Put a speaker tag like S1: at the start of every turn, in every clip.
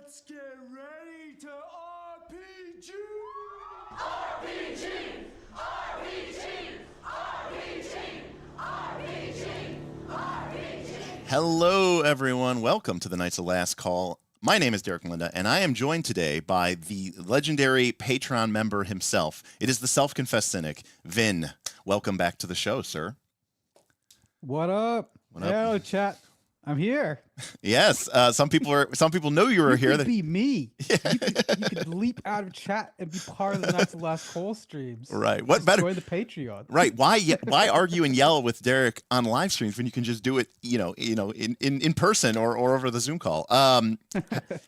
S1: Let's get ready to RPG!
S2: RPG! RPG! RPG! RPG! RPG!
S3: Hello, everyone. Welcome to the Knights of Last Call. My name is Derek Melinda, and I am joined today by the legendary Patreon member himself. It is the self-confessed cynic, Vin. Welcome back to the show, sir.
S4: What up?
S3: What up?
S4: Hello, chat. I'm here.
S3: Yes, some people know you were here.
S4: Could be me. You could leap out of chat and be part of the Knights of Last Call streams.
S3: Right. What
S4: Just
S3: better?
S4: Join the Patreon.
S3: Right. Why argue and yell with Derek on live streams when you can just do it, in person or over the Zoom call?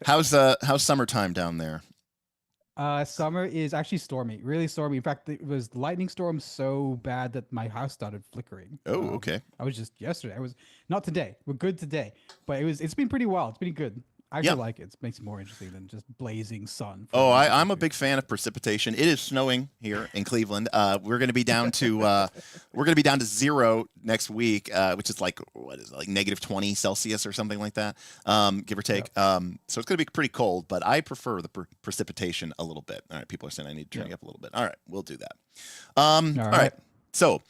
S3: How's summertime down there?
S4: Summer is actually stormy, really stormy. In fact, it was lightning storm so bad that my house started flickering.
S3: Oh, okay.
S4: I was just yesterday. I was not today. We're good today, but it's been pretty wild. It's been good. I actually like it. It makes it more interesting than just blazing sun.
S3: Oh, I'm a big fan of precipitation. It is snowing here in Cleveland. We're going to be down to zero next week, which is like negative 20 Celsius or something like that, give or take. Yep. So it's going to be pretty cold, but I prefer the precipitation a little bit. All right, people are saying I need to turn it up a little bit. All right, we'll do that. All right. So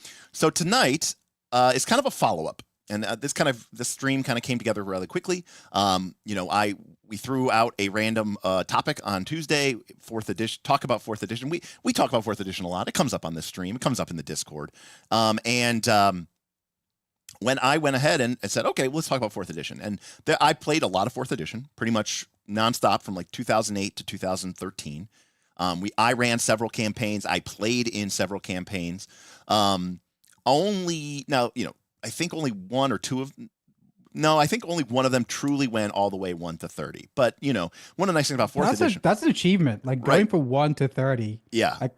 S3: tonight is kind of a follow up. And this stream kind of came together really quickly. We threw out a random topic on Tuesday, 4th edition. Talk about 4th edition. We talk about 4th edition a lot. It comes up on this stream. It comes up in the Discord. When I went ahead and said, okay, let's talk about 4th edition. And I played a lot of 4th edition, pretty much nonstop from like 2008 to 2013. I ran several campaigns. I played in several campaigns. I think only one of them truly went all the way 1 to 30. But one of the nice things about 4th edition,
S4: that's an achievement. Like going from 1 to 30.
S3: Yeah.
S4: Like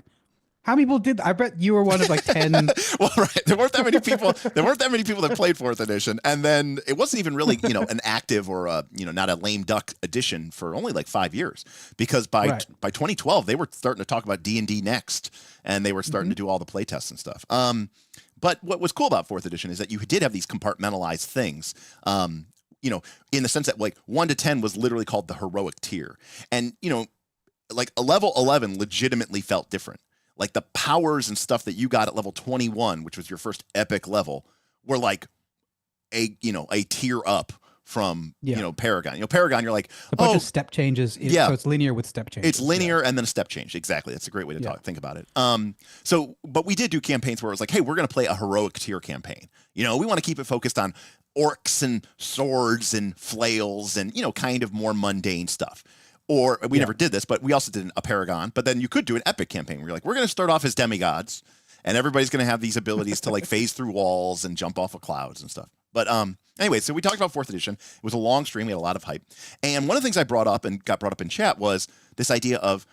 S4: how many people did? I bet you were one of like 10.
S3: Well, right. There weren't that many people. There weren't that many people that played 4th edition, and then it wasn't even really an active or not a lame duck edition for only like 5 years, because by 2012 they were starting to talk about D&D next, and they were starting to do all the playtests and stuff. But what was cool about 4th edition is that you did have these compartmentalized things, in the sense that like 1 to 10 was literally called the heroic tier. And, like a level 11 legitimately felt different. Like the powers and stuff that you got at level 21, which was your first epic level, were like a tier up from, Paragon. Paragon, you're like,
S4: a bunch of step changes. So it's linear with step changes.
S3: It's linear and then a step change. Exactly. That's a great way to think about it. But we did do campaigns where it was like, hey, we're going to play a heroic tier campaign. We want to keep it focused on orcs and swords and flails and, kind of more mundane stuff. Or we never did this, but we also did a Paragon. But then you could do an epic campaign where you're like, we're going to start off as demigods, and everybody's going to have these abilities to like phase through walls and jump off of clouds and stuff. But anyway, so we talked about 4th edition. It was a long stream. We had a lot of hype. And one of the things I brought up and got brought up in chat was this idea of,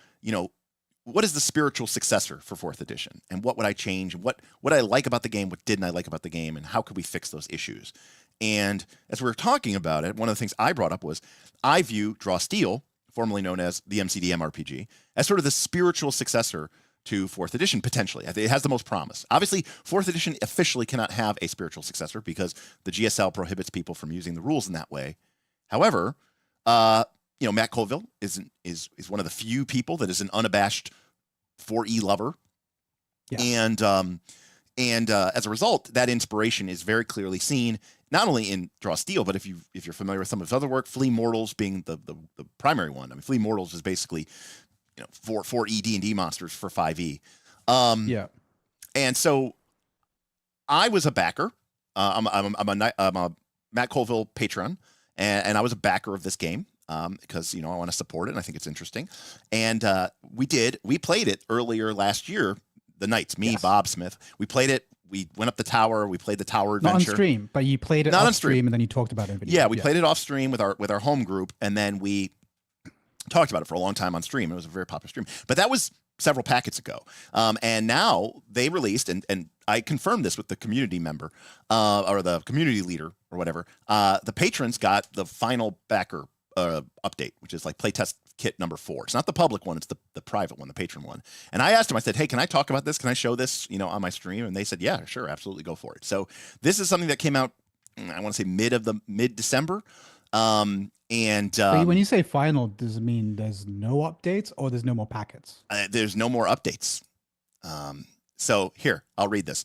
S3: what is the spiritual successor for 4th edition? And what would I change? What I like about the game? What didn't I like about the game? And how could we fix those issues? And as we were talking about it, one of the things I brought up was I view Draw Steel, formerly known as the MCDM RPG, as sort of the spiritual successor to 4th edition, potentially. I think it has the most promise. Obviously, 4th edition officially cannot have a spiritual successor because the GSL prohibits people from using the rules in that way. However, Matt Colville is one of the few people that is an unabashed 4E lover. Yeah. And as a result, that inspiration is very clearly seen, not only in Draw Steel, but if you're familiar with some of his other work, Flea Mortals being the primary one. I mean, Flea Mortals is basically 4E D&D monsters for 5E. And so I was a backer. I'm a Matt Colville patron, and I was a backer of this game because I want to support it and I think it's interesting. And we played it earlier last year. The Knights, Bob Smith. We played it. We went up the tower. We played the tower adventure.
S4: Not on stream, but you played it off stream, and then you talked about it.
S3: Yeah, we played it off stream with our home group, and then we talked about it for a long time on stream. It was a very popular stream. But that was several packets ago. And now they released, and I confirmed this with the community member, or the community leader, or whatever. The patrons got the final backer update, which is like playtest kit number 4. It's not the public one, it's the private one, the patron one. And I asked them, I said, hey, can I talk about this? Can I show this, on my stream? And they said, yeah, sure, absolutely, go for it. So this is something that came out, I want to say mid-December.
S4: So when you say final, does it mean there's no updates or there's no more packets?
S3: There's no more updates. So here, I'll read this.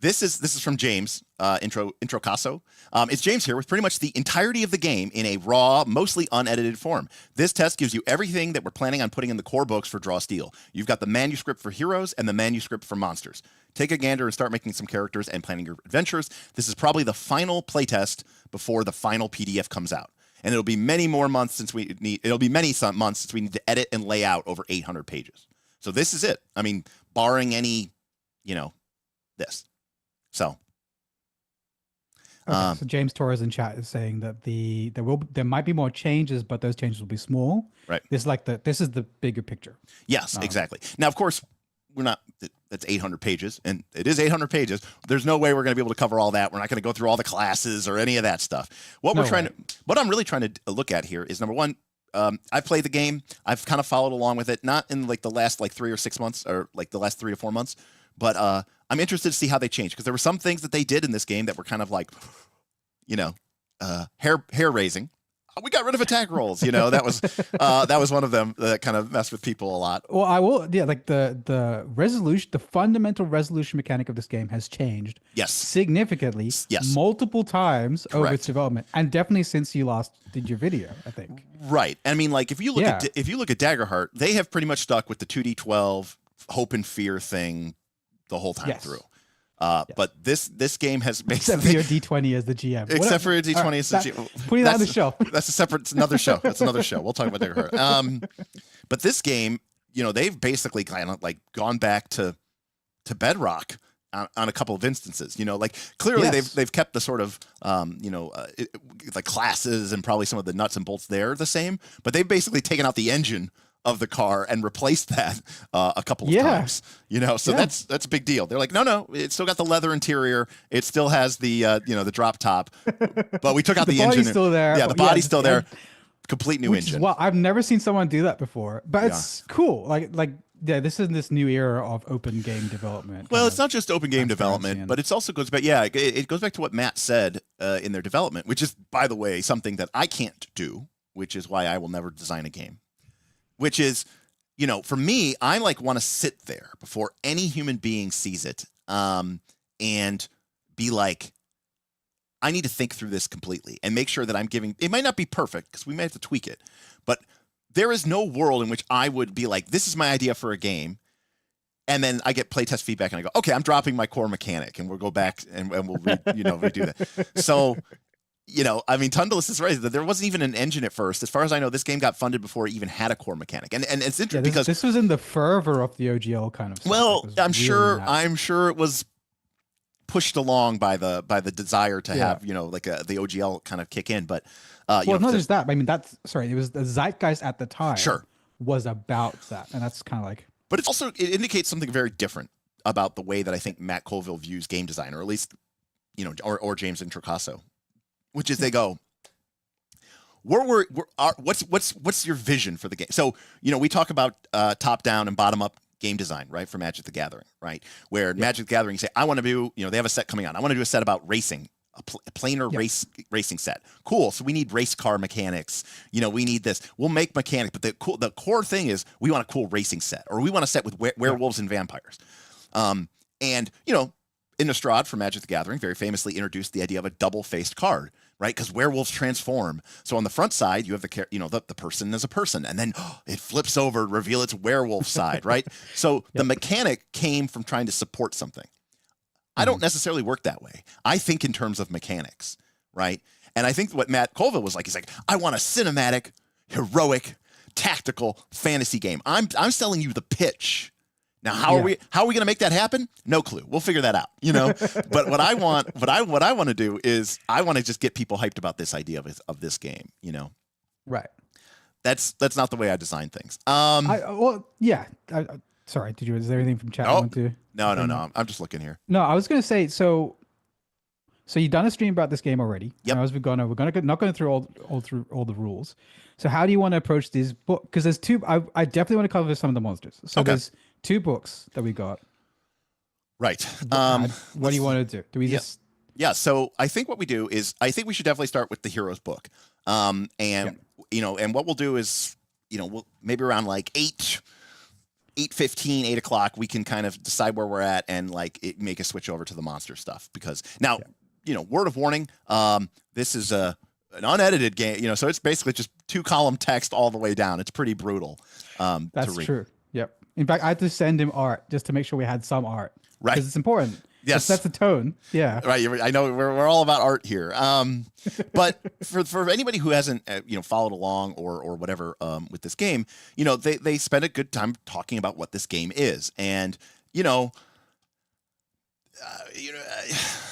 S3: This is from James, intro Caso. It's James here with pretty much the entirety of the game in a raw, mostly unedited form. This test gives you everything that we're planning on putting in the core books for Draw Steel. You've got the manuscript for heroes and the manuscript for monsters. Take a gander and start making some characters and planning your adventures. This is probably the final playtest before the final PDF comes out. And it'll be many more months since we need, months since we need to edit and lay out over 800 pages. So this is it. I mean, barring any, this. So.
S4: Okay, so James Torres in chat is saying that there might be more changes, but those changes will be small.
S3: Right.
S4: This is the bigger picture.
S3: Yes, exactly. Now, of course, that's 800 pages, and it is 800 pages. There's no way we're going to be able to cover all that. We're not going to go through all the classes or any of that stuff. What I'm really trying to look at here is, number one, I've played the game. I've kind of followed along with it, not in like the last 3 or 6 months, or like the last 3 to 4 months, but I'm interested to see how they change, because there were some things that they did in this game that were kind of like, hair raising. We got rid of attack rolls. That was one of them that kind of messed with people a lot.
S4: Well, I will. Yeah, like the resolution, the fundamental resolution mechanic of this game has changed.
S3: Yes.
S4: Significantly.
S3: Yes.
S4: Multiple times over its development, and definitely since you last did your video, I think.
S3: Right. I mean, like if you look at Daggerheart, they have pretty much stuck with the 2D12 hope and fear thing the whole time through. But this game has basically,
S4: except for your D20 as the GM.
S3: Except for your D20 as the GM.
S4: Putting that on the shelf.
S3: It's another show. That's another show. We'll talk about Daggerheart. But this game, they've basically kind of like gone back to bedrock on a couple of instances. Like clearly they've kept the sort of like classes and probably some of the nuts and bolts there the same, but they've basically taken out the engine of the car and replaced that a couple of times, so that's a big deal. They're like, no, it's still got the leather interior. It still has the, the drop top, but we took out the engine.
S4: Body's still there.
S3: Yeah. The body's still there. Complete new engine.
S4: Well, I've never seen someone do that before, but it's cool. This is this new era of open game development.
S3: Well, it's not just open game development, but it also goes back. Yeah. It goes back to what Matt said in their development, which is, by the way, something that I can't do, which is why I will never design a game. Which is, for me, I want to sit there before any human being sees it, and be like, I need to think through this completely and make sure that I'm giving. It might not be perfect because we may have to tweak it, but there is no world in which I would be like, this is my idea for a game, and then I get playtest feedback and I go, okay, I'm dropping my core mechanic, and we'll go back and we'll redo that. So. I mean, Tundless is right that there wasn't even an engine at first. As far as I know, this game got funded before it even had a core mechanic, and it's interesting because
S4: this was in the fervor of the OGL kind of stuff.
S3: Well, I'm sure it was pushed along by the desire to have the OGL kind of kick in. But
S4: not just that. I mean, it was the zeitgeist at the time.
S3: Sure,
S4: was about that, and that's kind of like.
S3: But it indicates something very different about the way that I think Matt Colville views game design, or at least or James Introcaso. Which is they go, what's your vision for the game? So, we talk about top down and bottom up game design, right? For Magic the Gathering, right? Where Magic the Gathering, you say, I want to do, they have a set coming on. I want to do a set about racing, a planar racing set. Cool. So we need race car mechanics. We need this. We'll make mechanics, but the core thing is we want a cool racing set, or we want a set with werewolves and vampires. Innistrad from Magic the Gathering very famously introduced the idea of a double-faced card, right? Because werewolves transform. So on the front side, you have the person as a person, and then it flips over to reveal its werewolf side, right? So the mechanic came from trying to support something. I don't necessarily work that way. I think in terms of mechanics, right? And I think what Matt Colville was like, he's like, I want a cinematic, heroic, tactical fantasy game. I'm selling you the pitch. Now, how are we going to make that happen? No clue. We'll figure that out, But what I want to do is I want to just get people hyped about this idea of this game,
S4: Right.
S3: That's not the way I design things.
S4: Sorry, is there anything from chat?
S3: No. I'm just looking here.
S4: No, I was going to say, so you've done a stream about this game already.
S3: Yep.
S4: As we're not going through all the rules. So how do you want to approach these books? Because there's two. I definitely want to cover some of the monsters. So there's 2 books that we got.
S3: Right.
S4: What do you want to do? Do we just
S3: Yeah. So I think what we do is I think we should definitely start with the hero's book. And and what we'll do is, we'll maybe around like 8:15, 8 o'clock, we can kind of decide where we're at and make a switch over to the monster stuff, because now, word of warning, this is an unedited game, so it's basically just 2-column text all the way down. It's pretty brutal.
S4: That's true. Yep. In fact, I had to send him art just to make sure we had some art.
S3: Right.
S4: Because it's important.
S3: Yes.
S4: That's the tone. Yeah.
S3: Right. I know we're all about art here. But for anybody who hasn't, followed along or whatever, with this game, they spend a good time talking about what this game is. And,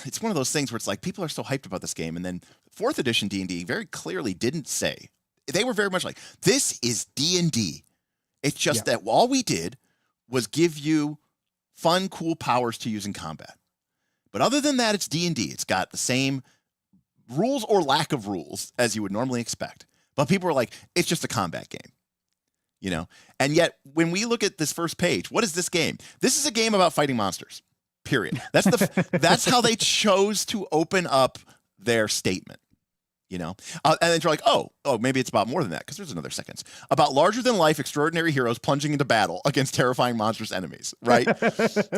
S3: it's one of those things where it's like people are so hyped about this game. And then 4th edition D&D very clearly didn't say. They were very much like, this is D&D. It's just that all we did was give you fun, cool powers to use in combat. But other than that, it's D&D. It's got the same rules or lack of rules as you would normally expect. But people are like, it's just a combat game. And yet, when we look at this first page, what is this game? This is a game about fighting monsters. Period. That's how they chose to open up their statement. And then you're like, oh, maybe it's about more than that, because there's another sentence about larger than life extraordinary heroes plunging into battle against terrifying monstrous enemies, right?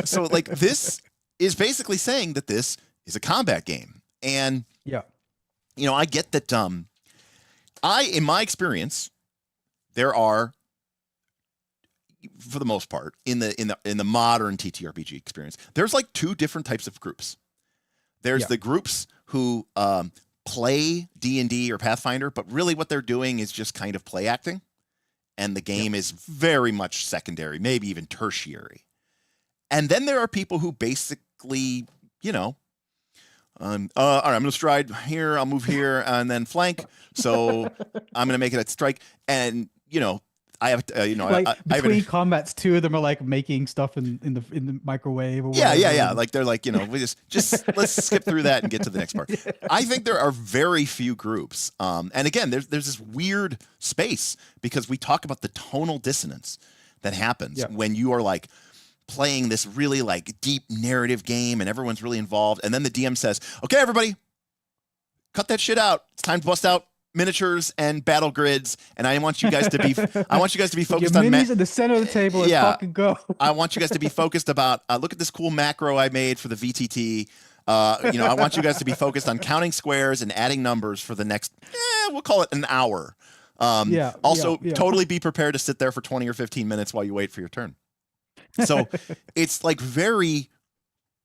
S3: So this is basically saying that this is a combat game. And I get that in my experience, there are, for the most part, in the modern TTRPG experience, there's like 2 different types of groups. There's the groups who play D&D or Pathfinder, but really what they're doing is just kind of play acting, and the game is very much secondary, maybe even tertiary. And then there are people who basically, all right, I'm going to stride here, I'll move here, and then flank. So I'm going to make it a strike. And, I have,
S4: between combats, 2 of them are like making stuff in the microwave. Or
S3: yeah. Like they're like, we just let's skip through that and get to the next part. I think there are very few groups. And again, there's this weird space, because we talk about the tonal dissonance that happens when you are like playing this really like deep narrative game and everyone's really involved. And then the DM says, okay, everybody, cut that shit out. It's time to bust out miniatures and battle grids, and I want you guys to be focused on
S4: minis at the center of the table. And fucking go.
S3: I want you guys to be focused about look at this cool macro I made for the VTT. I want you guys to be focused on counting squares and adding numbers for the next we'll call it an hour. Totally be prepared to sit there for 20 or 15 minutes while you wait for your turn. So it's like very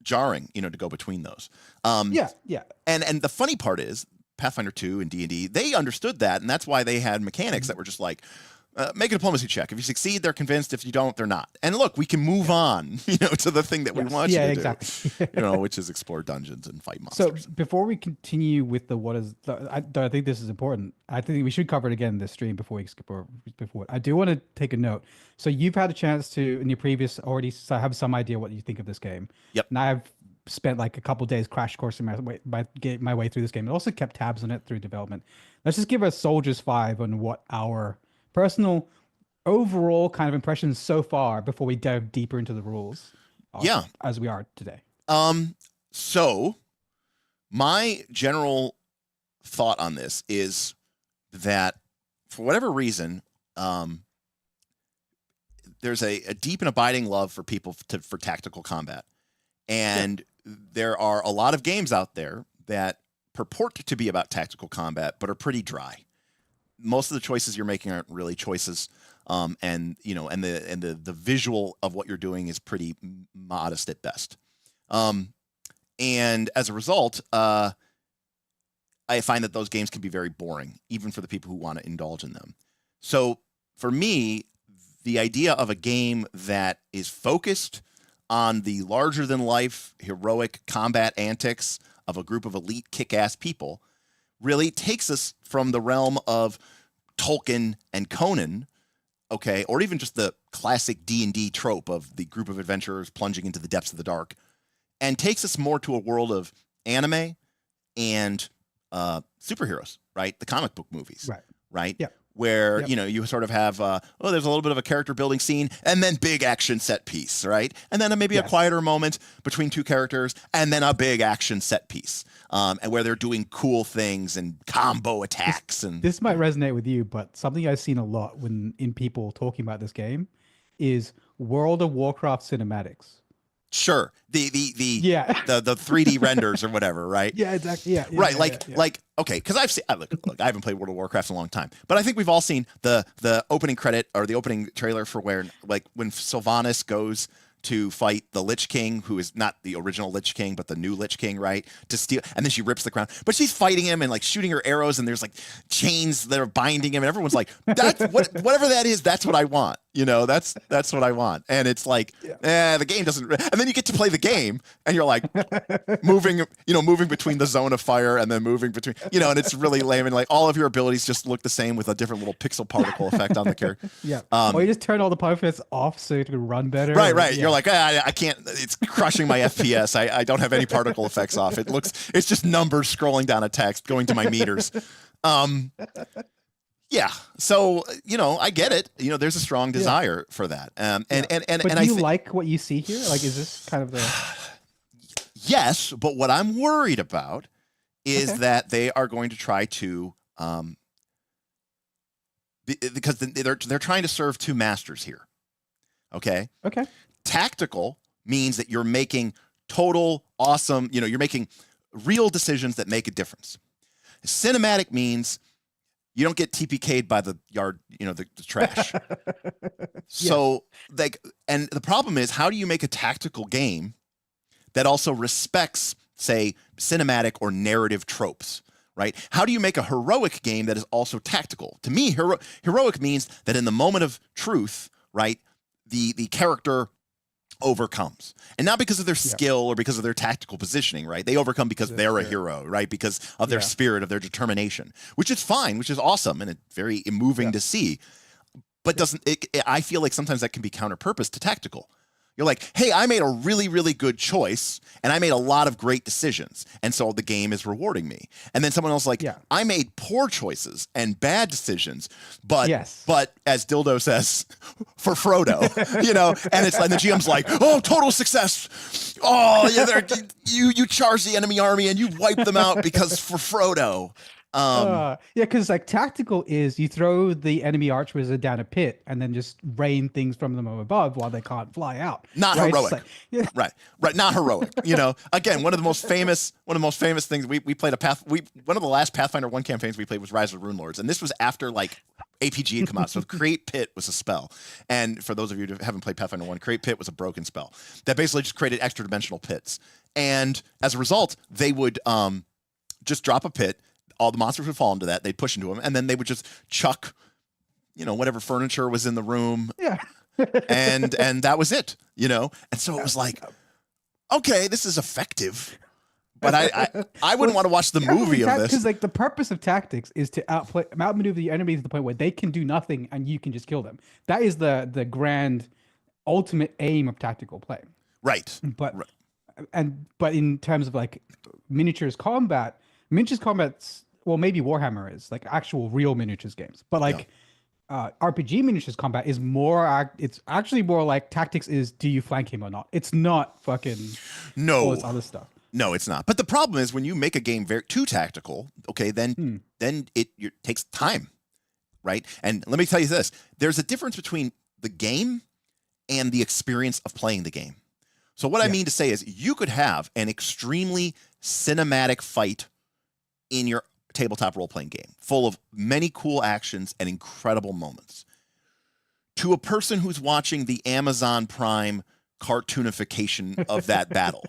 S3: jarring, to go between those. And the funny part is, Pathfinder 2 and D&D, they understood that, and that's why they had mechanics that were just like, make a diplomacy check. If you succeed, they're convinced. If you don't, they're not. And look, we can move on, to the thing that we want you to do, which is explore dungeons and fight monsters.
S4: So before we continue with I think this is important. I think we should cover it again in this stream before we skip over. I do want to take a note. So you've had a chance to, in your previous, already have some idea what you think of this game.
S3: Yep.
S4: And I've spent like a couple days crash coursing my way through this game, and also kept tabs on it through development. Let's just give a Soldier's 5 on what our personal overall kind of impressions so far before we dive deeper into the rules. As we are today.
S3: So my general thought on this is that for whatever reason, there's a deep and abiding love for people for tactical combat. And there are a lot of games out there that purport to be about tactical combat, but are pretty dry. Most of the choices you're making aren't really choices. And the visual of what you're doing is pretty modest at best. And as a result, I find that those games can be very boring, even for the people who want to indulge in them. So for me, the idea of a game that is focused on the larger-than-life heroic combat antics of a group of elite kick-ass people really takes us from the realm of Tolkien and Conan, okay, or even just the classic D&D trope of the group of adventurers plunging into the depths of the dark, and takes us more to a world of anime and superheroes, right? The comic book movies,
S4: right? Yeah.
S3: where you sort of have there's a little bit of a character building scene and then big action set piece, right? And then maybe a quieter moment between two characters and then a big action set piece, and where they're doing cool things and combo attacks.
S4: This might resonate with you, but something I've seen a lot in people talking about this game is World of Warcraft cinematics.
S3: Sure, the 3D renders or whatever, right?
S4: Yeah, exactly. Yeah,
S3: right. Like okay, because I've seen look, I haven't played World of Warcraft in a long time, but I think we've all seen the opening credit or the opening trailer for where when Sylvanas goes to fight the Lich King, who is not the original Lich King, but the new Lich King, right? To steal, and then she rips the crown. But she's fighting him and like shooting her arrows, and there's like chains that are binding him, and everyone's like, "That's whatever that is. That's what I want." That's what I want. And it's like, the game doesn't. And then you get to play the game, and you're like moving between the zone of fire and then moving between, and it's really lame. And like all of your abilities just look the same with a different little pixel particle effect on the character.
S4: Yeah. Or you just turn all the power effects off so you can run better.
S3: Right. You're like, I can't. It's crushing my FPS. I don't have any particle effects off. It's just numbers scrolling down a text going to my meters. Yeah. So, I get it. There's a strong desire for that.
S4: But do you like what you see here? Like, is this kind of the...
S3: Yes, but what I'm worried about is that they are going to try to, because they're trying to serve two masters here. Okay. Tactical means that you're making total awesome, you're making real decisions that make a difference. Cinematic means you don't get TPK'd by the yard, the trash. So and the problem is, how do you make a tactical game that also respects, say, cinematic or narrative tropes, right? How do you make a heroic game that is also tactical? To me, heroic means that in the moment of truth, right, the character overcomes, and not because of their skill or because of their tactical positioning, right? They overcome because they're a hero, right? Because of their spirit, of their determination, which is fine, which is awesome, and it's very moving to see. But I feel like sometimes that can be counter-purpose to tactical. You're like, hey, I made a really, really good choice, and I made a lot of great decisions, and so the game is rewarding me. And then someone else is like, I made poor choices and bad decisions, but as Dildo says, for Frodo, and the GM's like, oh, total success. Oh, yeah, you charge the enemy army and you wipe them out because for Frodo.
S4: Because like tactical is you throw the enemy archwizard down a pit and then just rain things from them above while they can't fly out.
S3: Not heroic, right? Not heroic. Again, one of the most famous things we played one of the last Pathfinder 1 campaigns we played was Rise of Rune Lords, and this was after like APG had come out. So Create Pit was a spell, and for those of you who haven't played Pathfinder 1, Create Pit was a broken spell that basically just created extra dimensional pits, and as a result, they would just drop a pit. All the monsters would fall into that. They'd push into them, and then they would just chuck, whatever furniture was in the room.
S4: Yeah.
S3: and that was it, And so it was like, okay, this is effective, but I wouldn't want to watch the movie of this.
S4: Because like the purpose of tactics is to outmaneuver the enemy to the point where they can do nothing and you can just kill them. That is the grand ultimate aim of tactical play.
S3: Right.
S4: But in terms of like miniatures combat's, well, maybe Warhammer is like actual real miniatures games, but like RPG miniatures combat is it's actually more like tactics is, do you flank him or not? It's not fucking all this other stuff.
S3: No, it's not. But the problem is when you make a game too tactical, okay, then it takes time, right? And let me tell you this, there's a difference between the game and the experience of playing the game. So what I mean to say is you could have an extremely cinematic fight in your tabletop role-playing game, full of many cool actions and incredible moments. To a person who's watching the Amazon Prime cartoonification of that battle.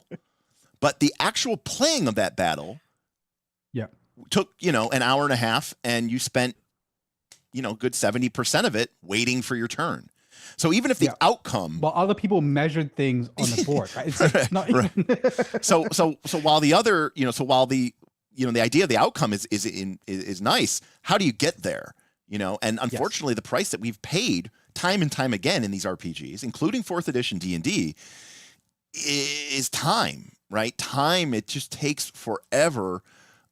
S3: But the actual playing of that battle took, an hour and a half, and you spent, good 70% of it waiting for your turn. So even if the outcome,
S4: while other people measured things on the board, right? It's not even...
S3: so while the other, while the idea of the outcome is nice, how do you get there? And unfortunately, the price that we've paid time and time again in these RPGs, including 4th edition D&D, is time, right? Time. It just takes forever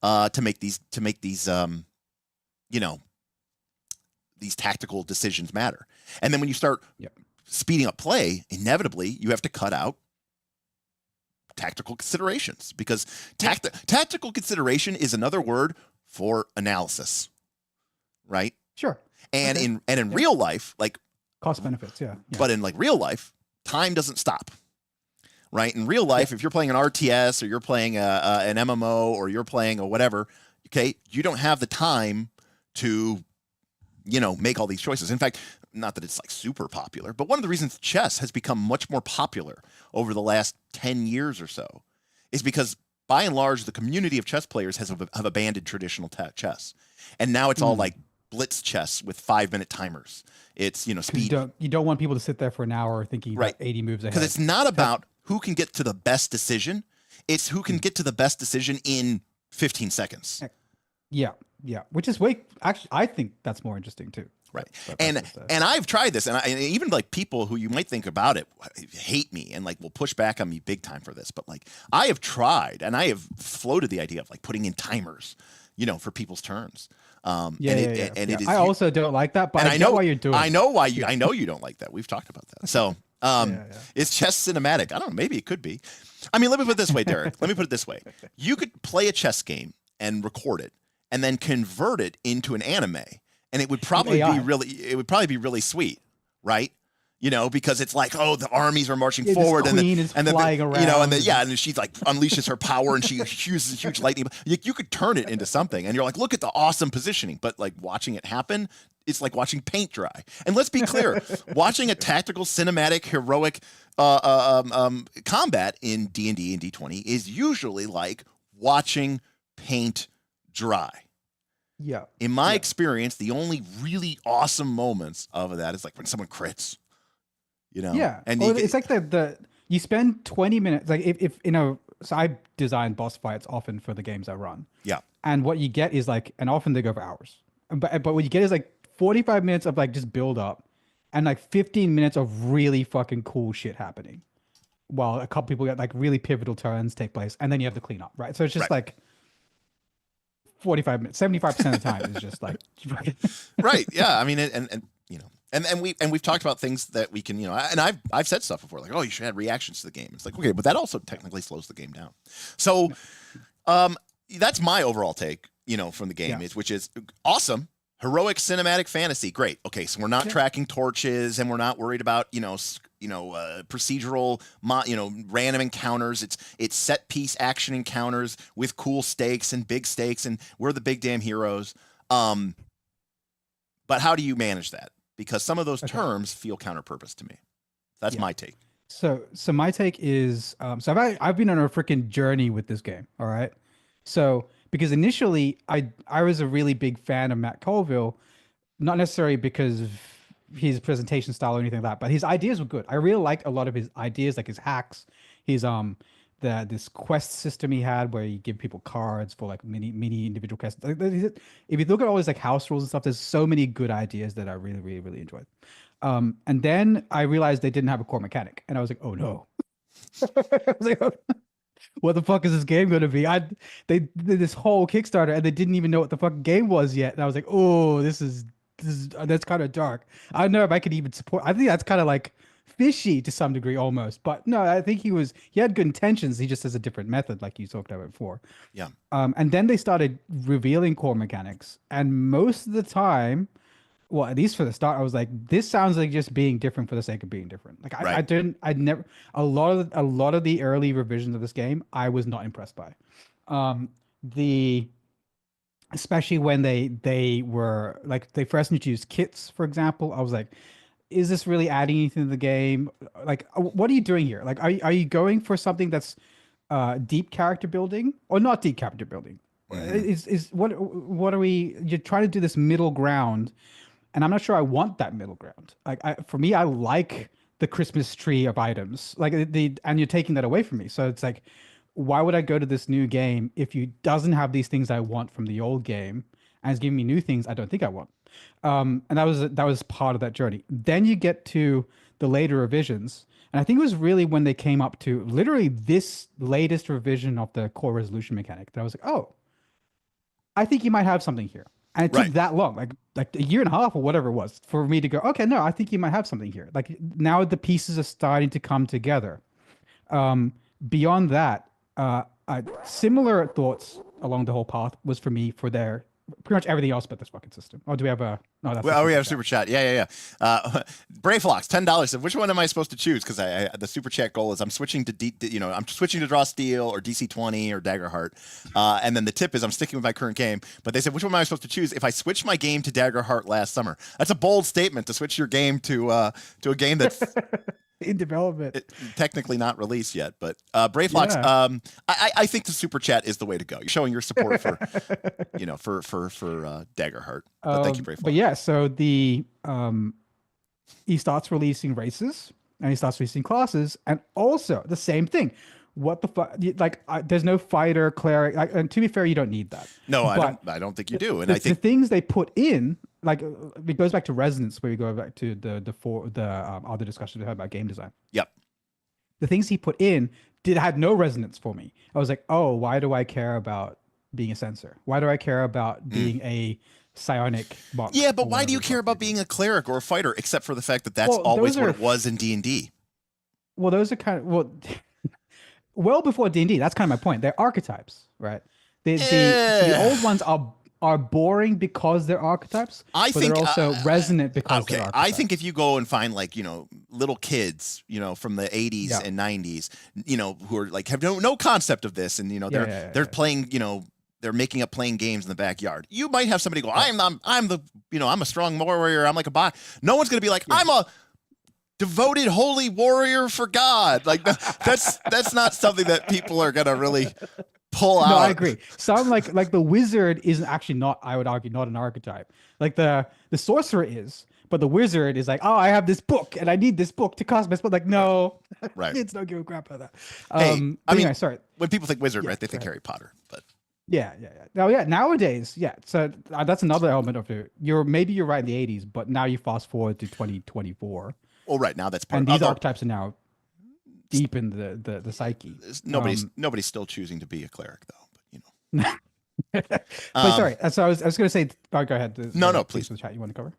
S3: to make these these tactical decisions matter. And then when you start speeding up play, inevitably you have to cut out tactical considerations, because tactical consideration is another word for analysis, right?
S4: Sure.
S3: And in real life, like
S4: cost benefits,
S3: but in like real life, time doesn't stop. Right? In real life, if you're playing an RTS or you're playing an MMO or you're playing a whatever, okay, you don't have the time to, make all these choices. In fact, not that it's like super popular, but one of the reasons chess has become much more popular over the last 10 years or so is because by and large, the community of chess players have abandoned traditional chess. And now it's all like blitz chess with 5-minute timers. It's, speed.
S4: You don't want people to sit there for an hour thinking about 80 moves ahead.
S3: Because it's not about who can get to the best decision. It's who can get to the best decision in 15 seconds.
S4: Yeah. Which is actually, I think that's more interesting too.
S3: Right. And I've tried this, and even like people who you might think about it hate me and like will push back on me big time for this. But like I have tried, and I have floated the idea of like putting in timers, for people's turns. I also don't like that, but I know why you're doing it. I know why I know you don't like that. We've talked about that. So is chess cinematic? I don't know. Maybe it could be. I mean, let me put it this way, Derek. Let me put it this way. You could play a chess game and record it and then convert it into an anime, and it would probably be really sweet, right? Because it's like, oh, the armies are marching forward, and then flying around, and she like unleashes her power, and she uses huge lightning. You could turn it into something, and you're like, look at the awesome positioning. But like watching it happen, it's like watching paint dry. And let's be clear, watching a tactical, cinematic, heroic combat in D&D and D20 is usually like watching paint dry.
S4: Yeah.
S3: In my experience, the only really awesome moments of that is like when someone crits.
S4: And it's like you spend 20 minutes, like if so I design boss fights often for the games I run.
S3: Yeah.
S4: And what you get is like, and often they go for hours, but what you get is like 45 minutes of like just build up and like 15 minutes of really fucking cool shit happening while a couple people get like really pivotal turns take place, and then you have to clean up, right? So it's just like 45 minutes, 75% of the time is just like
S3: right. Yeah. I mean, and we've talked about things that we can, and I've said stuff before, like, oh, you should add reactions to the game. It's like, okay, but that also technically slows the game down. So that's my overall take, from the game, which is awesome. Heroic cinematic fantasy, great. Okay, so we're not tracking torches, and we're not worried about procedural, random encounters. It's set piece action encounters with cool stakes and big stakes, and we're the big damn heroes. But how do you manage that? Because some of those terms feel counter-purpose to me. That's my take.
S4: So my take is, so I've been on a freaking journey with this game. All right. So because initially I was a really big fan of Matt Colville, not necessarily because of his presentation style or anything like that, but his ideas were good. I really liked a lot of his ideas, like his hacks, his this quest system he had where you give people cards for like mini individual quests. Like, if you look at all his like house rules and stuff, there's so many good ideas that I really, really, really enjoyed. And then I realized they didn't have a core mechanic, and I was like, oh no. I was like, oh, what the fuck is this game going to be? They did this whole Kickstarter and they didn't even know what the fucking game was yet. And I was like, oh, that's kind of dark. I don't know if I could even support. I think that's kind of like fishy to some degree almost, but no, I think he had good intentions. He just has a different method, like you talked about before.
S3: Yeah. And
S4: then they started revealing core mechanics, and most of the time, well, at least for the start, I was like, this sounds like just being different for the sake of being different. Like I'd never, a lot of the early revisions of this game, I was not impressed by. Especially when they were like, they first introduced kits, for example, I was like, is this really adding anything to the game? Like, what are you doing here? Like, are you going for something that's deep character building or not deep character building? Mm-hmm. What are we? You're trying to do this middle ground, and I'm not sure I want that middle ground. Like, for me, I like the Christmas tree of items, like and you're taking that away from me. So it's like, why would I go to this new game if you doesn't have these things I want from the old game, and it's giving me new things I don't think I want? And that was part of that journey. Then you get to the later revisions, and I think it was really when they came up to literally this latest revision of the core resolution mechanic that I was like, oh, I think you might have something here. And it took that long. Like, like a year and a half or whatever it was for me to go, okay, no, I think you might have something here. Like now the pieces are starting to come together. Beyond that, similar thoughts along the whole path was for me for their pretty much everything else but this fucking system. Oh, do we have a? No, that's
S3: well, we have super chat. Yeah. Brayflox, $10 said, which one am I supposed to choose? Because the super chat goal is I'm switching to I'm switching to Draw Steel or DC-20 or Daggerheart, and then the tip is I'm sticking with my current game. But they said, which one am I supposed to choose if I switch my game to Daggerheart last summer? That's a bold statement to switch your game to a game that's
S4: in development,
S3: technically not released yet. But Brayflox, I think the super chat is the way to go. You're showing your support for Daggerheart. But thank you, Brayflox.
S4: But yeah, so he starts releasing races and he starts releasing classes, and also the same thing. What the fuck? Like, there's no fighter, cleric, and to be fair, you don't need that.
S3: No, I don't think you do. And I think
S4: the things they put in, like, it goes back to Resonance, where we go back to the other discussion we had about game design.
S3: Yep.
S4: The things he put in had no resonance for me. I was like, oh, why do I care about being a censor? Why do I care about being a psionic box?
S3: Yeah, but why do you care about being a cleric or a fighter, except for the fact that that's always what it was in D&D?
S4: Well, those are kind of well before D&D. That's kind of my point. They're archetypes, right? The old ones are boring because they're archetypes. But they're also resonant because they're archetypes.
S3: I think if you go and find little kids, from the 80s and 90s, who are like have no concept of this, and they're playing, they're making up playing games in the backyard. You might have somebody go, I'm a strong warrior. I'm like a bot. No one's going to be like, I'm a devoted holy warrior for God. Like that's not something that people are going to really pull out.
S4: No, I agree. Some like the wizard is actually not, I would argue, not an archetype. Like the sorcerer is, but the wizard is like, oh, I have this book and I need this book to cast my spell. Like, no,
S3: right?
S4: It's not give a crap about that.
S3: Anyway, sorry. When people think wizard, right, they think Harry Potter, but.
S4: Yeah. Oh, yeah. Nowadays, yeah. So that's another element of it. Maybe you're right in the 80s, but now you fast forward to 2024.
S3: Well, right now that's part.
S4: And these archetypes are now deep in the psyche.
S3: Nobody's still choosing to be a cleric, though. But
S4: but sorry. So I was going to say. Oh, go ahead.
S3: No, please.
S4: The chat you want to cover.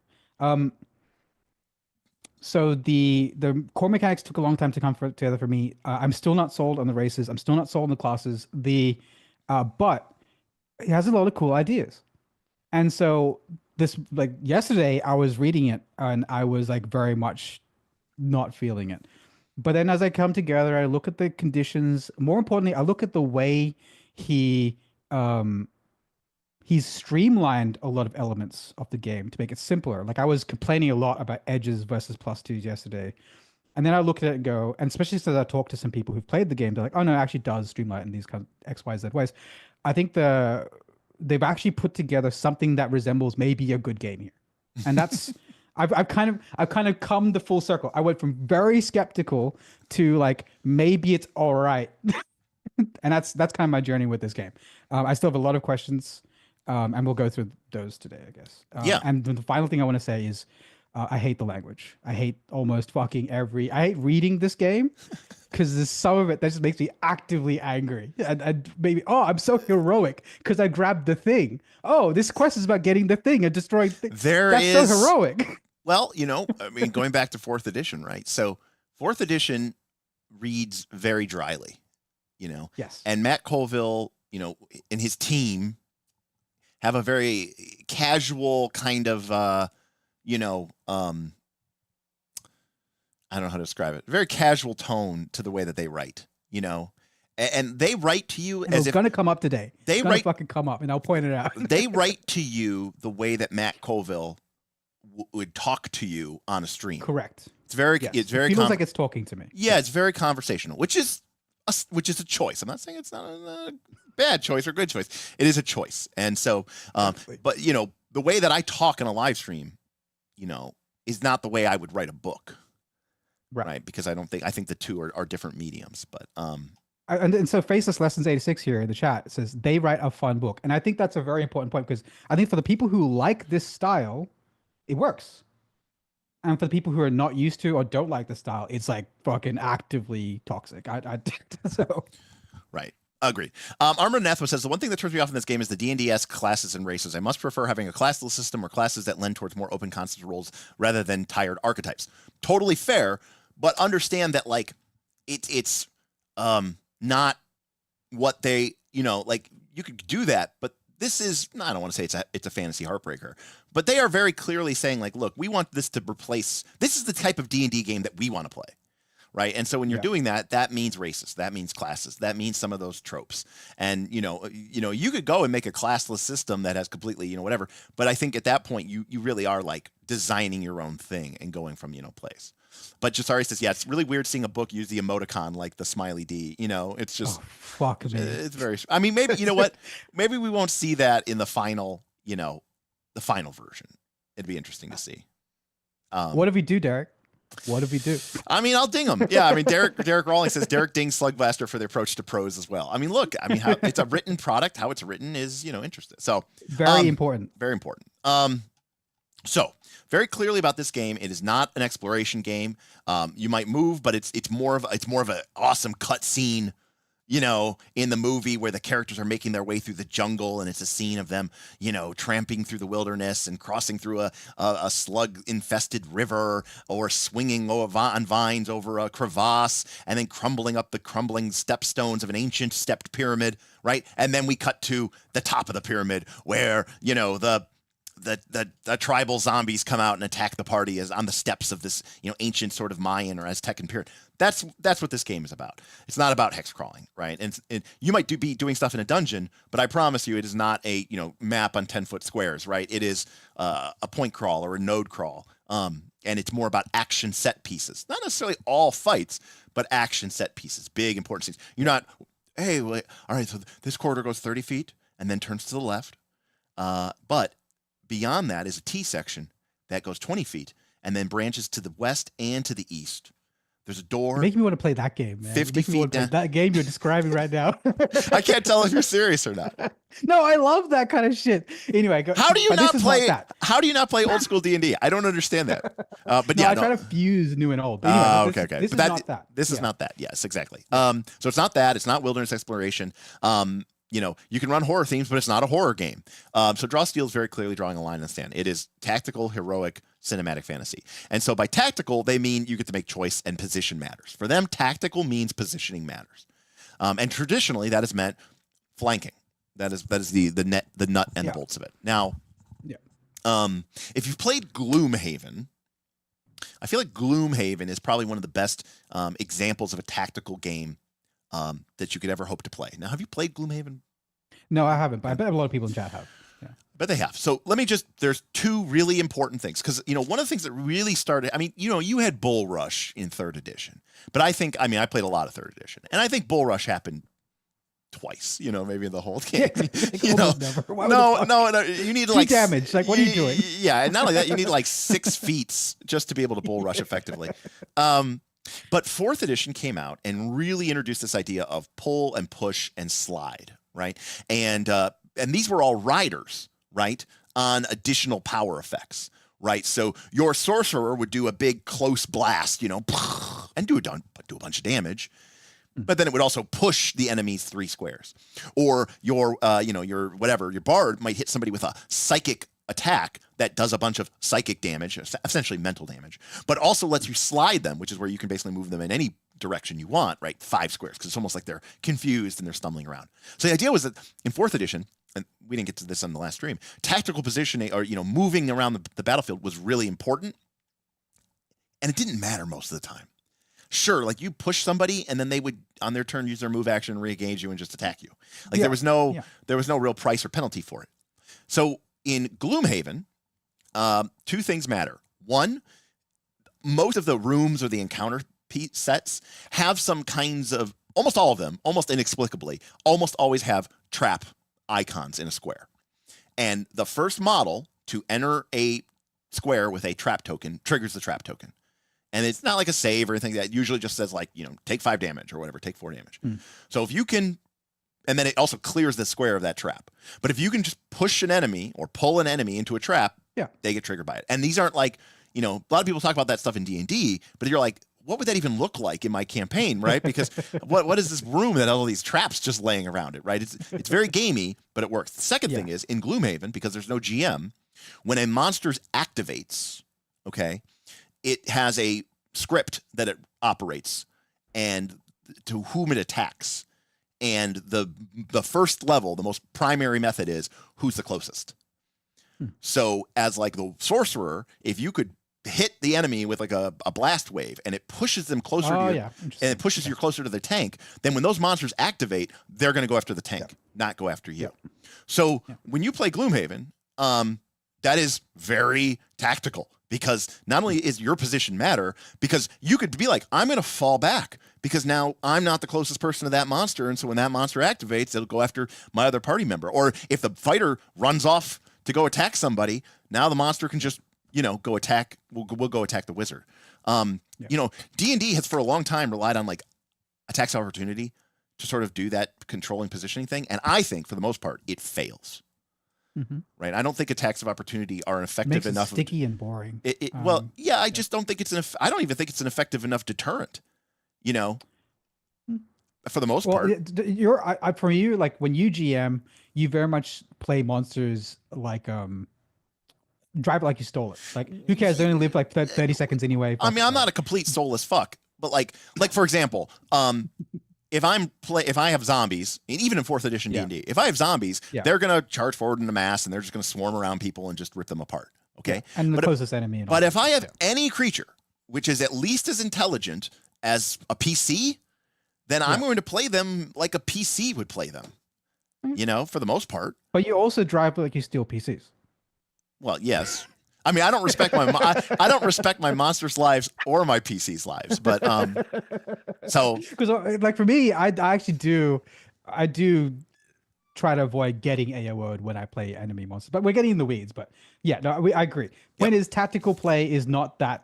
S4: So the core mechanics took a long time to come together for me. I'm still not sold on the races. I'm still not sold on the classes. But it has a lot of cool ideas. And so yesterday I was reading it and I was like very much not feeling it. But then as I come together, I look at the conditions. More importantly, I look at the way he's streamlined a lot of elements of the game to make it simpler. Like I was complaining a lot about edges versus +2s yesterday. And then I look at it and go, and especially since I talked to some people who've played the game, they're like, oh no, it actually does streamline in these kind of X, Y, Z ways. I think they've actually put together something that resembles maybe a good game here. And that's I've kind of come the full circle. I went from very skeptical to like maybe it's all right. And that's kind of my journey with this game. I still have a lot of questions, and we'll go through those today, I guess. And the final thing I want to say is I hate the language. I hate almost fucking I hate reading this game because there's some of it that just makes me actively angry. And maybe, I'm so heroic because I grabbed the thing. Oh, this quest is about getting the thing and destroying things. That's so heroic.
S3: Well, I mean, going back to 4th edition, right? So 4th edition reads very dryly,
S4: Yes.
S3: And Matt Colville, and his team have a very casual kind of, I don't know how to describe it. Very casual tone to the way that they write, and they write to you as if it's going
S4: to come up today. It's going to fucking come up, and I'll point it out.
S3: They write to you the way that Matt Colville would talk to you on a stream.
S4: Correct.
S3: It's very.
S4: Yes.
S3: It's very.
S4: It feels like it's talking to me.
S3: Yeah, it's very conversational, which is a choice. I'm not saying it's not a bad choice or good choice. It is a choice, and so, but the way that I talk in a live stream, is not the way I would write a book, right? Because I think the two are different mediums. But
S4: and so Faceless Lessons 86 here in the chat says they write a fun book, and I think that's a very important point because I think for the people who like this style, it works. And for the people who are not used to or don't like the style, it's like fucking actively toxic. So
S3: right. Agreed. Armored Anathema says the one thing that turns me off in this game is the D&D-esque classes and races. I much prefer having a classless system or classes that lend towards more open concept roles rather than tired archetypes. Totally fair, but understand that like it's not what they, you know, like you could do that, but this is, I don't want to say it's a fantasy heartbreaker, but they are very clearly saying like, look, we want this to replace, this is the type of D&D game that we want to play. Right. And so when you're doing that, that means races, that means classes, that means some of those tropes. And, you know, you could go and make a classless system that has completely, you know, whatever. But I think at that point, you really are like designing your own thing and going from, you know, place. But Jasari says, yeah, it's really weird seeing a book use the emoticon like the smiley D. You know, it's just
S4: fuck me.
S3: It's very, I mean, maybe, you know what? Maybe we won't see that in the final, you know, the final version. It'd be interesting to see.
S4: What if we do, Derek? What did we do?
S3: I mean, I'll ding him. Yeah, I mean, Derek Rawlings says Derek dings Slugmaster for the approach to prose as well. I mean, look, I mean, how it's a written product. How it's written is, you know, interesting. So
S4: very important.
S3: Very important. So very clearly about this game, it is not an exploration game. You might move, but it's more of an awesome cutscene. You know, in the movie where the characters are making their way through the jungle and it's a scene of them, you know, tramping through the wilderness and crossing through a slug-infested river or swinging on vines over a crevasse and then crumbling up the crumbling stepstones of an ancient stepped pyramid, right? And then we cut to the top of the pyramid where, you know, the tribal zombies come out and attack the party as on the steps of this, you know, ancient sort of Mayan or Aztecan pyramid. That's what this game is about. It's not about hex crawling, right? And you might be doing stuff in a dungeon, but I promise you, it is not a, you know, map on 10-foot squares, right? It is a point crawl or a node crawl, and it's more about action set pieces, not necessarily all fights, but action set pieces, big important things. You're not, hey, wait, all right, so this corridor goes 30 feet and then turns to the left, but beyond that is a T section that goes 20 feet and then branches to the west and to the east. There's a door.
S4: You make me want to play that game, man.
S3: 50 feet down.
S4: That game you're describing right now.
S3: I can't tell if you're serious or not.
S4: No, I love that kind of shit. Anyway,
S3: how do you not play old school D&D? I don't understand that. But yeah,
S4: I try to fuse new and old.
S3: But anyway,
S4: this is not that.
S3: This is not that. Yes, exactly. So it's not that. It's not wilderness exploration. You know, you can run horror themes, but it's not a horror game. So Draw Steel is very clearly drawing a line in the sand. It is tactical, heroic, cinematic fantasy. And so by tactical, they mean you get to make choice and position matters. For them, tactical means positioning matters. And traditionally, that has meant flanking. That is the nut and the bolts of it. Now, if you've played Gloomhaven, I feel like Gloomhaven is probably one of the best examples of a tactical game that you could ever hope to play. Now, have you played Gloomhaven?
S4: No, I haven't, but I bet a lot of people in chat have. Yeah.
S3: I bet they have. So let me there's two really important things. Because, you know, one of the things that really started, I mean, you know, you had Bull Rush in 3rd edition. But I played a lot of 3rd edition. And I think Bull Rush happened twice, you know, maybe in the whole game. You know, no, you need like
S4: damage. Like, what are you doing?
S3: Yeah, and not only that, you need like 6 feet just to be able to Bull Rush effectively. But 4th edition came out and really introduced this idea of pull and push and slide, right? And these were all riders, right, on additional power effects, right? So your sorcerer would do a big close blast, you know, and do a bunch of damage, but then it would also push the enemy's 3 squares. Or your bard might hit somebody with a psychic attack that does a bunch of psychic damage, essentially mental damage, but also lets you slide them, which is where you can basically move them in any direction you want, right? 5 squares, because it's almost like they're confused and they're stumbling around. So the idea was that in 4th edition, and we didn't get to this on the last stream, tactical positioning or, you know, moving around the battlefield was really important, and it didn't matter most of the time. Sure, like you push somebody and then they would on their turn use their move action and re-engage you and just attack you. Like there was no real price or penalty for it. So in Gloomhaven, 2 things matter. One, most of the rooms or the encounter sets have some kinds of, almost all of them, almost inexplicably, almost always have trap icons in a square. And the first model to enter a square with a trap token triggers the trap token. And it's not like a save or anything that usually just says like, you know, take 5 damage or whatever, take 4 damage. So if you can, and then it also clears the square of that trap. But if you can just push an enemy or pull an enemy into a trap, they get triggered by it. And these aren't like, you know, a lot of people talk about that stuff in D&D, but you're like, what would that even look like in my campaign, right? Because what is this room that all these traps just laying around it, right? It's very gamey, but it works. The second thing is in Gloomhaven, because there's no GM, when a monster activates, okay, it has a script that it operates and to whom it attacks. And the first level, the most primary method is who's the closest. So as like the sorcerer, if you could hit the enemy with like a blast wave and it pushes them closer to you and it pushes you closer to the tank, then when those monsters activate, they're going to go after the tank, not go after you. So when you play Gloomhaven, that is very tactical, because not only is your position matter, because you could be like, I'm going to fall back because now I'm not the closest person to that monster. And so when that monster activates, it'll go after my other party member. Or if the fighter runs off to go attack somebody, now the monster can just, go attack. We'll go attack the wizard. D&D has for a long time relied on like attacks of opportunity to sort of do that controlling positioning thing. And I think for the most part, it fails. Right. I don't think attacks of opportunity are effective enough.
S4: Sticky and boring.
S3: I just don't think I don't even think it's an effective enough deterrent, for the most part.
S4: For you, like when you GM, you very much play monsters like, drive it like you stole it. Like, who cares? They only live like 30 seconds anyway.
S3: I mean, I'm not a complete soulless fuck, but like for example, if I have zombies, and even in 4th edition D&D, if I have zombies, they're going to charge forward in a mass and they're just going to swarm around people and just rip them apart. Okay.
S4: And the closest enemy.
S3: But if I have any creature which is at least as intelligent as a PC, then I'm going to play them like a PC would play them, for the most part.
S4: But you also drive like you steal PCs.
S3: Well, yes. I mean, I don't respect I don't respect my monsters' lives or my PC's lives, but so
S4: because like for me, I do try to avoid getting AO'd when I play enemy monsters, but we're getting in the weeds. But yeah, no, I agree. When is tactical play is not that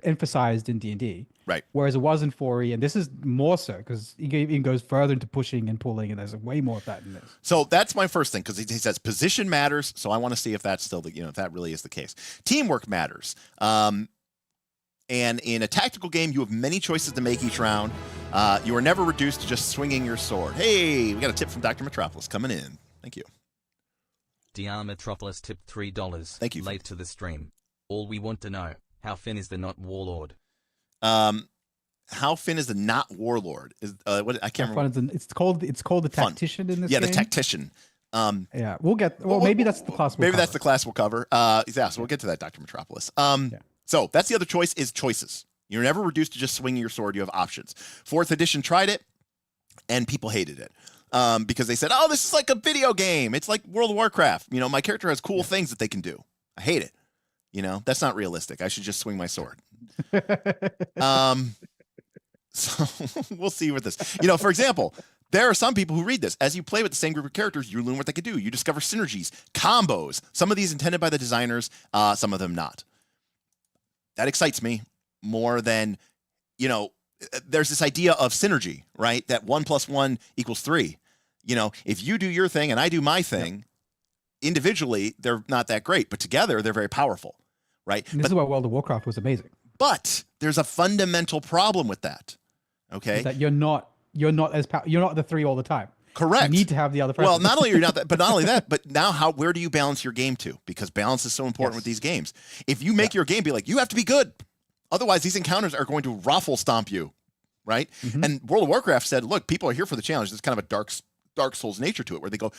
S4: emphasized in D&D,
S3: right?
S4: Whereas it was in 4E, and this is more so because it even goes further into pushing and pulling, and there's way more of that in this.
S3: So that's my first thing, because he says position matters. So I want to see if that's still if that really is the case. Teamwork matters. And in a tactical game, you have many choices to make each round. You are never reduced to just swinging your sword. Hey, we got a tip from Dr. Metropolis coming in. Thank you.
S5: DR Metropolis tipped $3.
S3: Thank you.
S5: Late to the stream. All we want to know, how Finn is the not warlord?
S3: How Finn is the not warlord? Is what I can't remember.
S4: It's called the Tactician in this game.
S3: Yeah, the Tactician.
S4: We'll get. Well, maybe that's the class.
S3: That's the class we'll cover. So we'll get to that, Dr. Metropolis. So that's the other choice is choices. You're never reduced to just swinging your sword. You have options. 4th edition tried it, and people hated it. Because they said, "Oh, this is like a video game. It's like World of Warcraft. My character has cool things that they can do." I hate it. That's not realistic. I should just swing my sword. So we'll see with this. For example, there are some people who read this. As you play with the same group of characters, you learn what they can do. You discover synergies, combos. Some of these intended by the designers, some of them not. That excites me more than, there's this idea of synergy, right? That 1 + 1 = 3. If you do your thing and I do my thing, individually, they're not that great, but together they're very powerful, right?
S4: And this is why World of Warcraft was amazing.
S3: But there's a fundamental problem with that. Okay,
S4: is that you're not you're not the 3 all the time.
S3: Correct.
S4: You need to have the other person.
S3: Well, not only are you not that, but not only that, but now where do you balance your game to? Because balance is so important with these games. If you make your game be like, you have to be good, otherwise these encounters are going to raffle stomp you, right? And World of Warcraft said, look, people are here for the challenge. There's kind of a Dark Souls nature to it, where they go,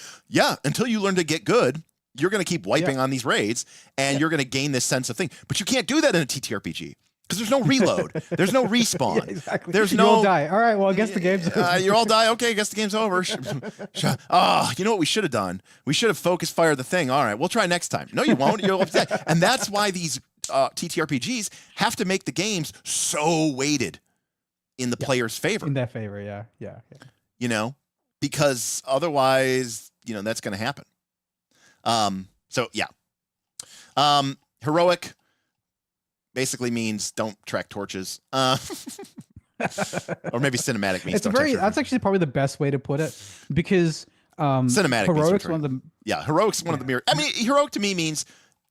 S3: until you learn to get good, you're going to keep wiping on these raids, and you're going to gain this sense of thing. But you can't do that in a TTRPG. Because there's no reload. There's no respawn.
S4: Exactly.
S3: There's
S4: you
S3: no...
S4: all die. All right, well, I guess the game's over.
S3: You all die. Okay, I guess the game's over. You know what we should have done? We should have focus fired the thing. All right, we'll try next time. No, you won't. You'll upset. And that's why these TTRPGs have to make the games so weighted in the player's favor.
S4: In their favor, yeah.
S3: Because otherwise, that's going to happen. Heroic basically means don't track torches. Or maybe cinematic means
S4: that's actually probably the best way to put it, because
S3: cinematic
S4: heroic's one of the
S3: heroic's one of the mirror. I mean, heroic to me means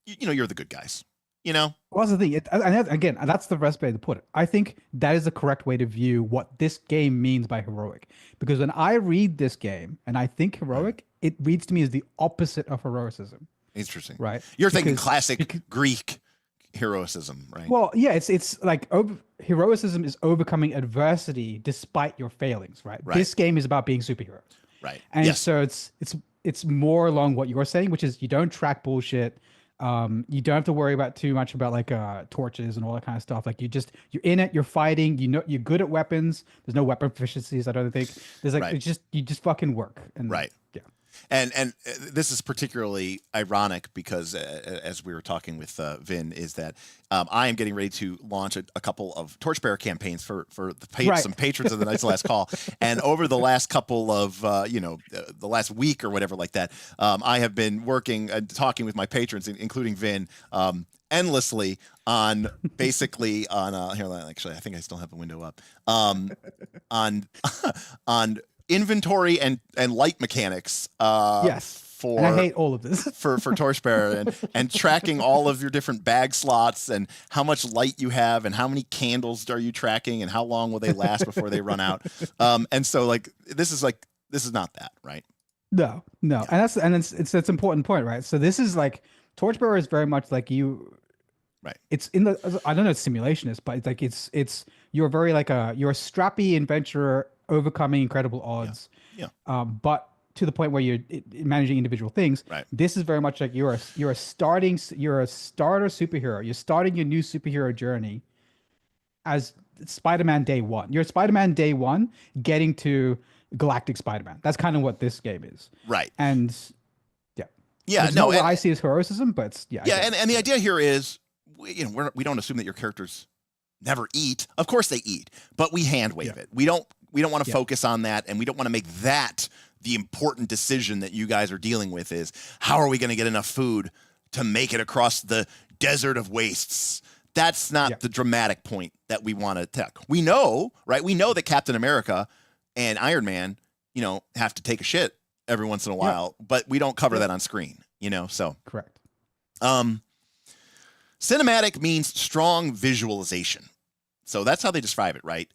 S3: you're the good guys. you know?
S4: Well, that's the thing. Again, that's the best way to put it. I think that is the correct way to view what this game means by heroic. Because when I read this game and I think heroic, it reads to me as the opposite of heroicism.
S3: Interesting.
S4: Right.
S3: You're thinking classic Greek heroicism, right?
S4: Well, yeah, it's like heroicism is overcoming adversity despite your failings, right? This game is about being superheroes.
S3: Right.
S4: And so it's more along what you're saying, which is you don't track bullshit. You don't have to worry about too much about like torches and all that kind of stuff. Like you're in it, you're fighting, you know, you're good at weapons. There's no weapon proficiencies, I don't think. There's like you just fucking work. And yeah.
S3: And this is particularly ironic because as we were talking with Vin, is that I am getting ready to launch a couple of Torchbearer campaigns for some patrons of the Knights of the Last Call. And over the last couple of, the last week or whatever like that, I have been working and talking with my patrons, including Vin, endlessly on basically on here. Actually, I think I still have the window up on inventory and light mechanics.
S4: Yes. And I hate all of this
S3: for Torchbearer and tracking all of your different bag slots and how much light you have and how many candles are you tracking and how long will they last before they run out. And so this is not that, right?
S4: No. Yeah. And it's an important point, right? So this is like Torchbearer is very much like you.
S3: Right.
S4: It's in the I don't know simulationist, but it's like it's you're very like you're a strappy adventurer overcoming incredible odds.
S3: Yeah.
S4: But to the point where you're managing individual things.
S3: Right.
S4: This is very much like you're a starter superhero. You're starting your new superhero journey as Spider-Man Day One. You're Spider-Man Day One getting to Galactic Spider-Man. That's kind of what this game is.
S3: Right.
S4: And
S3: yeah,
S4: it's not what I see as heroicism, but it's,
S3: and the idea here is, we don't assume that your characters never eat. Of course they eat, but we hand wave it. We don't want to focus on that, and we don't want to make that the important decision that you guys are dealing with. Is how are we going to get enough food to make it across the desert of wastes? That's not the dramatic point that we want to take. We know, right? We know that Captain America and Iron Man, have to take a shit every once in a while, but we don't cover that on screen, so.
S4: Correct.
S3: Cinematic means strong visualization. So that's how they describe it, right?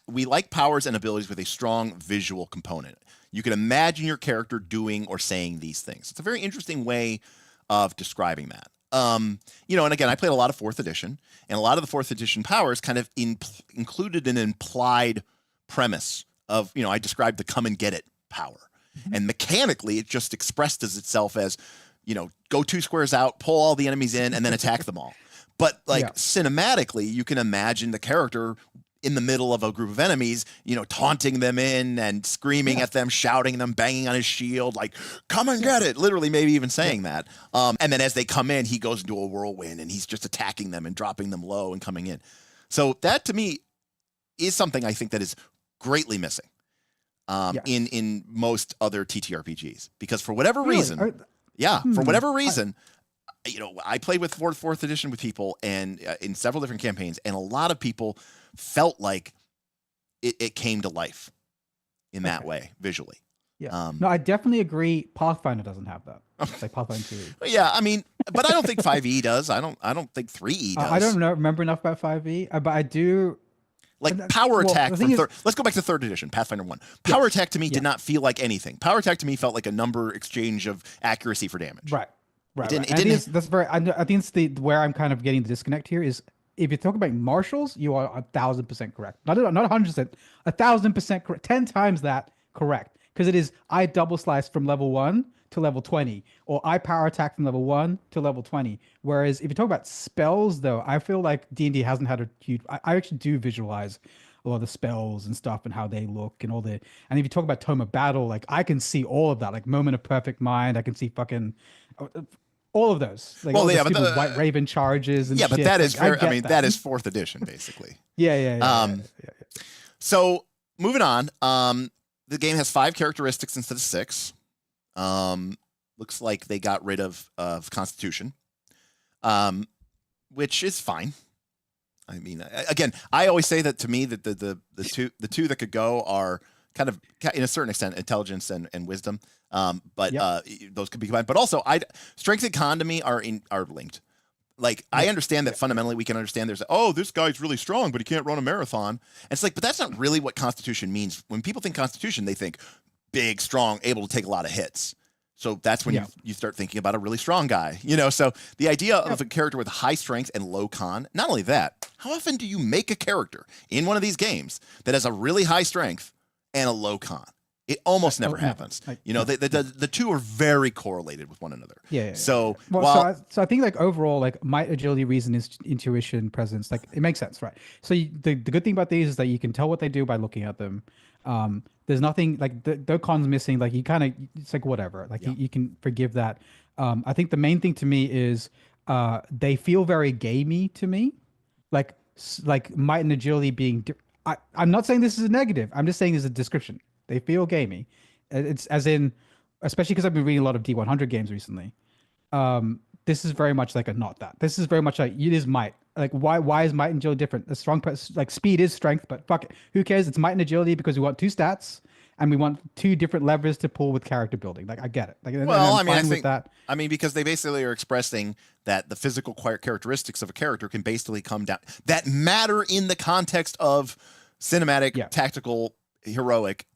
S3: We like powers and abilities with a strong visual component. You can imagine your character doing or saying these things. It's a very interesting way of describing that. And again, I played a lot of 4th edition, and a lot of the 4th edition powers kind of included an implied premise of, I described the come and get it power. Mm-hmm. And mechanically, it just expressed as itself as, go 2 squares out, pull all the enemies in, and then attack them all. But cinematically, you can imagine the character in the middle of a group of enemies, taunting them in and screaming at them, shouting them, banging on his shield, like, come and get it. Literally, maybe even saying that. And then as they come in, he goes into a whirlwind and he's just attacking them and dropping them low and coming in. So that to me is something I think that is greatly missing in most other TTRPGs, because for whatever reason, for whatever reason, I played with 4th edition with people and in several different campaigns, and a lot of people felt like it came to life in that way visually.
S4: Yeah. No, I definitely agree. Pathfinder doesn't have that. Like Pathfinder 2.
S3: Yeah, I mean, but I don't think 5e does. I don't think 3e does.
S4: I don't remember enough about 5e, but I do.
S3: Like power attack from let's go back to 3rd edition, Pathfinder 1. Power attack to me did not feel like anything. Power attack to me felt like a number exchange of accuracy for damage.
S4: Right. I think it's where I'm kind of getting the disconnect here is if you talk about martials, you are 1,000% correct. Not 100%, 1,000% correct. 10 times that correct. Because it is I double slice from level 1 to level 20, or I power attack from level 1 to level 20. Whereas if you talk about spells, though, I feel like D&D hasn't had a huge. I actually do visualize a lot of the spells and stuff and how they look and all the. And if you talk about Tome of Battle, like I can see all of that, like Moment of Perfect Mind. I can see fucking all of those. Like, but the White Raven charges and shit.
S3: But that is that is 4th edition basically.
S4: Yeah.
S3: So moving on, the game has 5 characteristics instead of 6. Looks like they got rid of Constitution, which is fine. I mean, again, I always say that to me that the two that could go are kind of in a certain extent intelligence and wisdom. But those could be combined. But also, strength and con to me are linked. like I understand that fundamentally we can understand there's this guy's really strong, but he can't run a marathon. And it's like, but that's not really what Constitution means. When people think Constitution, they think big, strong, able to take a lot of hits. So that's when you start thinking about a really strong guy, So the idea of a character with high strength and low con, not only that, how often do you make a character in one of these games that has a really high strength and a low con? It almost never happens. The two are very correlated with one another. So
S4: I think like overall, like might, agility, reason, intuition, presence, like it makes sense, right? So the good thing about these is that you can tell what they do by looking at them. There's nothing like the cons missing. Like you kind of, it's like whatever. Like you can forgive that. I think the main thing to me is they feel very gamey to me, like might and agility being. I'm not saying this is a negative. I'm just saying this is a description. They feel gamey. It's as in, especially because I've been reading a lot of D100 games recently. This is very much like a not that. This is very much like it is might. Like why is might and agility different? A strong like speed is strength, but fuck it, who cares? It's might and agility because we want two stats and we want two different levers to pull with character building. Like I get it. Like
S3: I mean because they basically are expressing that the physical characteristics of a character can basically come down that matter in the context of cinematic, tactical, heroic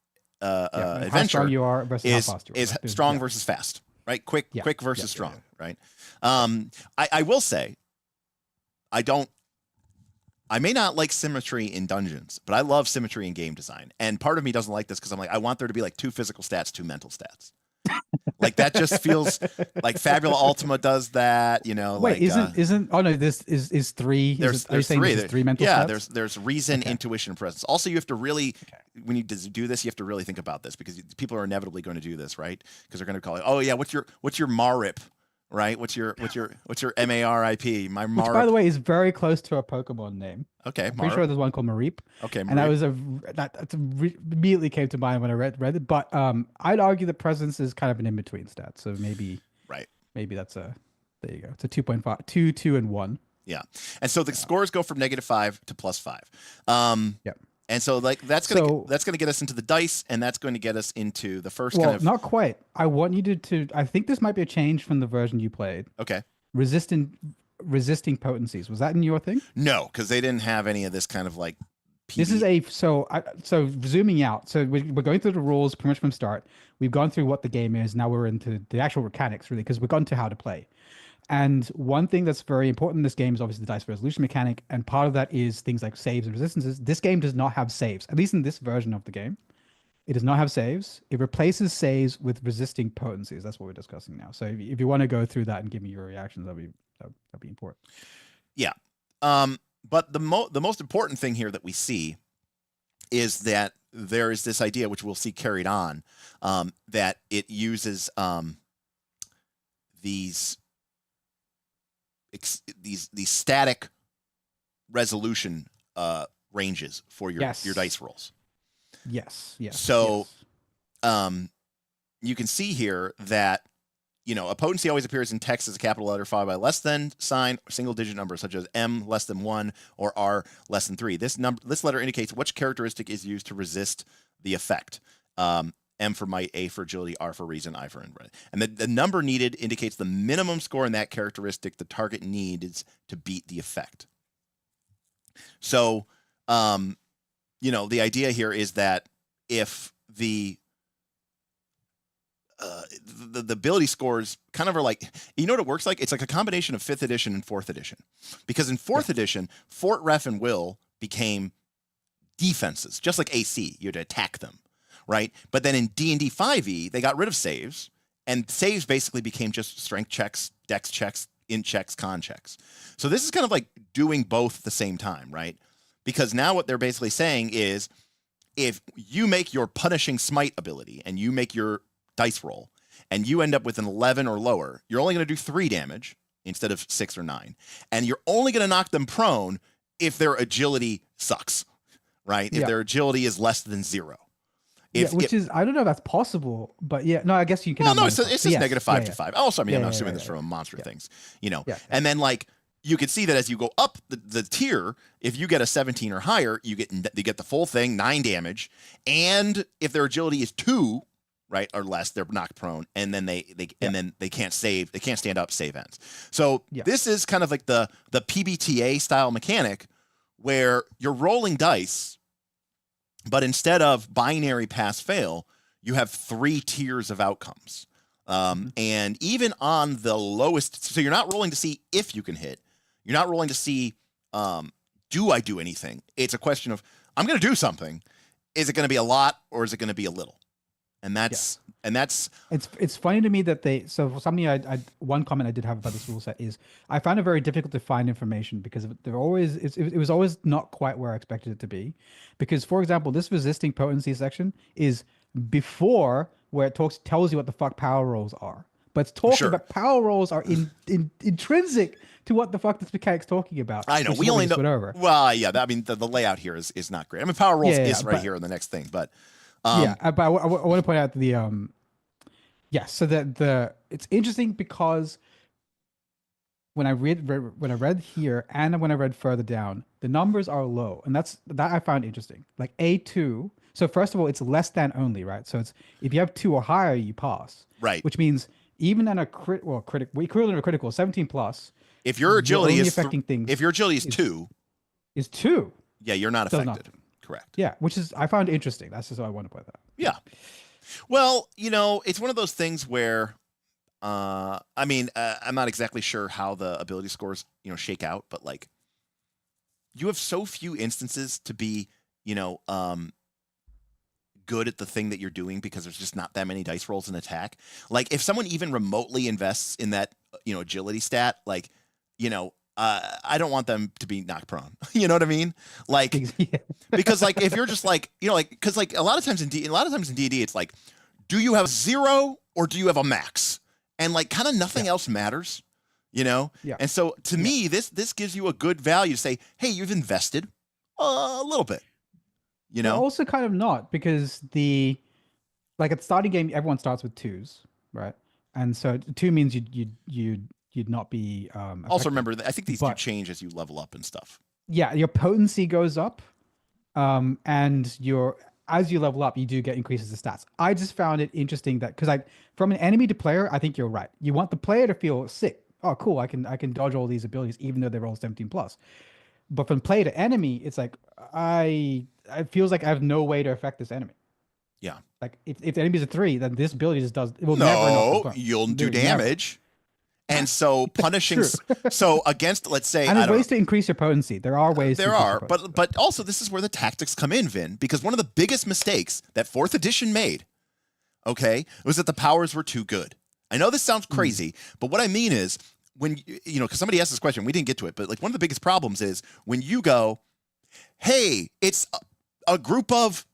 S3: adventure.
S4: How strong you are versus
S3: is,
S4: how fast you are.
S3: Is strong versus fast, right? Quick versus strong, right? I will say, I may not like symmetry in dungeons, but I love symmetry in game design. And part of me doesn't like this because I'm like, I want there to be like 2 physical stats, 2 mental stats. Like that just feels like Fabula Ultima does that,
S4: Wait,
S3: like,
S4: isn't oh no, this is 3.
S3: There's
S4: 3. There's 3 mental stats?
S3: Yeah, there's reason, intuition, and presence. Also, you have to really when you do this, you have to really think about this because people are inevitably going to do this, right? Because they're going to call it, oh yeah, what's your MARIP, right? What's your MARIP? My MARIP.
S4: Which, by the way, is very close to a Pokemon name.
S3: Okay,
S4: I'm pretty sure there's one called Mareep.
S3: Okay,
S4: and that was immediately came to mind when I read it. But I'd argue the presence is kind of an in between stat. So maybe that's there you go. It's a 2.5, 2, 2, and 1.
S3: Yeah, and so the scores go from -5 to +5. And so like that's gonna get us into the dice, and that's going to get us into the first kind of.
S4: Not quite. I want you to. I think this might be a change from the version you played.
S3: Okay.
S4: Resisting potencies. Was that in your thing?
S3: No, because they didn't have any of this kind of like.
S4: This is so zooming out. So we're going through the rules pretty much from start. We've gone through what the game is. Now we're into the actual mechanics really, because we've gone to how to play. And one thing that's very important in this game is obviously the dice resolution mechanic, and part of that is things like saves and resistances. This game does not have saves, at least in this version of the game. It does not have saves. It replaces saves with resisting potencies. That's what we're discussing now. So if you want to go through that and give me your reactions, that'd be important.
S3: Yeah. But the most important thing here that we see is that there is this idea, which we'll see carried on, that it uses these static resolution ranges for your dice rolls.
S4: Yes.
S3: So you can see here that a potency always appears in text as a capital letter followed by less than sign, single digit number such as M less than 1 or R less than 3. This letter indicates which characteristic is used to resist the effect. M for might, A for agility, R for reason, I for inbred. And the number needed indicates the minimum score in that characteristic the target needs to beat the effect. So, the idea here is that if the ability scores kind of are like, what it works like? It's like a combination of 5th edition and 4th edition. Because in 4th edition, Fort, Ref, and Will became defenses, just like AC. You had to attack them. Right, but then in D&D 5e, they got rid of saves, and saves basically became just strength checks, dex checks, int checks, con checks. So this is kind of like doing both at the same time, right? Because now what they're basically saying is, if you make your punishing smite ability and you make your dice roll, and you end up with an 11 or lower, you're only going to do 3 damage instead of 6 or 9, and you're only going to knock them prone if their agility sucks, right? If their agility is less than 0.
S4: Which is, I don't know if that's possible, but I guess you can.
S3: Well, no, it's just -5 to 5. Also, I'm assuming this from monster things, and then like you can see that as you go up the tier, if you get a 17 or higher, you get the full thing, 9 damage, and if their agility is 2, right, or less, they're knocked prone, and then they can't save, they can't stand up, save ends. So this is kind of like the PBTA style mechanic where you're rolling dice, but instead of binary pass fail, you have 3 tiers of outcomes. And even on the lowest, so you're not rolling to see if you can hit, you're not rolling to see do I do anything. It's a question of, I'm going to do something. Is it going to be a lot or is it going to be a little? And that's
S4: it's funny to me that one comment I did have about this rule set is I found it very difficult to find information because it was always not quite where I expected it to be. Because, for example, this resisting potency section is before where it tells you what the fuck power rolls are. But it's talking about power rolls are intrinsic to what the fuck this mechanic's talking about.
S3: I know. We only know. Well, yeah. I mean, the layout here is not great. I mean, power rolls is right here in the next thing, but
S4: but I want to point out so that it's interesting because when I read here and when I read further down, the numbers are low, and that I found interesting. Like A2. So first of all, it's less than only, right? So it's if you have 2 or higher, you pass.
S3: Right.
S4: Which emeans even in a equivalent of a critical 17 plus.
S3: If your agility is
S4: affecting things,
S3: if your agility is 2,
S4: yeah,
S3: you're not affected.
S4: Nothing.
S3: Correct.
S4: Yeah, which is I found interesting. That's just what I want to point out.
S3: Yeah. Well, it's one of those things where, I'm not exactly sure how the ability scores, shake out, but like, you have so few instances to be, good at the thing that you're doing because there's just not that many dice rolls in attack. Like, if someone even remotely invests in that, agility stat, like, I don't want them to be knocked prone. You know what I mean? Like, because like if you're just like, because like a lot of times in D&D, it's like, do you have 0 or do you have a max? And like kind of nothing else matters, Yeah. And so to me, this gives you a good value to say, hey, you've invested a little bit.
S4: But also kind of not, because at the starting game, everyone starts with 2s, right? And so 2 means you'd not be
S3: also remember that I think these do change as you level up and stuff.
S4: Yeah, your potency goes up, and as you level up, you do get increases in stats. I just found it interesting that because from an enemy to player, I think you're right. You want the player to feel sick. Oh, cool! I can dodge all these abilities even though they roll 17 plus. But from player to enemy, it's like it feels like I have no way to affect this enemy.
S3: Yeah.
S4: Like if the enemy's a 3, then this ability just does. It will
S3: never you'll do damage. Never. And so punishing, so against, let's say,
S4: and there's ways to increase your potency. There are ways.
S3: But also this is where the tactics come in, Vin, because one of the biggest mistakes that 4th edition made, was that the powers were too good. I know this sounds crazy, but what I mean is when because somebody asked this question, we didn't get to it, but like one of the biggest problems is when you go, hey, it's a group of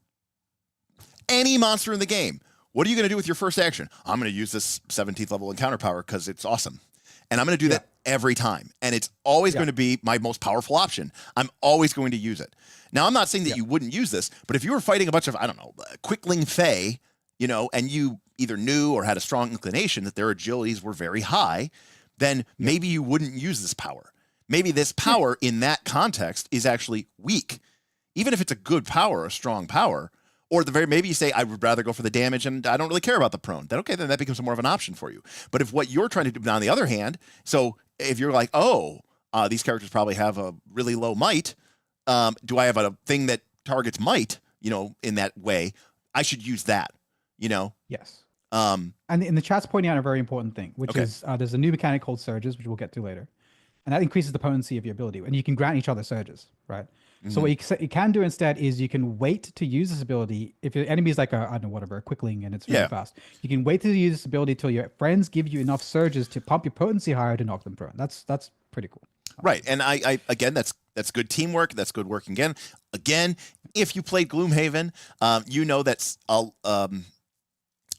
S3: any monster in the game. What are you going to do with your first action? I'm going to use this 17th level encounter power because it's awesome. And I'm going to do that every time. And it's always going to be my most powerful option. I'm always going to use it. Now, I'm not saying that you wouldn't use this, but if you were fighting a bunch of, quickling fae, and you either knew or had a strong inclination that their agilities were very high, then maybe you wouldn't use this power. Maybe this power in that context is actually weak. Even if it's a good power, a strong power, or maybe you say, I would rather go for the damage and I don't really care about the prone. Then that becomes more of an option for you. But if what you're trying to do, on the other hand, so if you're like, these characters probably have a really low might, do I have a thing that targets might, in that way? I should use that,
S4: Yes. And in the chat's pointing out a very important thing, which is there's a new mechanic called surges, which we'll get to later. And that increases the potency of your ability. And you can grant each other surges, right? Mm-hmm. So what you can do instead is you can wait to use this ability. If your enemy is like a quickling and it's really fast, you can wait to use this ability till your friends give you enough surges to pump your potency higher to knock them prone. That's pretty cool.
S3: Right. And I again, that's good teamwork. That's good working again. If you played Gloomhaven, that's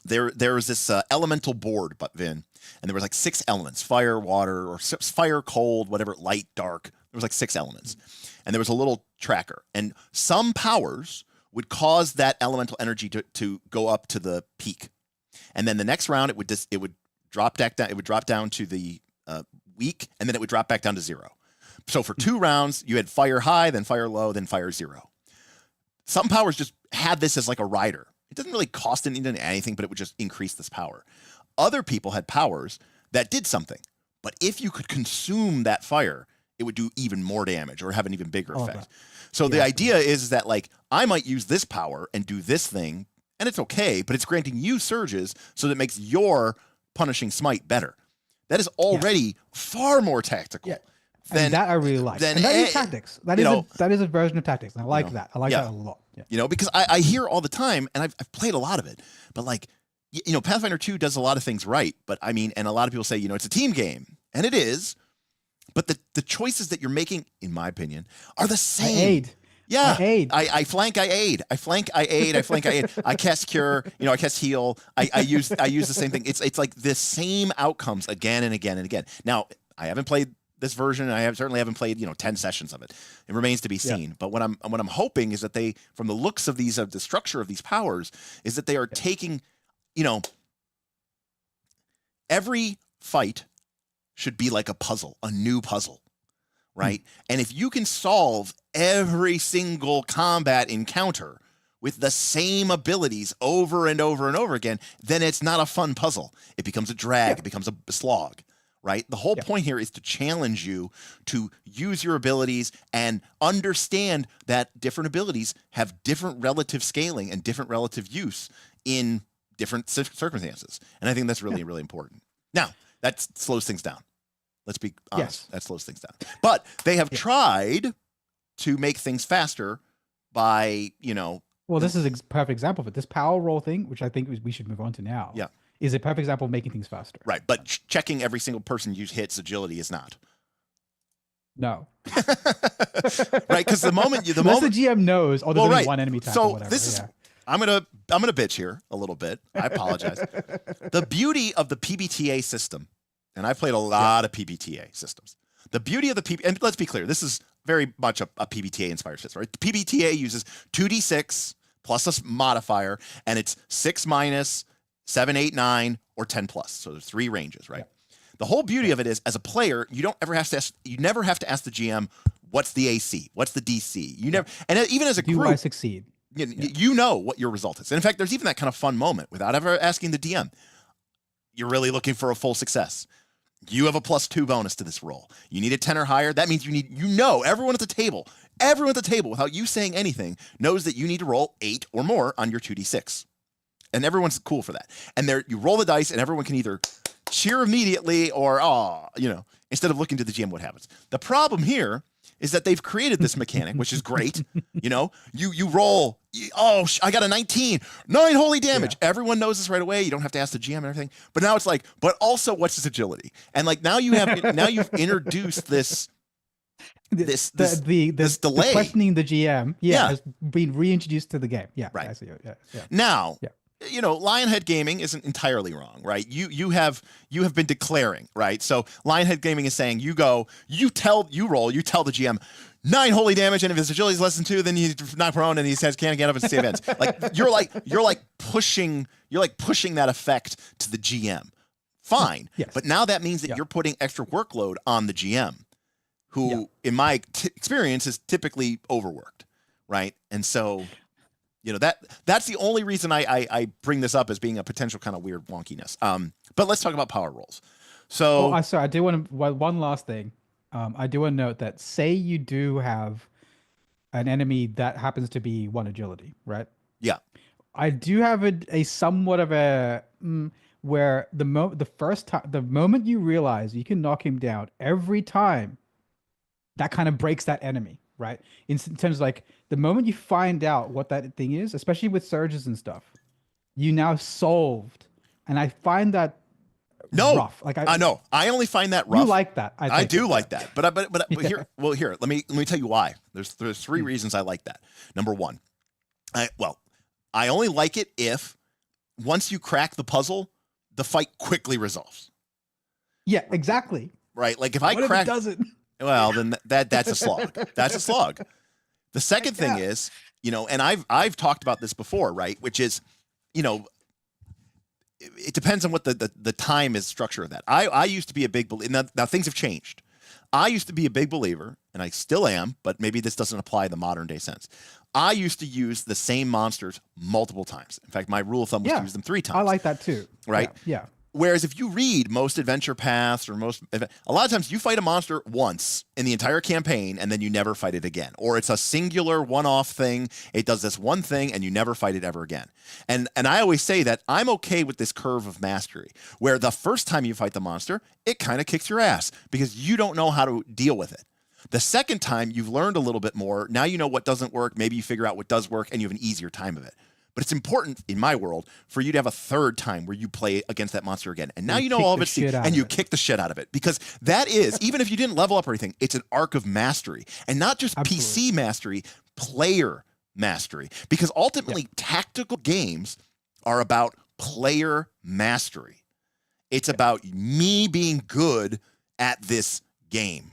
S3: there was this elemental board, Vin, and there was like 6 elements: fire, water, or fire, cold, whatever, light, dark. There was like 6 elements. And there was a little tracker, and some powers would cause that elemental energy to go up to the peak, and then the next round it would drop back down. It would drop down to the weak, and then it would drop back down to 0. So for 2 rounds, you had fire high, then fire low, then fire 0. Some powers just had this as like a rider. It doesn't really cost anything, but it would just increase this power. Other people had powers that did something, but if you could consume that fire, it would do even more damage or have an even bigger effect. So the idea is that like I might use this power and do this thing, and it's okay, but it's granting you surges, so that it makes your punishing smite better. That is already far more tactical.
S4: And that I really like. And that is tactics. That is a version of tactics. And I like that. I like that a lot. Yeah.
S3: You know, because I hear all the time, and I've played a lot of it, but like, you know, Pathfinder 2 does a lot of things right. But I mean, and a lot of people say, you know, it's a team game, and it is. But the choices that you're making, in my opinion, are the same.
S4: I aid.
S3: Yeah.
S4: I aid.
S3: I flank, I aid. I flank, I aid. I flank, I aid. I cast cure. You know, I cast heal. I use the same thing. It's like the same outcomes again and again and again. Now, I haven't played this version, and I certainly haven't played 10 sessions of it. It remains to be seen. Yeah. But what I'm hoping is that they, from the looks of these the structure of these powers, is that they are taking, every fight should be like a puzzle, a new puzzle, right? And if you can solve every single combat encounter with the same abilities over and over and over again, then it's not a fun puzzle. It becomes a drag. It becomes a slog. Right? The whole point here is to challenge you to use your abilities and understand that different abilities have different relative scaling and different relative use in different circumstances. And I think that's really, really important. Now, that slows things down. Let's be honest. That slows things down. But they have tried to make things faster by,
S4: Well, this is a perfect example of it. This power roll thing, which I think we should move on to now.
S3: Yeah.
S4: Is a perfect example of making things faster.
S3: Right, but checking every single person you hit's agility is not.
S4: No.
S3: Right, because the moment
S4: the GM knows, there's only one enemy type or whatever.
S3: This is I'm gonna bitch here a little bit. I apologize. The beauty of the PBTA system, and I've played a lot of PBTA systems. The beauty of the and let's be clear, this is very much a PBTA inspired system, right? The PBTA uses 2d6 plus a modifier, and it's 6 minus 7, 8, 9, or 10 plus. So there's 3 ranges, right? Yeah. The whole beauty of it is, as a player, you never have to ask the GM, what's the AC? What's the DC? You never, and even as a group,
S4: do I succeed?
S3: You know what your result is. And in fact, there's even that kind of fun moment without ever asking the DM. You're really looking for a full success. You have a +2 bonus to this roll. You need a 10 or higher. That means everyone at the table, without you saying anything, knows that you need to roll 8 or more on your 2d6. And everyone's cool for that. And you roll the dice, and everyone can either cheer immediately or, instead of looking to the GM, what happens. The problem here is that they've created this mechanic, which is great. You roll, I got a 19, 9 holy damage. Yeah. Everyone knows this right away. You don't have to ask the GM and everything. But now it's like, but also what's his agility? And like now you've introduced this delay.
S4: The questioning the GM, has been reintroduced to the game. Yeah,
S3: right.
S4: I see. Yeah.
S3: Now, Lionhead Gaming isn't entirely wrong, right? You have been declaring, right? So Lionhead Gaming is saying you roll, you tell the GM 9 holy damage, and if his agility is less than 2, then he's not prone and he can't get up and stay events. Like you're pushing that effect to the GM. Fine, but now that means that you're putting extra workload on the GM, who, in my experience, is typically overworked, right? And so. That's the only reason I bring this up as being a potential kind of weird wonkiness. But let's talk about power rolls. So,
S4: sorry, I do want to one last thing. I do want to note that say you do have an enemy that happens to be 1 agility, right?
S3: Yeah.
S4: I do have a somewhat of a where the moment you realize you can knock him down every time, that kind of breaks that enemy. Right. In terms of like the moment you find out what that thing is, especially with surges and stuff, you now solved. And I find that rough. Like
S3: I know. I only find that rough.
S4: You like that.
S3: I do like that. But here, let me tell you why. There's 3 reasons I like that. Number 1, I only like it if once you crack the puzzle, the fight quickly resolves.
S4: Yeah, exactly.
S3: Right. Like if I crack,
S4: if it doesn't.
S3: Well, then that's a slog. That's a slog. The second thing is, and I've talked about this before, right? Which is, it depends on what the time is structure of that. I used to be a big believer. Now things have changed. I used to be a big believer, and I still am, but maybe this doesn't apply in the modern day sense. I used to use the same monsters multiple times. In fact, my rule of thumb was to use them 3 times.
S4: I like that too.
S3: Right?
S4: Yeah.
S3: Whereas if you read most adventure paths or a lot of times you fight a monster once in the entire campaign and then you never fight it again. Or it's a singular one-off thing. It does this one thing and you never fight it ever again. And I always say that I'm okay with this curve of mastery where the first time you fight the monster, it kind of kicks your ass because you don't know how to deal with it. The second time you've learned a little bit more. Now you know what doesn't work. Maybe you figure out what does work and you have an easier time of it. But it's important in my world for you to have a third time where you play against that monster again. And now you know all of its and you kick the shit out of it because that is, even if you didn't level up or anything, it's an arc of mastery and not just PC mastery, player mastery. Because ultimately tactical games are about player mastery. It's about me being good at this game.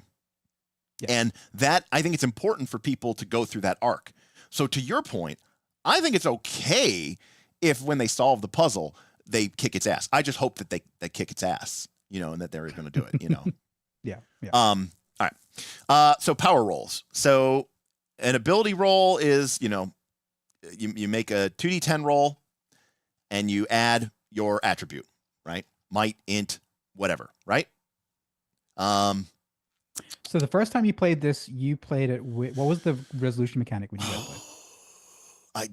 S3: And that, I think it's important for people to go through that arc. So to your point, I think it's okay if when they solve the puzzle, they kick its ass. I just hope that they kick its ass, and that they're going to do it,
S4: Yeah.
S3: All right. So power rolls. So an ability roll is, you make a 2d10 roll and you add your attribute, right? Might, int, whatever, right?
S4: So the first time you played this, you played it with, what was the resolution mechanic when you guys played?
S3: I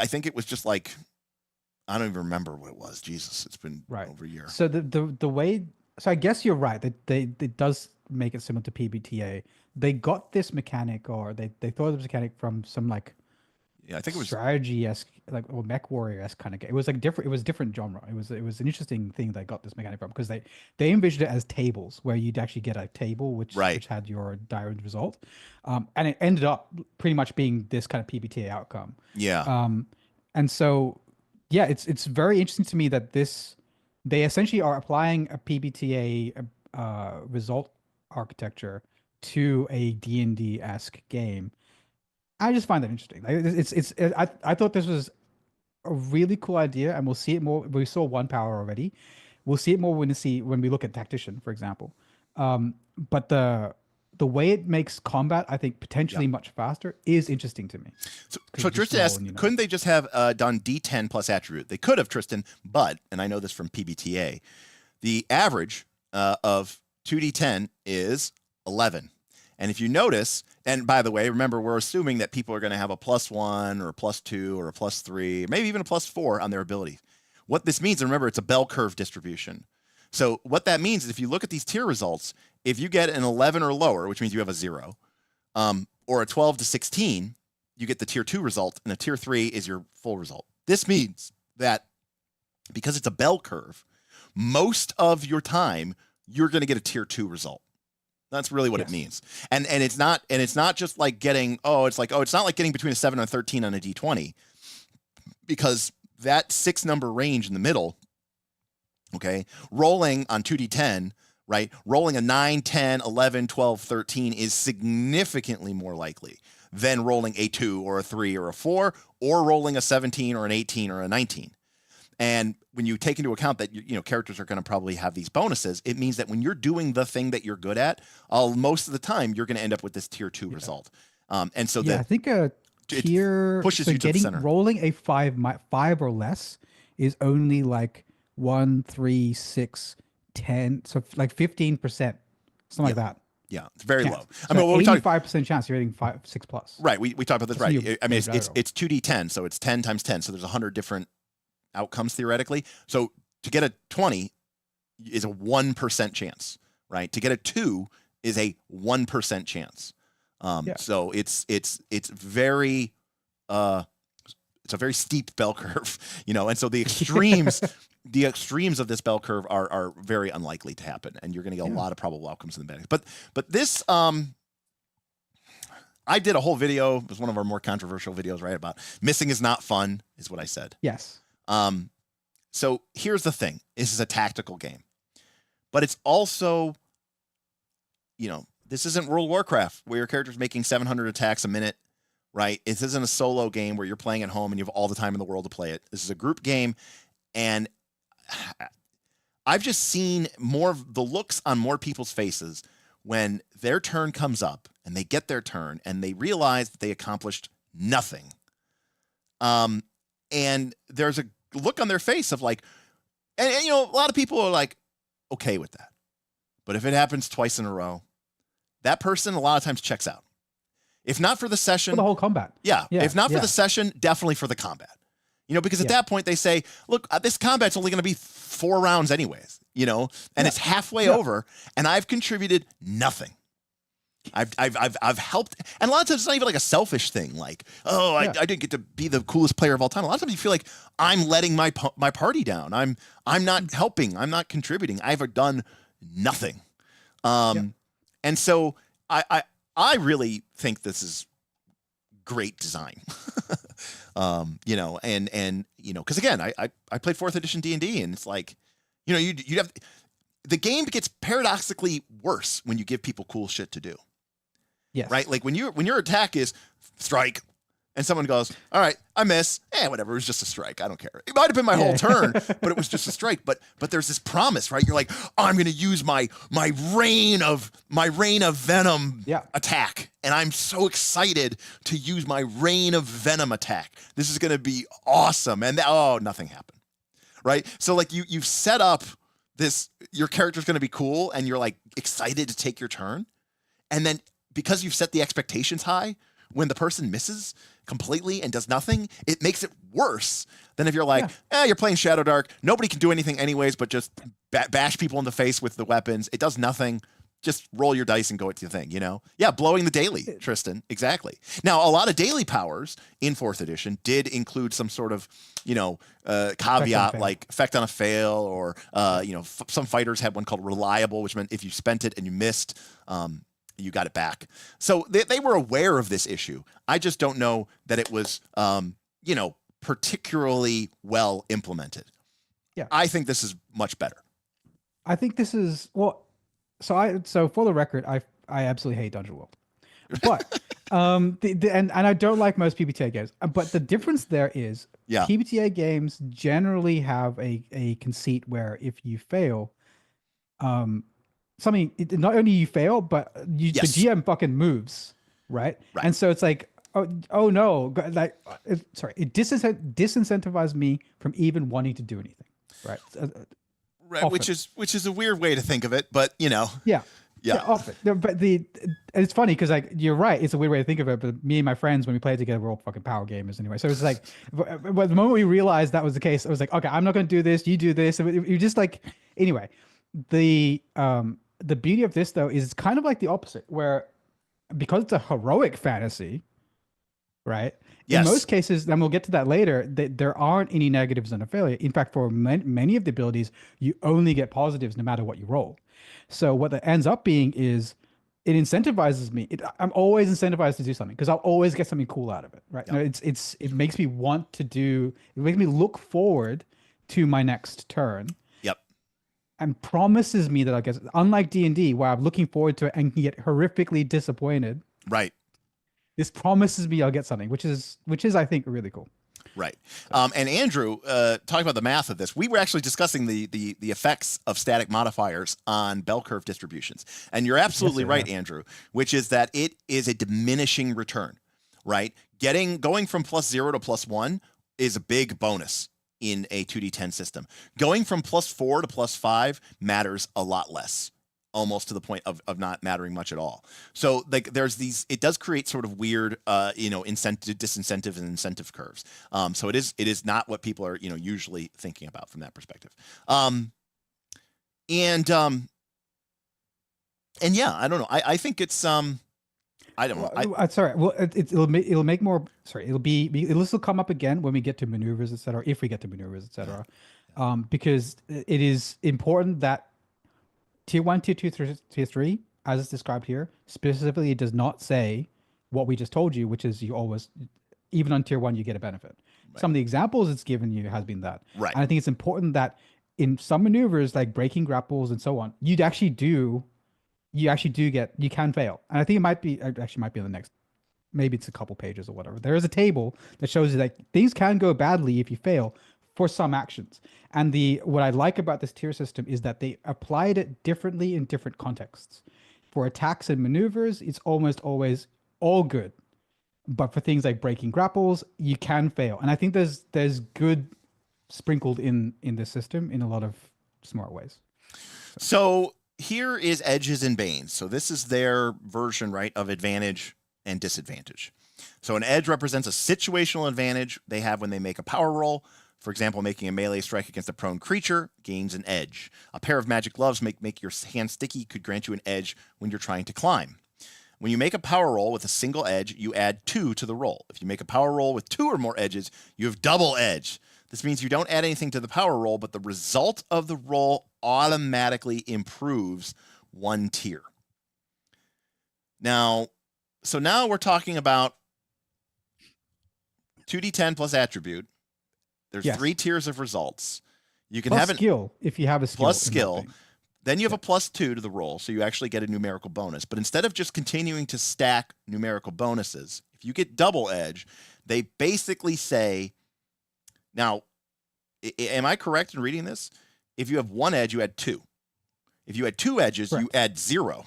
S3: think it was just like, I don't even remember what it was. Jesus, it's been over a year.
S4: So the way, so I guess you're right that it does make it similar to PBTA. They got this mechanic, or they thought of this mechanic from some I think it was strategy-esque, or mech warrior-esque kind of game. It was different. It was different genre. It was an interesting thing they got this mechanic from because they envisioned it as tables where you'd actually get a table which had your direct result, and it ended up pretty much being this kind of PBTA outcome.
S3: Yeah.
S4: And so it's very interesting to me that they essentially are applying a PBTA result architecture to a D&D-esque game. I just find that interesting. I thought this was a really cool idea, and we'll see it more. We saw 1 power already. We'll see it more when we look at Tactician, for example. But the way it makes combat, I think, potentially much faster is interesting to me.
S3: So Tristan asked, couldn't they just have done D10 plus attribute? They could have, Tristan, but, and I know this from PBTA, the average of 2D10 is 11. And if you notice, and by the way, remember, we're assuming that people are going to have a +1 or a +2 or a +3, or maybe even a +4 on their ability. What this means, and remember, it's a bell curve distribution. So what that means is if you look at these tier results, if you get an 11 or lower, which means you have a 0, or a 12 to 16, you get the tier 2 result, and a tier 3 is your full result. This means that because it's a bell curve, most of your time, you're going to get a tier 2 result. That's really what it means. And it's not just like getting, it's not like getting between a 7 and a 13 on a D20, because that 6 number range in the middle, okay, rolling on 2D10, right? Rolling a 9, 10, 11, 12, 13 is significantly more likely than rolling a 2 or a 3 or a 4, or rolling a 17 or an 18 or a 19. And when you take into account that characters are going to probably have these bonuses, it means that when you're doing the thing that you're good at, most of the time you're going to end up with this tier 2 result. And so
S4: I think a tier
S3: pushes you to the center.
S4: Rolling a 5 or less is only like 1, 3, 6, 10, so like 15%, something like that.
S3: Yeah, it's very low.
S4: So I mean, 85% chance you're hitting 6 plus.
S3: Right, we talked about this. Right, I mean it's 2d10, so it's 10 times 10, so there's 100 different outcomes theoretically. So to get a 20 is a 1% chance, right? To get a 2 is a 1% chance. So it's very it's a very steep bell curve, and so the extremes of this bell curve are very unlikely to happen, and you're going to get a lot of probable outcomes in the back. But this I did a whole video. It was one of our more controversial videos, right? About missing is not fun, is what I said.
S4: Yes.
S3: So here's the thing. This is a tactical game, but it's also, this isn't World of Warcraft where your character's making 700 attacks a minute, right? This isn't a solo game where you're playing at home and you have all the time in the world to play it. This is a group game, and I've just seen more of the looks on more people's faces when their turn comes up and they get their turn and they realize that they accomplished nothing. And there's a look on their face of like, and you know, a lot of people are like, okay with that. But if it happens twice in a row, that person a lot of times checks out. If not for the session,
S4: For the whole combat.
S3: yeah. If not for the session, definitely for the combat. You know, because at that point they say, look, this combat's only going to be 4 rounds anyways, you know, and it's halfway over and I've contributed nothing. I've helped. And a lot of times it's not even like a selfish thing. Like, oh, I didn't get to be the coolest player of all time. A lot of times you feel like I'm letting my party down. I'm not helping. I'm not contributing. I've done nothing. And so I really think this is great design. You know, and you know, because again, I played 4th edition D&D, and it's like, you know, you have the game gets paradoxically worse when you give people cool shit to do.
S4: Yes.
S3: Right. Like when your attack is strike, and someone goes, all right, I miss. Whatever. It was just a strike. I don't care. It might have been my whole turn, but it was just a strike. But there's this promise, right? You're like, oh, I'm going to use my rain of venom attack, and I'm so excited to use my rain of venom attack. This is going to be awesome. And nothing happened, right? So like you've set up this. Your character's going to be cool, and you're like excited to take your turn, and then because you've set the expectations high, when the person misses completely and does nothing, it makes it worse than if you're like, you're playing Shadow Dark. Nobody can do anything anyways, but just bash people in the face with the weapons. It does nothing. Just roll your dice and go with your thing, you know? Yeah, blowing the daily, Tristan. Exactly. Now, a lot of daily powers in 4th edition did include some sort of, you know, caveat like effect on a fail, or, you know, some fighters had one called reliable, which meant if you spent it and you missed, you got it back. So they were aware of this issue. I just don't know that it was, you know, particularly well implemented. Yeah. I think this is much better.
S4: I think this is, well, so for the record, I absolutely hate Dungeon World. But, and I don't like most PBTA games, but the difference there is PBTA games generally have a conceit where if you fail, not only you fail, but the GM fucking moves, right? And so it's like, oh no, like, it disincentivizes me from even wanting to do anything, right?
S3: Right, which is a weird way to think of it, but you know, often.
S4: But it's funny because like you're right, it's a weird way to think of it. But me and my friends, when we play together, we're all fucking power gamers anyway. So it's like, but the moment we realized that was the case, I was like, okay, I'm not going to do this. You do this. And you just like, anyway, the beauty of this though is it's kind of like the opposite, where because it's a heroic fantasy, right? Yes. In most cases, and we'll get to that later, there aren't any negatives in a failure. In fact, for many of the abilities, you only get positives no matter what you roll. So what that ends up being is it incentivizes me. I'm always incentivized to do something because I'll always get something cool out of it, right? Yep. It makes me want to do. It makes me look forward to my next turn. Yep. And promises me that I'll get. Unlike D&D, where I'm looking forward to it and get horrifically disappointed. Right. This promises me I'll get something, which is I think really cool. Right. And Andrew, talking about the math of this, we were actually discussing the effects of static modifiers on bell curve distributions. And you're absolutely right, Andrew, which is that it is a diminishing return, right? Going from +0 to +1 is a big bonus in a 2d10 system. Going from +4 to +5 matters a lot less. Almost to the point of not mattering much at all. So like there's these, it does create sort of weird, disincentive and incentive curves. So it is not what people are, usually thinking about from that perspective. And yeah, I don't know. I think it's, I don't know. Sorry. Well, it'll make more, sorry, this will come up again when we get to maneuvers, et cetera, if we get to maneuvers, et cetera. Because it is important that Tier 1, Tier 2, Tier 3, as it's described here, specifically it does not say what we just told you, which is you always, even on Tier 1, you get a benefit. Right. Some of the examples it's given you has been that. Right. And I think it's important that in some maneuvers, like breaking grapples and so on, you can fail. And I think it might be in the next, maybe it's a couple pages or whatever. There is a table that shows you that things can go badly if you fail for some actions. And what I like about this tier system is that they applied it differently in different contexts. for attacks and maneuvers, it's almost always all good. But for things like breaking grapples, you can fail. And I think there's good sprinkled in this system in a lot of smart ways.
S3: So here is edges and banes. So this is their version, right, of advantage and disadvantage. So an edge represents a situational advantage they have when they make a power roll. For example, making a melee strike against a prone creature gains an edge. A pair of magic gloves make your hand sticky could grant you an edge when you're trying to climb. When you make a power roll with a single edge, you add 2 to the roll. If you make a power roll with 2 or more edges, you have double edge. This means you don't add anything to the power roll, but the result of the roll automatically improves 1 tier. Now we're talking about 2d10 plus attribute. There's 3 tiers of results. You can
S4: plus
S3: have
S4: skill if you have a skill.
S3: Plus skill. Then you have a +2 to the roll, so you actually get a numerical bonus. But instead of just continuing to stack numerical bonuses, if you get double edge, they basically say, now, am I correct in reading this? If you have 1 edge, you add 2. If you had 2 edges, you add 0.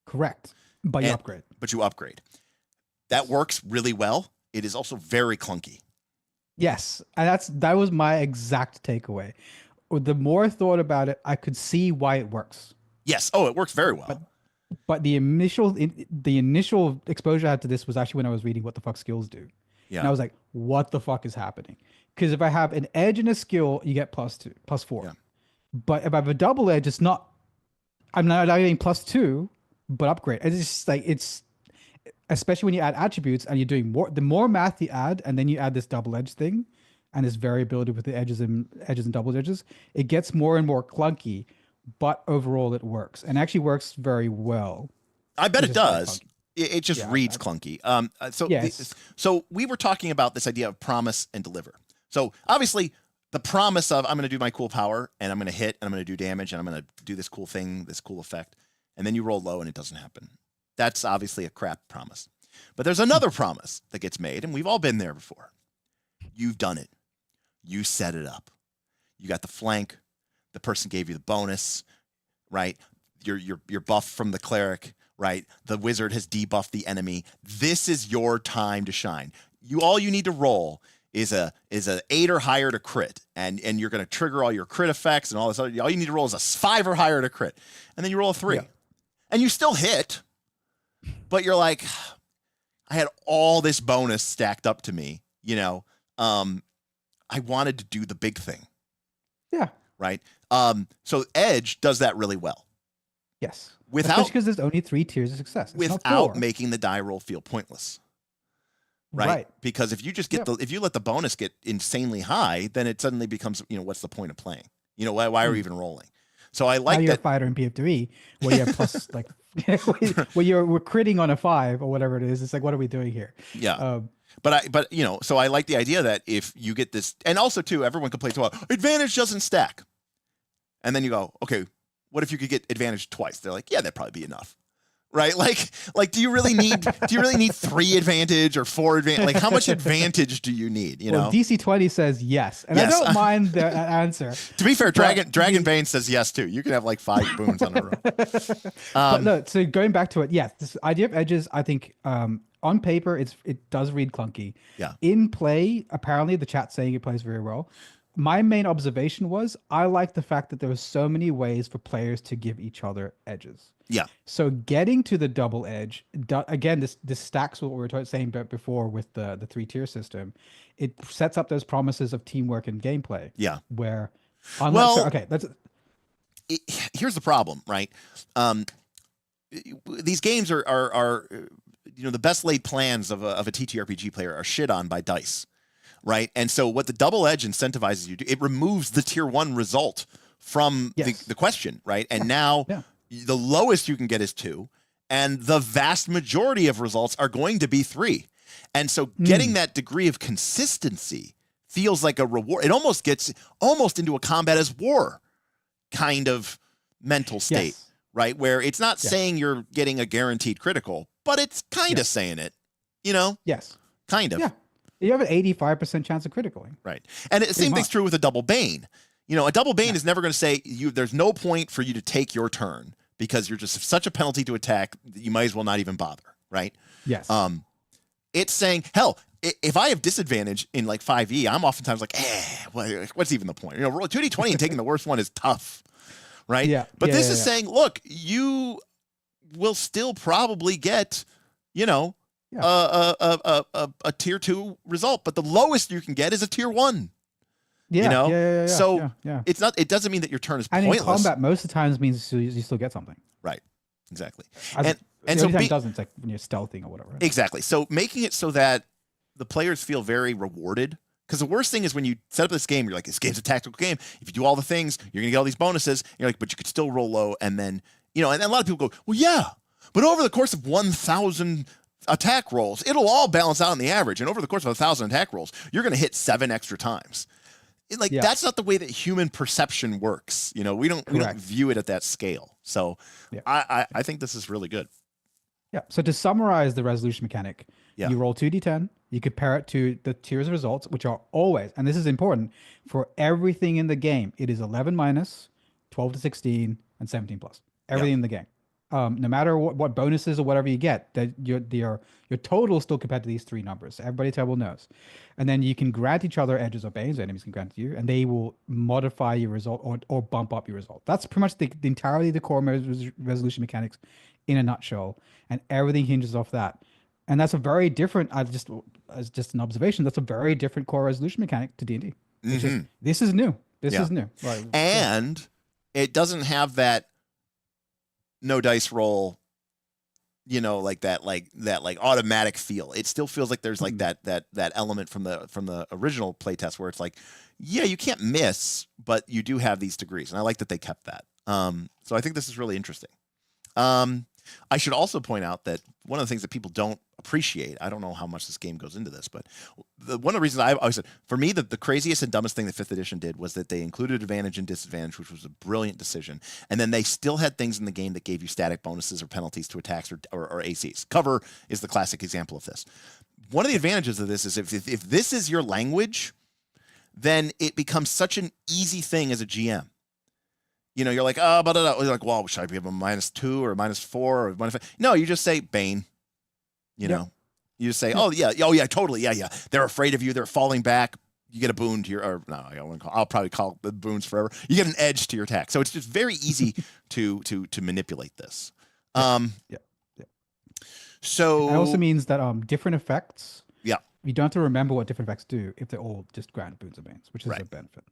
S4: Correct. But you upgrade.
S3: But you upgrade. That works really well. It is also very clunky.
S4: Yes, and that was my exact takeaway. The more I thought about it, I could see why it works.
S3: Yes. Oh, it works very well.
S4: But the initial exposure I had to this was actually when I was reading what the fuck skills do.
S3: Yeah.
S4: And I was like, what the fuck is happening? Because if I have an edge and a skill, you get +4. Yeah. But if I have a double edge, I'm not getting +2, but upgrade. It's just like especially when you add attributes and you're doing more. The more math you add, and then you add this double edge thing, and this variability with the edges and double edges, it gets more and more clunky, but overall it works, and actually works very well.
S3: I bet it does. It just reads clunky. So we were talking about this idea of promise and deliver. So obviously the promise of I'm going to do my cool power and I'm going to hit and I'm going to do damage and I'm going to do this cool thing, this cool effect, and then you roll low and it doesn't happen. That's obviously a crap promise. But there's another promise that gets made, and we've all been there before. You've done it. You set it up. You got the flank. The person gave you the bonus, right? You're buff from the cleric, right? The wizard has debuffed the enemy. This is your time to shine. All you need to roll is a 8 or higher to crit, and you're going to trigger all your crit effects and all this other. All you need to roll is a 5 or higher to crit, and then you roll a 3, and you still hit, but you're like, I had all this bonus stacked up to me, I wanted to do the big thing.
S4: Yeah.
S3: Right. So Edge does that really well.
S4: Yes.
S3: Especially
S4: because there's only 3 tiers of success. It's
S3: without making the die roll feel pointless. Right. Because if you just get if you let the bonus get insanely high, then it suddenly becomes, what's the point of playing? Why are we even rolling? So I like
S4: you're a fighter in PF3 where you have plus like we're critting on a 5 or whatever it is. It's like, what are we doing here?
S3: Yeah. So I like the idea that if you get this, and also too, everyone complains about advantage doesn't stack. And then you go, okay, what if you could get advantage twice? They're like, yeah, that'd probably be enough. Right? Like, do you really need 3 advantage or 4 advantage? Like, how much advantage do you need? Well,
S4: DC 20 says yes. And yes. I don't mind the answer.
S3: To be fair, Dragon Bane says yes too. You can have like 5 boons on a row.
S4: But no, so going back to it, yes, this idea of edges, I think on paper it does read clunky.
S3: Yeah.
S4: In play, apparently the chat's saying it plays very well. My main observation was I like the fact that there were so many ways for players to give each other edges.
S3: Yeah.
S4: So getting to the double edge, again, this stacks what we were saying before with the 3-tier system. It sets up those promises of teamwork and gameplay.
S3: Yeah.
S4: Where,
S3: here's the problem, right? These games are the best laid plans of a TTRPG player are shit on by dice. Right. And so what the double edge incentivizes you to do, it removes the tier 1 result from the question. Right. And now the lowest you can get is 2. And the vast majority of results are going to be 3. And so getting that degree of consistency feels like a reward. It almost gets into a combat as war kind of mental state. Yes. Right. Where it's not saying you're getting a guaranteed critical, but it's kind of saying it,
S4: Yes.
S3: Kind of.
S4: Yeah. You have an 85% chance of criticaling.
S3: Right. And the same thing's true with a double bane. A double bane is never going to say there's no point for you to take your turn because you're just such a penalty to attack that you might as well not even bother, right?
S4: Yes.
S3: It's saying, hell, if I have disadvantage in like 5e, I'm oftentimes like, what's even the point? Roll 2d20 and taking the worst one is tough, right?
S4: Yeah.
S3: But this is saying, look, you will still probably get, a tier 2 result, but the lowest you can get is a tier 1. So it's not. It doesn't mean that your turn is pointless.
S4: And in combat, most of the times means you still get something.
S3: Right. Exactly.
S4: And so it doesn't. It's like when you're stealthing or whatever.
S3: Exactly. So making it so that the players feel very rewarded. Because the worst thing is when you set up this game, you're like, this game's a tactical game. If you do all the things, you're gonna get all these bonuses. And you're like, but you could still roll low. And then and a lot of people go, well, yeah, but over the course of 1,000 attack rolls, it'll all balance out on the average. And over the course of 1,000 attack rolls, you're gonna hit 7 extra times. That's not the way that human perception works. We don't view it at that scale. So I think this is really good.
S4: Yeah. So to summarize the resolution mechanic, you roll 2d10, you compare it to the tiers of results, which are always, and this is important, for everything in the game, it is 11 minus, 12 to 16, and 17 plus. Everything in the game. No matter what bonuses or whatever you get, that your total is still compared to these 3 numbers. Everybody at the table knows. And then you can grant each other edges or banes, enemies can grant you, and they will modify your result or bump up your result. That's pretty much the entirety of the core resolution mechanics in a nutshell, and everything hinges off that. And that's a very different, as just an observation, that's a very different core resolution mechanic to D&D. This is new. This is new. Right.
S3: And it doesn't have that no dice roll, like that automatic feel. It still feels like there's like that element from the original playtest where it's like, yeah, you can't miss, but you do have these degrees. And I like that they kept that. So I think this is really interesting. I should also point out that one of the things that people don't appreciate, I don't know how much this game goes into this, but one of the reasons I always said, for me, the craziest and dumbest thing that 5th edition did was that they included advantage and disadvantage, which was a brilliant decision. And then they still had things in the game that gave you static bonuses or penalties to attacks or ACs. Cover is the classic example of this. One of the advantages of this is if this is your language, then it becomes such an easy thing as a GM. You're like, you're like, well, should I give them -2 or -4 or -5? No, you just say Bane. You just say, oh yeah, totally, yeah. They're afraid of you. They're falling back. You get a boon to your, I'll probably call the boons forever. You get an edge to your attack. So it's just very easy to manipulate this. So
S4: it also means that different effects.
S3: Yeah.
S4: You don't have to remember what different effects do if they're all just grant boons and banes, which is a benefit.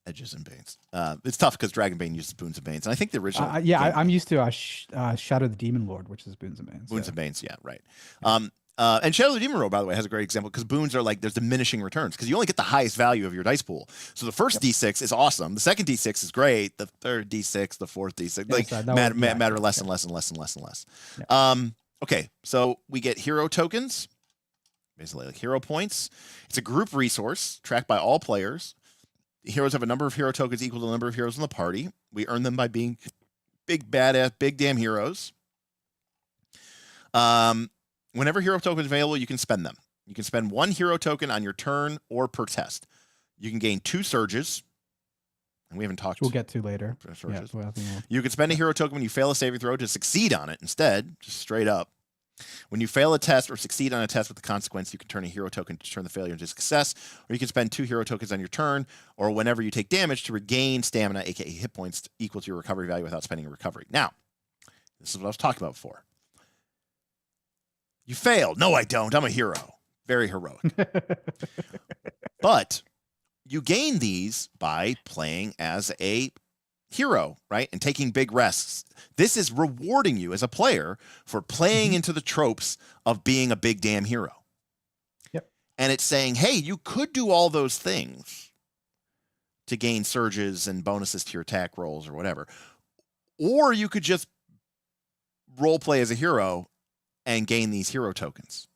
S4: Edges and banes.
S3: It's tough because Dragonbane uses boons and banes, and I think the original.
S4: I'm used to Shadow the Demon Lord, which is boons and banes.
S3: Boons and banes, yeah, right. And Shadow the Demon Lord, by the way, has a great example because boons are like there's diminishing returns because you only get the highest value of your dice pool. So the first D6 is awesome, the second D6 is great, the third D6, the fourth D6 matter less and less and less and less and less. Yeah. Okay, so we get hero tokens, basically like hero points. It's a group resource tracked by all players. Heroes have a number of hero tokens equal to the number of heroes in the party. We earn them by being big, badass, big damn heroes. Whenever hero token is available, you can spend them. You can spend 1 hero token on your turn or per test. You can gain 2 surges. And we haven't talked.
S4: We'll get to later.
S3: Surges. You can spend a hero token when you fail a saving throw to succeed on it instead, just straight up. When you fail a test or succeed on a test with the consequence, you can turn a hero token to turn the failure into success, or you can spend 2 hero tokens on your turn, or whenever you take damage to regain stamina, aka hit points, equal to your recovery value without spending a recovery. Now, this is what I was talking about before. You failed. No, I don't. I'm a hero. Very heroic. But you gain these by playing as a hero, right? And taking big risks. This is rewarding you as a player for playing into the tropes of being a big damn hero.
S4: Yep.
S3: And it's saying, hey, you could do all those things to gain surges and bonuses to your attack rolls or whatever. Or you could just role play as a hero and gain these hero tokens.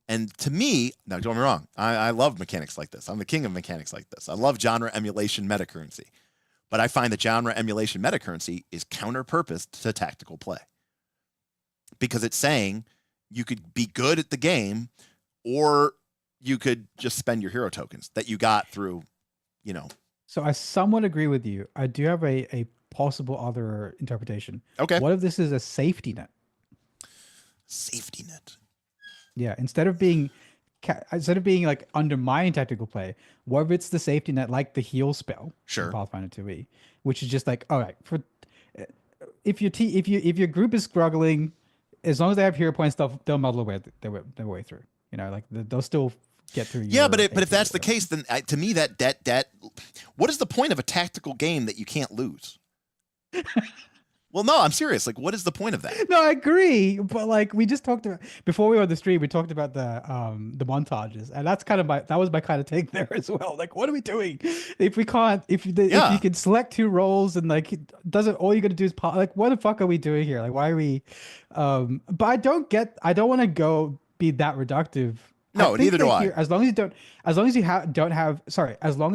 S3: And to me, now don't get me wrong, I love mechanics like this. I'm the king of mechanics like this. I love genre emulation meta currency. But I find that genre emulation meta currency is counter-purposed to tactical play. Because it's saying you could be good at the game, or you could just spend your hero tokens that you got through,
S4: So I somewhat agree with you. I do have a possible other interpretation.
S3: Okay.
S4: What if this is a safety net?
S3: Safety net.
S4: Yeah, instead of being like undermining tactical play, what if it's the safety net, like the heal spell
S3: Sure.
S4: in Pathfinder 2e, which is just like, all right, for if your group is struggling, as long as they have hero points, they'll muddle their way through. You know, like they'll still get through.
S3: Yeah, but if that's the case, then to me that what is the point of a tactical game that you can't lose? Well, no, I'm serious. Like, what is the point of that?
S4: No, I agree, but like we just talked about before we were on the stream, we talked about the montages, and that's kind of that was my kind of take there as well. Like, what are we doing if we can't if you can select 2 roles and like doesn't all you got to do is like what the fuck are we doing here? Like, why are we? But I don't want to go be that reductive.
S3: No, neither do I.
S4: As long as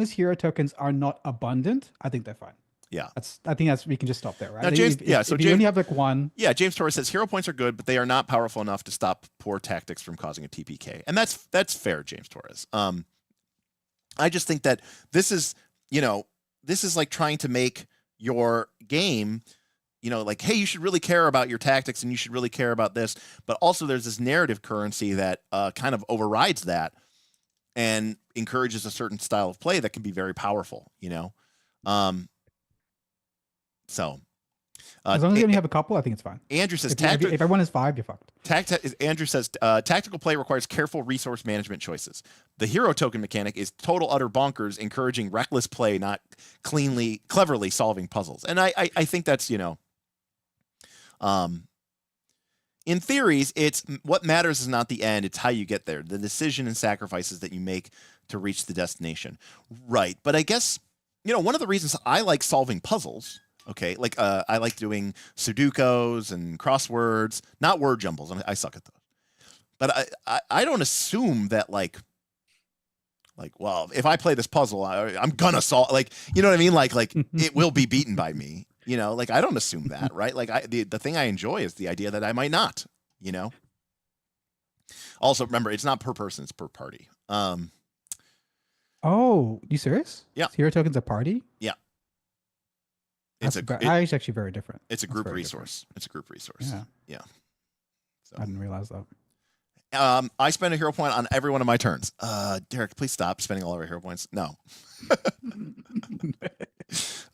S4: as hero tokens are not abundant, I think they're fine.
S3: Yeah,
S4: I think we can just stop there, right?
S3: Now, James,
S4: if
S3: James,
S4: you only have like 1.
S3: Yeah, James Torres says hero points are good, but they are not powerful enough to stop poor tactics from causing a TPK, and that's fair, James Torres. I just think that this is like trying to make your game, like, hey, you should really care about your tactics and you should really care about this, but also there's this narrative currency that kind of overrides that and encourages a certain style of play that can be very powerful. So,
S4: as long as you only have a couple, I think it's fine.
S3: Andrew says,
S4: if everyone is 5, you're fucked.
S3: Andrew says, tactical play requires careful resource management choices. The hero token mechanic is total utter bonkers, encouraging reckless play, not cleverly solving puzzles. And I think that's, in theories, it's what matters is not the end, it's how you get there, the decision and sacrifices that you make to reach the destination. Right. But I guess, one of the reasons I like solving puzzles, okay, like I like doing Sudokus and crosswords, not word jumbles. I suck at those. But I don't assume that like, well, if I play this puzzle, I'm gonna solve. Like, you know what I mean? Like it will be beaten by me. Like I don't assume that, right? Like the thing I enjoy is the idea that I might not. Also, remember, it's not per person; it's per party.
S4: Oh, you serious?
S3: Yeah.
S4: Hero tokens a party?
S3: Yeah.
S4: It's actually very different.
S3: It's a group resource. It's a group resource. Yeah. So.
S4: I didn't realize that.
S3: I spend a hero point on every one of my turns. Derek, please stop spending all of our hero points. No.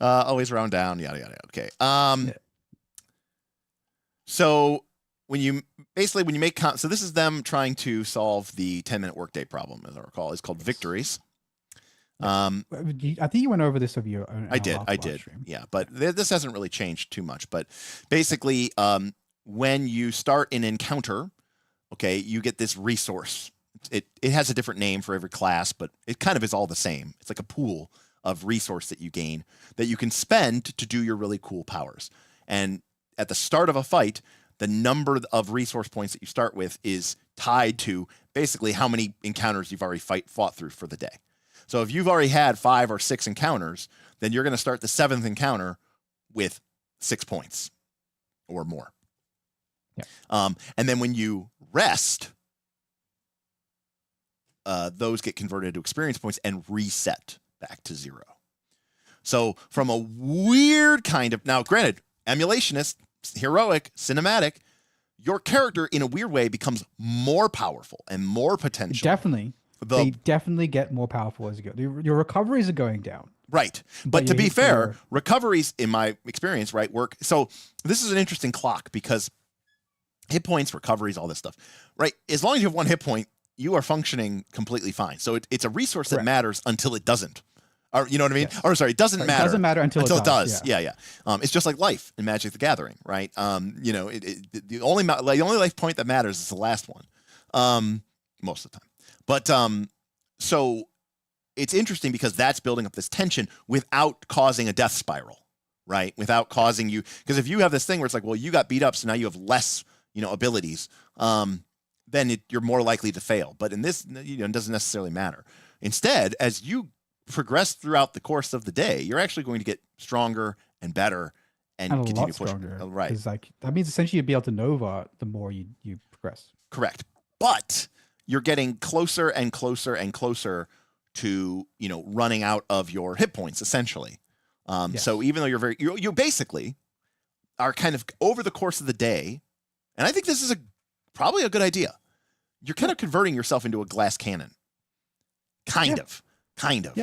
S3: Always round down. Yada yada. Okay. So when you make so this is them trying to solve the 10-minute workday problem, as I recall. It's called Victories.
S4: I think you went over this of your own.
S3: I did. Yeah, but this hasn't really changed too much. But basically, when you start an encounter, okay, you get this resource. It has a different name for every class, but it kind of is all the same. It's like a pool of resource that you gain that you can spend to do your really cool powers. And at the start of a fight, the number of resource points that you start with is tied to basically how many encounters you've already fought through for the day. So if you've already had 5 or 6 encounters, then you're going to start the 7th encounter with 6 points or more.
S4: Yeah.
S3: And then when you rest, those get converted to experience points and reset back to 0. So from a weird kind of, now granted, emulationist, heroic, cinematic, your character in a weird way becomes more powerful and more potential.
S4: Definitely. They definitely get more powerful as you go. Your recoveries are going down.
S3: Right. But to be fair, recoveries, in my experience, right, work. So this is an interesting clock because hit points, recoveries, all this stuff, right? As long as you have 1 hit point, you are functioning completely fine. So it's a resource that matters until it doesn't. Or, you know what I mean? Yes. Or sorry, it doesn't matter. It
S4: doesn't matter until it does.
S3: Yeah. It's just like life in Magic the Gathering, right? The only life point that matters is the last one, most of the time. But so it's interesting because that's building up this tension without causing a death spiral, right? Without causing you, because if you have this thing where it's like, well, you got beat up, so now you have less, abilities, then you're more likely to fail. But in this, it doesn't necessarily matter. Instead, as you progress throughout the course of the day, you're actually going to get stronger and better and continue pushing. Right.
S4: It's like, that means essentially you'll be able to Nova the more you progress.
S3: Correct. But you're getting closer and closer and closer to, running out of your hit points, essentially.
S4: Yes.
S3: So even though you basically are kind of over the course of the day, and I think this is probably a good idea. You're kind of converting yourself into a glass cannon. Kind of,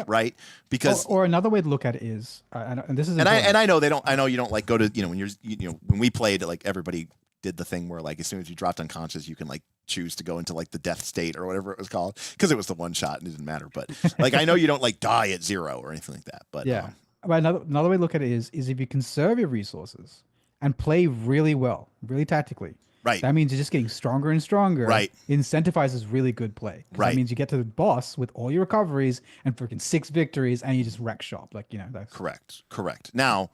S3: right? Because
S4: or another way to look at it is, and this is
S3: and I know I know you don't like go to when we played, like everybody did the thing where like as soon as you dropped unconscious, you can like choose to go into like the death state or whatever it was called, because it was the one shot and it didn't matter. But like I know you don't like die at 0 or anything like that. But
S4: yeah, but another way to look at it is if you conserve your resources and play really well, really tactically.
S3: Right.
S4: That means you're just getting stronger and stronger.
S3: Right.
S4: Incentivizes really good play.
S3: Right.
S4: That means you get to the boss with all your recoveries and freaking 6 victories, and you just wreck shop. Like, that's
S3: correct. Now,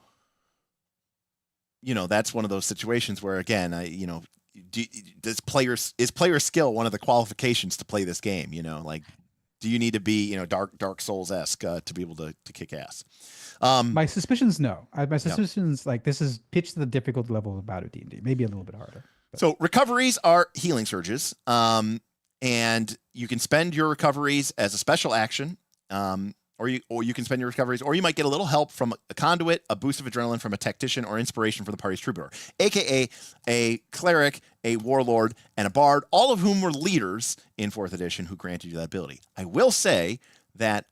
S3: that's one of those situations where, again, is player skill one of the qualifications to play this game? Like, do you need to be, Dark Souls-esque to be able to kick ass?
S4: My suspicions, no. My suspicions, like, this is pitched to the difficult level of Battle D&D. Maybe a little bit harder. But.
S3: So recoveries are healing surges, and you can spend your recoveries as a special action, or you can spend your recoveries, or you might get a little help from a conduit, a boost of adrenaline from a tactician, or inspiration from the party's troubadour, aka a cleric, a warlord, and a bard, all of whom were leaders in 4th edition who granted you that ability. I will say that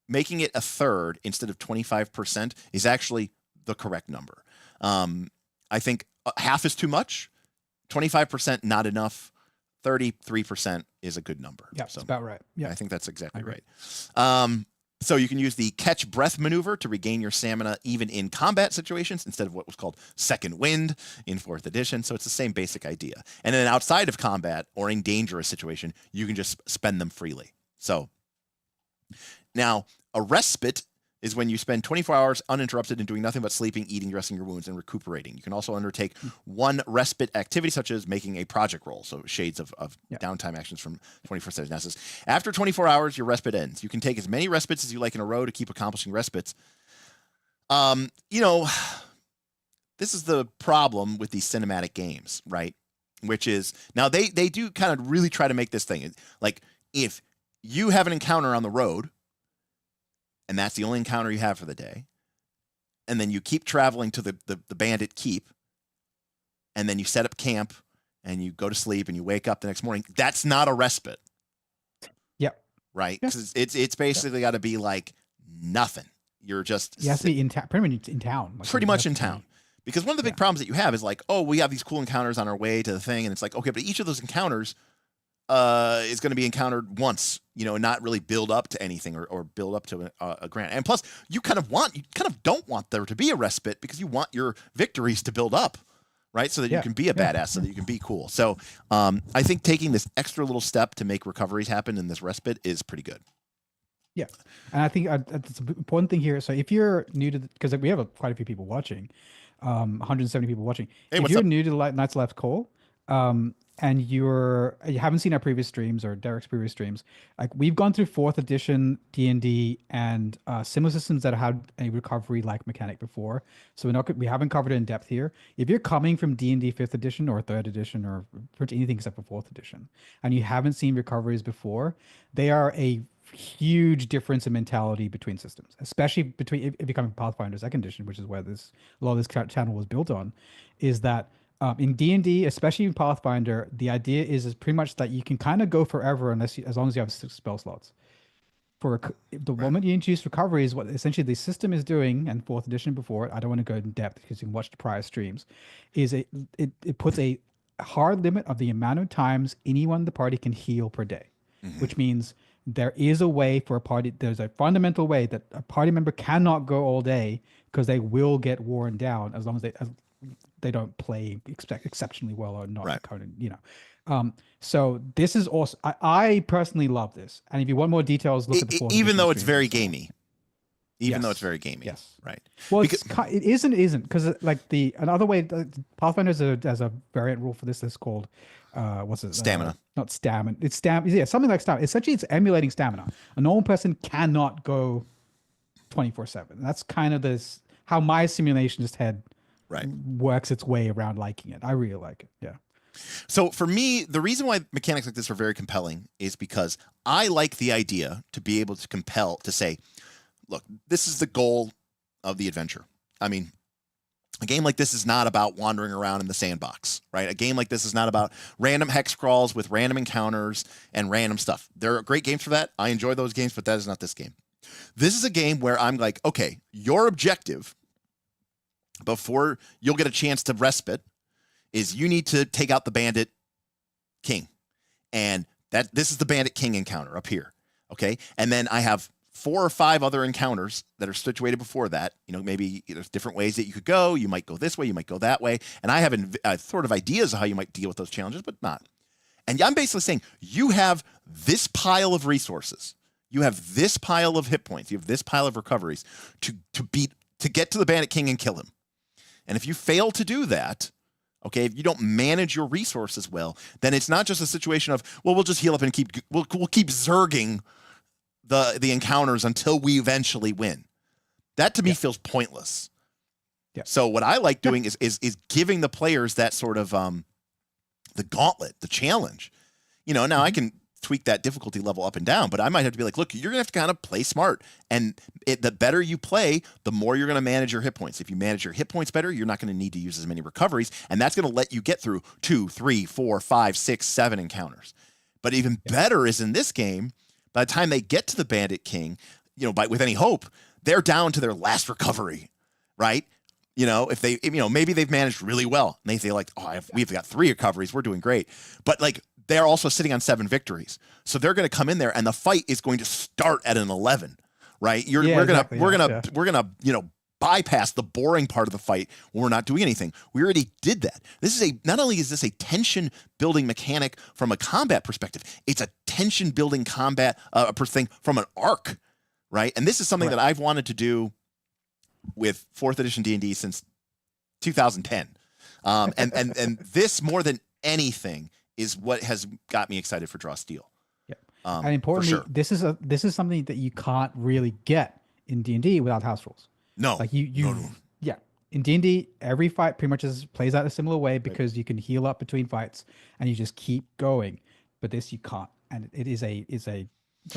S3: making it a third instead of 25% is actually the correct number. I think half is too much. 25% not enough. 33% is a good number.
S4: Yeah,
S3: so
S4: that's about right. Yeah,
S3: I think that's exactly right. So you can use the catch breath maneuver to regain your stamina even in combat situations instead of what was called second wind in 4th edition. So it's the same basic idea. And then outside of combat or in dangerous situation, you can just spend them freely. So now a respite is when you spend 24 hours uninterrupted and doing nothing but sleeping, eating, dressing your wounds, and recuperating. You can also undertake one respite activity, such as making a project roll, so shades of downtime actions from 24/7 Nessus. After 24 hours, your respite ends. You can take as many respites as you like in a row to keep accomplishing respites. This is the problem with these cinematic games, right? Which is, now they do kind of really try to make this thing. Like, if you have an encounter on the road, and that's the only encounter you have for the day, and then you keep traveling to the bandit keep, and then you set up camp, and you go to sleep, and you wake up the next morning, that's not a respite.
S4: Yep.
S3: Right? Because it's basically got to be like nothing. You're just...
S4: You have to be pretty much in town. Like,
S3: pretty much in town. Because one of the big problems that you have is like, oh, we have these cool encounters on our way to the thing, and it's like, okay, but each of those encounters is going to be encountered once, not really build up to anything or build up to a grant. And plus, you kind of don't want there to be a respite because you want your victories to build up, right? So that you can be a badass, so that you can be cool. So I think taking this extra little step to make recoveries happen in this respite is pretty good.
S4: Yeah. And I think it's an important thing here. So if you're new to, because we have quite a few people watching, 170 people watching.
S3: Hey,
S4: if you're new to the Knights Left Call, and you haven't seen our previous streams or Derek's previous streams, like, we've gone through 4th edition D&D and similar systems that had a recovery like mechanic before. So we haven't covered it in depth here. If you're coming from D&D 5th edition or 3rd edition or pretty anything except for 4th edition, and you haven't seen recoveries before, they are a huge difference in mentality between systems, especially if you're coming from Pathfinder 2nd edition, which is where a lot of this channel was built on, is that in D&D, especially in Pathfinder, the idea is pretty much that you can kind of go forever as long as you have 6 spell slots. Moment you introduce recovery is what essentially the system is doing, and 4th edition before it, I don't want to go in depth because you can watch the prior streams, is it puts a hard limit of the amount of times anyone in the party can heal per day, which means there is a way for there's a fundamental way that a party member cannot go all day because they will get worn down as long as they don't play exceptionally well or not so this is also, I personally love this, and if you want more details, look at the
S3: even though it's very gamey. Though it's very gamey.
S4: Yes.
S3: Right.
S4: Well, it isn't because like another way, Pathfinder has a variant rule for this that's called what's it?
S3: Stamina.
S4: Not stamina. It's stamina. Yeah, something like stamina. Essentially, it's emulating stamina. A normal person cannot go 24/7. That's kind of how my simulationist head works its way around liking it. I really like it. Yeah.
S3: So for me, the reason why mechanics like this are very compelling is because I like the idea to be able to compel to say, look, this is the goal. of the adventure. I mean, a game like this is not about wandering around in the sandbox, right? A game like this is not about random hex crawls with random encounters and random stuff. There are great games for that. I enjoy those games, but that is not this game. This is a game where I'm like, okay, your objective before you'll get a chance to respite is you need to take out the bandit king. And this is the bandit king encounter up here. Okay. And then I have 4 or 5 other encounters that are situated before that. You know, maybe there's different ways that you could go. You might go this way. You might go that way. And I have sort of ideas of how you might deal with those challenges, but not. And I'm basically saying you have this pile of resources. You have this pile of hit points. You have this pile of recoveries to get to the bandit king and kill him. And if you fail to do that, okay, if you don't manage your resources well, then it's not just a situation of, well, we'll just heal up and we'll keep zerging the encounters until we eventually win. That to me feels pointless.
S4: Yeah.
S3: So what I like doing is giving the players that sort of the gauntlet, the challenge. You know, now I can tweak that difficulty level up and down, but I might have to be like, look, you're gonna have to kind of play smart, and the better you play, the more you're gonna manage your hit points. If you manage your hit points better, you're not gonna need to use as many recoveries, and that's gonna let you get through 2, 3, 4, 5, 6, 7 encounters. But even better is in this game, by the time they get to the bandit king, you know, with any hope, they're down to their last recovery, right? You know, if they, you know, maybe they've managed really well, and they say like, oh, we've got 3 recoveries, we're doing great, but like, they're also sitting on 7 victories. So they're going to come in there and the fight is going to start at an 11, right? We're going to, you know, bypass the boring part of the fight when we're not doing anything. We already did that. Not only is this a tension building mechanic from a combat perspective, it's a tension building combat thing from an arc, right? And this is something that I've wanted to do with 4th edition D&D since 2010. And this more than anything is what has got me excited for Draw Steel.
S4: Yeah. And importantly,
S3: sure.
S4: this is something that you can't really get in D&D without house rules.
S3: No.
S4: Like
S3: no.
S4: Yeah. In D&D, every fight pretty much plays out a similar way because you can heal up between fights and you just keep going. But this you can't. And it is a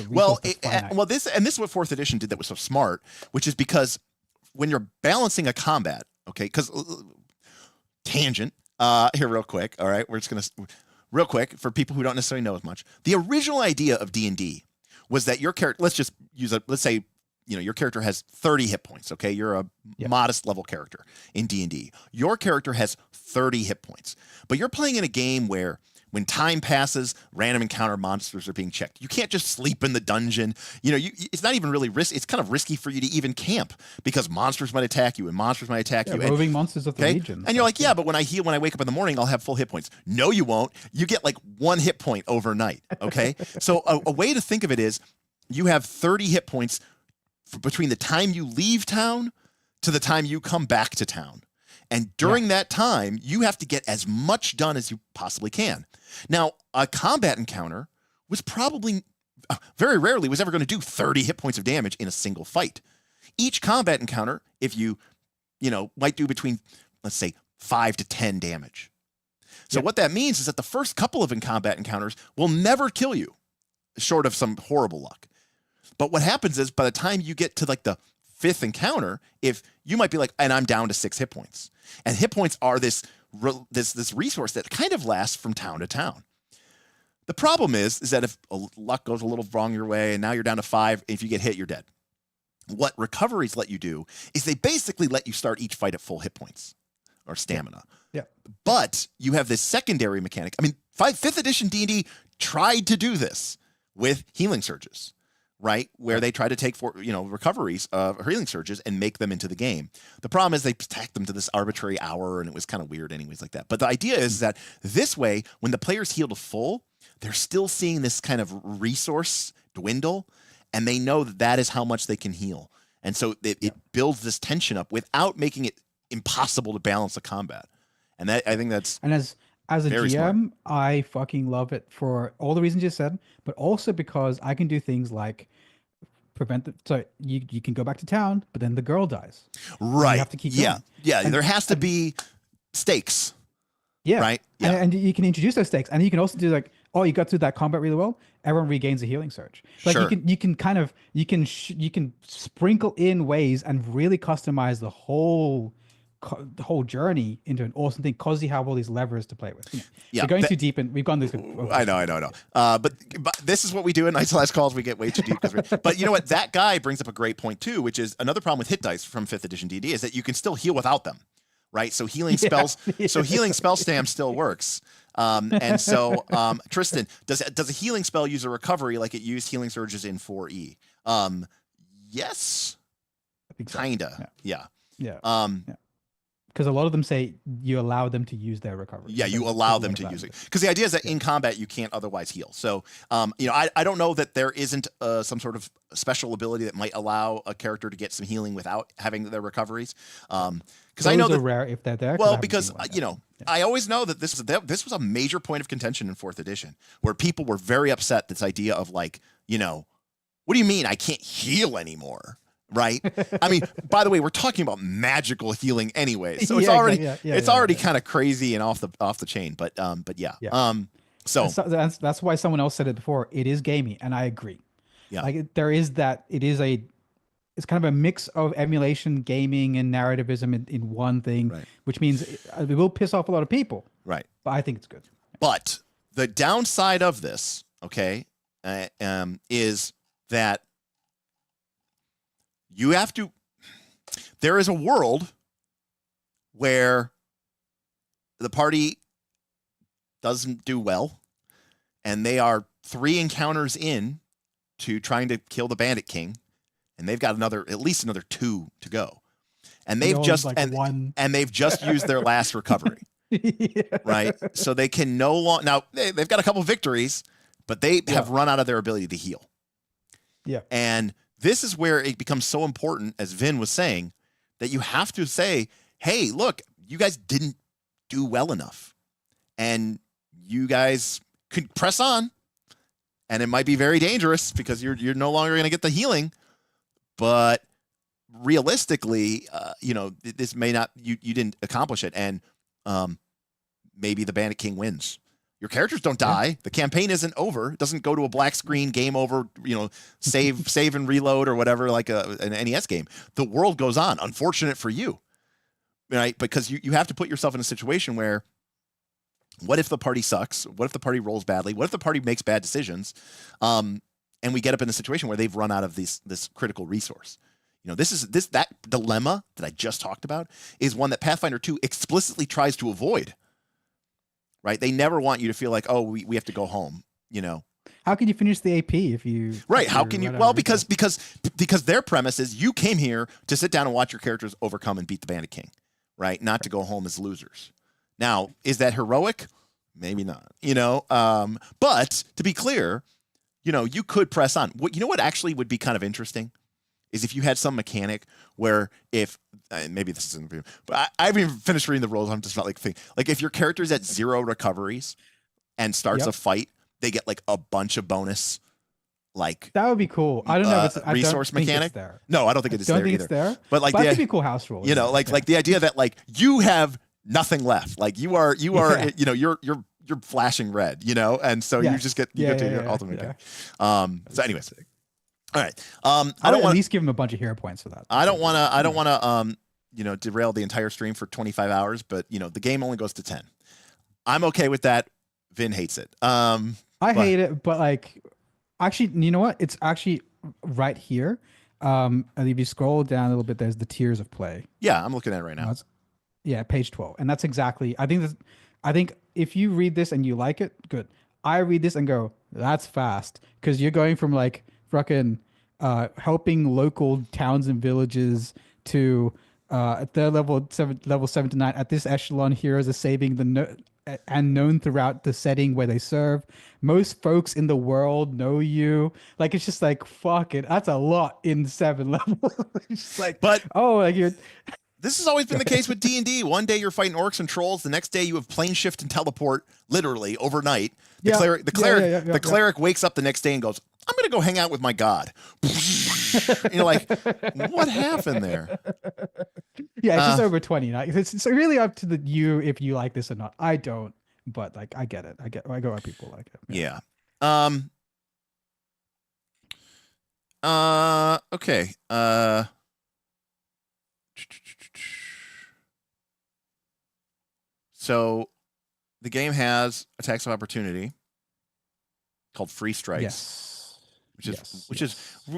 S3: well, this is what 4th edition did that was so smart, which is because when you're balancing a combat, okay, because tangent here real quick, all right, we're just going to real quick, for people who don't necessarily know as much, the original idea of D&D was that your character, let's say, you know, your character has 30 hit points, okay? You're a modest level character in D&D. Your character has 30 hit points, but you're playing in a game where when time passes, random encounter monsters are being checked. You can't just sleep in the dungeon. You know, it's not even really risky. It's kind of risky for you to even camp because monsters might attack you and monsters might attack you.
S4: Roving monsters of the region.
S3: And you're like, yeah, but when I wake up in the morning, I'll have full hit points. No, you won't. You get like 1 hit point overnight, okay? So a way to think of it is you have 30 hit points between the time you leave town to the time you come back to town. And during that time, you have to get as much done as you possibly can. Now, a combat encounter was probably very rarely was ever going to do 30 hit points of damage in a single fight. Each combat encounter, if you know, might do between, let's say, 5 to 10 damage. So what that means is that the first couple of combat encounters will never kill you, short of some horrible luck. But what happens is by the time you get to like the 5th encounter, if you might be like, and I'm down to 6 hit points. And hit points are this resource that kind of lasts from town to town. The problem is that if luck goes a little wrong your way and now you're down to 5, if you get hit, you're dead. What recoveries let you do is they basically let you start each fight at full hit points or stamina.
S4: Yeah.
S3: But you have this secondary mechanic. I mean, 5th edition D&D tried to do this with healing surges, right? Where they try to take recoveries of healing surges and make them into the game. The problem is they tacked them to this arbitrary hour, and it was kind of weird anyways like that. But the idea is that this way, when the players heal to full, they're still seeing this kind of resource dwindle, and they know that is how much they can heal. And so it builds this tension up without making it impossible to balance the combat. And I think that's...
S4: And as a GM,
S3: smart.
S4: I fucking love it for all the reasons you said, but also because I can do things like so you can go back to town, but then the girl dies.
S3: Right.
S4: You have to keep going.
S3: Yeah. There has to be stakes.
S4: Yeah.
S3: Right.
S4: And you can introduce those stakes, and you can also do like, oh, you got through that combat really well, everyone regains a healing surge. Like
S3: Sure.
S4: you can sprinkle in ways and really customize the whole journey into an awesome thing because you have all these levers to play with.
S3: Yeah,
S4: We're going too deep, and we've gone this.
S3: I know. But this is what we do in Nights Last Calls. We get way too deep. But you know what? That guy brings up a great point too, which is another problem with hit dice from 5th edition D&D is that you can still heal without them, right? So healing spells, so healing spell stamp still works. And so Tristan, does a healing spell use a recovery like it used healing surges in 4E? Yes,
S4: I think so.
S3: kinda. Yeah.
S4: Because a lot of them say you allow them to use their recovery.
S3: Yeah, you allow them to use it. Because the idea is that in combat, you can't otherwise heal. So, I don't know that there isn't some sort of special ability that might allow a character to get some healing without having their recoveries. Because I know
S4: Those
S3: that
S4: are rare if they're there.
S3: well, because I always know that this was a major point of contention in 4th edition, where people were very upset. This idea of like, what do you mean I can't heal anymore? Right. I mean, by the way, we're talking about magical healing anyway, so it's already kind of crazy and off the chain. But yeah. So
S4: that's why someone else said it before. It is gamey, and I agree.
S3: Yeah.
S4: Like there is that. It's kind of a mix of emulation, gaming, and narrativism in one thing,
S3: Right.
S4: which means it will piss off a lot of people.
S3: Right.
S4: But I think it's good.
S3: But the downside of this, okay, is that you have to. There is a world where the party doesn't do well, and they are 3 encounters in to trying to kill the Bandit King, and they've got at least another 2 to go, and they've just and they've just used their last recovery, right? So they can no longer now. They've got a couple victories, but they have run out of their ability to heal.
S4: Yeah,
S3: and this is where it becomes so important, as Vin was saying, that you have to say, hey, look, you guys didn't do well enough. And you guys could press on. And it might be very dangerous because you're no longer going to get the healing. But realistically, this may not, you didn't accomplish it. And maybe the Bandit King wins. Your characters don't die. Yeah. The campaign isn't over. It doesn't go to a black screen, game over, save and reload or whatever, like an NES game. The world goes on. Unfortunate for you, right? Because you have to put yourself in a situation where, what if the party sucks? What if the party rolls badly? What if the party makes bad decisions? And we get up in a situation where they've run out of this critical resource. That dilemma that I just talked about is one that Pathfinder 2 explicitly tries to avoid. Right, they never want you to feel like, oh, we have to go home.
S4: How can you finish the AP if you?
S3: Right, how can you? Well, because their premise is you came here to sit down and watch your characters overcome and beat the Bandit King, right? Not to go home as losers. Now, is that heroic? Maybe not. But to be clear, you could press on. What actually would be kind of interesting is if you had some mechanic where maybe this isn't, but I haven't even finished reading the rules. I'm just not thinking, if your character's at 0 recoveries and starts a fight, they get a bunch of bonus.
S4: That would be cool. I don't know if it's
S3: resource mechanic.
S4: There.
S3: No, I don't think it is there either.
S4: It's there.
S3: But
S4: that could be a cool house rule.
S3: Like the idea that you have nothing left. You're flashing red, and so you just get to your ultimate mechanic. So anyways. All right. I don't want
S4: at least give him a bunch of hero points for that.
S3: I don't want to derail the entire stream for 25 hours, but the game only goes to 10. I'm okay with that. Vin hates it.
S4: I hate it, but actually, you know what? It's actually right here. And if you scroll down a little bit, there's the tiers of play.
S3: Yeah, I'm looking at it right now.
S4: Page 12. And that's exactly, I think if you read this and you like it, good. I read this and go, that's fast. Because you're going from fucking helping local towns and villages to at their level 7 to 9. At this echelon, heroes are saving and known throughout the setting where they serve. Most folks in the world know you. It's just fuck it. That's a lot in 7 levels. It's you're.
S3: This has always been the case with D&D. One day you're fighting orcs and trolls. The next day you have plane shift and teleport, literally overnight. The cleric wakes up the next day and goes, I'm going to go hang out with my god. What happened there?
S4: Yeah, it's just over 20. It's really up to you if you like this or not. I don't. but like I get it. I get why people like it.
S3: Yeah. Okay. So the game has attacks of opportunity called free strikes.
S4: Yes.
S3: Which is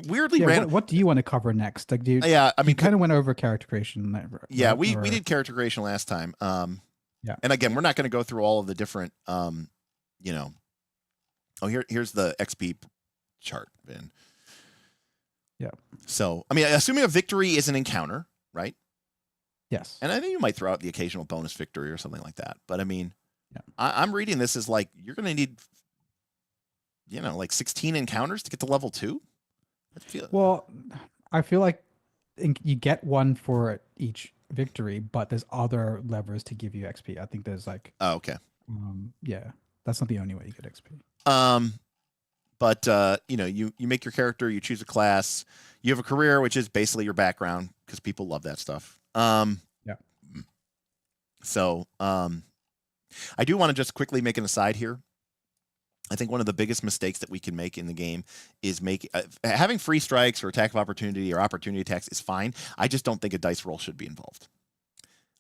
S3: weirdly
S4: yeah,
S3: random.
S4: What do you want to cover next? Like, do you?
S3: Yeah, I mean,
S4: kind of went over character creation.
S3: Yeah,
S4: right?
S3: we did character creation last time.
S4: Yeah.
S3: And again, we're not going to go through all of the different, you know. Oh, here's the XP chart, Vin.
S4: Yeah.
S3: So, I mean, assuming a victory is an encounter, right?
S4: Yes.
S3: And I think you might throw out the occasional bonus victory or something like that. But I mean,
S4: yeah.
S3: I'm reading this as like you're going to need, you know, like 16 encounters to get to level 2.
S4: Well, I feel like you get one for each victory, but there's other levers to give you XP. I think there's like.
S3: Oh, okay.
S4: Yeah, that's not the only way you get XP.
S3: But you know, you make your character, you choose a class, you have a career, which is basically your background because people love that stuff.
S4: Yeah.
S3: So, I do want to just quickly make an aside here. I think one of the biggest mistakes that we can make in the game is having free strikes or attack of opportunity or opportunity attacks is fine. I just don't think a dice roll should be involved.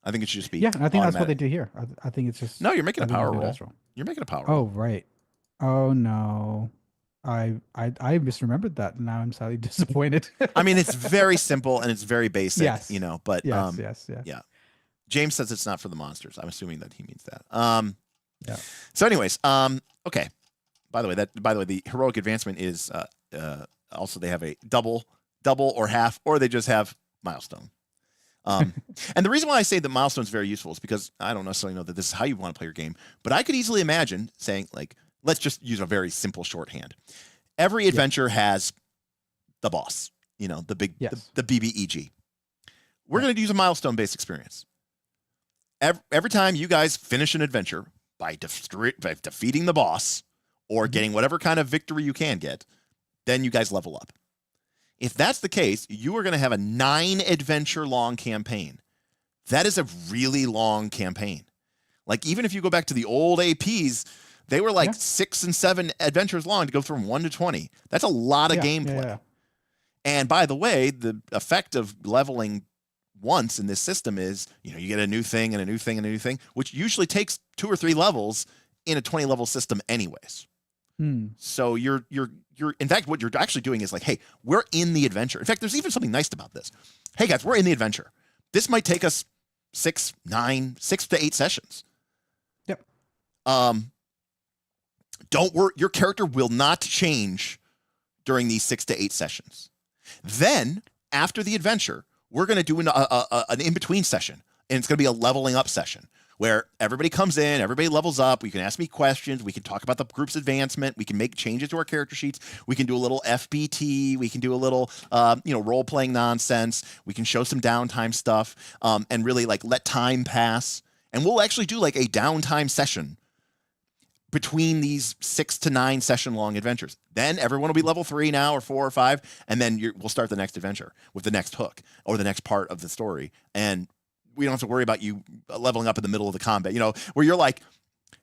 S3: I think it should just be.
S4: Yeah, I think that's what they do here. I think it's just.
S3: No, you're making a power roll. You're making a power roll.
S4: Oh, right. Oh no. I misremembered that, and now I'm sadly disappointed.
S3: I mean, it's very simple and it's very basic,
S4: yes.
S3: you know, but
S4: yes.
S3: Yeah. James says it's not for the monsters. I'm assuming that he means that.
S4: Yeah.
S3: So anyways, okay. By the way, the heroic advancement is also they have a double or half, or they just have milestone. And the reason why I say that milestone is very useful is because I don't necessarily know that this is how you want to play your game, but I could easily imagine saying, like, let's just use a very simple shorthand. Every adventure has the boss, you know, the big, the BBEG. We're going to use a milestone-based experience. Every time you guys finish an adventure by defeating the boss or getting whatever kind of victory you can get, then you guys level up. If that's the case, you are going to have a 9-adventure-long campaign. That is a really long campaign. Like, even if you go back to the old APs, they were like 6 and 7 adventures long to go from 1 to 20. That's a lot of gameplay.
S4: Yeah.
S3: And by the way, the effect of leveling once in this system is, you know, you get a new thing and a new thing and a new thing, which usually takes 2 or 3 levels in a 20-level system anyways. So you're in fact, what you're actually doing is like, hey, we're in the adventure. In fact, there's even something nice about this. Hey guys, we're in the adventure. This might take us 6 to 8 sessions.
S4: Yep.
S3: Don't worry, your character will not change during these 6 to 8 sessions. Then after the adventure, we're going to do an in-between session, and it's going to be a leveling up session where everybody comes in, everybody levels up. You can ask me questions. We can talk about the group's advancement. We can make changes to our character sheets. We can do a little FBT. We can do a little, role-playing nonsense. We can show some downtime stuff, and really like let time pass. And we'll actually do like a downtime session between these 6 to 9 session-long adventures. Then everyone will be level 3 now, or 4 or 5, and then we'll start the next adventure with the next hook or the next part of the story. And we don't have to worry about you leveling up in the middle of the combat, you know, where you're like,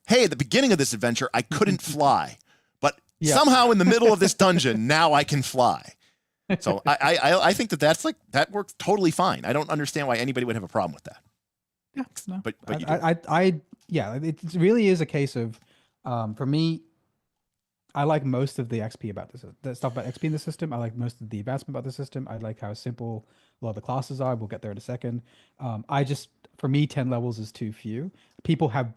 S3: hey, at the beginning of this adventure, I couldn't fly, but somehow in the middle of this dungeon, now I can fly. So I think that works totally fine. I don't understand why anybody would have a problem with that.
S4: Yeah, no.
S3: But you
S4: it really is a case of, for me, I like most of the XP about this, the stuff about XP in the system. I like most of the advancement about the system. I like how simple a lot of the classes are. We'll get there in a second. For me, 10 levels is too few. People have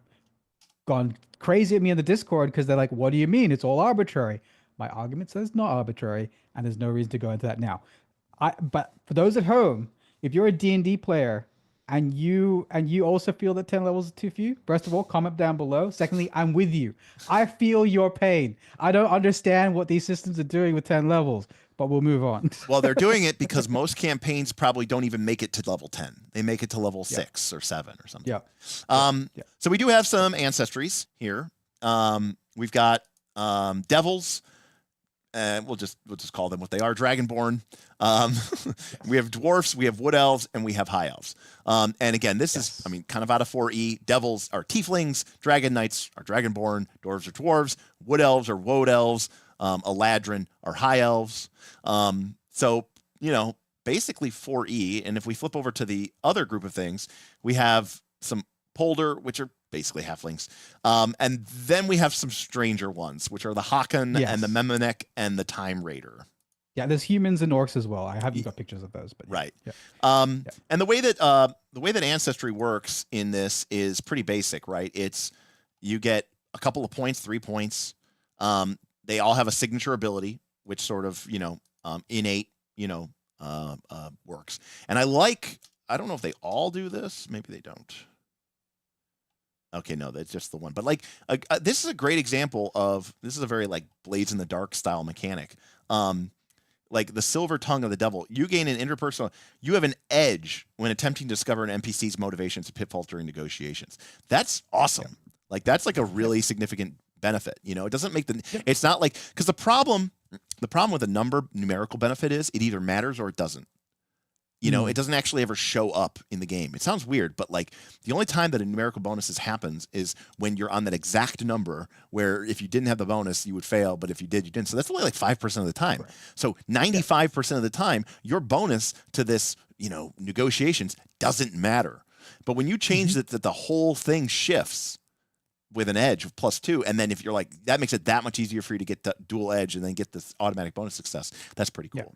S4: gone crazy at me in the Discord because they're like, what do you mean? It's all arbitrary. My argument says not arbitrary, and there's no reason to go into that now. But for those at home, if you're a D&D player and you also feel that 10 levels is too few, first of all, comment down below. Secondly, I'm with you. I feel your pain. I don't understand what these systems are doing with 10 levels, but we'll move on.
S3: Well, they're doing it because most campaigns probably don't even make it to level 10. They make it to level 6 or 7 or something. So we do have some ancestries here. We've got devils, and we'll just call them what they are, Dragonborn. We have dwarfs, we have wood elves, and we have high elves. And again, this is, I mean, kind of out of 4E. Devils are tieflings, dragon knights are dragonborn, dwarves are dwarves, wood elves are woad elves, eladrin are high elves. So, you know, basically 4E. And if we flip over to the other group of things, we have some polder, which are basically halflings. And then we have some stranger ones, which are the Hakan and the Memonek and the Time Raider.
S4: Yeah, there's humans and orcs as well. I haven't got pictures of those, but
S3: right. And the way that Ancestry works in this is pretty basic, right? It's you get a couple of points, 3 points. They all have a signature ability, which sort of, you know, innate, you know, works. And I don't know if they all do this. Maybe they don't. Okay, no, that's just the one. But like, this is a great example of, this is a very like Blades in the Dark style mechanic. Like the Silver Tongue of the Devil, you gain an interpersonal, you have an edge when attempting to discover an NPC's motivations and pitfalls during negotiations. That's awesome. Like that's like a really significant benefit. You know, it doesn't make it's not like, because the problem with a numerical benefit is it either matters or it doesn't. You know, it doesn't actually ever show up in the game. It sounds weird, but like the only time that a numerical bonus happens is when you're on that exact number where if you didn't have the bonus, you would fail, but if you did, you didn't. So that's only like 5% of the time. Right. So 95% of the time, your bonus to this, you know, negotiations doesn't matter. But when you change that the whole thing shifts with an edge of +2, and then if you're like, that makes it that much easier for you to get the dual edge and then get this automatic bonus success. That's pretty cool.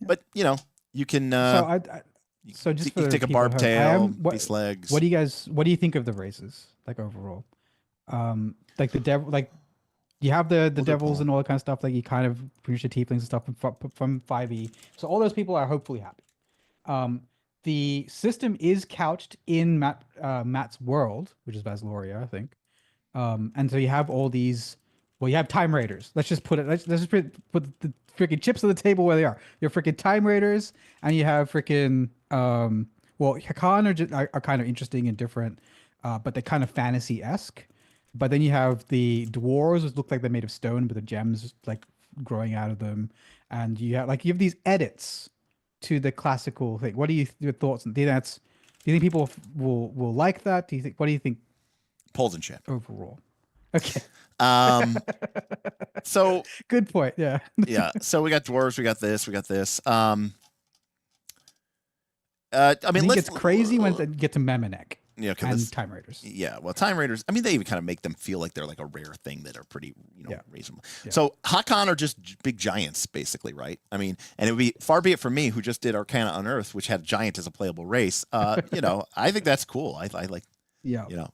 S3: But you know, you can
S4: so just for
S3: take a barb tail, these legs.
S4: What do you think of the races, like overall? Like the devil, like you have the devils and all that kind of stuff, like you kind of produce the tieflings and stuff from 5e. So all those people are hopefully happy. The system is couched in Matt's world, which is Basloria, I think. And so you have all these, well, you have Time Raiders. Let's just put the freaking chips on the table where they are. You have freaking Time Raiders, and you have freaking well, Hakan are kind of interesting and different, but they're kind of fantasy-esque. But then you have the dwarves, which look like they're made of stone, but the gems like growing out of them, and you have these edits to the classical thing. What are your thoughts? Do you think people will like that? What do you think?
S3: Polls and chat
S4: Overall. Okay.
S3: So
S4: good point. Yeah.
S3: Yeah. So we got dwarves. We got this. I mean,
S4: it gets crazy when they get to Memonek.
S3: Yeah,
S4: and Time Raiders.
S3: Yeah, well, Time Raiders, I mean, they even kind of make them feel like they're like a rare thing that are pretty, you know, reasonable. Yeah. So Hakan are just big giants, basically, right? I mean, and it would be, far be it from me, who just did Arcana Unearthed, which had giant as a playable race. You know, I think that's cool. I like, you know.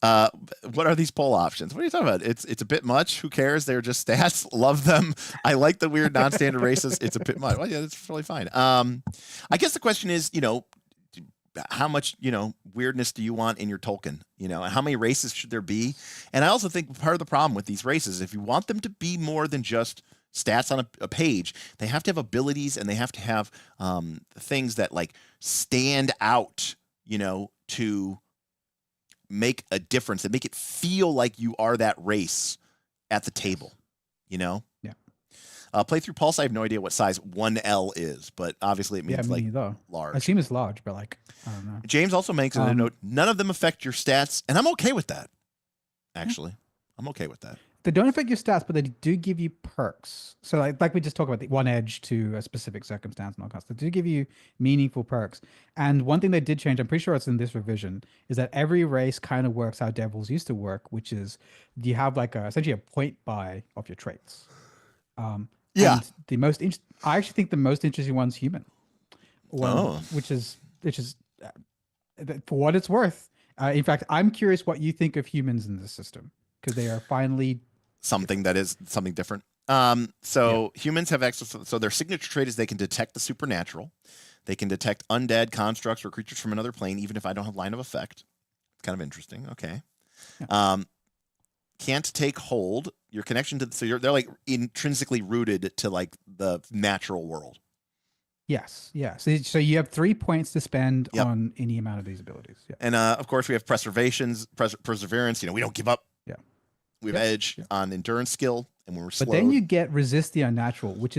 S3: What are these poll options? What are you talking about? It's a bit much. Who cares? They're just stats. Love them. I like the weird non-standard races. It's a bit much. Well, yeah, that's really fine. I guess the question is, you know, how much, you know, weirdness do you want in your Tolkien? You know, and how many races should there be? And I also think part of the problem with these races, if you want them to be more than just stats on a page, they have to have abilities and they have to have things that like stand out, you know, to make a difference and make it feel like you are that race at the table, you know? Yeah. Playthrough Pulse, I have no idea what size 1L is, but obviously it means like large.
S4: I assume it's large, but like, I don't know.
S3: James also makes a note, none of them affect your stats, and I'm okay with that. Actually, I'm okay with that.
S4: They don't affect your stats, but they do give you perks. So like we just talked about, the one edge to a specific circumstance and all kinds. They do give you meaningful perks. And one thing they did change, I'm pretty sure it's in this revision, is that every race kind of works how Devils used to work, which is you have like essentially a point buy of your traits. And the most I actually think the most interesting one's human. Which is for what it's worth. In fact, I'm curious what you think of humans in this system, because they are finally
S3: something that is something different. Humans have access. So their signature trait is they can detect the supernatural. They can detect undead constructs or creatures from another plane, even if I don't have line of effect. Kind of interesting. Okay. Yeah. Can't take hold. Your connection to they're like intrinsically rooted to like the natural world.
S4: Yes. So you have 3 points to spend on any amount of these abilities. Yeah.
S3: And of course we have perseverance. You know, we don't give up. We have edge on endurance skill, and when we're slow.
S4: But then you get resist the unnatural, which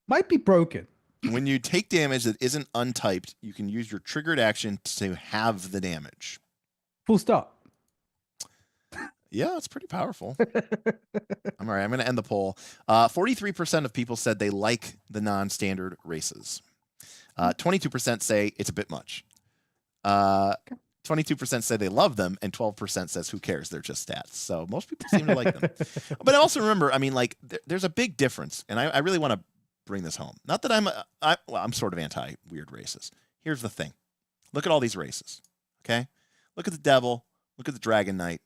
S4: might be broken.
S3: When you take damage that isn't untyped, you can use your triggered action to have the damage.
S4: Full stop.
S3: Yeah, it's pretty powerful. I'm all right. I'm going to end the poll. 43% of people said they like the non-standard races. 22% say it's a bit much. 22% say they love them, and 12% says who cares? They're just stats. So most people seem to like them. But also remember, I mean, like, there's a big difference, and I really want to bring this home. Not that I'm sort of anti-weird races. Here's the thing. Look at all these races, okay? Look at the Devil. Look at the Dragon Knight,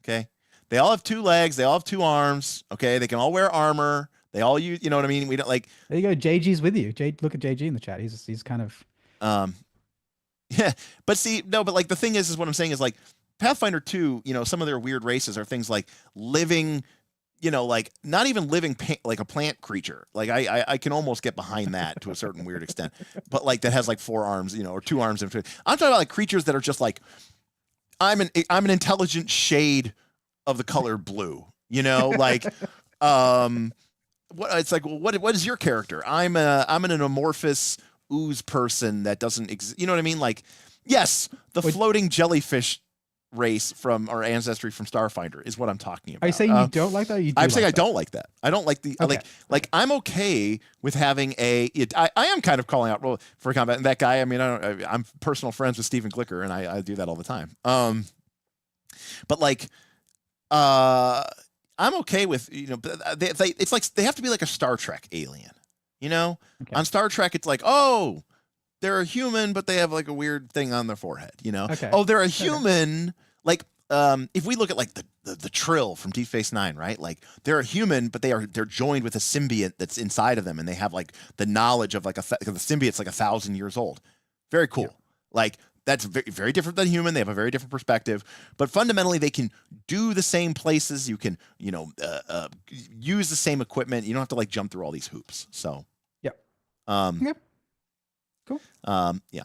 S3: okay? They all have 2 legs. They all have 2 arms, okay? They can all wear armor. They all use, you know what I mean? We don't like...
S4: There you go. JG's with you. Look at JG in the chat. He's kind of...
S3: Yeah, but see, no, but like the thing is what I'm saying is like Pathfinder 2, you know, some of their weird races are things like living, you know, like not even living like a plant creature. Like I can almost get behind that to a certain weird extent, but like that has like 4 arms, you know, or 2 arms. I'm talking about like creatures that are just like, I'm an intelligent shade of the color blue, you know, like, it's like, well, what is your character? I'm an amorphous ooze person that doesn't exist. You know what I mean? Like, yes, the floating jellyfish race from our ancestry from Starfinder is what I'm talking about.
S4: Are you saying you don't like that? Or you do
S3: I'm saying
S4: like
S3: I don't like that. I don't like the like I'm okay with having I am kind of calling out for combat. And that guy, I mean, I'm personal friends with Stephen Glicker, and I do that all the time. But like, I'm okay with, you know, it's like they have to be like a Star Trek alien. You know, on Star Trek, it's like, oh, they're a human, but they have like a weird thing on their forehead. You know, oh, they're a human. Like, if we look at like the Trill from Deep Space Nine, right? Like, they're a human, but they're joined with a symbiote that's inside of them, and they have like the knowledge of like the symbiote's like 1,000 years old. Very cool. Yeah. Like, that's very, very different than human. They have a very different perspective, but fundamentally they can do the same places. You can, you know, use the same equipment. You don't have to like jump through all these hoops. So.
S4: Yep. Cool.
S3: Yeah.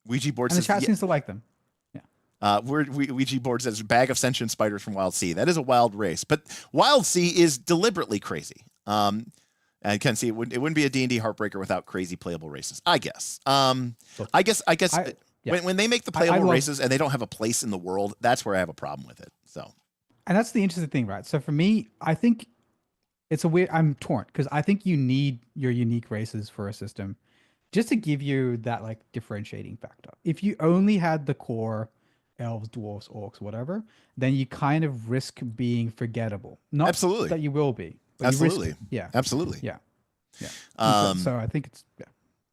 S3: Ouija board
S4: and
S3: says
S4: the chat seems to like them.
S3: Yeah. Ouija board says bag of sentient spiders from Wild Sea. That is a wild race, but Wild Sea is deliberately crazy. And you can see it wouldn't be a D&D heartbreaker without crazy playable races, I guess. I guess when they make the playable races and they don't have a place in the world, that's where I have a problem with it. So.
S4: And that's the interesting thing, right? So for me, I think it's a weird, I'm torn because I think you need your unique races for a system just to give you that like differentiating factor. If you only had the core elves, dwarves, orcs, whatever, then you kind of risk being forgettable. Not
S3: absolutely
S4: that you will be. But
S3: absolutely.
S4: Absolutely. Yeah. So I think it's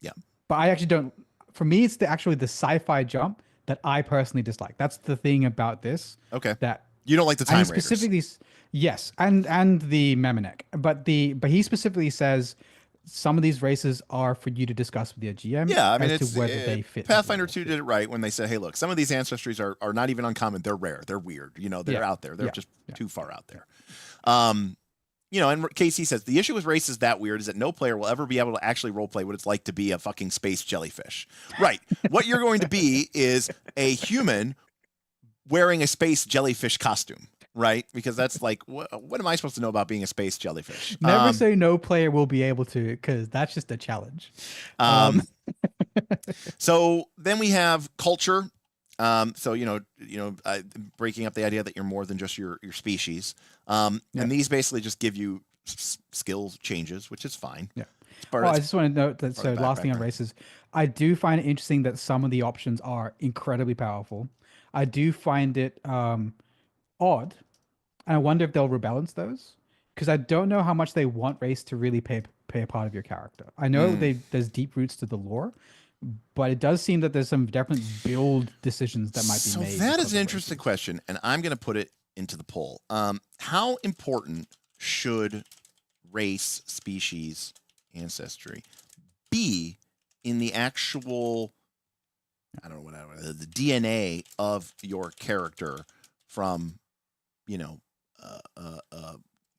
S3: yeah.
S4: But I actually don't. For me, it's actually the sci-fi jump that I personally dislike. That's the thing about this.
S3: Okay.
S4: That
S3: you don't like the time raiders.
S4: Specifically, yes, and the Memenek, but he specifically says some of these races are for you to discuss with your GM.
S3: Yeah, I mean,
S4: as to whether they fit.
S3: Pathfinder 2 did it right when they said, "Hey, look, some of these ancestries are not even uncommon. They're rare. They're weird. You know, they're out there. They're just too far out there." You know, and KC says the issue with races that weird is that no player will ever be able to actually roleplay what it's like to be a fucking space jellyfish. Right. What you're going to be is a human wearing a space jellyfish costume, right? Because that's like, what am I supposed to know about being a space jellyfish?
S4: Never say no player will be able to, because that's just a challenge.
S3: So then we have culture. So breaking up the idea that you're more than just your species. And these basically just give you skill changes, which is fine. Yeah.
S4: I just want to note that. So last thing on races, I do find it interesting that some of the options are incredibly powerful. I do find it odd, and I wonder if they'll rebalance those, because I don't know how much they want race to really play a part of your character. I know there's deep roots to the lore, but it does seem that there's some definite build decisions that might be made.
S3: So that is an interesting question, and I'm going to put it into the poll. How important should race, species, ancestry be in the actual, I don't know, the DNA of your character from,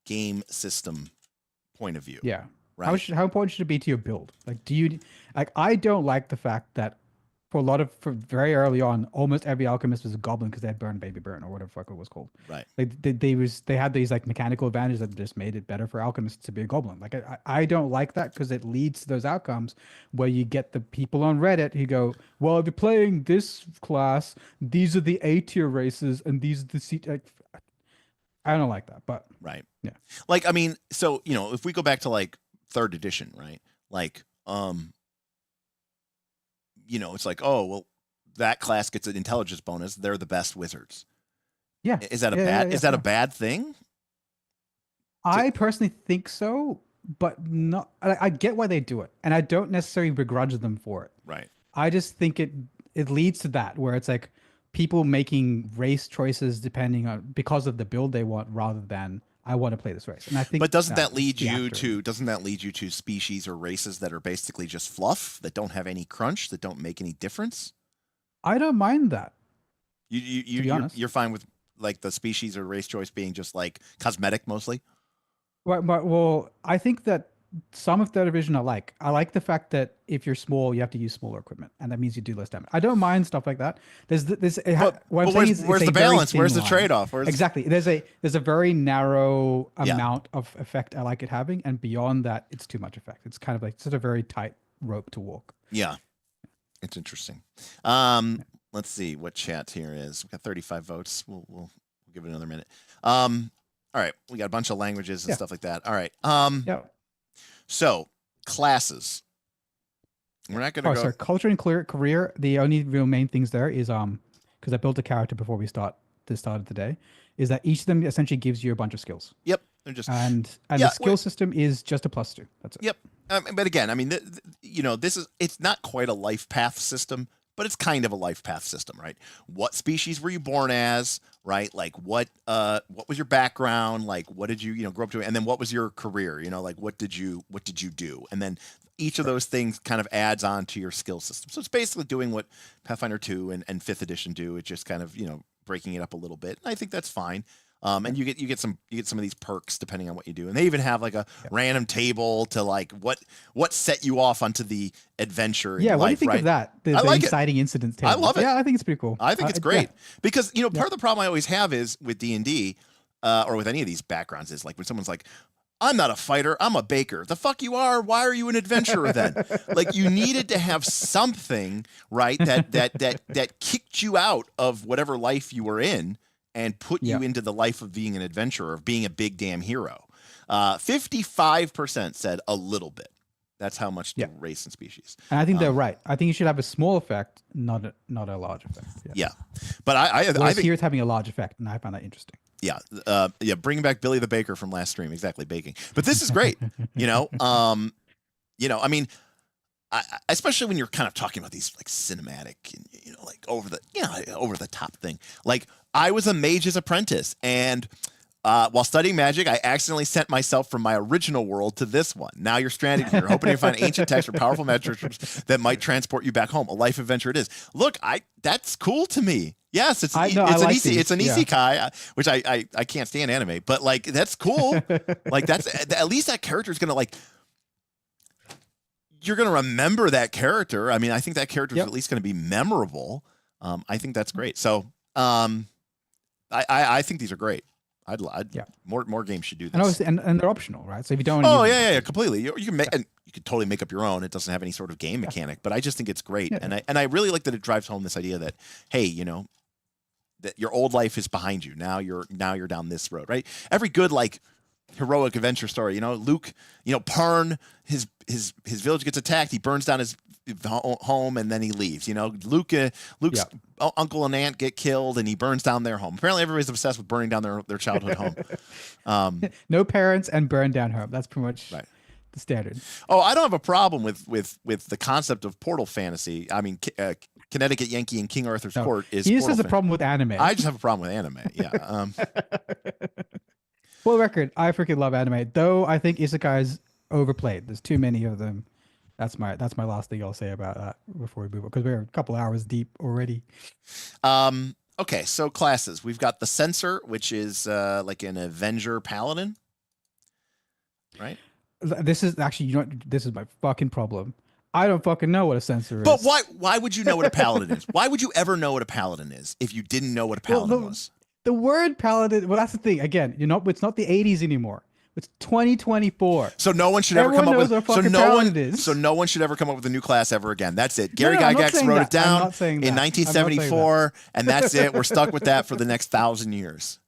S3: game system point of view?
S4: Yeah.
S3: Right.
S4: How important should it be to your build? Like, I don't like the fact that for very early on, almost every alchemist was a goblin because they had burn baby burn or whatever the fuck it was called.
S3: Right.
S4: Like they had these like mechanical advantages that just made it better for alchemists to be a goblin. Like I don't like that because it leads to those outcomes where you get the people on Reddit who go, well, if you're playing this class, these are the A tier races and these are the C. Like, I don't like that, but
S3: Right.
S4: yeah.
S3: Like, I mean, so, you know, if we go back to like 3rd edition, right? Like, you know, it's like, oh, well, that class gets an intelligence bonus. They're the best wizards.
S4: Yeah.
S3: Is that a bad thing?
S4: I personally think so, but not. I get why they do it, and I don't necessarily begrudge them for it.
S3: Right.
S4: I just think it leads to that where it's like people making race choices depending on because of the build they want rather than I want to play this race. And I think
S3: But doesn't that lead you to species or races that are basically just fluff, that don't have any crunch, that don't make any difference?
S4: I don't mind that.
S3: You're fine with like the species or race choice being just like cosmetic mostly?
S4: Well, I think that some of 3rd edition I like the fact that if you're small, you have to use smaller equipment, and that means you do less damage. I don't mind stuff like that. Where's the
S3: balance? Where's the trade-off?
S4: Exactly. There's a very narrow amount of effect I like it having, and beyond that, it's too much effect. It's kind of like a very tight rope to walk.
S3: Yeah, it's interesting. Let's see what chat here is. We've got 35 votes. We'll give it another minute. All right, we got a bunch of languages and stuff like that. All right. So, classes. We're not going to go...
S4: Sorry, culture and career. The only real main things there is, because I built a character before we started today, is that each of them essentially gives you a bunch of skills.
S3: Yep. They're just...
S4: And the skill system is just a +2. That's it.
S3: Yep. But again, I mean, you know, it's not quite a life path system, but it's kind of a life path system, right? What species were you born as, right? Like what was your background? Like what did you grow up to? And then what was your career? You know, like what did you do? And then each of those things kind of adds on to your skill system. So it's basically doing what Pathfinder 2 and 5th edition do. It's just kind of, you know, breaking it up a little bit. And I think that's fine. And you get some of these perks depending on what you do, and they even have like a random table to like what set you off onto the adventure.
S4: Yeah,
S3: in
S4: what
S3: life,
S4: do you think
S3: right?
S4: of that? The inciting incidents table.
S3: I love it.
S4: Yeah, I think it's pretty cool.
S3: I think it's great because you know part of the problem I always have is with D&D or with any of these backgrounds is like when someone's like, I'm not a fighter, I'm a baker. The fuck you are? Why are you an adventurer then? Like you needed to have something, right, that kicked you out of whatever life you were in and put you into the life of being an adventurer, of being a big damn hero. 55% said a little bit. That's how much the race and species.
S4: And I think they're right. I think you should have a small effect, not a large effect.
S3: Yeah. But I think
S4: here it's having a large effect, and I find that interesting.
S3: Yeah. Bringing back Billy the Baker from last stream. Exactly. Baking. But this is great. You know, I mean, especially when you're kind of talking about these like cinematic and, you know, like over the top thing. Like I was a mage's apprentice, and while studying magic, I accidentally sent myself from my original world to this one. Now you're stranded here, hoping to find ancient texts or powerful magic that might transport you back home. A life adventure it is. Look, that's cool to me. Yes, it's an isekai, which I can't stand anime, but like that's cool. Like that's at least that character is gonna like. You're gonna remember that character. I mean, I think that character is at least gonna be memorable. I think that's great. So, I think these are great. More games should do this.
S4: And they're optional, right? So if you don't,
S3: completely. You can and you can totally make up your own. It doesn't have any sort of game mechanic, but I just think it's great, and I really like that it drives home this idea that hey, you know, that your old life is behind you. Now you're down this road, right? Every good like heroic adventure story, you know, Luke, you know, Pern, his village gets attacked, he burns down his home and then he leaves. You know, Luke's uncle and aunt get killed and he burns down their home. Apparently everybody's obsessed with burning down their childhood home.
S4: No parents and burn down home. That's pretty much the standard.
S3: Oh, I don't have a problem with the concept of portal fantasy. I mean, Connecticut Yankee and King Arthur's Court is.
S4: He just has a problem with anime.
S3: I just have a problem with anime. Yeah.
S4: For the record, I freaking love anime, though I think isekai's overplayed. There's too many of them. That's my last thing I'll say about that before we move on, because we're a couple hours deep already.
S3: Okay, so classes. We've got the Censor, which is like an Avenger Paladin, right?
S4: This is actually, this is my fucking problem. I don't fucking know what a censor
S3: But
S4: is.
S3: why would you know what a paladin is? Why would you ever know what a paladin is if you didn't know what a paladin was?
S4: The word paladin. Well, that's the thing. Again, it's not the 80s anymore. It's 2024.
S3: So no one should ever
S4: Everyone
S3: come up
S4: knows
S3: with
S4: what a fucking paladin is.
S3: so no one should ever come up with a new class ever again. That's it. Gary
S4: I'm not
S3: Gygax
S4: saying
S3: wrote
S4: that.
S3: it down
S4: I'm not saying
S3: in
S4: that.
S3: 1974, and that's it. We're stuck with that for the next 1,000 years.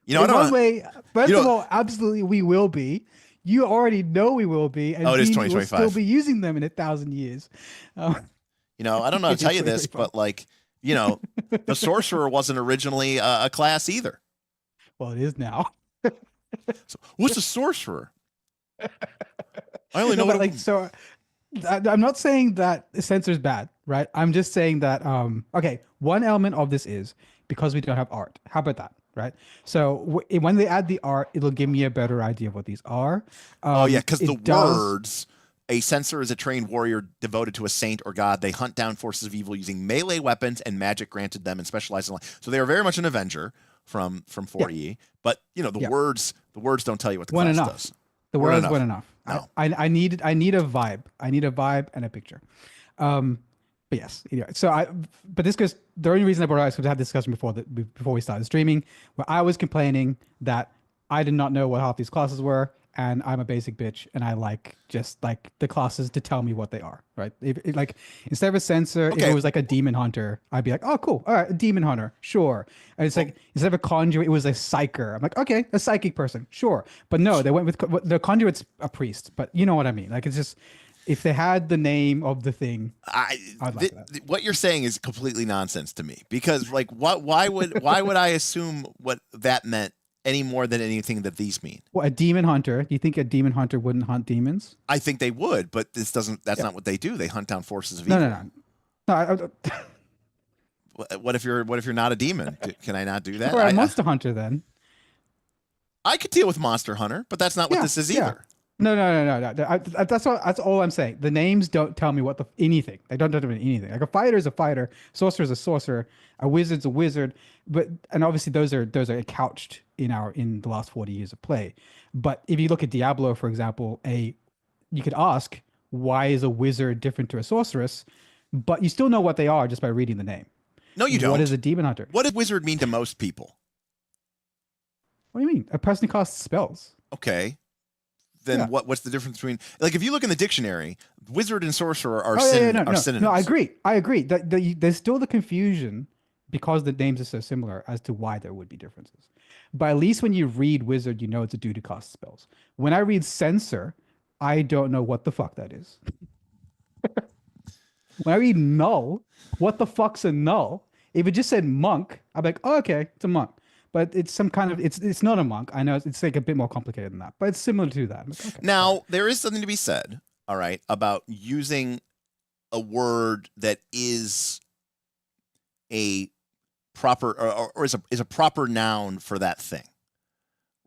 S4: In one way, first of all, absolutely we will be. You already know we will be, and
S3: it is
S4: we will
S3: 2025.
S4: still be using them in 1,000 years.
S3: I don't know how to tell you this, but the sorcerer wasn't originally a class either.
S4: Well, it is now.
S3: So, what's a sorcerer? I only know
S4: So I'm not saying that censor's bad, right? I'm just saying that okay, one element of this is because we don't have art. How about that, right? So when they add the art, it'll give me a better idea of what these are.
S3: Because the words, a censor is a trained warrior devoted to a saint or god. They hunt down forces of evil using melee weapons and magic granted them and specialize in life. So they are very much an avenger from 4E. But the words don't tell you what the class does.
S4: The words weren't enough.
S3: No.
S4: I need a vibe. I need a vibe and a picture. But yes, but this goes. The only reason I brought it up is because I had this discussion before we started streaming, where I was complaining that I did not know what half these classes were, and I'm a basic bitch, and I just like the classes to tell me what they are, right? Instead of a censor, if it was like a demon hunter, I'd be like, oh, cool, all right, a demon hunter, sure. And it's like instead of a conduit, it was a psyker. I'm like, okay, a psychic person, sure. But no, they went with the conduit's a priest, but you know what I mean? Like it's just. If they had the name of the thing, I'd like that.
S3: What you're saying is completely nonsense to me because, why would I assume what that meant any more than anything that these mean?
S4: Well, a demon hunter. Do you think a demon hunter wouldn't hunt demons?
S3: I think they would, but this doesn't. That's not what they do. They hunt down forces of evil.
S4: No.
S3: What if you're not a demon? Can I not do that?
S4: Or a monster hunter then?
S3: I could deal with monster hunter, but that's not what this is either.
S4: No. That's all I'm saying. The names don't tell me anything. They don't tell me anything. Like a fighter is a fighter, sorcerer is a sorcerer, a wizard's a wizard. And obviously those are couched in the last 40 years of play. But if you look at Diablo, for example, you could ask why is a wizard different to a sorceress, but you still know what they are just by reading the name.
S3: No, you don't.
S4: What is a demon hunter?
S3: What does wizard mean to most people?
S4: What do you mean? A person who casts spells.
S3: Okay. Then what's the difference between if you look in the dictionary, wizard and sorcerer are synonyms.
S4: No, I agree. There's still the confusion because the names are so similar as to why there would be differences. But at least when you read wizard, you know it's a dude who casts spells. When I read censor, I don't know what the fuck that is. When I read null, what the fuck's a null? If it just said monk, I'm like, oh, okay, it's a monk. But it's some kind of it's not a monk. I know it's like a bit more complicated than that, but it's similar to that. Like, okay,
S3: now there is something to be said, all right, about using a word that is a proper or is a proper noun for that thing,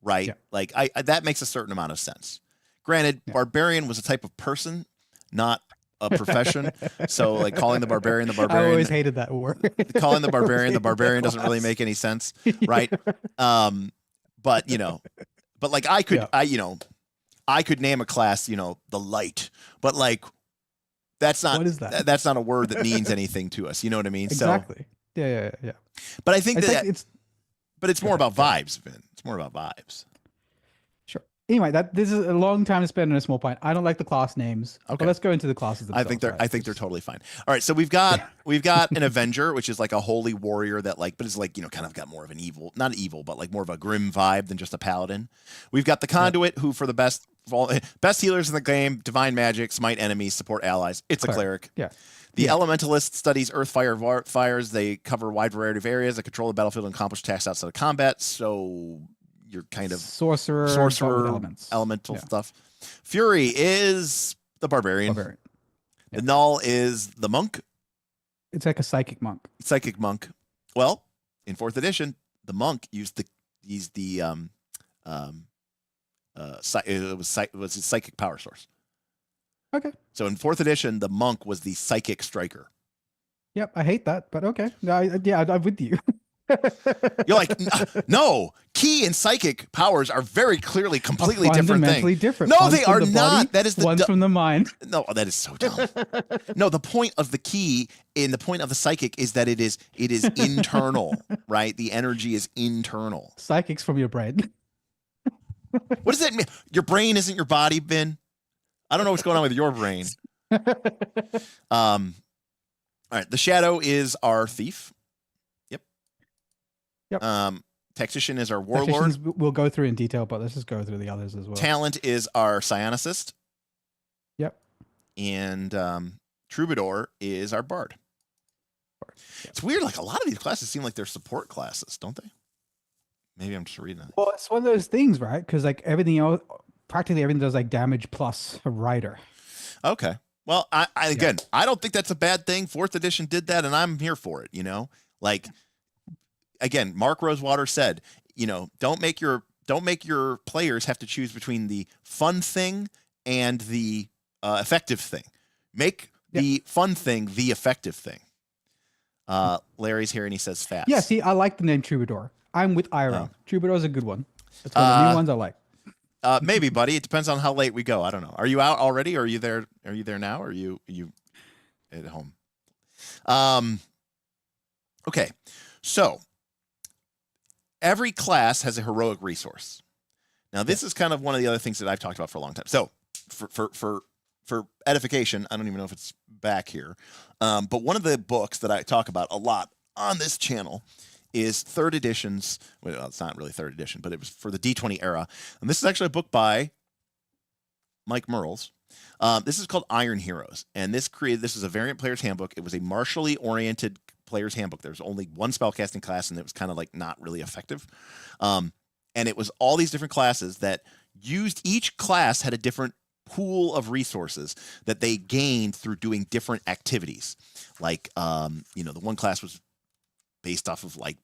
S3: right?
S4: Yeah.
S3: Like that makes a certain amount of sense. Granted, barbarian was a type of person, not a profession. So calling the barbarian
S4: I always hated that word.
S3: Calling the barbarian doesn't really make any sense, right? But I could I could name a class, the light, but that's not
S4: what is that?
S3: That's not a word that means anything to us. You know what I mean?
S4: Exactly.
S3: So,
S4: yeah.
S3: But I think
S4: it's
S3: more about vibes, Vin. It's more about vibes.
S4: Sure. Anyway, this is a long time to spend on a small point. I don't like the class names. Okay, but let's go into the classes themselves.
S3: I think they're totally fine. All right, so we've got an Avenger, which is like a holy warrior that but is kind of got more of an evil, not evil, but more of a grim vibe than just a paladin. We've got the Conduit, who for the best healers in the game, divine magic, smite enemies, support allies. It's a cleric.
S4: Yeah.
S3: The Elementalist studies earth, fires. They cover a wide variety of areas. They control the battlefield and accomplish tasks outside of combat. So you're kind of
S4: sorcerer
S3: elemental stuff. Fury is the barbarian. The Null is the monk.
S4: It's like a psychic monk.
S3: Well, in 4th edition, the monk used the it was his psychic power source.
S4: Okay.
S3: So in 4th edition, the monk was the psychic striker.
S4: Yep, I hate that, but okay. I'm with you.
S3: You're like, no, Ki and psychic powers are very clearly completely different
S4: fundamentally
S3: things.
S4: different.
S3: No,
S4: One's
S3: they
S4: from
S3: are
S4: the
S3: not.
S4: body,
S3: That is the
S4: one's from the mind.
S3: No, that is so dumb. No, the point of the Ki and the point of the psychic is that it is internal, right? The energy is internal.
S4: Psychics from your brain.
S3: What does that mean? Your brain isn't your body, Vin. I don't know what's going on with your brain. All right. The Shadow is our thief. Yep. Tactician is our warlord.
S4: Tacticians we'll go through in detail, but let's just go through the others as well.
S3: Talent is our psionicist.
S4: Yep.
S3: And Troubadour is our bard.
S4: Yep.
S3: It's weird. Like a lot of these classes seem like they're support classes, don't they? Maybe I'm just reading that.
S4: Well, it's one of those things, right? Because like everything else, practically everything does like damage plus a rider.
S3: Okay. Well, I don't think that's a bad thing. 4th edition did that, and I'm here for it. You know, like again, Mark Rosewater said, you know, don't make your players have to choose between the fun thing and the effective thing. Make the fun thing the effective thing. Larry's here and he says fast.
S4: Yeah, see, I like the name Troubadour. I'm with Ira. Troubadour's a good one. It's one of the new ones I like.
S3: Maybe, buddy. It depends on how late we go. I don't know. Are you out already? Or are you there? Are you there now? Or are you at home? Okay. So every class has a heroic resource. Now, this is kind of one of the other things that I've talked about for a long time. So for edification, I don't even know if it's back here. But one of the books that I talk about a lot on this channel is 3rd edition's, well, it's not really 3rd edition, but it was for the D20 era. And this is actually a book by Mike Merles. This is called Iron Heroes. And this is a variant player's handbook. It was a martially oriented player's handbook. There's only one spellcasting class, and it was kind of like not really effective. And it was all these different classes that used, each class had a different pool of resources that they gained through doing different activities. Like, you know, the one class was based off of like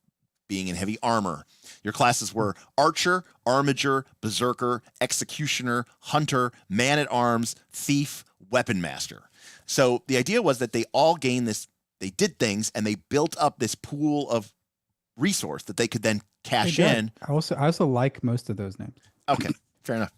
S3: being in heavy armor. Your classes were Archer, Armiger, Berserker, Executioner, Hunter, Man-at-Arms, Thief, Weapon Master. So the idea was that they all gained this, they did things and they built up this pool of resource that they could then cash in.
S4: I also like most of those names.
S3: Okay, fair enough.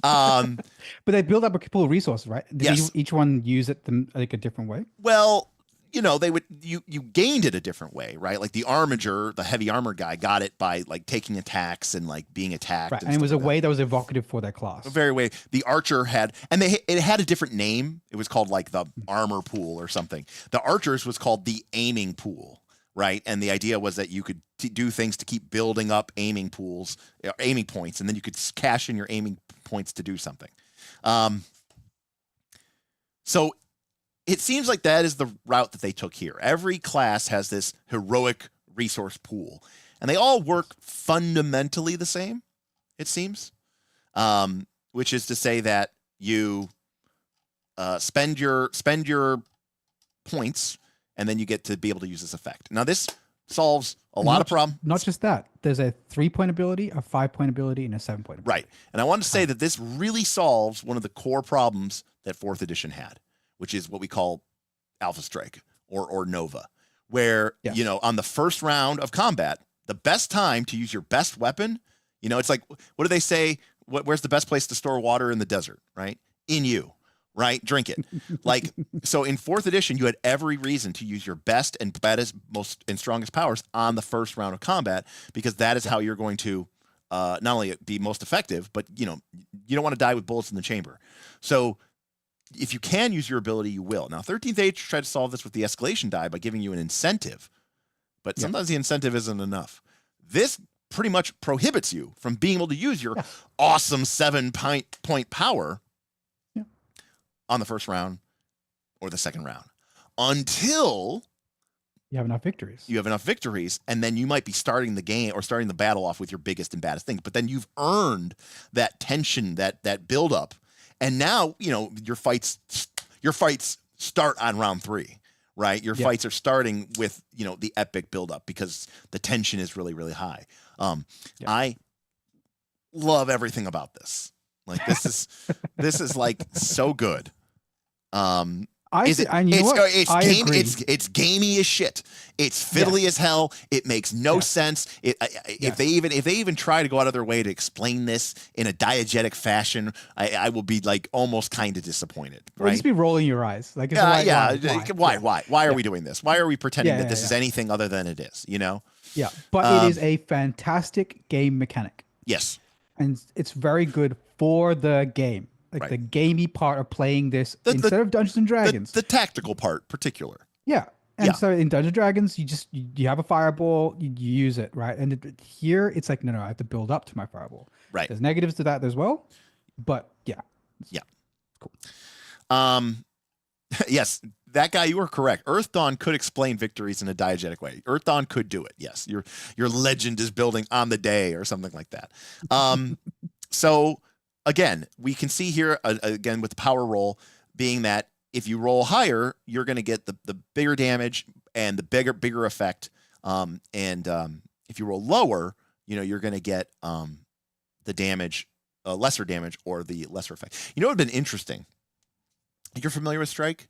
S4: But they build up a pool of resources, right? Did
S3: Yes.
S4: each one use it like a different way?
S3: Well, you know, you gained it a different way, right? Like the Armiger, the heavy armor guy, got it by like taking attacks and like being attacked.
S4: Right, and it was a way that was evocative for their class.
S3: A very way. The Archer had, and it had a different name. It was called like the armor pool or something. The Archers was called the aiming pool, right? And the idea was that you could do things to keep building up aiming pools, aiming points, and then you could cash in your aiming points to do something. So it seems like that is the route that they took here. Every class has this heroic resource pool, and they all work fundamentally the same, it seems, which is to say that you spend your points, and then you get to be able to use this effect. Now, this solves a lot of problems.
S4: Not just that. There's a 3-point ability, a 5-point ability, and a 7-point ability.
S3: Right. And I want to say that this really solves one of the core problems that 4th edition had, which is what we call Alpha Strike or Nova, where, you know, on the first round of combat, the best time to use your best weapon, you know, it's like, what do they say? Where's the best place to store water in the desert, right? In you, right? Drink it. Like, so in 4th edition, you had every reason to use your best and baddest, most and strongest powers on the first round of combat, because that is how you're going to not only be most effective, but, you know, you don't want to die with bullets in the chamber. So if you can use your ability, you will. Now, 13th Age tried to solve this with the escalation die by giving you an incentive, but sometimes the incentive isn't enough. This pretty much prohibits you from being able to use your awesome 7-point power on the first round or the second round until
S4: you have enough victories.
S3: You have enough victories, and then you might be starting the game or starting the battle off with your biggest and baddest thing. But then you've earned that tension, that buildup. And now, you know, your fights start on round 3, right? Your fights are starting with, you know, the epic buildup because the tension is really, really high. I love everything about this. Like this is like so good. Is it?
S4: And you know what?
S3: It's
S4: I agree.
S3: It's gamey as shit. It's fiddly as hell. It makes no sense. If they even try to go out of their way to explain this in a diegetic fashion, I will be like almost kind of disappointed.
S4: Or
S3: right?
S4: just be rolling your eyes. Like,
S3: why are we doing this? Why are we pretending that this is anything other than it is? You know?
S4: Yeah, but it is a fantastic game mechanic.
S3: Yes.
S4: And it's very good for the game. Like the gamey part of playing this instead of Dungeons and Dragons.
S3: The tactical part, particular.
S4: Yeah. And so in Dungeons and Dragons, you have a fireball, you use it, right? And here it's like, no, I have to build up to my fireball.
S3: Right.
S4: There's negatives to that as well. But yeah. Cool.
S3: Yes, that guy, you were correct. Earth Dawn could explain Victories in a diegetic way. Earth Dawn could do it. Yes. Your legend is building on the day or something like that. So again, we can see here again with the power roll being that if you roll higher, you're going to get the bigger damage and the bigger effect. If you roll lower, you're going to get the damage, lesser damage or the lesser effect. You know what would have been interesting? You're familiar with Strike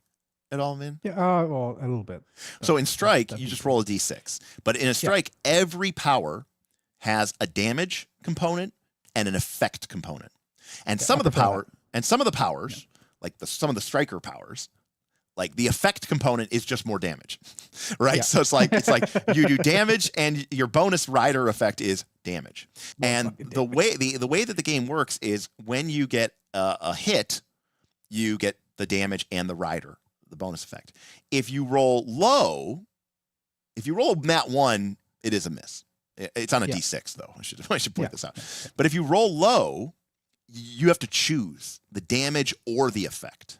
S3: at all, Vin?
S4: Yeah, well, a little bit.
S3: So in Strike, you just roll a d6. But in a Strike, every power has a damage component and an effect component. And some of the powers, like some of the striker powers, like the effect component is just more damage, right? Yeah. So it's like you do damage, and your bonus rider effect is damage. And the way that the game works is when you get a hit, you get the damage and the rider, the bonus effect. If you roll low, if you roll Nat 1, it is a miss. It's on a d6 though. I should point this out. But if you roll low, you have to choose the damage or the effect.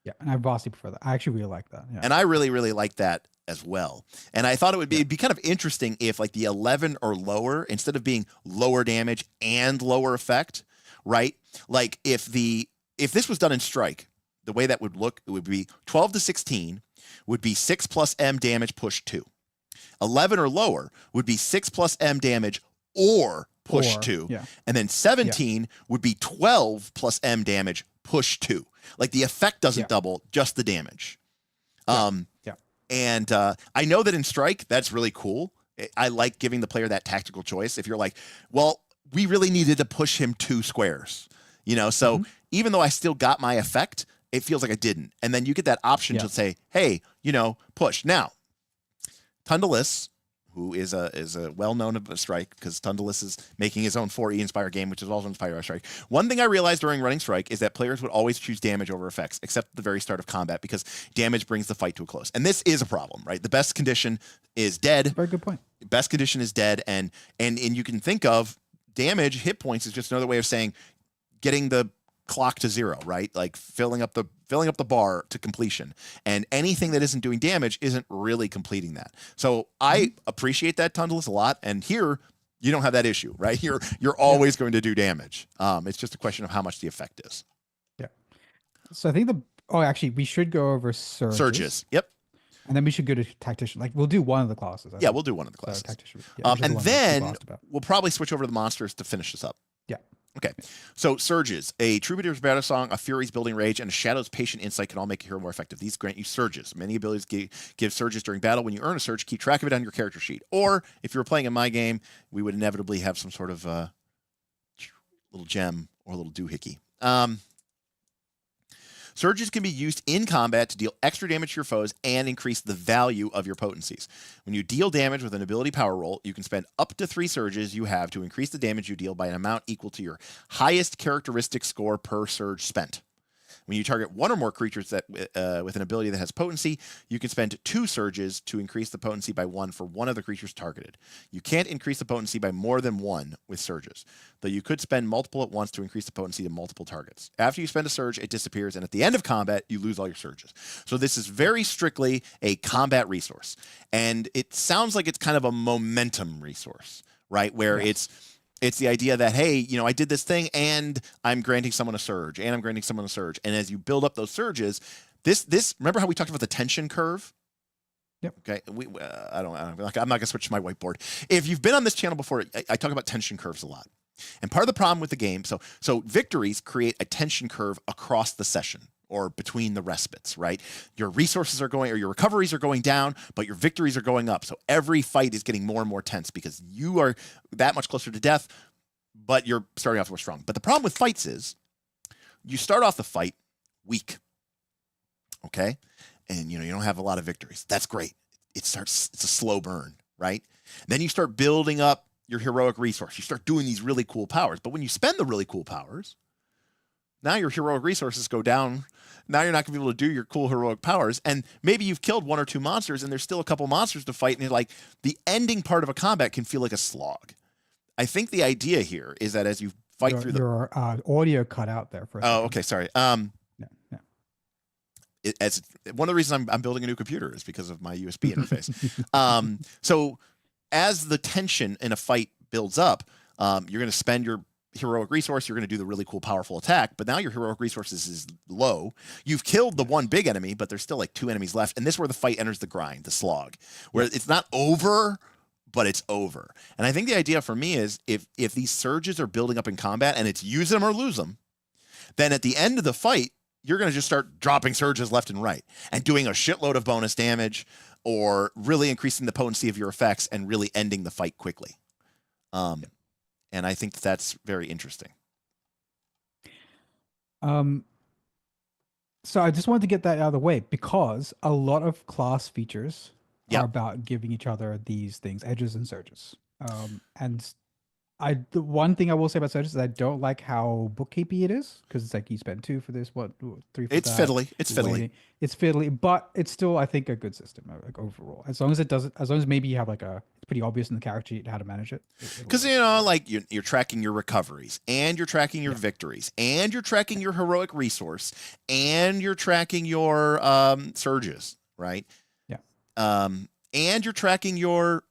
S4: Yeah, and I vastly prefer that. I actually really like that. Yeah.
S3: And I really, really like that as well. And I thought it'd be kind of interesting if like the 11 or lower, instead of being lower damage and lower effect, right? Like if this was done in Strike, the way that would look, it would be 12 to 16 would be 6 plus M damage push 2. 11 or lower would be 6 plus M damage or push 2. Yeah. And then 17 would be 12 plus M damage push 2. Like the effect doesn't double, just the damage. And I know that in Strike, that's really cool. I like giving the player that tactical choice. If you're like, well, we really needed to push him 2 squares, so even though I still got my effect, it feels like I didn't. And then you get that option to say, hey, push. Now, Tundalis, who is a well-known of a Strike, because Tundalis is making his own 4E Inspire game, which is also inspired by Strike. One thing I realized during running Strike is that players would always choose damage over effects, except at the very start of combat, because damage brings the fight to a close. And this is a problem, right? The best condition is dead.
S4: Very good point.
S3: Best condition is dead, and you can think of damage, hit points is just another way of saying getting the clock to 0, right? Like filling up the bar to completion, and anything that isn't doing damage isn't really completing that. So I appreciate that, Tundalis, a lot. And here you don't have that issue, right? You're always going to do damage. It's just a question of how much the effect is.
S4: Yeah. So I think actually we should go over surges.
S3: Yep.
S4: And then we should go to Tactician. Like we'll do one of the classes.
S3: We'll do one of the classes.
S4: Tactician.
S3: And then we'll probably switch over to the monsters to finish this up.
S4: Yeah.
S3: Okay, so Surges. A Troubadour's Battle Song, a Fury's Building Rage, and a Shadow's Patient Insight can all make a hero more effective. These grant you Surges. Many abilities give Surges during battle. When you earn a Surge, keep track of it on your character sheet. Or, if you were playing in my game, we would inevitably have some sort of little gem or a little doohickey. Surges can be used in combat to deal extra damage to your foes and increase the value of your potencies. When you deal damage with an ability power roll, you can spend up to 3 surges you have to increase the damage you deal by an amount equal to your highest characteristic score per surge spent. When you target one or more creatures that with an ability that has potency, you can spend 2 surges to increase the potency by 1 for one of the creatures targeted. You can't increase the potency by more than 1 with surges, though you could spend multiple at once to increase the potency to multiple targets. After you spend a surge, it disappears, and at the end of combat, you lose all your surges. So this is very strictly a combat resource, and it sounds like it's kind of a momentum resource, right? Where it's the idea that, hey, I did this thing and I'm granting someone a surge and I'm granting someone a surge. And as you build up those surges, this remember how we talked about the tension curve?
S4: Yep. Okay.
S3: I'm not going to switch to my whiteboard. If you've been on this channel before, I talk about tension curves a lot. And part of the problem with the game, so Victories create a tension curve across the session, or between the respites, right? Your resources are going, or your recoveries are going down, but your victories are going up. So every fight is getting more and more tense because you are that much closer to death, but you're starting off more strong. But the problem with fights is you start off the fight weak, okay? And, you don't have a lot of victories. That's great. It's a slow burn, right? Then you start building up your heroic resource. You start doing these really cool powers. But when you spend the really cool powers, now your heroic resources go down. Now you're not going to be able to do your cool heroic powers. And maybe you've killed 1 or 2 monsters and there's still a couple monsters to fight. And like the ending part of a combat can feel like a slog. I think the idea here is that as you fight through
S4: your audio cut out there for a second.
S3: okay, sorry.
S4: Yeah.
S3: As one of the reasons I'm building a new computer is because of my USB interface. So as the tension in a fight builds up, you're going to spend your heroic resource. You're going to do the really cool, powerful attack. But now your heroic resources is low. You've killed the one big enemy, but there's still like 2 enemies left. And this is where the fight enters the grind, the slog, where it's not over, but it's over. And I think the idea for me is if these surges are building up in combat and it's use them or lose them, then at the end of the fight, you're going to just start dropping surges left and right and doing a shitload of bonus damage or really increasing the potency of your effects and really ending the fight quickly. And I think that's very interesting.
S4: So I just wanted to get that out of the way because a lot of class features are about giving each other these things, edges and surges. And the one thing I will say about surges is I don't like how bookkeepy it is because it's like you spend 2 for this, 3 for
S3: It's
S4: that.
S3: fiddly. It's fiddly.
S4: It's fiddly, but it's still I think a good system like overall. As long as maybe you have like it's pretty obvious in the character sheet how to manage it.
S3: Because like you're tracking your recoveries and you're tracking your victories and you're tracking your heroic resource and you're tracking your surges, right?
S4: Yeah.
S3: And you're tracking your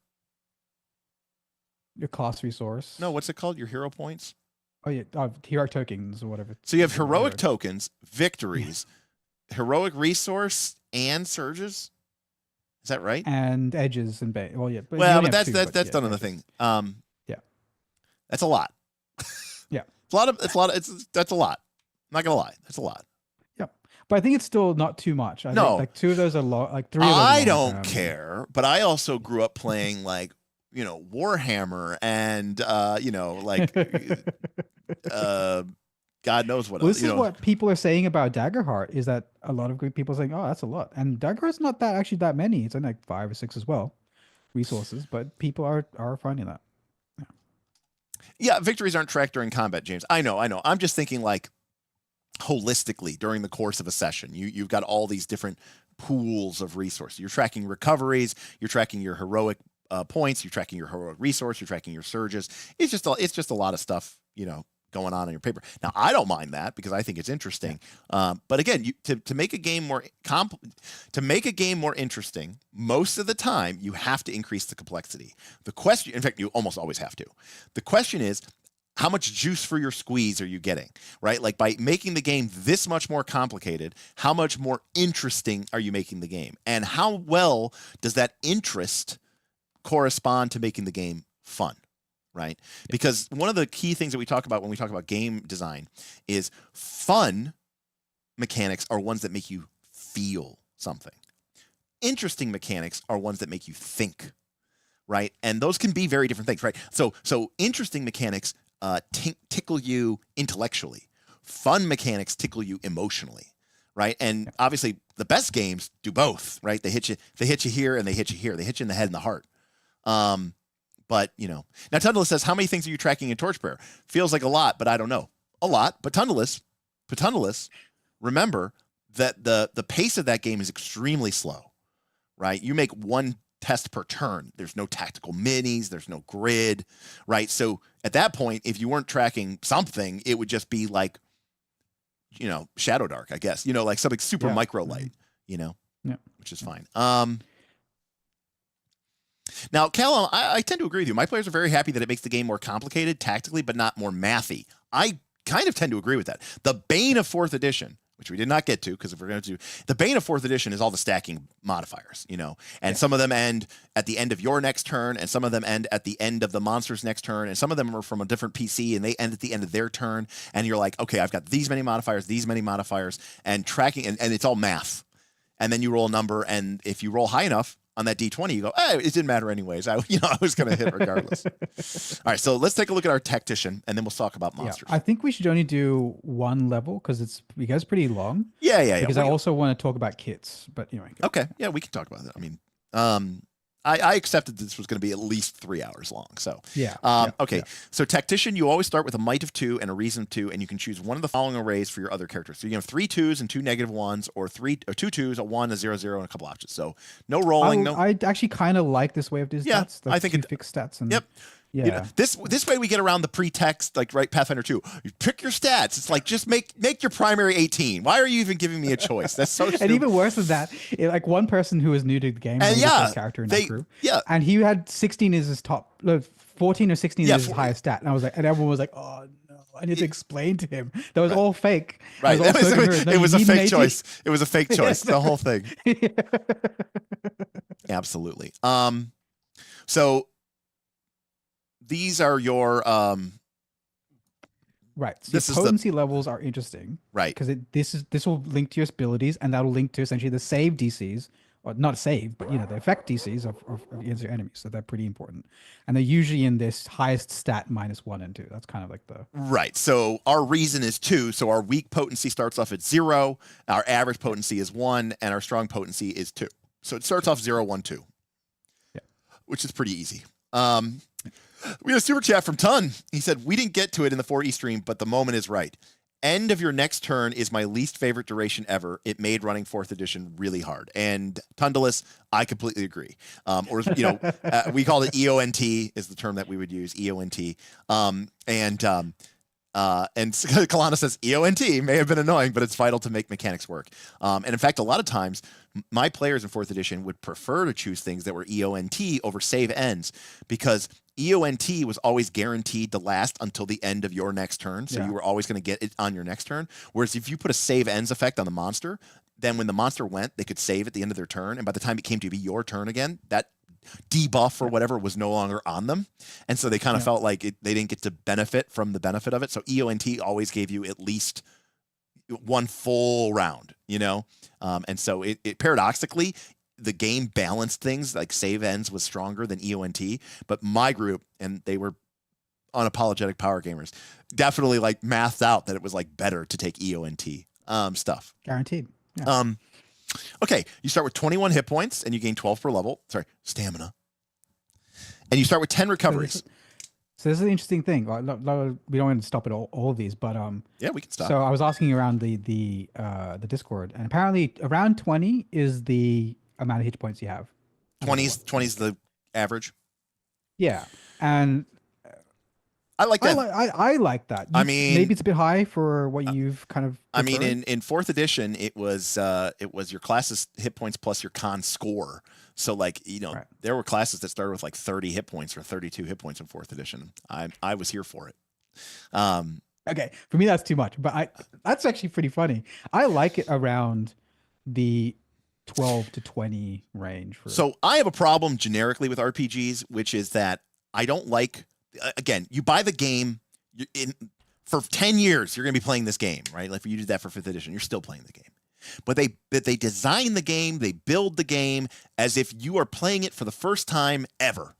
S4: class resource.
S3: No, what's it called? Your hero points?
S4: Oh yeah, heroic tokens or whatever.
S3: So you have heroic tokens, victories, heroic resource, and surges. Is that right?
S4: And edges and well, yeah. But
S3: that's done on the thing.
S4: Yeah,
S3: that's a lot.
S4: Yeah,
S3: that's a lot. I'm not gonna lie, that's a lot.
S4: Yeah, but I think it's still not too much. I think like 2 of those are like 3 of those.
S3: I don't care, but I also grew up playing like Warhammer and God knows what else.
S4: This is what people are saying about Daggerheart is that a lot of good people are saying, oh, that's a lot. And Daggerheart's not that many. It's only like 5 or 6 as well, resources, but people are finding that.
S3: Yeah, victories aren't tracked during combat, James. I know. I'm just thinking like holistically during the course of a session. You've got all these different pools of resources. You're tracking recoveries, you're tracking your heroic points, you're tracking your heroic resource, you're tracking your surges. It's just a lot of stuff, going on in your paper. Now, I don't mind that because I think it's interesting. But again, to make a game more interesting, most of the time you have to increase the complexity. The question, in fact, you almost always have to. The question is, how much juice for your squeeze are you getting, right? Like by making the game this much more complicated, how much more interesting are you making the game? And how well does that interest correspond to making the game fun, right? Because one of the key things that we talk about when we talk about game design is fun mechanics are ones that make you feel something. Interesting mechanics are ones that make you think, right? And those can be very different things, right? So interesting mechanics tickle you intellectually. Fun mechanics tickle you emotionally, right? And obviously the best games do both, right? They hit you here and they hit you here. They hit you in the head and the heart. But now Tundalus says, how many things are you tracking in Torchbearer? Feels like a lot, but I don't know. A lot, but Tundalus, remember that the pace of that game is extremely slow, right? You make 1 test per turn. There's no tactical minis. There's no grid, right? So at that point, if you weren't tracking something, it would just be like, Shadow Dark, I guess, like something super micro light, which is fine. Now, Callum, I tend to agree with you. My players are very happy that it makes the game more complicated tactically, but not more mathy. I kind of tend to agree with that. The bane of 4th edition, which we did not get to because if we're going to do the bane of 4th edition is all the stacking modifiers, and some of them end at the end of your next turn, and some of them end at the end of the monster's next turn, and some of them are from a different PC and they end at the end of their turn, and you're like, okay, I've got these many modifiers, and tracking, and it's all math, and then you roll a number, and if you roll high enough on that D20, you go, hey, it didn't matter anyways. I was going to hit regardless. All right, so let's take a look at our Tactician, and then we'll talk about monsters.
S4: I think we should only do one level because it's pretty long.
S3: Yeah.
S4: Because I also want to talk about kits, but anyway.
S3: Okay, yeah, we can talk about that. I mean, I accepted this was going to be at least 3 hours long. So okay. So Tactician, you always start with a might of 2 and a reason of 2, and you can choose one of the following arrays for your other characters. So you have 3 2s and 2 -1s, or 2 2s, a 1, a 0 0, and a couple options. So no rolling.
S4: I actually kind of like this way of doing stats.
S3: I think
S4: it fixed stats. And,
S3: Yeah. This way we get around the pretext, like Pathfinder 2. You pick your stats. It's like just make your primary 18. Why are you even giving me a choice? That's so stupid.
S4: And even worse than that, like one person who was new to the game,
S3: and
S4: character in that group,
S3: yeah,
S4: and he had 16 as his top, 14 or 16 as his highest stat, and I was like, and everyone was like, oh no, I need to explain to him that was all fake.
S3: Right, it was a fake choice. It was a fake choice. The whole thing. Absolutely. So. These are your
S4: right. So potency levels are interesting,
S3: right?
S4: Because this will link to your abilities, and that'll link to essentially the save DCs, or not save, but the effect DCs of against your enemies. So they're pretty important, and they're usually in this highest stat -1 and 2. That's kind of like the
S3: right. So our reason is 2. So our weak potency starts off at 0. Our average potency is 1, and our strong potency is 2. So it starts off 0, 1, 2.
S4: Yeah,
S3: which is pretty easy. We had a super chat from Tun. He said, we didn't get to it in the 4E stream, but the moment is right. End of your next turn is my least favorite duration ever. It made running 4th edition really hard. And Tundalus, I completely agree. We called it EONT is the term that we would use, EONT. And Kalana says EONT may have been annoying, but it's vital to make mechanics work. And in fact, a lot of times my players in 4th edition would prefer to choose things that were EONT over save ends, because EONT was always guaranteed to last until the end of your next turn. So you were always going to get it on your next turn. Whereas if you put a save ends effect on the monster, then when the monster went, they could save at the end of their turn. And by the time it came to be your turn again, that debuff or whatever was no longer on them. And so they kind of felt like they didn't get to benefit from the benefit of it. So EONT always gave you at least one full round, and so it paradoxically, the game balanced things, like save ends was stronger than EONT, but my group, and they were unapologetic power gamers, definitely like mathed out that it was like better to take EONT stuff.
S4: Guaranteed. Yeah.
S3: Okay, you start with 21 hit points and you gain 12 per level. Sorry, stamina. And you start with 10 recoveries.
S4: So this is an interesting thing. We don't want to stop at all of these, but
S3: yeah, we can stop.
S4: So I was asking around the Discord, and apparently around 20 is the amount of hit points you have.
S3: 20's the average.
S4: Yeah, and
S3: I like that.
S4: I like that.
S3: I mean,
S4: maybe it's a bit high for what you've kind of.
S3: I mean, in 4th edition, it was your class's hit points plus your con score. So like, there were classes that started with like 30 hit points or 32 hit points in 4th edition. I was here for it.
S4: Okay, for me that's too much, but that's actually pretty funny. I like it around the 12 to 20 range.
S3: So I have a problem generically with RPGs, which is that I don't like. Again, you buy the game for 10 years, you're going to be playing this game, right? Like if you did that for 5th edition, you're still playing the game. But they design the game, they build the game as if you are playing it for the first time ever.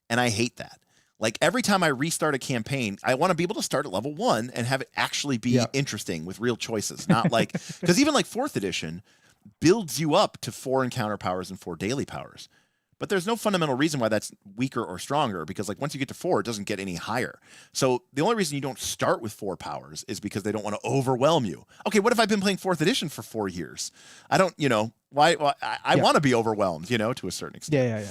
S3: And I hate that. Like every time I restart a campaign, I want to be able to start at level 1 and have it actually be interesting with real choices. Not like, because even like 4th edition builds you up to 4 encounter powers and 4 daily powers. But there's no fundamental reason why that's weaker or stronger, because like once you get to 4, it doesn't get any higher. So the only reason you don't start with 4 powers is because they don't want to overwhelm you. Okay, what if I've been playing 4th edition for 4 years? I don't, why I want to be overwhelmed, to a certain extent.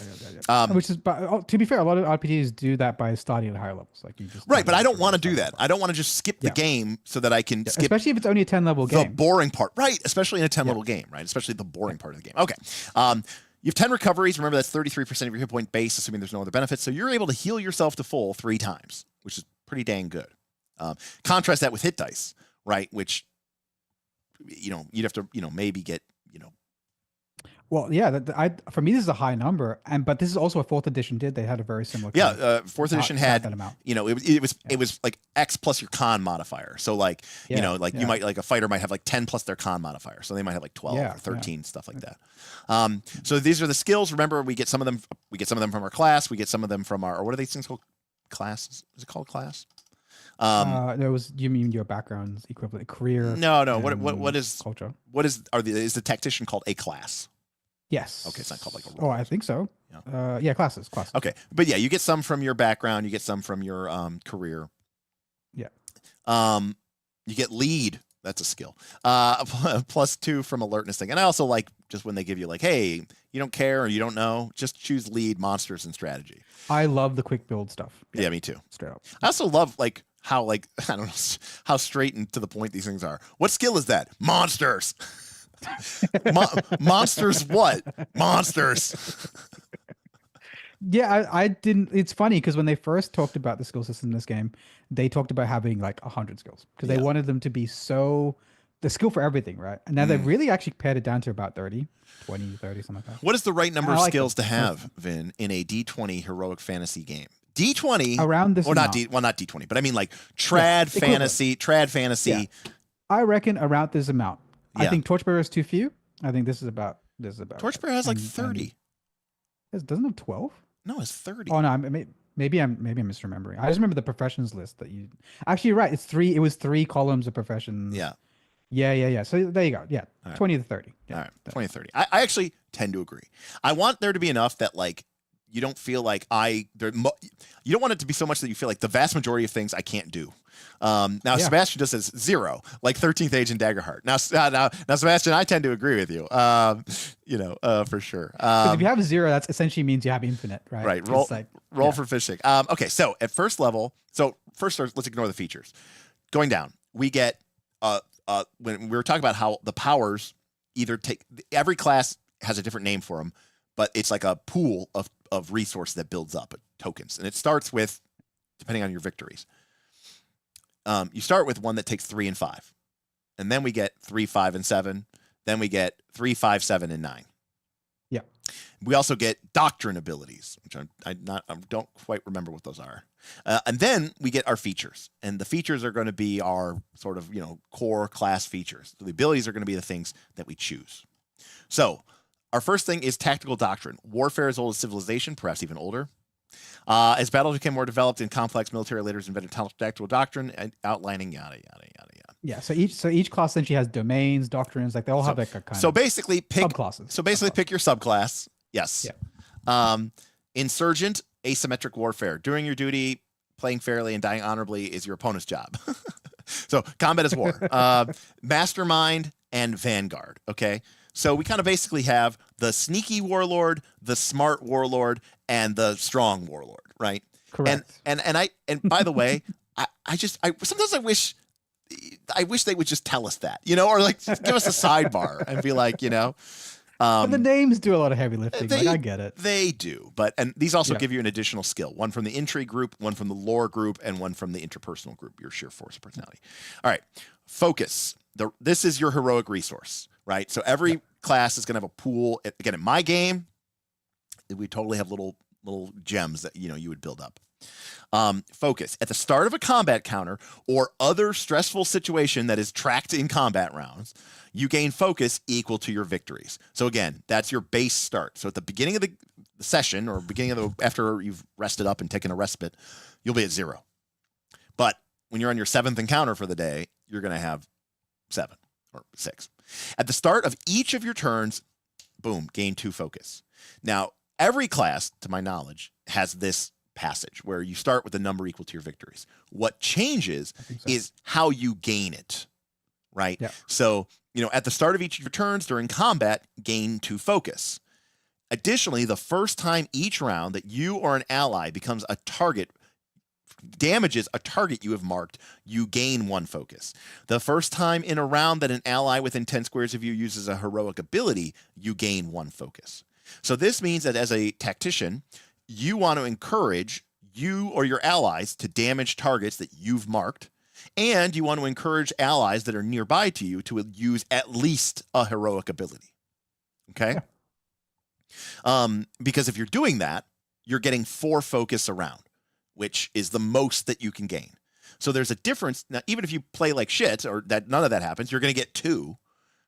S4: Yeah. Which is, but to be fair, a lot of RPGs do that by starting at higher levels. Like you just
S3: right, but I don't want to do that. I don't want to just skip the game so that I can skip,
S4: especially if it's only a 10 level game.
S3: The boring part, right? Especially in a 10 level game, right? Especially the boring part of the game. Okay. You have 10 recoveries. Remember, that's 33% of your hit point base, assuming there's no other benefits. So you're able to heal yourself to full 3 times, which is pretty dang good. Contrast that with hit dice, right? Which you'd have to, maybe get,
S4: Well, yeah, for me this is a high number, but this is also a 4th edition did. They had a very similar.
S3: Yeah, 4th edition had
S4: that amount.
S3: It was like X plus your con modifier. So like you might like a fighter might have like 10 plus their con modifier. So they might have like 12 or 13 stuff like that. So these are the skills. Remember, we get some of them from our class. We get some of them from our, or what are these things called? Class? Is it called class?
S4: You mean your background's equivalent career?
S3: No. What is
S4: culture?
S3: Is the tactician called a class?
S4: Yes.
S3: Okay, it's not called like a role.
S4: Oh, I think so. Yeah, classes.
S3: Okay, but yeah, you get some from your background. You get some from your career.
S4: Yeah.
S3: You get lead. That's a skill. +2 from alertness thing. And I also like just when they give you like, hey, you don't care or you don't know, just choose lead, monsters, and strategy.
S4: I love the quick build stuff.
S3: Yeah, me too.
S4: Straight up.
S3: I also love how I don't know how straight and to the point these things are. What skill is that? Monsters. Monsters what? Monsters.
S4: Yeah, I didn't. It's funny because when they first talked about the skill system in this game, they talked about having like 100 skills because they wanted them to be the skill for everything, right? And now they've really actually pared it down to about 30, 20, 30, something like that.
S3: What is the right number of skills to have, Vin, in a D20 heroic fantasy game? D20
S4: around this.
S3: Or not D20, but I mean like trad fantasy.
S4: Yeah. I reckon around this amount. I think Torchbearer is too few. I think this is about.
S3: Torchbearer has like 30.
S4: It doesn't have 12.
S3: No, it's 30.
S4: Oh no, maybe I'm misremembering. I just remember the professions list that you. Actually, you're right. It's 3. It was 3 columns of professions.
S3: Yeah.
S4: Yeah. So there you go. Yeah, right. 20 to 30. Yeah,
S3: all right, 20 to 30. I actually tend to agree. I want there to be enough that like you don't feel like you don't want it to be so much that you feel like the vast majority of things I can't do. Now Sebastian just says 0, like 13th Age and Daggerheart. Now Sebastian, I tend to agree with you. For sure.
S4: If you have 0, that essentially means you have infinite, right?
S3: Right. Roll for fishing. Okay. So at first level, let's ignore the features. Going down, we get when we were talking about how the powers every class has a different name for them, but it's like a pool of resource that builds up tokens, and it starts with, depending on your victories. You start with one that takes 3 and 5, and then we get 3, 5, and 7. Then we get 3, 5, 7, and 9.
S4: Yeah.
S3: We also get doctrine abilities, which I don't quite remember what those are. And then we get our features, and the features are going to be our sort of core class features. So the abilities are going to be the things that we choose. So our first thing is tactical doctrine. Warfare as old as civilization, perhaps even older. As battles became more developed and complex, military leaders invented tactical doctrine and outlining yada yada yada yada.
S4: Yeah, so each class essentially has domains, doctrines, like they all have like a kind
S3: of
S4: subclasses.
S3: Pick your subclass. Yes. Yeah. Insurgent, asymmetric warfare. Doing your duty, playing fairly, and dying honorably is your opponent's job. So combat is war. Mastermind and vanguard. Okay. So we kind of basically have the sneaky warlord, the smart warlord, and the strong warlord, right?
S4: Correct.
S3: And by the way, I sometimes I wish they would just tell us that, or like give us a sidebar and be like,
S4: but the names do a lot of heavy lifting. I get it.
S3: They do, and these also give you an additional skill: one from the intrigue group, one from the lore group, and one from the interpersonal group. Your sheer force of personality. All right, focus. This is your heroic resource, right? So every class is going to have a pool. Again, in my game, we totally have little gems that you would build up. Focus. At the start of a combat counter or other stressful situation that is tracked in combat rounds, you gain focus equal to your victories. So again, that's your base start. So at the beginning of the session or after you've rested up and taken a respite, you'll be at 0. But when you're on your 7th encounter for the day, you're going to have 7 or 6. At the start of each of your turns, boom, gain 2 focus. Now, every class, to my knowledge, has this passage where you start with a number equal to your victories. What changes is how you gain it, right? Yeah. So, at the start of each of your turns during combat, gain 2 focus. Additionally, the first time each round that you or an ally becomes a target, damages a target you have marked, you gain 1 focus. The first time in a round that an ally within 10 squares of you uses a heroic ability, you gain 1 focus. So this means that as a tactician, you want to encourage you or your allies to damage targets that you've marked, And you want to encourage allies that are nearby to you to use at least a heroic ability. Okay? Because if you're doing that, you're getting 4 focus around, which is the most that you can gain. So there's a difference. Now, even if you play like shit or that none of that happens, you're going to get 2,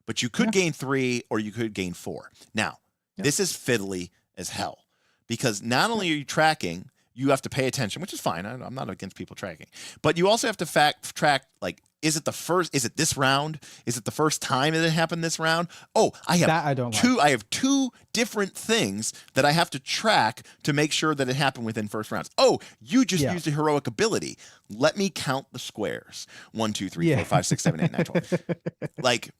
S3: but you could gain 3 or you could gain 4. Now, this is fiddly as hell because not only are you tracking, you have to pay attention, which is fine. I'm not against people tracking, but you also have to track, like, is it this round? Is it the first time that it happened this round? Oh, I have 2 different things that I have to track to make sure that it happened within first rounds. Oh, you just used a heroic ability. Let me count the squares. 1, 2, 3, 4, 5, 6, 7, 8, 9, 12. Like,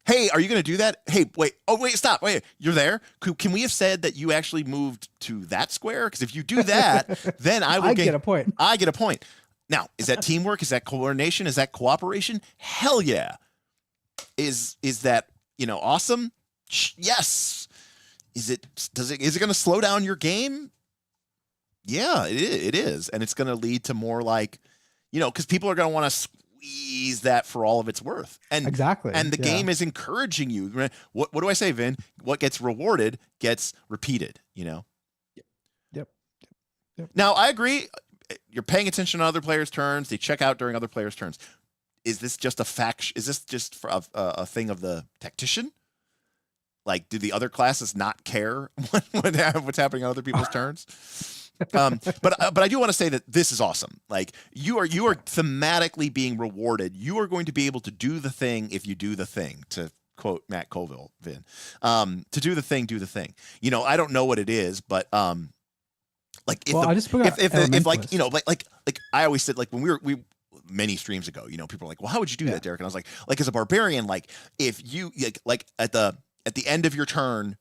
S3: hey, are you going to do that? Hey, wait. Oh, wait, stop. Wait, you're there? Can we have said that you actually moved to that square? Because if you do that, then I
S4: get a point.
S3: I get a point. Now, is that teamwork? Is that coordination? Is that cooperation? Hell yeah. Is that, awesome? Yes. Is it going to slow down your game? Yeah, it is. And it's going to lead to more like, because people are going to want to squeeze that for all of its worth. And
S4: exactly.
S3: And the game is encouraging you. What do I say, Vin? What gets rewarded gets repeated, Yep. Now, I agree. You're paying attention to other players' turns. They check out during other players' turns. Is this just a fact? Is this just for a thing of the tactician? Like, do the other classes not care what's happening on other people's turns? But I do want to say that this is awesome. Like, you are thematically being rewarded. You are going to be able to do the thing if you do the thing, to quote Matt Colville, Vin. To do the thing, do the thing. I don't know what it is, but like if I always said, like, when we many streams ago, people were like, well, how would you do that, Derek? And I was like as a barbarian, like, if you like at the end of your turn,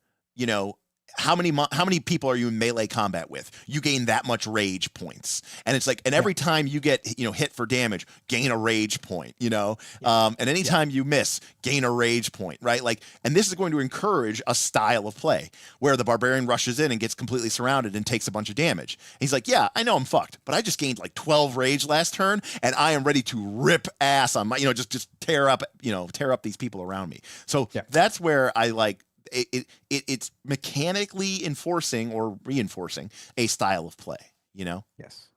S3: how many people are you in melee combat with? You gain that much rage points. And it's like, and every time you get, hit for damage, gain a rage point, and anytime you miss, gain a rage point, right? Like, and this is going to encourage a style of play where the barbarian rushes in and gets completely surrounded and takes a bunch of damage. And he's like, yeah, I know I'm fucked, but I just gained like 12 rage last turn and I am ready to rip ass on my, just tear up these people around me. So that's where I like, it's mechanically enforcing or reinforcing a style of play,
S4: Yes.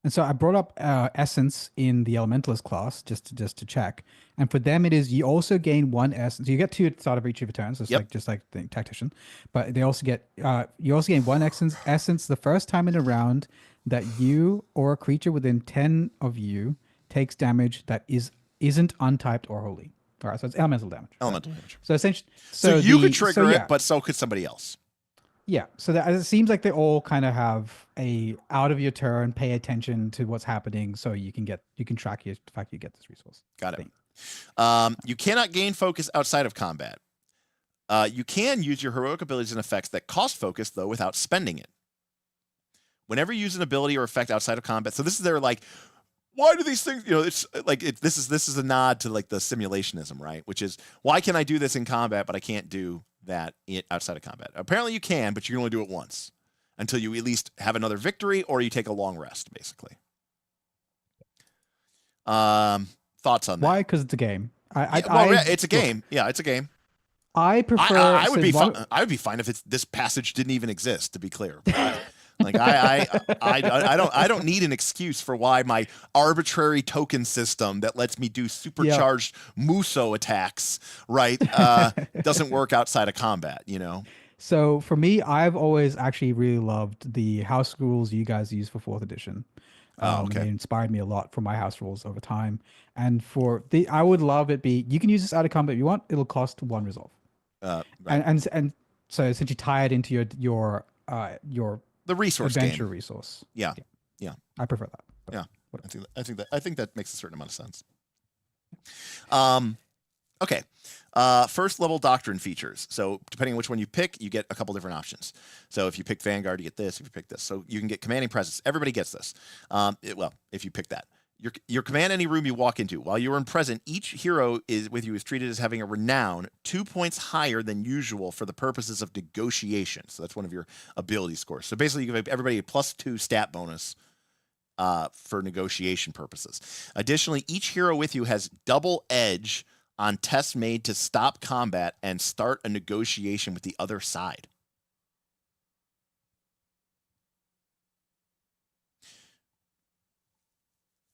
S4: And so I brought up essence in the elementalist class just to check. And for them, it is you also gain 1 essence. You get 2 at the start of each of your turns. It's just like the tactician, but they also get you also gain 1 essence the first time in a round that you or a creature within 10 of you takes damage that isn't untyped or holy. All right, so it's elemental damage.
S3: Elemental damage.
S4: So essentially,
S3: so you could trigger it, but so could somebody else.
S4: Yeah. So it seems like they all kind of have a out of your turn, pay attention to what's happening, so you can track the fact you get this resource.
S3: Got it. You cannot gain focus outside of combat. You can use your heroic abilities and effects that cost focus though without spending it. Whenever you use an ability or effect outside of combat, so this is their like. Why do these things, it's like, this is a nod to like the simulationism, right? Which is, why can I do this in combat, but I can't do that outside of combat? Apparently you can, but you can only do it once until you at least have another victory or you take a long rest, basically. Thoughts on that?
S4: Why? Because it's a game.
S3: It's a game. Yeah, it's a game.
S4: I prefer.
S3: I would be fine if this passage didn't even exist, to be clear. Like I don't need an excuse for why my arbitrary token system that lets me do supercharged Muso attacks, right, doesn't work outside of combat,
S4: So for me, I've always actually really loved the house rules you guys use for 4th edition. They inspired me a lot for my house rules over time. And I would love it you can use this out of combat if you want. It'll cost 1 resolve. Right. And so essentially tie it into your
S3: the resource
S4: adventure
S3: game.
S4: Resource.
S3: Yeah.
S4: I prefer that.
S3: Yeah. I think that makes a certain amount of sense. Okay. First level doctrine features. So depending on which one you pick, you get a couple different options. So if you pick Vanguard, you get this. If you pick this, so you can get commanding presence. Everybody gets this. If you pick that. Your command any room you walk into. While you are in present, each hero is treated as having a renown 2 points higher than usual for the purposes of negotiation. So that's one of your ability scores. So basically, you give everybody a +2 stat bonus for negotiation purposes. Additionally, each hero with you has double edge on tests made to stop combat and start a negotiation with the other side.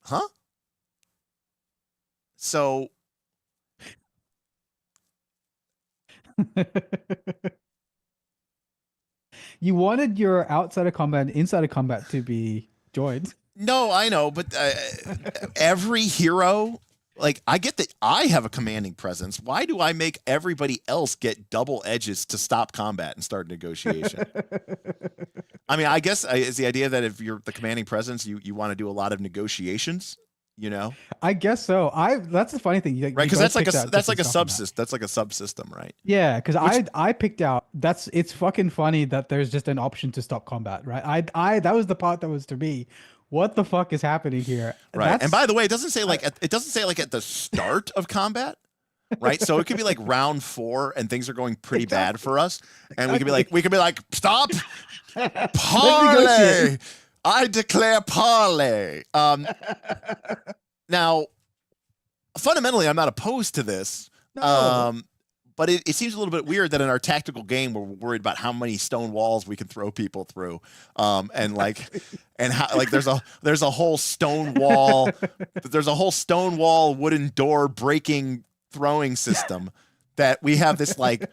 S3: Huh? So
S4: you wanted your outside of combat and inside of combat to be joined.
S3: no, I know, but every hero, like, I get that I have a commanding presence. Why do I make everybody else get double edges to stop combat and start negotiation? I mean, I guess is the idea that if you're the commanding presence, you want to do a lot of negotiations, you know?
S4: I guess so. That's the funny thing,
S3: Right? Because that's like a subsystem. That's like a subsystem, right?
S4: Yeah, because I picked out it's fucking funny that there's just an option to stop combat, right? I that was the part that was to me, what the fuck is happening here?
S3: Right. And by the way, it doesn't say like at the start of combat, right? So it could be like round 4 and things are going pretty bad for us, and we could be like stop, parley. I declare parley. Now, fundamentally, I'm not opposed to this.
S4: No.
S3: But it seems a little bit weird that in our tactical game we're worried about how many stone walls we can throw people through, and how like there's a whole stone wall, wooden door breaking throwing system that we have this like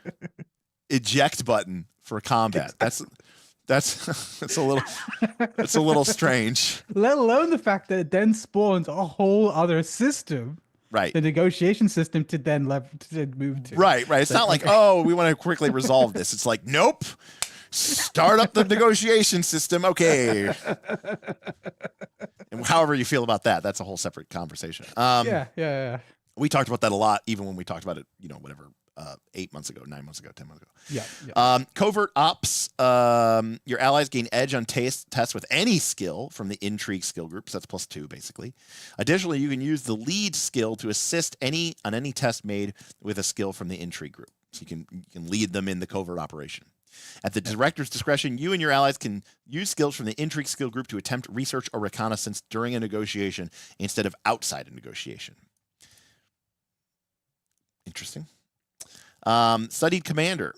S3: eject button for combat. That's a little strange.
S4: Let alone the fact that it then spawns a whole other system.
S3: Right.
S4: The negotiation system to then move to.
S3: Right. It's not like, oh, we want to quickly resolve this. It's like, nope. Start up the negotiation system. Okay. And however you feel about that, that's a whole separate conversation.
S4: Yeah.
S3: We talked about that a lot, even when we talked about it, 8 months ago, 9 months ago, 10 months ago.
S4: Yeah.
S3: Covert ops. Your allies gain edge on tests with any skill from the intrigue skill group. So that's +2, basically. Additionally, you can use the lead skill to assist on any test made with a skill from the intrigue group. So you can lead them in the covert operation. At the director's discretion, you and your allies can use skills from the intrigue skill group to attempt research or reconnaissance during a negotiation instead of outside a negotiation. Interesting. Studied commander.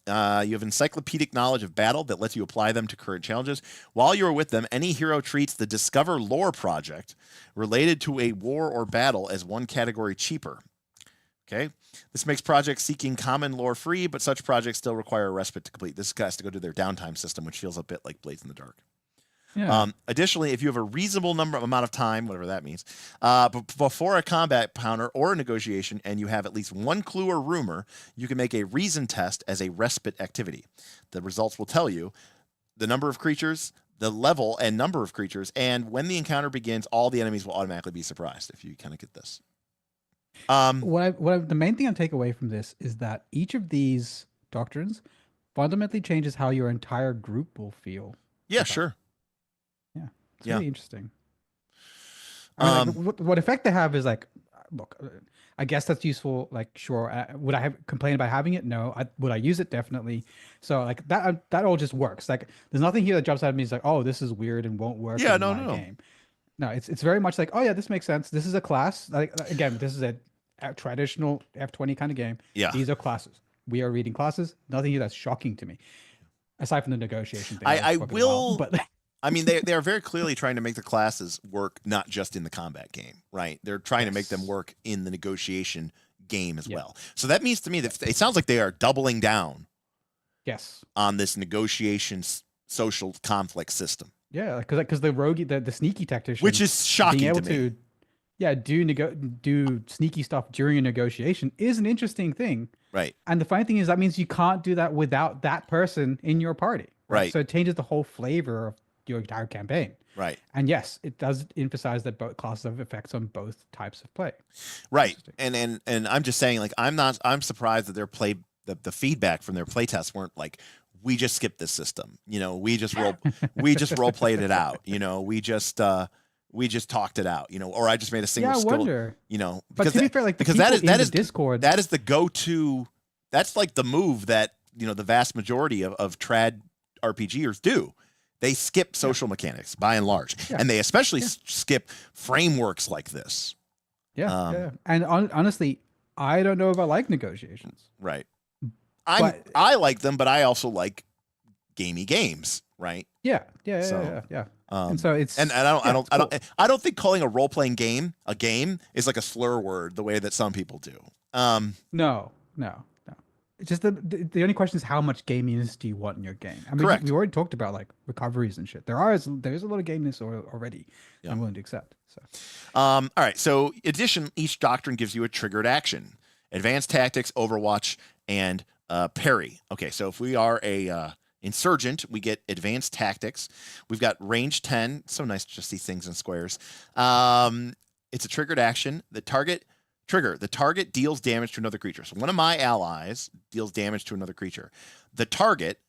S3: You have encyclopedic knowledge of battle that lets you apply them to current challenges. While you are with them, any hero treats the Discover Lore project related to a war or battle as one category cheaper. Okay. This makes projects seeking common lore free, but such projects still require a respite to complete. This has to go to their downtime system, which feels a bit like Blades in the Dark.
S4: Yeah.
S3: Additionally, if you have a reasonable amount of time, whatever that means, before a combat encounter or a negotiation, and you have at least one clue or rumor, you can make a reason test as a respite activity. The results will tell you the number of creatures, the level and number of creatures, and when the encounter begins, all the enemies will automatically be surprised if you kind of get this.
S4: The main thing I take away from this is that each of these doctrines fundamentally changes how your entire group will feel.
S3: Yeah, sure.
S4: It's really interesting. I mean, what effect they have is like, look, I guess that's useful. Like, sure. Would I complain about having it? No. Would I use it? Definitely. So like that all just works. Like, there's nothing here that jumps out at me is like, oh, this is weird and won't work.
S3: Yeah,
S4: in my game. No, it's very much like, oh yeah, this makes sense. This is a class. Like, again, this is a traditional F20 kind of game.
S3: Yeah.
S4: These are classes. We are reading classes. Nothing here that's shocking to me, aside from the negotiation thing.
S3: I will.
S4: But
S3: I mean, they are very clearly trying to make the classes work not just in the combat game, right? They're trying to make them work in the negotiation game as well. So that means to me that it sounds like they are doubling down on this negotiation social conflict system.
S4: Yeah, because the rogue, the sneaky tactician,
S3: which is shocking
S4: being able
S3: to me.
S4: do sneaky stuff during a negotiation is an interesting thing.
S3: Right.
S4: And the funny thing is that means you can't do that without that person in your party.
S3: Right.
S4: So it changes the whole flavor of your entire campaign.
S3: Right.
S4: And yes, it does emphasize that both classes have effects on both types of play.
S3: Right. And I'm just saying, like, I'm surprised that the feedback from their playtests weren't like, we just skipped this system. We just role played it out. We just talked it out, or I just made a single skill.
S4: Wonder.
S3: Because
S4: but to be fair, like, because that is Discord.
S3: That is the go-to. That's like the move that, the vast majority of trad RPGers do. They skip social mechanics by and large, and they especially skip frameworks like this.
S4: Yeah. And honestly, I don't know if I like negotiations.
S3: Right. I like them, but I also like gamey games. Right.
S4: Yeah. And so it's
S3: I don't think calling a role playing game a game is like a slur word the way that some people do.
S4: No. It's just the only question is how much gaminess do you want in your game? I mean,
S3: Correct.
S4: we already talked about like recoveries and shit. There's a lot of gaminess already. I'm willing to accept. So,
S3: all right. So, in addition, each doctrine gives you a triggered action: advanced tactics, Overwatch, and parry. Okay. So if we are a insurgent, we get advanced tactics. We've got range 10. So nice to just see things in squares. It's a triggered action. The target deals damage to another creature. So one of my allies deals damage to another creature. The target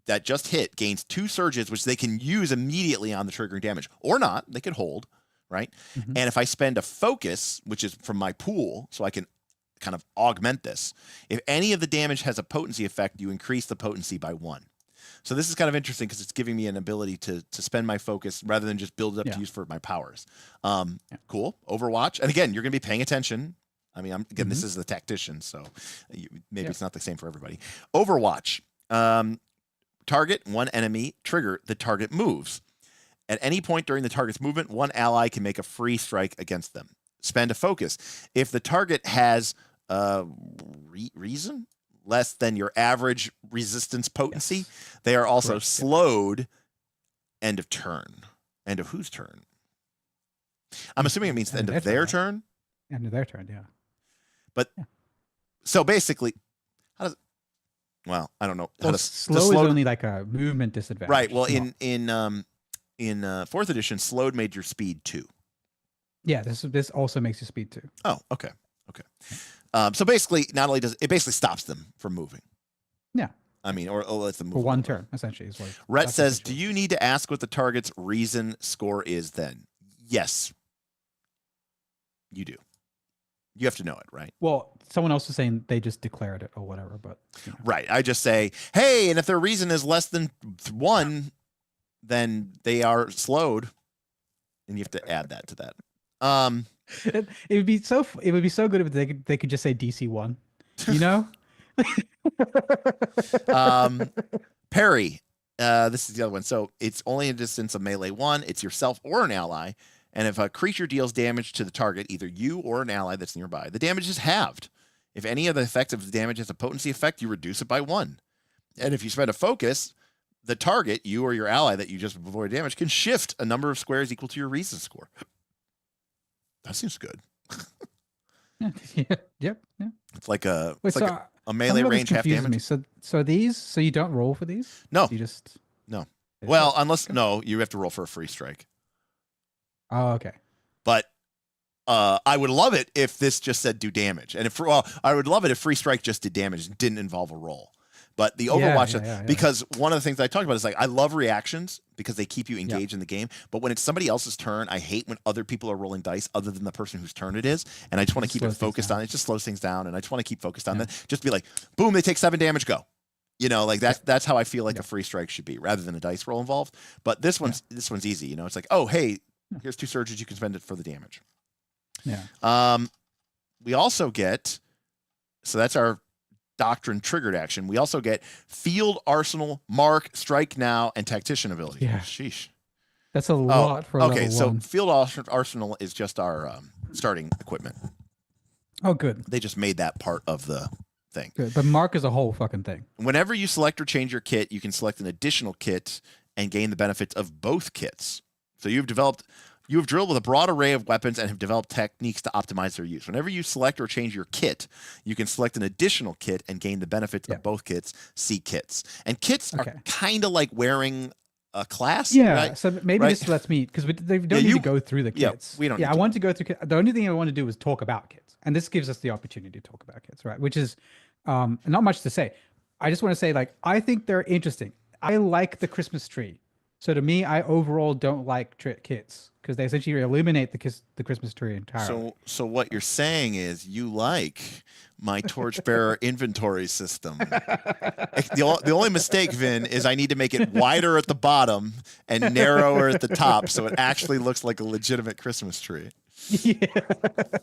S3: that just hit gains 2 surges, which they can use immediately on the triggering damage, or not. They can hold, right?
S4: Mm-hmm.
S3: And if I spend a focus, which is from my pool, so I can kind of augment this. If any of the damage has a potency effect, you increase the potency by 1. So this is kind of interesting because it's giving me an ability to spend my focus rather than just build it up to use for my powers. Cool. Overwatch. And again, you're going to be paying attention. I mean, this is the Tactician, so maybe it's not the same for everybody. Overwatch. Target, 1 enemy, trigger, the target moves. At any point during the target's movement, 1 ally can make a free strike against them. Spend a focus. If the target has reason less than your average resistance potency, they are also slowed. End of turn. End of whose turn? I'm assuming it means the end of their turn.
S4: End of their turn, yeah.
S3: But so basically, how does? Well, I don't know.
S4: Well, slow is only like a movement disadvantage.
S3: Right. Well, in 4th edition, slowed made your speed 2.
S4: Yeah, this also makes your speed 2.
S3: Oh, okay. So basically, not only does it basically stops them from moving.
S4: Yeah.
S3: I mean, or lets them move
S4: for 1 turn, essentially. Is what
S3: Rhett says, do you need to ask what the target's reason score is then? Yes. You do. You have to know it, right?
S4: Well, someone else is saying they just declared it or whatever, but
S3: right. I just say, hey, and if their reason is less than 1, then they are slowed, and you have to add that to that.
S4: It would be so good if they could just say DC 1, you know.
S3: Parry. This is the other one. So it's only a distance of melee 1. It's yourself or an ally. And if a creature deals damage to the target, either you or an ally that's nearby, the damage is halved. If any of the effects of the damage has a potency effect, you reduce it by 1. And if you spend a focus, the target, you or your ally that you just avoid damage, can shift a number of squares equal to your reason score. That seems good.
S4: Yep.
S3: It's like a melee range half damage.
S4: So you don't roll for these?
S3: No.
S4: You just
S3: no. Well, unless you have to roll for a free strike.
S4: Oh, okay.
S3: But I would love it if this just said do damage, and I would love it if free strike just did damage and didn't involve a roll. But the Overwatch, because one of the things I talked about is like I love reactions because they keep you engaged in the game. But when it's somebody else's turn, I hate when other people are rolling dice other than the person whose turn it is, and I just want to keep it focused on it. It just slows things down, and I just want to keep focused on that. Just be like, boom, they take 7 damage, go. You know, like that's how I feel like a free strike should be, rather than a dice roll involved. But this one's easy. You know, it's like, oh hey, here's 2 surges, you can spend it for the damage.
S4: Yeah.
S3: We also get, so that's our doctrine triggered action. We also get field, arsenal, mark, strike now, and tactician ability.
S4: Yeah.
S3: Sheesh.
S4: That's a lot for level 1.
S3: So field arsenal is just our starting equipment.
S4: Oh, good.
S3: They just made that part of the thing.
S4: Good. But mark is a whole fucking thing.
S3: Whenever you select or change your kit, you can select an additional kit and gain the benefits of both kits. So you have drilled with a broad array of weapons and have developed techniques to optimize their use. Whenever you select or change your kit, you can select an additional kit and gain the benefits of both kits. See kits. And kits are kind of like wearing a class.
S4: Yeah.
S3: Right?
S4: So maybe this lets me, because they don't need to go through the kits.
S3: Yeah, we don't.
S4: Yeah, I want to go through. The only thing I want to do is talk about kits, and this gives us the opportunity to talk about kits, right? Which is not much to say. I just want to say, like, I think they're interesting. I like the Christmas tree. So to me, I overall don't like kits because they essentially eliminate the Christmas tree entirely.
S3: So what you're saying is you like my torchbearer inventory system. The only mistake, Vin, is I need to make it wider at the bottom and narrower at the top so it actually looks like a legitimate Christmas tree.
S4: Yeah,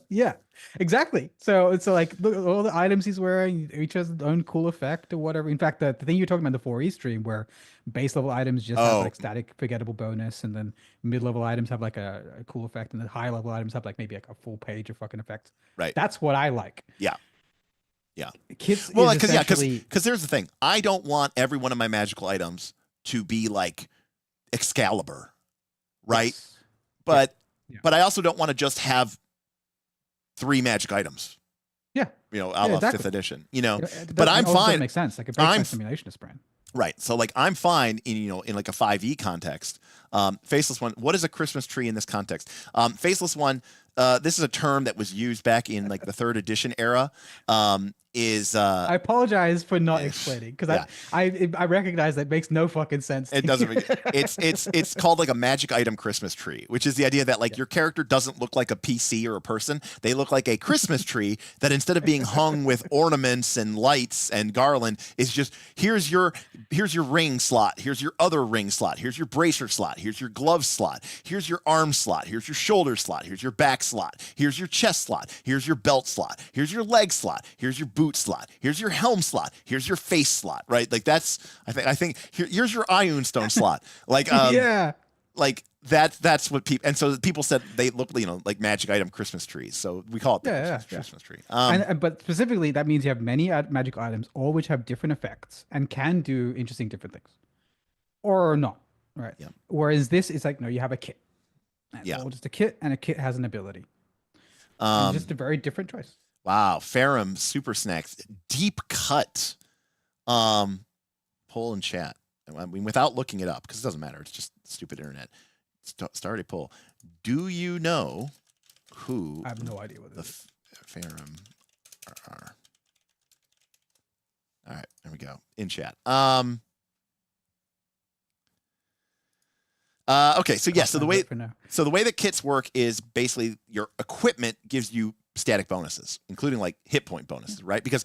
S4: yeah, exactly. So it's like look, all the items he's wearing, each has their own cool effect or whatever. In fact, the thing you're talking about in the 4E stream, where base level items just have like static forgettable bonus, and then mid level items have like a cool effect, and then high level items have like maybe like a full page of fucking effects.
S3: Right.
S4: That's what I like.
S3: Yeah. Yeah.
S4: Kits.
S3: Well, because here's the thing. I don't want every one of my magical items to be like Excalibur, right?
S4: Yes.
S3: But
S4: Yeah.
S3: but I also don't want to just have 3 magic items.
S4: Yeah.
S3: You know, a la
S4: exactly.
S3: 5th edition. You know,
S4: It
S3: but I'm
S4: also doesn't
S3: fine.
S4: make sense. Like it breaks my simulation of brand.
S3: Right. So like I'm fine in like a 5e context. Faceless one. What is a Christmas tree in this context? Faceless one. This is a term that was used back in like the 3rd edition era. I
S4: apologize for not explaining because
S3: yeah.
S4: I recognize that makes no fucking sense.
S3: It doesn't make it's called like a magic item Christmas tree, which is the idea that like your character doesn't look like a PC or a person. They look like a Christmas tree that instead of being hung with ornaments and lights and garland is just here's your ring slot, here's your other ring slot, here's your bracer slot, here's your glove slot, here's your arm slot, here's your shoulder slot, here's your back slot, here's your chest slot, here's your belt slot, here's your leg slot, here's your boot slot, here's your helm slot, here's your face slot, right? Like that's I think here's your Ioun Stone slot. Like
S4: yeah.
S3: Like that's what people, and so people said they look, like magic item Christmas trees. So we call it the Christmas tree.
S4: But specifically that means you have many magic items, all which have different effects and can do interesting different things. Or not. Right.
S3: Yeah.
S4: Whereas this is like, no, you have a kit. It's
S3: yeah.
S4: all just a kit, and a kit has an ability. Just a very different choice.
S3: Wow. Ferrum Super Snacks. Deep cut. Poll in chat. I mean, without looking it up, because it doesn't matter. It's just stupid internet. Start a poll. Do you know who?
S4: I have no idea what
S3: the Ferrum are. All right, there we go. In chat. Okay, so yeah, so the way that kits work is basically your equipment gives you static bonuses, including like hit point bonuses, right? Because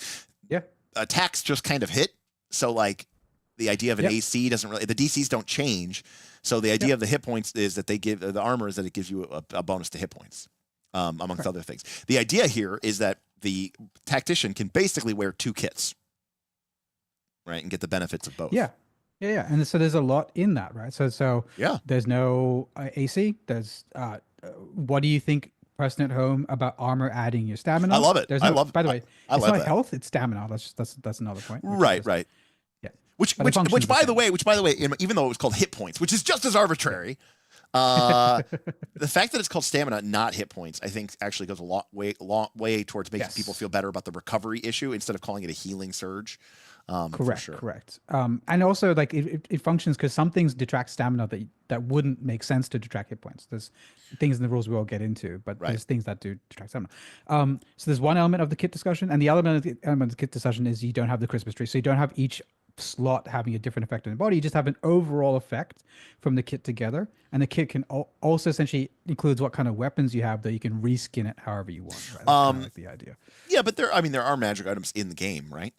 S3: attacks just kind of hit. So like the idea of an AC doesn't really, the DCs don't change. So the idea of the hit points is that they give the armor is that it gives you a bonus to hit points, amongst other things. The idea here is that the tactician can basically wear 2 kits, right, and get the benefits of both.
S4: Yeah, and so there's a lot in that, right? So there's no AC. There's what do you think, person at home, about armor adding your stamina?
S3: I love it.
S4: There's
S3: I love.
S4: By the way,
S3: it's
S4: not health; it's stamina. That's another point.
S3: Right.
S4: Yeah.
S3: Which by the way, even though it was called hit points, which is just as arbitrary, the fact that it's called stamina, not hit points, I think actually goes a long way towards making people feel better about the recovery issue instead of calling it a healing surge.
S4: Correct. And also like it functions because some things detract stamina that wouldn't make sense to detract hit points. There's things in the rules we won't get into, but there's things that do detract stamina. So there's one element of the kit discussion, and the element of the kit discussion is you don't have the Christmas tree, so you don't have each slot having a different effect on the body. You just have an overall effect from the kit together, and the kit can also essentially includes what kind of weapons you have that you can reskin it however you want. Right? That's kind of like the idea.
S3: Yeah, but there are magic items in the game, right?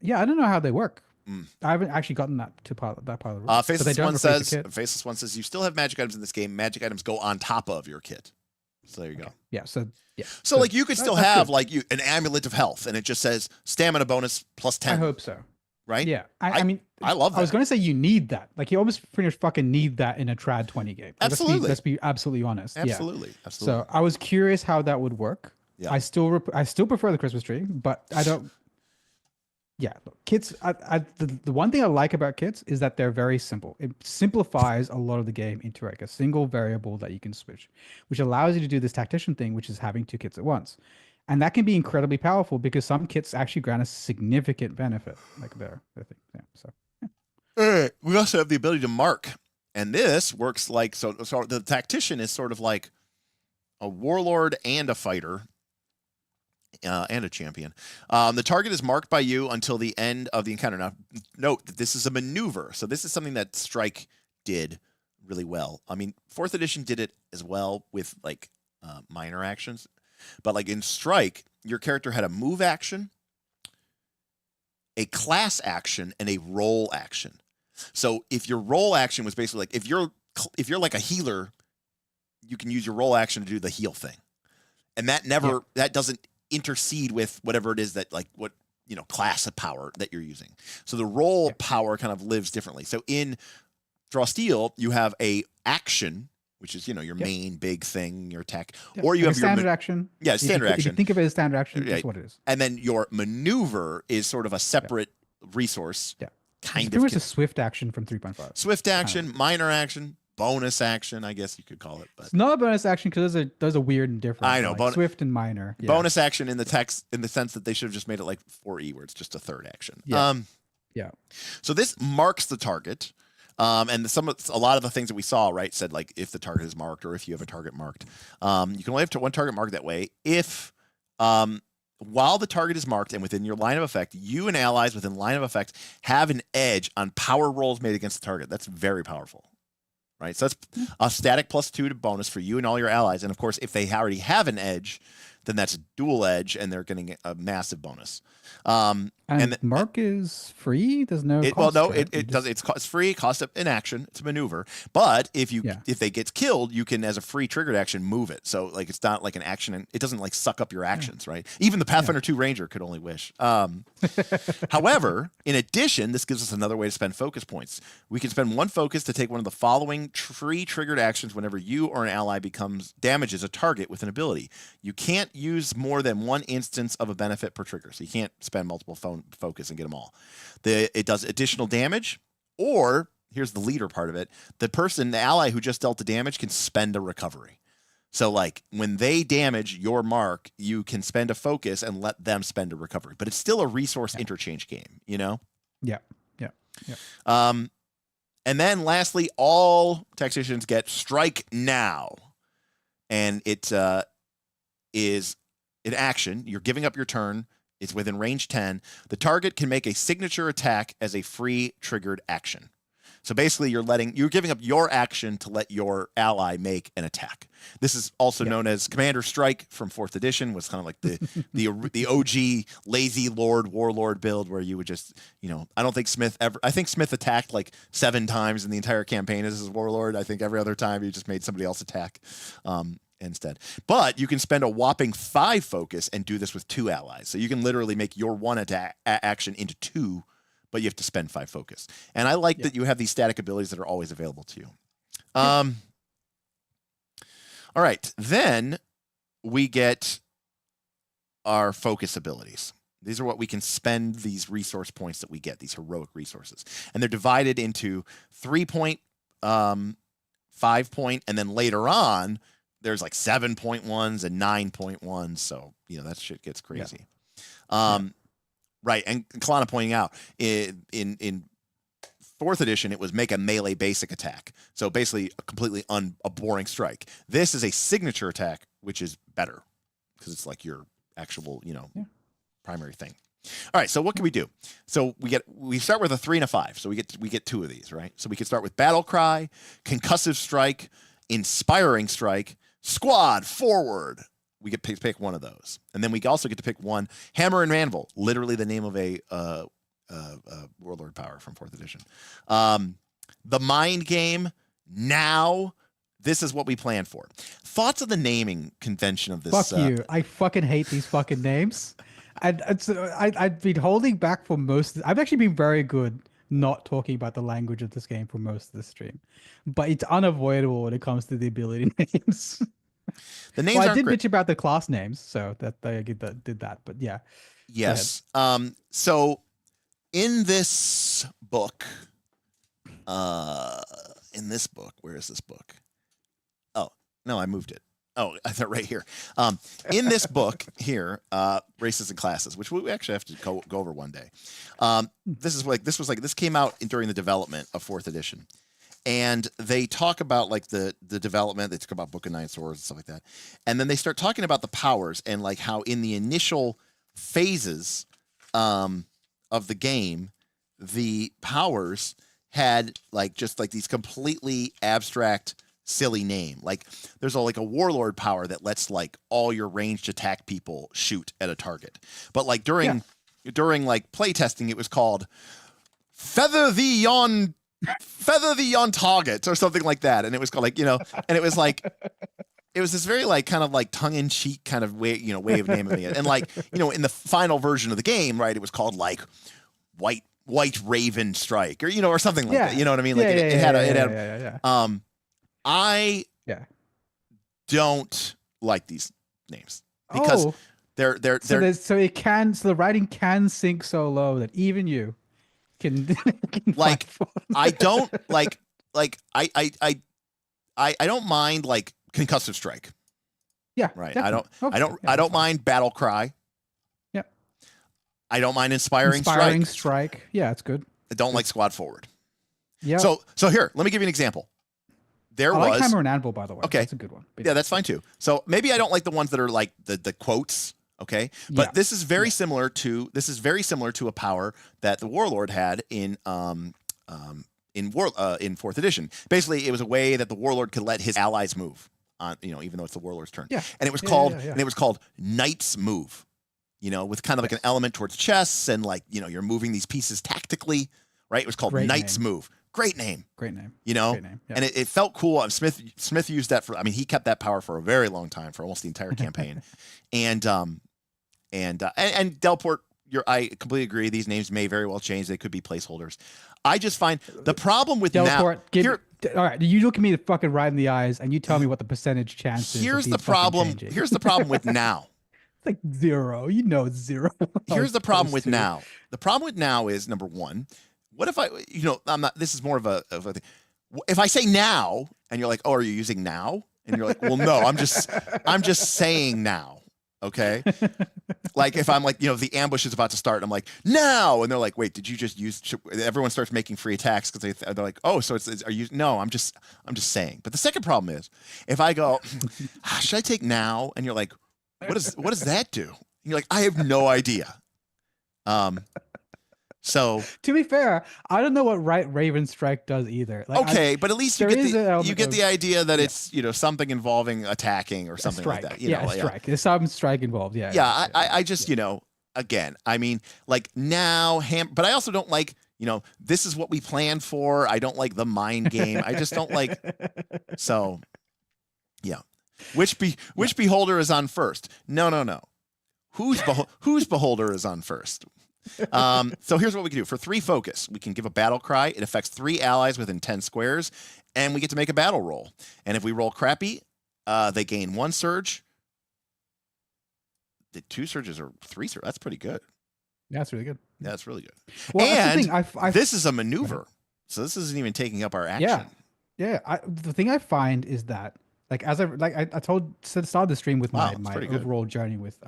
S4: Yeah, I don't know how they work. I haven't actually gotten that part of the rules.
S3: Faceless one says you still have magic items in this game. Magic items go on top of your kit. So there you go.
S4: Yeah. So
S3: So like you could still have like an amulet of health, and it just says stamina bonus plus 10.
S4: I hope so.
S3: Right?
S4: Yeah. I mean,
S3: I love that.
S4: I was going to say you need that. Like you almost pretty much fucking need that in a trad 20 game. Like,
S3: absolutely.
S4: Let's be absolutely honest.
S3: Absolutely.
S4: Yeah.
S3: Absolutely.
S4: So I was curious how that would work.
S3: Yeah.
S4: I still prefer the Christmas tree, but I don't. Yeah, look, kits. The one thing I like about kits is that they're very simple. It simplifies a lot of the game into like a single variable that you can switch, which allows you to do this tactician thing, which is having 2 kits at once, and that can be incredibly powerful because some kits actually grant a significant benefit, like there. I think. Yeah. So.
S3: We also have the ability to mark, and this works like so. So the tactician is sort of like a warlord and a fighter. And a champion. The target is marked by you until the end of the encounter. Now, note that this is a maneuver. So this is something that Strike did really well. I mean, 4th edition did it as well with like minor actions, but like in Strike, your character had a move action, a class action, and a roll action. So if your roll action was basically like if you're like a healer, you can use your roll action to do the heal thing, and that doesn't intercede with whatever it is that like what class of power that you're using. So the roll power kind of lives differently. So in Draw Steel, you have a action, which is your main big thing, your attack, or you
S4: like
S3: have
S4: a
S3: your
S4: standard action.
S3: Yeah, standard action.
S4: If you think of it as standard action, that's what it is.
S3: And then your maneuver is sort of a separate resource.
S4: Yeah,
S3: kind
S4: there
S3: of.
S4: was a swift action from 3.5.
S3: Swift action, minor action, bonus action, I guess you could call it. But
S4: it's not a bonus action because there's a weird difference.
S3: I know,
S4: like swift and minor. Yeah.
S3: Bonus action in the text, in the sense that they should have just made it like 4E, where it's just a third action.
S4: Yeah.
S3: So this marks the target. And a lot of the things that we saw, right, said like if the target is marked or if you have a target marked. You can only have one target marked that way if while the target is marked and within your line of effect, you and allies within line of effect have an edge on power rolls made against the target. That's very powerful. Right? So that's a static +2 to bonus for you and all your allies. And of course, if they already have an edge, then that's a dual edge and they're getting a massive bonus.
S4: And mark is free. There's no cost.
S3: Well, no, it's free, cost of an action. It's a maneuver. But if they get killed, you can, as a free triggered action, move it. So like it's not like an action, and it doesn't like suck up your actions, right? Even the Pathfinder 2 Ranger could only wish. However, in addition, this gives us another way to spend focus points. We can spend 1 focus to take one of the following free triggered actions whenever you or an ally damages a target with an ability. You can't use more than 1 instance of a benefit per trigger, so you can't spend multiple focus and get them all. It does additional damage, or here's the leader part of it: the ally who just dealt the damage can spend a recovery. So like when they damage your mark, you can spend a focus and let them spend a recovery, but it's still a resource interchange game, Yeah. And then lastly, all tacticians get Strike Now, and it is an action. You're giving up your turn. It's within range 10. The target can make a signature attack as a free triggered action. So basically, you're giving up your action to let your ally make an attack. This is also known as Commander Strike from 4th edition. Was kind of like the OG lazy warlord build where you would just I don't think Smith ever. I think Smith attacked like 7 times in the entire campaign as his warlord. I think every other time he just made somebody else attack. Instead. But you can spend a whopping 5 focus and do this with 2 allies. So you can literally make your 1 attack action into 2, but you have to spend 5 focus. And I like that you have these static abilities that are always available to you. All right. Then we get our focus abilities. These are what we can spend these resource points that we get, these heroic resources. And they're divided into 3-point, 5-point, and then later on, there's like 7.1s and 9.1s. So, that shit gets crazy. Right. And Kalana pointing out in 4th edition, it was make a melee basic attack. So basically a completely a boring strike. This is a signature attack, which is better because it's like your actual, primary thing. All right. So what can we do? So we start with a 3 and a 5. So we get 2 of these, right? So we can start with Battle Cry, Concussive Strike, Inspiring Strike, Squad Forward. We get to pick one of those, and then we also get to pick one Hammer and Anvil, literally the name of a warlord power from 4th edition. The Mind Game. Now, this is what we plan for. Thoughts on the naming convention of this?
S4: Fuck you! I fucking hate these fucking names. I've been holding back for most. I've actually been very good not talking about the language of this game for most of the stream, but it's unavoidable when it comes to the ability names.
S3: The names
S4: I did bitch about the class names, so that I did that, but yeah.
S3: Yes. So in this book, where is this book? Oh, no, I moved it. Oh, I thought right here. In this book here, Races and Classes, which we actually have to go over one day. This came out during the development of 4th edition. And they talk about like the development. They talk about Book of Nine Swords and stuff like that. And then they start talking about the powers and like how in the initial phases of the game, the powers had like just like these completely abstract, silly name. Like there's like a warlord power that lets like all your ranged attack people shoot at a target. But like during like playtesting, it was called feather thee on target or something like that. And it was called like, and it was like, it was this very like kind of like tongue in cheek kind of way, way of naming it. And like, in the final version of the game, right, it was called like White Raven Strike or, or something like that. You know what I mean? Like it had I don't like these names because they're
S4: so the writing can sink so low that even you can
S3: like I don't like I don't mind like concussive strike.
S4: Yeah.
S3: Right.
S4: Definitely.
S3: I don't mind battle cry.
S4: Yeah.
S3: I don't mind inspiring
S4: strike. Yeah, it's good.
S3: I don't like squad forward.
S4: Yeah.
S3: So here, let me give you an example. I
S4: like Hammer and Anvil, by the way.
S3: Okay.
S4: That's a good one.
S3: Yeah, that's fine too. So maybe I don't like the ones that are like the quotes. Okay. But this is very similar to a power that the Warlord had in fourth edition. Basically, it was a way that the Warlord could let his allies move on, even though it's the Warlord's turn.
S4: Yeah.
S3: And it was called Knight's Move. With kind of like an element towards chess and like, you're moving these pieces tactically, right? It was called Knight's Move. Great name.
S4: Great name.
S3: Great name. And it felt cool. Smith used that he kept that power for a very long time, for almost the entire campaign. And Delport, I completely agree. These names may very well change. They could be placeholders. I just find the problem with
S4: Delport, all right, you look at me fucking right in the eyes and you tell me what the percentage chance is.
S3: Here's the problem. Here's the problem with now.
S4: It's like 0. It's 0.
S3: Here's the problem with now. The problem with now is, number one, what if I'm not, this is more of a thing. If I say now and you're like, oh, are you using now? And you're like, well, no, I'm just saying now. Okay. Like if I'm like, the ambush is about to start, I'm like, now. And they're like, wait, did you just use, everyone starts making free attacks because they're like, oh, so are you, no, I'm just saying. But the second problem is if I go, should I take now? And you're like, what does that do? And you're like, I have no idea. So
S4: to be fair, I don't know what Raven Strike does either. Like,
S3: okay, but at least you get the idea that it's something involving attacking or something like that.
S4: Strike. There's some strike involved.
S3: I just again, I mean, like now but I also don't like this is what we planned for. I don't like the mind game. I just don't like. So yeah, which beholder is on first? No. Whose beholder is on first? So here's what we can do. For 3 focus, we can give a battle cry. It affects 3 allies within 10 squares, and we get to make a battle roll. And if we roll crappy, they gain 1 surge. The 2 surges or 3 surges. That's pretty good.
S4: Yeah, that's really good.
S3: Yeah, that's really good.
S4: Well,
S3: and this is a maneuver, so this isn't even taking up our action.
S4: Yeah. The thing I find is that, like, as I started the stream with my overall journey with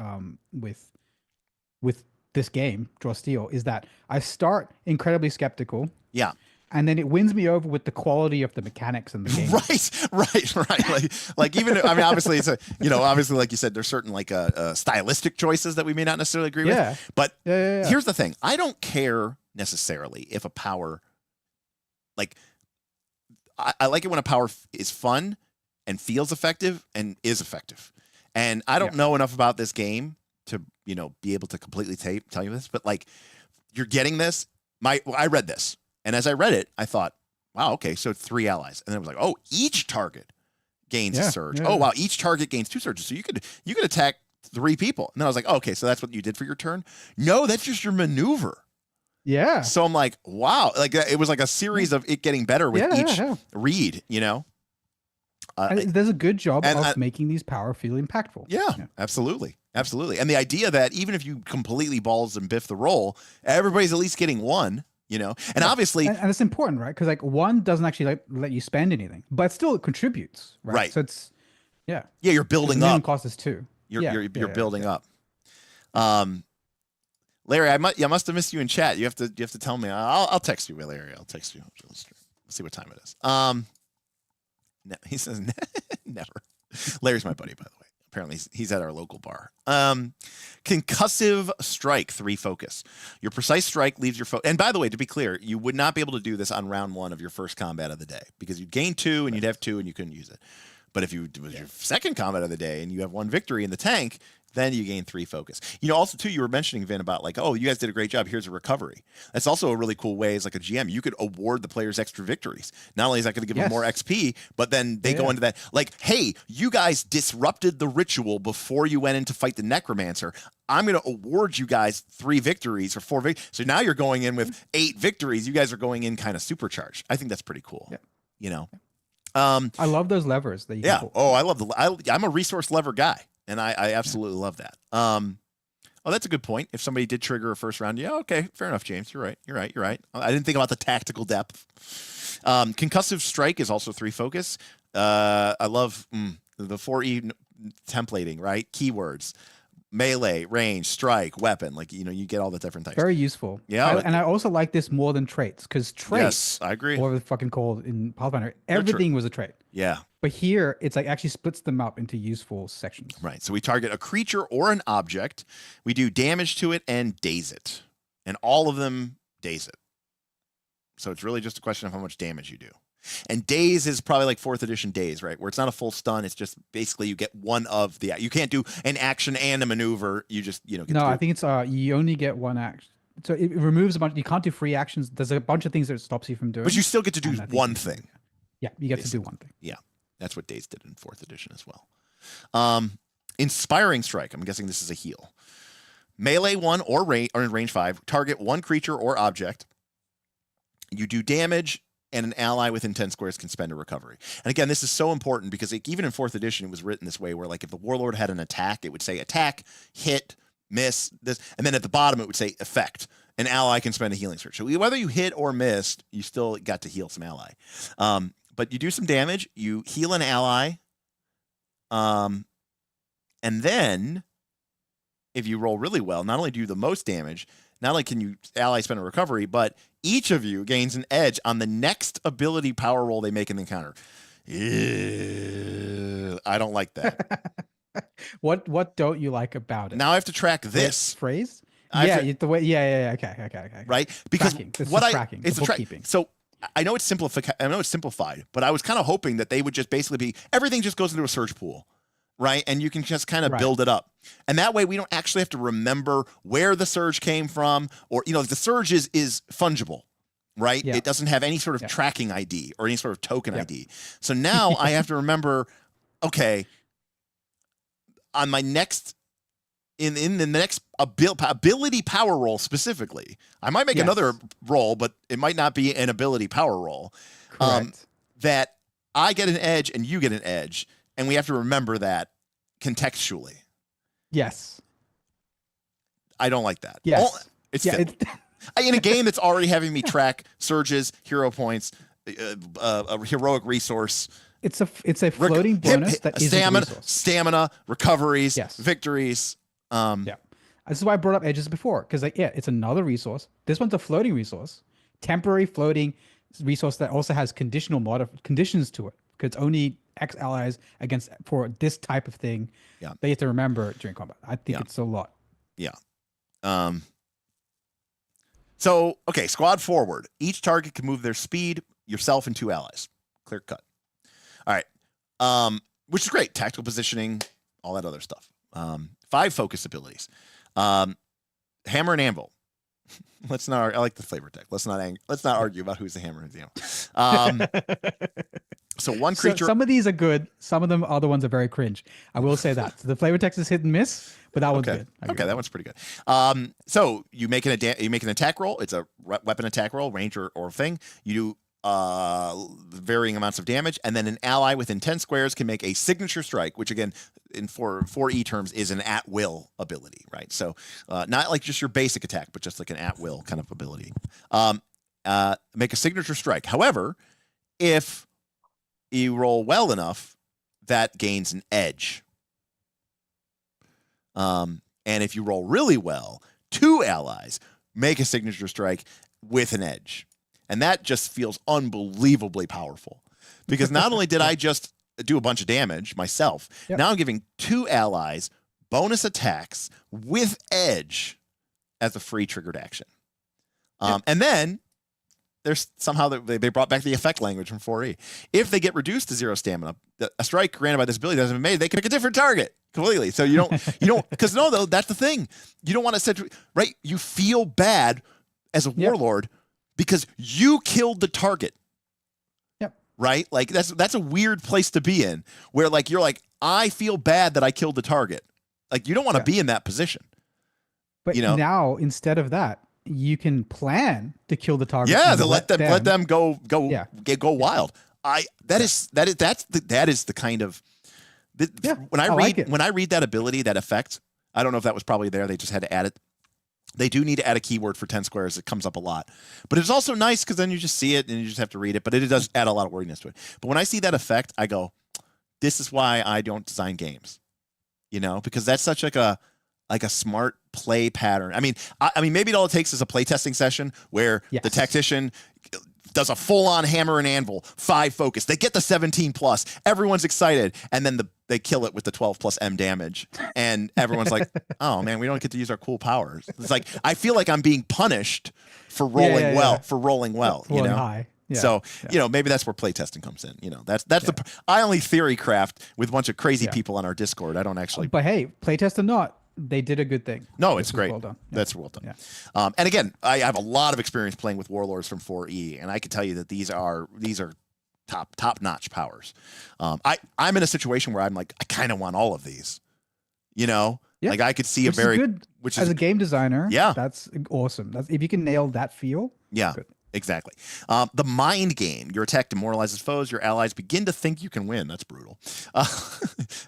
S4: this game, Draw Steel, is that I start incredibly skeptical.
S3: Yeah.
S4: And then it wins me over with the quality of the mechanics in the game.
S3: Right. Like even, I mean, obviously it's obviously, like you said, there's certain like stylistic choices that we may not necessarily agree with. But here's the thing. I don't care necessarily if a power, like, I like it when a power is fun and feels effective and is effective. And I don't know enough about this game to be able to completely tell you this, but like you're getting this. I read this, and as I read it, I thought, wow, okay, so 3 allies, and then it was like, oh, each target gains a surge. Wow, each target gains 2 surges, so you could attack 3 people. And then I was like, oh, okay, so that's what you did for your turn. No, that's just your maneuver.
S4: Yeah.
S3: So I'm like, wow, like it was like a series of it getting better with each read.
S4: There's a good job of making these power feel impactful.
S3: Yeah, absolutely. And the idea that even if you completely balls and biff the roll, everybody's at least getting 1, and obviously,
S4: and it's important, right? Because like 1 doesn't actually let you spend anything, but still it contributes, right? So it's
S3: you're building up.
S4: Cost is 2.
S3: You're building up. Larry, I must have missed you in chat. You have to tell me. I'll text you, Larry. I'll text you. Let's see what time it is. No, he says never. Larry's my buddy, by the way. Apparently he's at our local bar. Concussive strike, 3 focus. Your precise strike leaves your and by the way, to be clear, you would not be able to do this on round 1 of your first combat of the day because you'd gain 2 and you'd have 2 and you couldn't use it. But if it was your second combat of the day and you have 1 victory in the tank, then you gain 3 focus. Also, too, you were mentioning, Vin, about like, oh, you guys did a great job. Here's a recovery. That's also a really cool way as like a GM. You could award the players extra victories. Not only is that going to give them more XP, but then they go into that like, hey, you guys disrupted the ritual before you went in to fight the necromancer. I'm going to award you guys 3 victories or 4 victories. So now you're going in with 8 victories. You guys are going in kind of supercharged. I think that's pretty cool. Yeah.
S4: I love those levers that you can pull.
S3: Oh, I love I'm a resource lever guy. And I absolutely love that. Oh, that's a good point. If somebody did trigger a first round, okay, fair enough, James. You're right. I didn't think about the tactical depth. Concussive strike is also 3 focus. I love the 4E templating, right? Keywords, melee, range, strike, weapon. Like, you get all the different types.
S4: Very useful.
S3: Yeah.
S4: And I also like this more than traits because traits,
S3: yes, I agree.
S4: What it's fucking called in Pathfinder, everything was a trait.
S3: Yeah.
S4: But here, it's like actually splits them up into useful sections.
S3: Right. So we target a creature or an object. We do damage to it and daze it. And all of them daze it. So it's really just a question of how much damage you do. And daze is probably like 4th edition daze, right? Where it's not a full stun. It's just basically you get one of the... You can't do an action and a maneuver. You just, get
S4: No, I think it's you only get one action. So it removes a bunch... You can't do free actions. There's a bunch of things that it stops you from doing.
S3: But you still get to do one thing.
S4: Yeah, you get to do one thing.
S3: Yeah. That's what Daze did in 4th edition as well. Inspiring Strike. I'm guessing this is a heal. Melee 1 or in range 5. Target 1 creature or object. You do damage, and an ally within 10 squares can spend a recovery. And again, this is so important because even in 4th edition, it was written this way where like if the Warlord had an attack, it would say attack, hit, miss, this, and then at the bottom it would say effect. An ally can spend a healing surge. So whether you hit or missed, you still got to heal some ally. But you do some damage, you heal an ally, and then if you roll really well, not only do you the most damage, not only can you ally spend a recovery, but each of you gains an edge on the next ability power roll they make in the encounter. I don't like that.
S4: What don't you like about it?
S3: Now I have to track this
S4: phrase.
S3: Okay.
S4: Right.
S3: Because
S4: tracking.
S3: It's a tracking. So I know it's simplified, but I was kind of hoping that they would just basically be everything just goes into a surge pool, right? And you can just kind of build it up, and that way we don't actually have to remember where the surge came from, or the surge is fungible, right?
S4: Yeah.
S3: It doesn't have any sort of tracking ID or any sort of token ID. So now I have to remember, okay, on my next. In the next ability power roll specifically, I might make another roll, but it might not be an ability power roll. That I get an edge and you get an edge, and we have to remember that contextually.
S4: Yes.
S3: I don't like that.
S4: Yes.
S3: It's in a game that's already having me track surges, hero points, a heroic resource.
S4: It's a floating bonus that is
S3: stamina, recoveries, victories.
S4: This is why I brought up edges before, because it's another resource. This one's a floating resource, temporary floating resource that also has conditions to it, because only X allies for this type of thing. That you have to remember during combat. I think it's a lot.
S3: Yeah. So okay, squad forward. Each target can move their speed, yourself, and 2 allies. Clear cut. All right. Which is great. Tactical positioning, all that other stuff. 5 focus abilities. Hammer and Anvil. I like the flavor text. Let's not argue about who's the hammer and the anvil. So one creature.
S4: Some of these are good. Some of them other ones are very cringe. I will say that. So the flavor text is hit and miss, but that one's good.
S3: Okay, that one's pretty good. So you make an attack roll. It's a weapon attack roll, range or thing. You do varying amounts of damage, and then an ally within 10 squares can make a signature strike, which again in 4E terms is an at-will ability, right? So not like just your basic attack, but just like an at-will kind of ability. Make a signature strike. However, if you roll well enough, that gains an edge. And if you roll really well, 2 allies make a signature strike with an edge. And that just feels unbelievably powerful, because not only did I just do a bunch of damage myself.
S4: Yep.
S3: Now I'm giving 2 allies bonus attacks with edge as a free triggered action. And then there's somehow they brought back the effect language from 4E. If they get reduced to 0 stamina, a strike granted by this ability doesn't made. They can pick a different target completely. So you don't because though that's the thing. You don't want to set right. You feel bad as a warlord because you killed the target.
S4: Yep.
S3: Right. Like that's a weird place to be in where like you're like I feel bad that I killed the target. Like you don't want to be in that position.
S4: But now instead of that, you can plan to kill the target.
S3: Yeah, to let them go wild. That is the kind of when I read that ability, that effect, I don't know if that was probably there. They just had to add it. They do need to add a keyword for 10 squares. It comes up a lot. But it's also nice because then you just see it and you just have to read it. But it does add a lot of wordiness to it. But when I see that effect, I go, this is why I don't design games. Because that's such like a smart play pattern. I mean, maybe all it takes is a playtesting session where the tactician does a full-on hammer and anvil, 5 focus. They get the 17 plus. Everyone's excited, and then they kill it with the 12 plus M damage, and everyone's like, "Oh man, we don't get to use our cool powers." It's like I feel like I'm being punished for rolling well.
S4: High. Yeah.
S3: So maybe that's where playtesting comes in. That's I only theory craft with a bunch of crazy people on our Discord. I don't actually.
S4: But hey, playtest or not, they did a good thing.
S3: No, it's great.
S4: Well done. Yeah.
S3: That's well done.
S4: Yeah.
S3: And again, I have a lot of experience playing with warlords from 4E, and I can tell you that these are top notch powers. I'm in a situation where I'm like, I kind of want all of these. Like I could see
S4: as a game designer.
S3: Yeah,
S4: that's awesome. That's if you can nail that feel.
S3: Yeah. Good. Exactly. The mind game. Your attack demoralizes foes. Your allies begin to think you can win. That's brutal.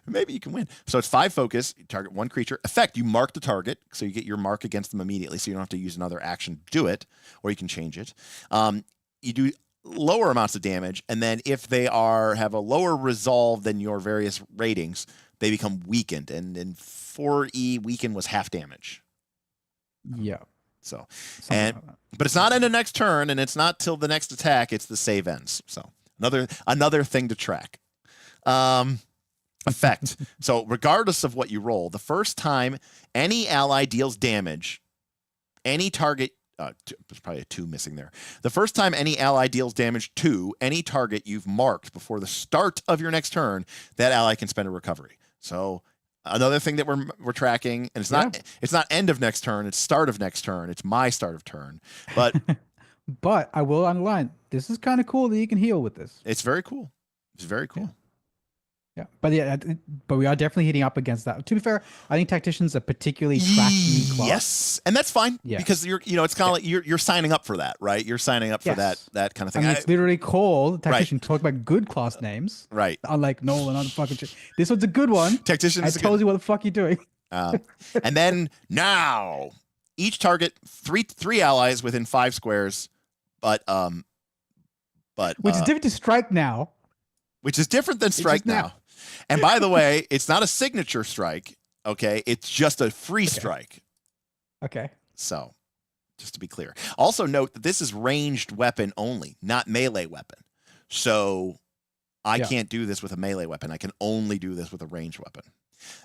S3: Maybe you can win. So it's 5 focus. You target 1 creature. Effect, you mark the target. So you get your mark against them immediately. So you don't have to use another action to do it. Or you can change it. You do lower amounts of damage. And then if they have a lower resolve than your various ratings, they become weakened. And in 4E, weakened was half damage.
S4: Yeah.
S3: So, but it's not in the next turn, and it's not till the next attack. It's the save ends. So another thing to track. Effect. So regardless of what you roll, the first time any ally deals damage, any target. There's probably a 2 missing there. The first time any ally deals damage to any target you've marked before the start of your next turn, that ally can spend a recovery. So. Another thing that we're tracking, and it's not end of next turn, it's start of next turn. It's my start of turn. But
S4: but I will underline, this is kind of cool that you can heal with this.
S3: It's very cool. It's very cool.
S4: Yeah. But we are definitely hitting up against that. To be fair, I think Tactician's a particularly tracky class.
S3: Yes, and that's fine because it's kind of like you're signing up for that, right? You're signing up for that kind of thing.
S4: I mean, it's literally called Tactician. Talk about good class names,
S3: right?
S4: Unlike Nolan, other fucking shit. This one's a good one.
S3: Tactician.
S4: I told you what the fuck you're doing.
S3: And then now each target three allies within 5 squares, but
S4: which is different to strike now.
S3: Which is different than strike now. And by the way, it's not a signature strike, okay? It's just a free strike.
S4: Okay.
S3: So, just to be clear. Also note that this is ranged weapon only, not melee weapon. So, I can't do this with a melee weapon. I can only do this with a ranged weapon.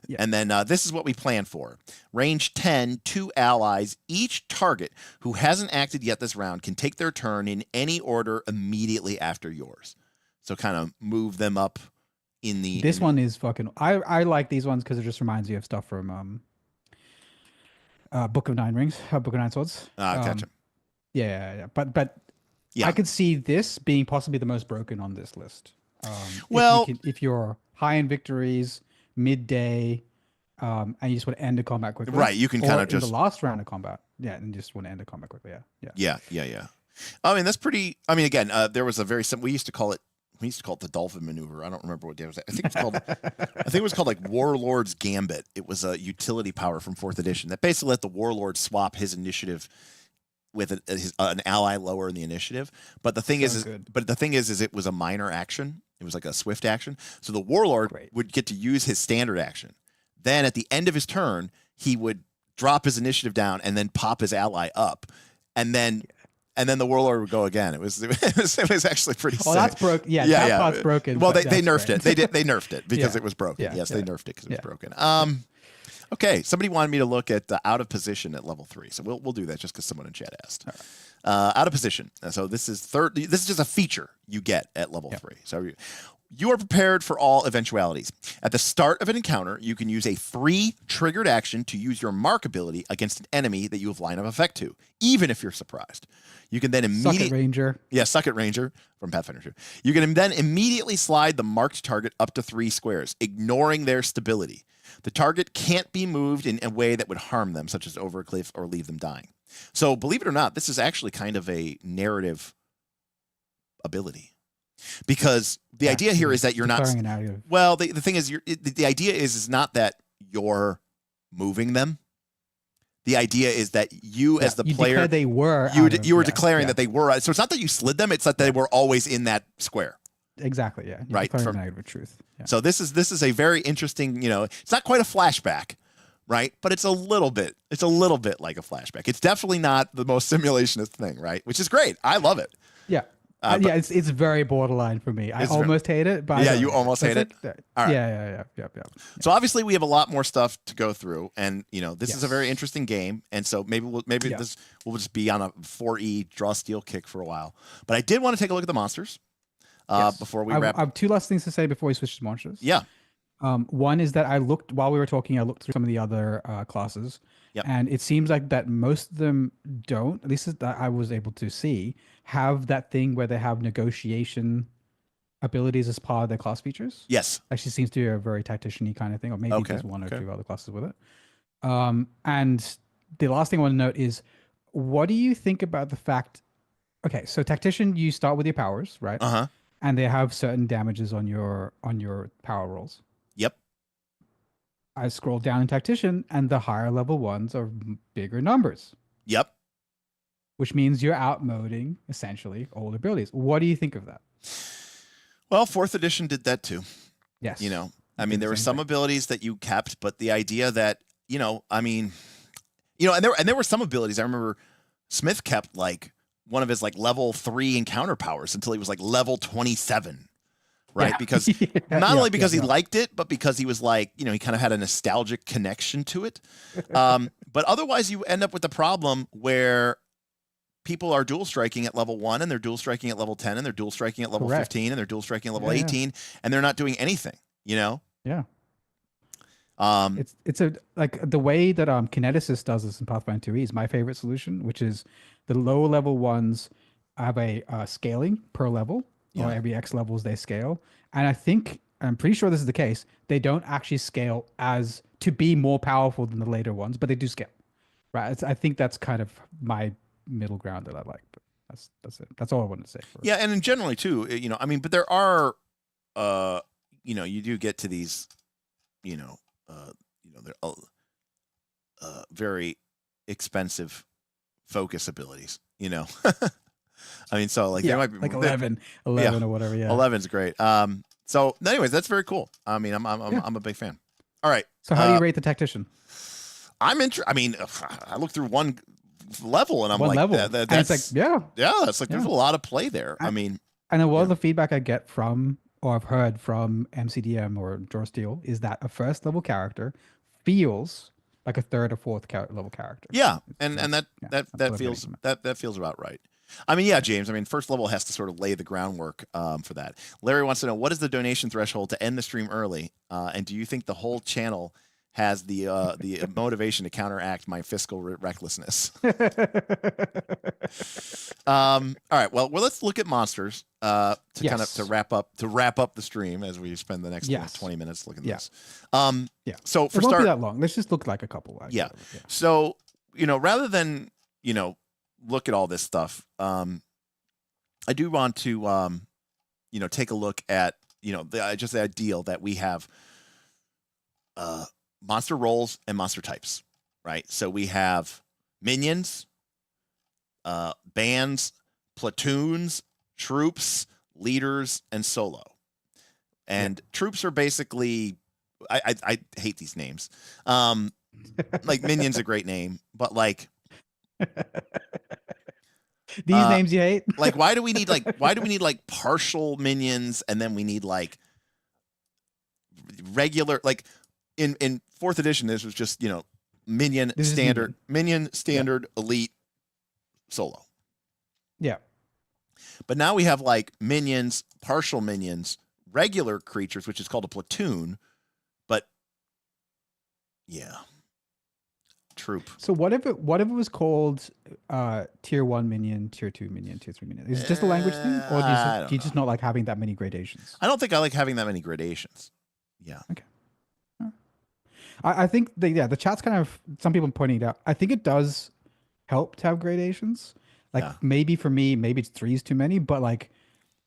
S3: Yeah. And then this is what we plan for. Range 10, 2 allies. Each target who hasn't acted yet this round can take their turn in any order immediately after yours. So, kind of move them up. This
S4: one is fucking. I like these ones because it just reminds you of stuff from Book of Nine Rings, Book of Nine Swords.
S3: Gotcha.
S4: Yeah. But I could see this being possibly the most broken on this list. If you're high in victories, midday, and you just want to end the combat quickly,
S3: right? You can kind of just
S4: the last round of combat, and just want to end the combat quickly.
S3: Yeah. I mean, that's pretty. I mean, again, there was a very simple. We used to call it the dolphin maneuver. I don't remember what day it was. I think it was called like Warlord's Gambit. It was a utility power from 4th edition that basically let the Warlord swap his initiative with an ally lower in the initiative. But the thing is it was a minor action. It was like a swift action. So the Warlord would get to use his standard action. Then at the end of his turn, he would drop his initiative down and then pop his ally up. And then and then the warlord would go again. It was actually pretty.
S4: Oh,
S3: sick.
S4: that's broken. Yeah, that part's broken.
S3: Well, they
S4: that's
S3: nerfed
S4: great.
S3: it. They nerfed it because
S4: Yeah.
S3: it was broken.
S4: Yeah,
S3: Yes,
S4: yeah.
S3: they nerfed it because it was broken. Okay, somebody wanted me to look at out of position at level 3, so we'll do that just because someone in chat asked. Out of position. So this is This is just a feature you get at level 3. So you are prepared for all eventualities. At the start of an encounter, you can use a free triggered action to use your mark ability against an enemy that you have line of effect to, even if you're surprised. You can then
S4: Suck it, Ranger.
S3: Yeah, Suck It Ranger from Pathfinder 2. You can then immediately slide the marked target up to 3 squares, ignoring their stability. The target can't be moved in a way that would harm them, such as over a cliff or leave them dying. So, believe it or not, this is actually kind of a narrative ability. Because the idea here is that you're not. Well, the thing is, the idea is not that you're moving them. The idea is that you, as the player,
S4: they were.
S3: You were declaring that they were. So it's not that you slid them; it's that they were always in that square.
S4: Exactly. Yeah. You're
S3: right.
S4: From negative truth. Yeah.
S3: So this is a very interesting. It's not quite a flashback, right? But it's a little bit. It's a little bit like a flashback. It's definitely not the most simulationist thing, right? Which is great. I love it.
S4: Yeah. It's very borderline for me. I almost hate it, but
S3: you almost hate it.
S4: All right. Yeah.
S3: So obviously we have a lot more stuff to go through, and this is a very interesting game, and so maybe we'll just be on a 4E draw steel kick for a while. But I did want to take a look at the monsters before we wrap.
S4: I have 2 last things to say before we switch to monsters.
S3: Yeah.
S4: One is that while we were talking, I looked through some of the other classes.
S3: Yep.
S4: And it seems like that most of them don't, at least that I was able to see, have that thing where they have negotiation abilities as part of their class features.
S3: Yes.
S4: Actually seems to be a very tactician-y kind of thing, or maybe there's 1 or 2 other classes with it. And the last thing I want to note is, what do you think about the fact, okay, so tactician, you start with your powers, right?
S3: Uh-huh.
S4: And they have certain damages on your power rolls.
S3: Yep.
S4: I scroll down in Tactician, and the higher level ones are bigger numbers.
S3: Yep.
S4: Which means you're outmoding, essentially, old abilities. What do you think of that?
S3: Well, 4th edition did that too.
S4: Yes.
S3: There were some abilities that you kept, but the idea that, and there were some abilities. I remember Smith kept like one of his like level 3 encounter powers until he was like level 27. Right. Yeah. Because not only because he liked it, but because he was like, he kind of had a nostalgic connection to it. But otherwise you end up with the problem where people are dual striking at level 1 and they're dual striking at level 10 and they're dual striking at level 15 and they're dual striking at level 18 and they're not doing anything,
S4: Yeah.
S3: It's
S4: the way that Kineticist does this in Pathfinder 2E is my favorite solution, which is the lower level ones have a scaling per level. Or every X levels they scale. And I'm pretty sure this is the case. They don't actually scale as to be more powerful than the later ones, but they do scale. Right. I think that's kind of my middle ground that I like. But that's it. That's all I wanted to say.
S3: Yeah, and in generally too, but there are you do get to these, they're very expensive focus abilities, so like there might be
S4: like 11 or whatever. Yeah,
S3: 11's great. So anyways, that's very cool. I'm a big fan. All right.
S4: So how do you rate the Tactician?
S3: I looked through one level and I'm like,
S4: level.
S3: That's
S4: it's like,
S3: there's a lot of play there. And
S4: a lot of the feedback I get from, or I've heard from MCDM or Draw Steel, is that a 1st level character feels like a 3rd or 4th level character.
S3: Yeah, and that feels about right. James. 1st level has to sort of lay the groundwork for that. Larry wants to know, what is the donation threshold to end the stream early, and do you think the whole channel has the motivation to counteract my fiscal recklessness? All right. Well, let's look at monsters to wrap up the stream as we spend the next 20 minutes looking at this. So for
S4: it won't be that long. Let's just look like a couple.
S3: So rather than look at all this stuff, I do want to take a look at just the ideal that we have monster roles and monster types, right? So we have minions, bands, platoons, troops, leaders, and solo. And troops are basically, I hate these names. Like minion's a great name, but like
S4: These names you hate.
S3: Like, why do we need like partial minions, and then we need like regular, like in fourth edition, this was just, minion standard, elite, solo.
S4: Yeah.
S3: But now we have like minions, partial minions, regular creatures, which is called a platoon. But yeah, troop.
S4: So what if it was called tier 1 minion, tier 2 minion, tier 3 minion? Is it just a language thing, or do you just not like having that many gradations?
S3: I don't think I like having that many gradations. Yeah.
S4: Okay. I think the chat's kind of, some people pointing it out. I think it does help to have gradations. Like maybe for me, maybe it's 3 is too many, but like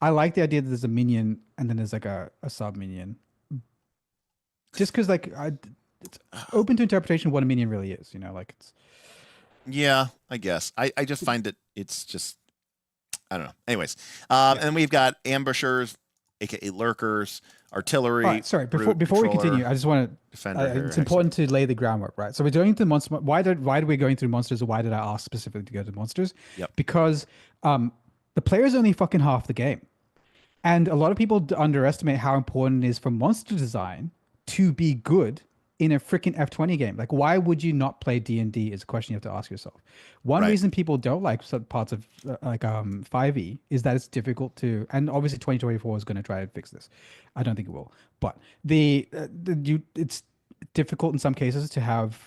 S4: I like the idea that there's a minion and then there's like a sub minion. Just because like it's open to interpretation of what a minion really is, like it's.
S3: Yeah, I guess. I just find it's just, I don't know. Anyways, and then we've got ambushers, aka lurkers, artillery.
S4: Right, sorry, before we continue, I just want to. It's important to lay the groundwork, right? So we're doing the monster. Why are we going through monsters, or why did I ask specifically to go to monsters?
S3: Yep.
S4: Because the player is only fucking half the game, and a lot of people underestimate how important it is for monster design to be good in a freaking F20 game. Like, why would you not play D&D is a question you have to ask yourself. One reason people don't like some parts of 5e is that it's difficult to, and obviously 2024 is going to try to fix this. I don't think it will, but it's difficult in some cases to have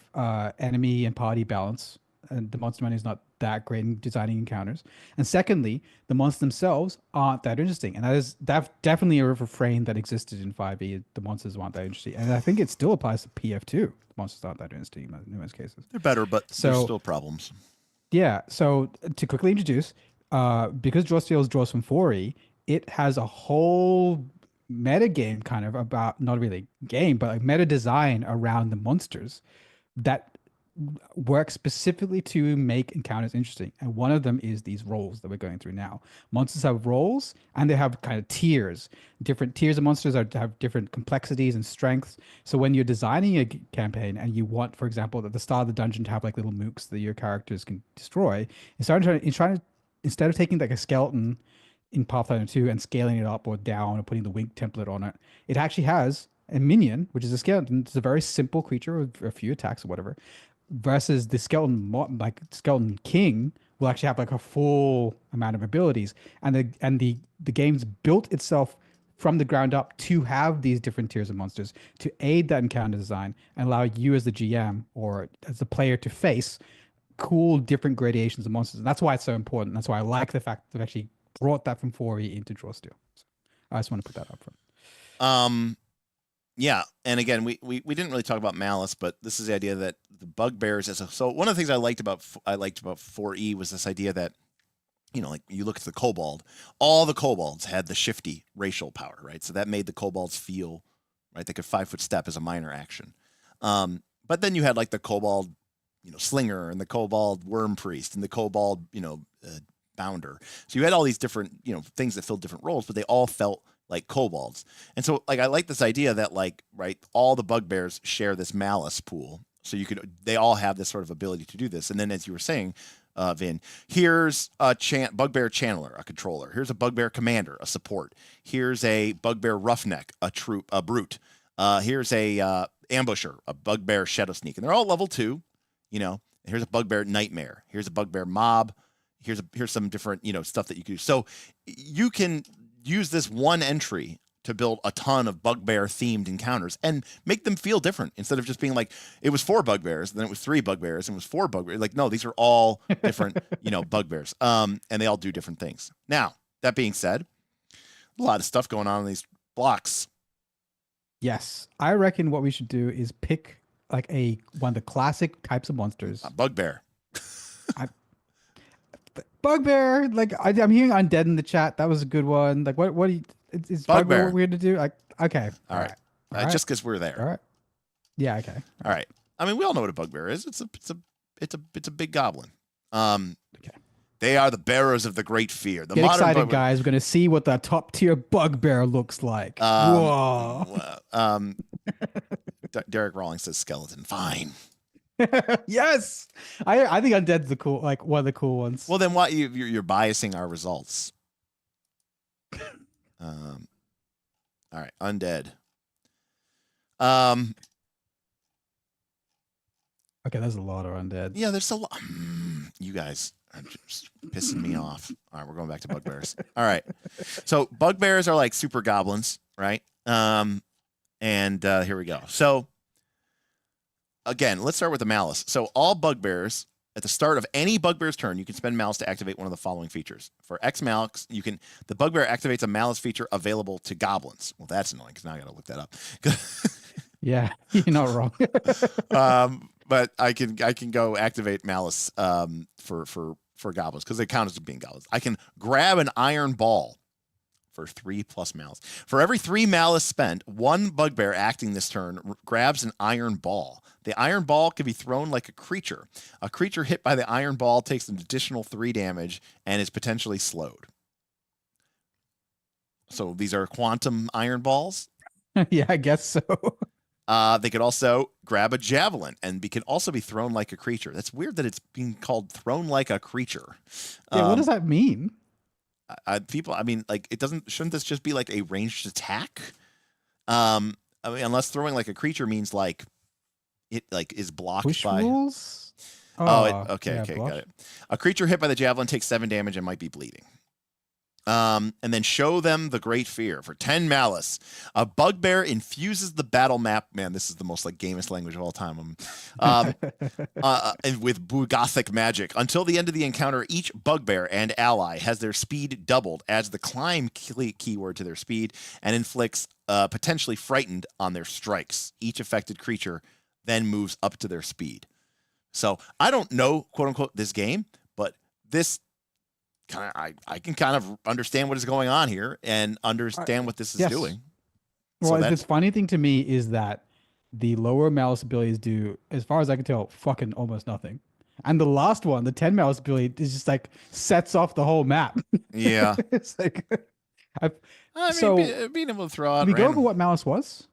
S4: enemy and party balance, and the monster manual is not that great in designing encounters. And secondly, the monsters themselves aren't that interesting, and that's definitely a refrain that existed in 5e. The monsters aren't that interesting, and I think it still applies to PF2. The monsters aren't that interesting in most cases.
S3: They're better, but there's still problems.
S4: Yeah. So to quickly introduce, because Draw Steals draws from 4e, it has a whole meta game kind of about, not really game, but like meta design around the monsters that work specifically to make encounters interesting. And one of them is these roles that we're going through now. Monsters have roles, and they have kind of tiers. Different tiers of monsters have different complexities and strengths. So when you're designing a campaign and you want, for example, at the start of the dungeon to have like little mooks that your characters can destroy, instead of taking like a skeleton in Pathfinder 2 and scaling it up or down or putting the wink template on it, it actually has a minion, which is a skeleton. It's a very simple creature with a few attacks or whatever, versus the skeleton king will actually have like a full amount of abilities, and the game's built itself from the ground up to have these different tiers of monsters to aid that encounter design and allow you as the GM or as the player to face cool different gradations of monsters. And that's why it's so important. That's why I like the fact that they've actually brought that from 4e into Draw Steel. So I just want to put that up front.
S3: Yeah, and again, we didn't really talk about Malice, but this is the idea that the Bugbears so one of the things I liked about 4E was this idea that, like you look at the Kobold, all the Kobolds had the shifty racial power, right? So that made the Kobolds feel, right, they could 5-foot step as a minor action. But then you had like the Kobold, Slinger, and the Kobold Worm Priest, and the Kobold, Bounder. So you had all these different, things that filled different roles, but they all felt like kobolds. And so like I like this idea that like, right, all the Bugbears share this Malice pool. So they all have this sort of ability to do this. And then as you were saying, Vin, here's a Bugbear Channeler, a controller. Here's a Bugbear Commander, a support. Here's a Bugbear Roughneck, a brute. Here's a Ambusher, a Bugbear Shadow Sneak. And they're all level 2, Here's a Bugbear Nightmare. Here's a Bugbear Mob. Here's some different, stuff that you can do. So you can use this one entry to build a ton of Bugbear themed encounters and make them feel different, instead of just being like, it was 4 Bugbears, then it was 3 Bugbears, and it was 4 Bugbears. Like, no, these are all different, Bugbears. And they all do different things. Now, that being said, a lot of stuff going on in these blocks.
S4: Yes. I reckon what we should do is pick like one of the classic types of monsters.
S3: Bugbear.
S4: Bugbear, like I'm hearing undead in the chat. That was a good one. Like, what do you? Is Bugbear what we're gonna do? Like, okay,
S3: all right. Just because we're there.
S4: All right. Yeah. Okay.
S3: All right. I mean, we all know what a Bugbear is. It's a big goblin. Okay. They are the bearers of the great fear.
S4: Get excited, guys. We're gonna see what the top tier Bugbear looks like. Whoa.
S3: Derek Rawlings says skeleton. Fine.
S4: Yes, I think undead's the cool, like one of the cool ones.
S3: Well, then what? You're biasing our results. All right, undead.
S4: Okay, there's a lot of undead.
S3: Yeah, there's a lot. You guys are just pissing me off. All right, we're going back to bugbears. All right, so bugbears are like super goblins, right? And here we go. So again, let's start with the Malice. So all bugbears, at the start of any bugbear's turn, you can spend Malice to activate one of the following features. For X Malice, the bugbear activates a Malice feature available to goblins. Well, that's annoying because now I got to look that up.
S4: Yeah, you're not wrong.
S3: But I can go activate Malice for goblins because they count as being goblins. I can grab an iron ball for 3+ Malice. For every 3 Malice spent, one bugbear acting this turn grabs an iron ball. The iron ball can be thrown like a creature. A creature hit by the iron ball takes an additional 3 damage and is potentially slowed. So these are quantum iron balls.
S4: Yeah, I guess so.
S3: They could also grab a javelin and can also be thrown like a creature. That's weird that it's being called thrown like a creature.
S4: Yeah, what does that mean?
S3: Shouldn't this just be like a ranged attack? Unless throwing like a creature means like it like is blocked
S4: Push
S3: by
S4: rules?
S3: Okay,
S4: block.
S3: got it. A creature hit by the javelin takes 7 damage and might be bleeding. And then show them the great fear for 10 Malice. A bugbear infuses the battle map. Man, this is the most like gamest language of all time. And with Bugothic magic. Until the end of the encounter, each bugbear and ally has their speed doubled, adds the climb keyword to their speed, and inflicts potentially frightened on their strikes. Each affected creature then moves up to their speed. So I don't know, quote unquote, this game, but this I can kind of understand what is going on here and understand what this is doing.
S4: Well, the funny thing to me is that the lower Malice abilities do, as far as I can tell, fucking almost nothing. And the last one, the 10 Malice ability, is just like sets off the whole map.
S3: Yeah.
S4: It's like,
S3: being able to throw out.
S4: Did we go over what Malice was?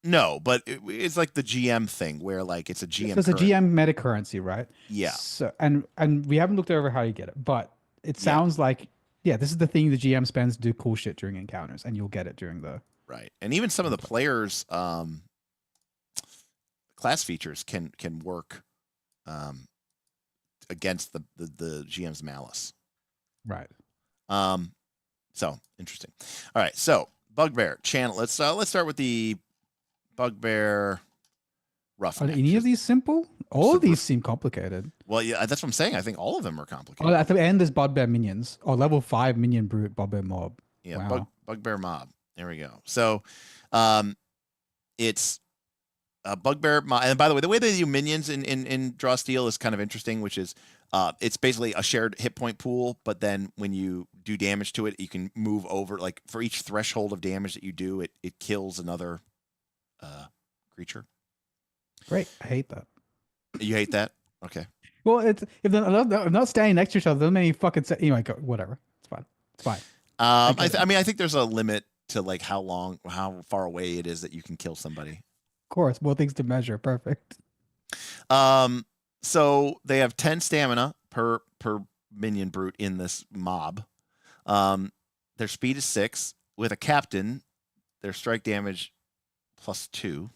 S3: No, but it's like the GM thing where like it's a GM.
S4: So it's a GM meta currency, right?
S3: Yeah.
S4: So and we haven't looked over how you get it, but it sounds like this is the thing the GM spends to do cool shit during encounters, and you'll get it during the
S3: right. And even some of the players' class features can work against the GM's Malice.
S4: Right.
S3: So interesting. All right. So Bugbear channel. Let's start with the Bugbear rough.
S4: Are any of these simple? All of these seem complicated.
S3: Well, yeah, that's what I'm saying. I think all of them are complicated.
S4: Oh, at the end, there's Bugbear minions. Or level 5 minion brute Bugbear mob.
S3: Yeah,
S4: wow.
S3: Bugbear mob. There we go. So, it's a Bugbear mob. And by the way they do minions in Draw Steel is kind of interesting, which is it's basically a shared hit point pool, but then when you do damage to it, you can move over. Like for each threshold of damage that you do, it kills another creature.
S4: Great. I hate that.
S3: You hate that? Okay.
S4: Well, it's if they're not standing next to each other, then many fucking anyway. Whatever. It's fine. It's fine.
S3: I think there's a limit to like how far away it is that you can kill somebody.
S4: Of course, more things to measure. Perfect.
S3: So they have 10 stamina per minion brute in this mob. Their speed is 6. With a captain, their strike damage +2.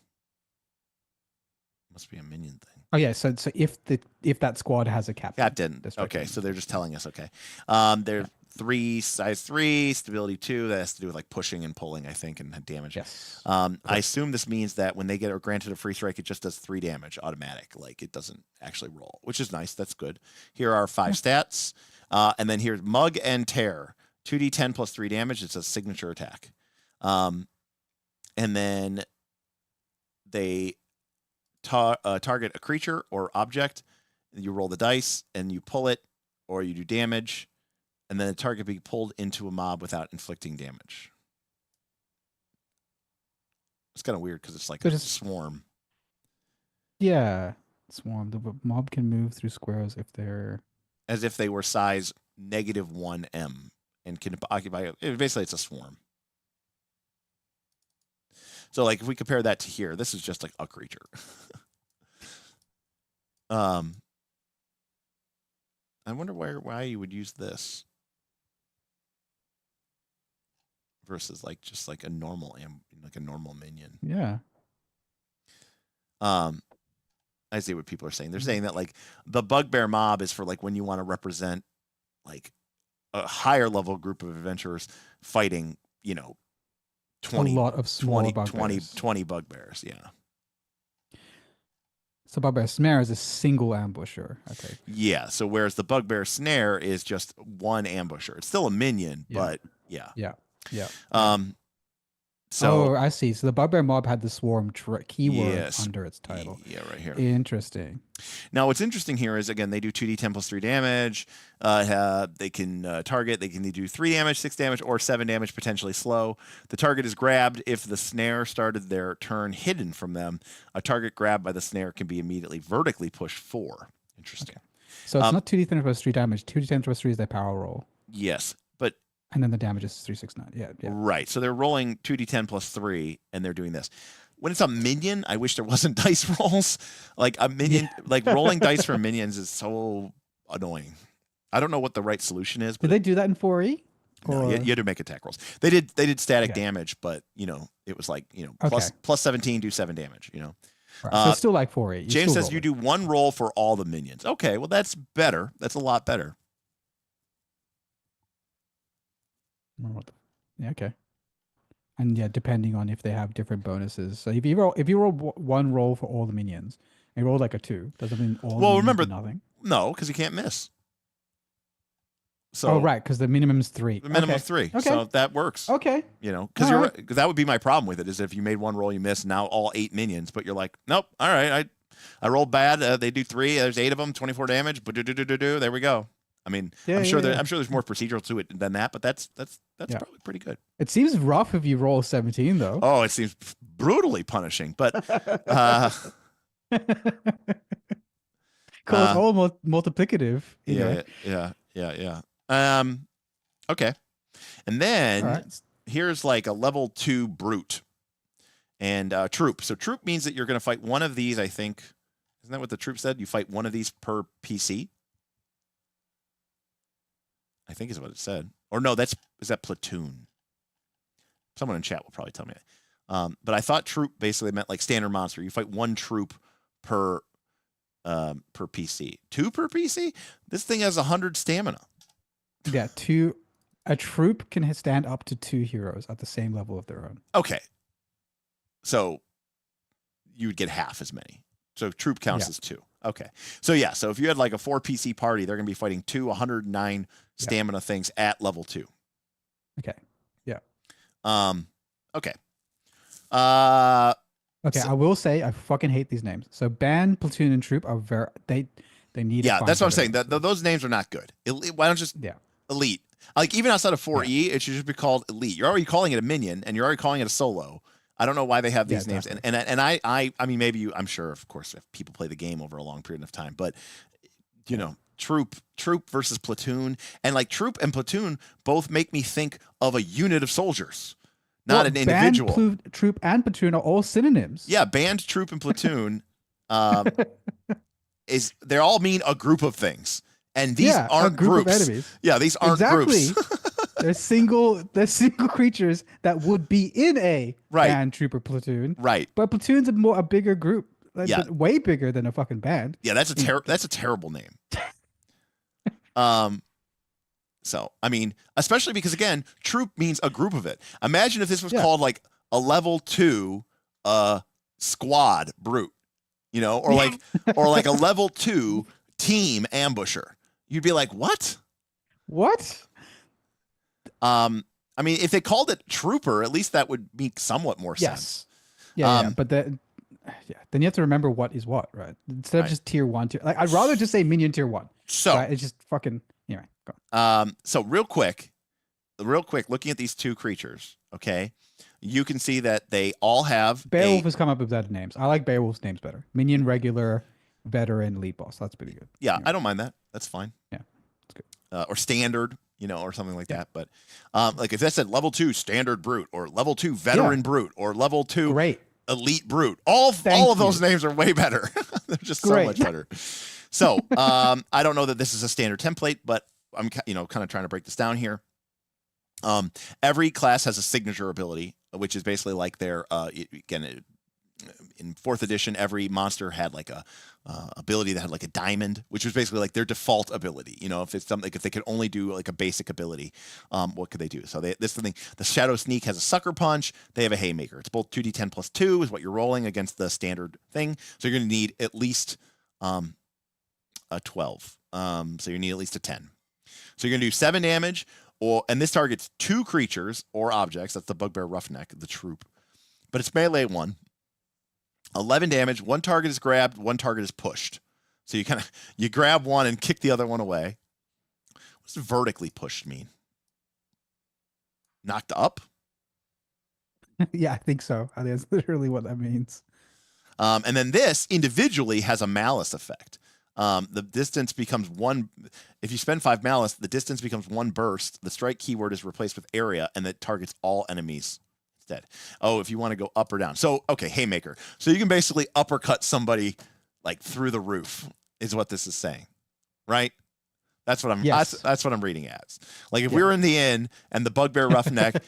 S3: Must be a minion thing.
S4: Oh yeah, so if that squad has a captain.
S3: Okay, so they're just telling us. Okay, they're 3 size 3, stability 2. That has to do with like pushing and pulling, I think, and damage.
S4: Yes.
S3: I assume this means that when they get granted a free strike, it just does 3 damage automatic. Like it doesn't actually roll, which is nice. That's good. Here are 5 stats, and then here's Mug and Tear. 2d10 plus 3 damage. It's a signature attack. And then they target a creature or object. You roll the dice and you pull it, or you do damage, and then the target be pulled into a mob without inflicting damage. It's kind of weird because it's like a swarm.
S4: Yeah, swarm. The mob can move through squares if they're
S3: as if they were size -1m and can occupy. Basically, it's a swarm. So, like, if we compare that to here, this is just like a creature. I wonder why you would use this versus like just like a normal minion.
S4: Yeah.
S3: I see what people are saying. They're saying that like the Bugbear mob is for like when you want to represent like a higher level group of adventurers fighting, 20,
S4: a lot of smaller
S3: 20 bugbears. Yeah.
S4: So Bugbear Snare is a single ambusher. Okay.
S3: Yeah. So whereas the Bugbear Snare is just one ambusher. It's still a minion, but yeah.
S4: Yeah. Yeah.
S3: So
S4: I see. So the Bugbear mob had the swarm keyword
S3: yes.
S4: under its title.
S3: Yeah, right here.
S4: Interesting.
S3: Now, what's interesting here is, again, they do 2d10 plus 3 damage. They can target. They can do 3 damage, 6 damage, or 7 damage, potentially slow. The target is grabbed if the snare started their turn hidden from them. A target grabbed by the snare can be immediately vertically pushed 4. Interesting.
S4: Okay. So it's not 2d10 plus 3 damage. 2d10 plus 3 is their power roll.
S3: Yes, but...
S4: And then the damage is 369. Yeah.
S3: Right. So they're rolling 2d10 plus 3, and they're doing this. When it's a minion, I wish there wasn't dice rolls. Like a minion, like rolling dice for minions is so annoying. I don't know what the right solution is. But
S4: did they do that in 4E?
S3: No, you had to make attack rolls. They did static damage, but it was like plus 17 do 7 damage.
S4: Right. So it's still like 4E.
S3: James says you do 1 roll for all the minions. Okay, well that's better. That's a lot better.
S4: Yeah, okay. And yeah, depending on if they have different bonuses. So if you roll 1 roll for all the minions, and you roll like a 2, doesn't mean all. Well, remember nothing.
S3: No, because you can't miss. So
S4: right, because the minimum is 3.
S3: The minimum is 3. Okay. So that works.
S4: Okay.
S3: Because that would be my problem with it is if you made 1 roll, you miss. Now all 8 minions, but you're like, nope. All right, I rolled bad. They do 3. There's 8 of them, 24 damage. But there we go. I mean, I'm sure there's more procedural to it than that, but that's probably pretty good.
S4: It seems rough if you roll 17 though.
S3: Oh, it seems brutally punishing, but
S4: it's all multiplicative.
S3: Yeah. Okay. And then here's like a level 2 brute and troop. So troop means that you're going to fight one of these, I think. Isn't that what the troop said? You fight one of these per PC. I think is what it said. Or no, is that platoon? Someone in chat will probably tell me. But I thought troop basically meant like standard monster. You fight 1 troop per PC. 2 per PC? This thing has 100 stamina.
S4: Yeah, 2. A troop can stand up to 2 heroes at the same level of their own.
S3: Okay. So you would get half as many. So troop counts as 2. Okay. So yeah, so if you had like a 4 PC party, they're going to be fighting 2 109 stamina things at level 2.
S4: Okay. Yeah.
S3: Okay.
S4: Okay, I will say I fucking hate these names. So band, platoon, and troop are they need.
S3: Yeah, that's what I'm saying. Those names are not good. Why don't just elite? Like even outside of 4E, it should just be called elite. You're already calling it a minion, and you're already calling it a solo. I don't know why they have these names. And I mean, maybe I'm sure, of course, if people play the game over a long period of time, but troop versus platoon, and like troop and platoon both make me think of a unit of soldiers, not an individual.
S4: Band, troop, and platoon are all synonyms.
S3: Yeah, band, troop, and platoon they all mean a group of things, and these aren't groups. Of enemies. Yeah, these aren't groups.
S4: They're single creatures that would be in a band, troop, or platoon.
S3: Right.
S4: But platoon's a bigger group. Way bigger than a fucking band.
S3: Yeah, that's a terrible name. So I mean, especially because again, troop means a group of it. Imagine if this was called like a level 2 squad brute, or like a level 2 team ambusher. You'd be like, what?
S4: What?
S3: I mean, if they called it trooper, at least that would make somewhat more sense.
S4: Yeah, but then you have to remember what is what, right? Instead of just tier 1, like I'd rather just say minion tier 1.
S3: So
S4: it's just fucking anyway. Go
S3: on. So real quick, looking at these 2 creatures, okay, you can see that they all have.
S4: Beowulf has come up with better names. I like Beowulf's names better. Minion, regular, veteran, elite boss. That's pretty good.
S3: Yeah, anyway. I don't mind that. That's fine.
S4: Yeah, that's good.
S3: Or standard. Or something like that. But like if that said level 2 standard brute or level 2 veteran brute or level 2 elite brute, all of those names are way better. They're just so much better. So I don't know that this is a standard template, but I'm kind of trying to break this down here. Every class has a signature ability, which is basically like their again. In 4th edition, every monster had like a ability that had like a diamond, which was basically like their default ability. If it's something, if they could only do like a basic ability, what could they do? So this thing, the Shadow Sneak has a sucker punch. They have a haymaker. It's both 2d10 plus 2 is what you're rolling against the standard thing. So you're going to need at least a 12. So you need at least a 10. So you're going to do 7 damage, and this targets 2 creatures or objects. That's the Bugbear Roughneck, the troop. But it's melee 1. 11 damage. 1 target is grabbed. 1 target is pushed. So you grab one and kick the other one away. What does vertically pushed mean? Knocked up?
S4: Yeah, I think so. I think that's literally what that means.
S3: And then this individually has a Malice effect. The distance becomes 1. If you spend 5 Malice, the distance becomes 1 burst. The strike keyword is replaced with area, and that targets all enemies instead. Oh, if you want to go up or down. So, okay, haymaker. So you can basically uppercut somebody like through the roof is what this is saying, right? That's what I'm.
S4: Yes.
S3: That's what I'm reading as. Like if we were in the inn and the Bugbear Roughneck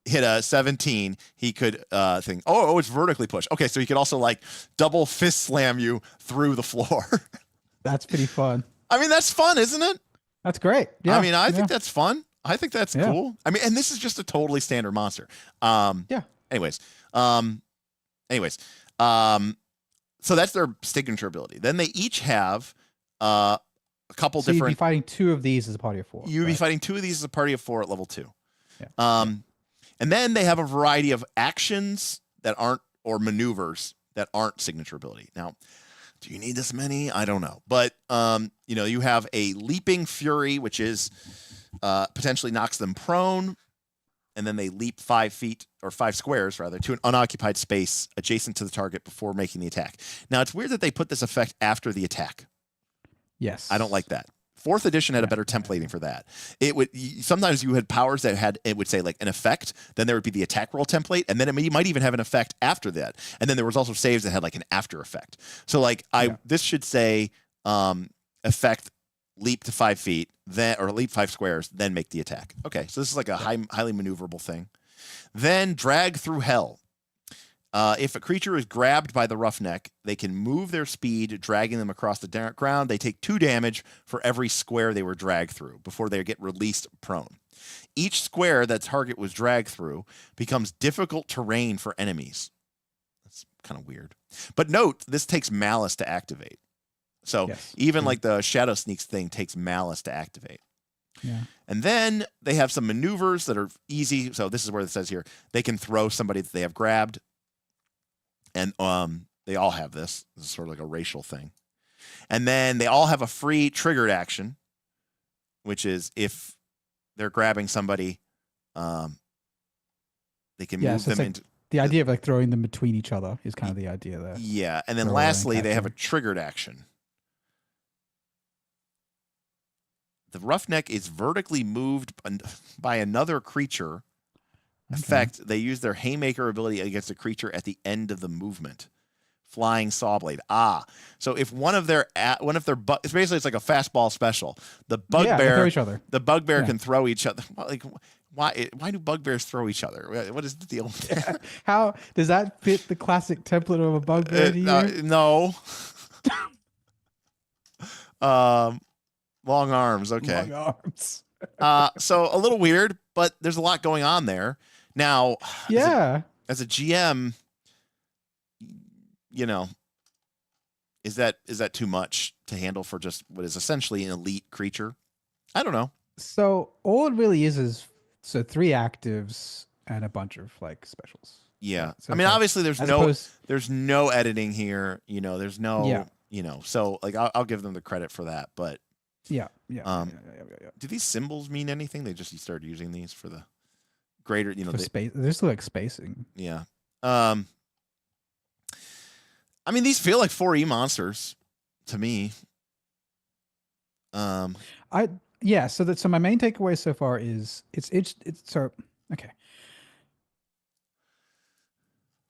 S3: hit a 17, he could think, oh, it's vertically pushed. Okay, so he could also like double fist slam you through the floor.
S4: That's pretty fun.
S3: I mean, that's fun, isn't it?
S4: That's great. Yeah.
S3: I mean, I think that's fun. I think that's cool. I mean, and this is just a totally standard monster.
S4: Yeah.
S3: Anyways. So that's their signature ability. Then they each have a couple different.
S4: You'd be fighting 2 of these as a party of 4.
S3: You'd be fighting 2 of these as a party of 4 at level 2.
S4: Yeah.
S3: And then they have a variety of actions that aren't, or maneuvers that aren't signature ability. Now, do you need this many? I don't know. But, you have a Leaping Fury, which is potentially knocks them prone. And then they leap 5 feet, or 5 squares, rather, to an unoccupied space adjacent to the target before making the attack. Now, it's weird that they put this effect after the attack.
S4: Yes.
S3: I don't like that. 4th edition had a better templating for that. It would sometimes you had powers that had, it would say like an effect, then there would be the attack roll template, and then it might even have an effect after that. And then there was also saves that had like an after effect. So like this should say effect leap to 5 feet, then or leap 5 squares, then make the attack. Okay, so this is like a highly maneuverable thing. Then drag through hell. If a creature is grabbed by the Roughneck, they can move their speed, dragging them across the ground. They take 2 damage for every square they were dragged through before they get released prone. Each square that target was dragged through becomes difficult terrain for enemies. That's kind of weird. But note, this takes Malice to activate. So even like the Shadow Sneaks thing takes Malice to activate.
S4: Yeah.
S3: And then they have some maneuvers that are easy. So this is where it says here, they can throw somebody that they have grabbed. And they all have this. This is sort of like a racial thing. And then they all have a free triggered action, which is if they're grabbing somebody, they can move them into.
S4: The idea of like throwing them between each other is kind of the idea there.
S3: Yeah. And then lastly, they have a triggered action. The Roughneck is vertically moved by another creature. Effect, they use their haymaker ability against a creature at the end of the movement. Flying Sawblade. So if one of their it's basically it's like a fastball special. The Bugbear
S4: throw each other.
S3: The Bugbear can throw each other. Like why do Bugbears throw each other? What is the deal?
S4: How does that fit the classic template of a Bugbear?
S3: No. Long arms. Okay.
S4: Long arms.
S3: So a little weird, but there's a lot going on there. Now, as a GM, is that too much to handle for just what is essentially an elite creature? I don't know.
S4: So all it really is 3 actives and a bunch of like specials.
S3: Yeah.
S4: So
S3: I mean, obviously there's no editing here, there's no, so like I'll give them the credit for that, but
S4: yeah.
S3: Do these symbols mean anything? They just started using these for the greater,
S4: for space. They're still like spacing.
S3: Yeah. I mean, these feel like 4E monsters to me.
S4: So my main takeaway so far is it's so okay.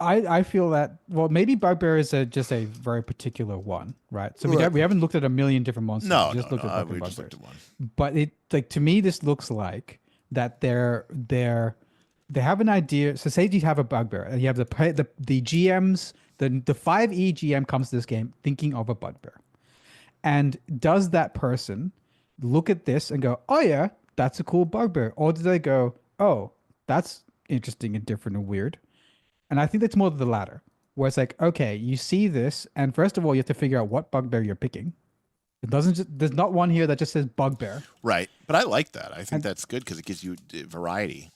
S4: I feel that maybe Bugbear is just a very particular one, right? So
S3: Right.
S4: we haven't looked at a million different monsters.
S3: No,
S4: we just looked at fucking
S3: we just
S4: Bugbears.
S3: looked at one.
S4: But it like to me this looks like that they have an idea. So say you have a Bugbear and you have the GMs, the 5e GM comes to this game thinking of a Bugbear. And does that person look at this and go, "Oh yeah, that's a cool Bugbear," or do they go, "Oh, that's interesting and different and weird"? And I think that's more the latter, where it's like, okay, you see this, and first of all, you have to figure out what Bugbear you're picking. It doesn't. There's not one here that just says Bugbear.
S3: Right, but I like that. I think that's good because it gives you variety.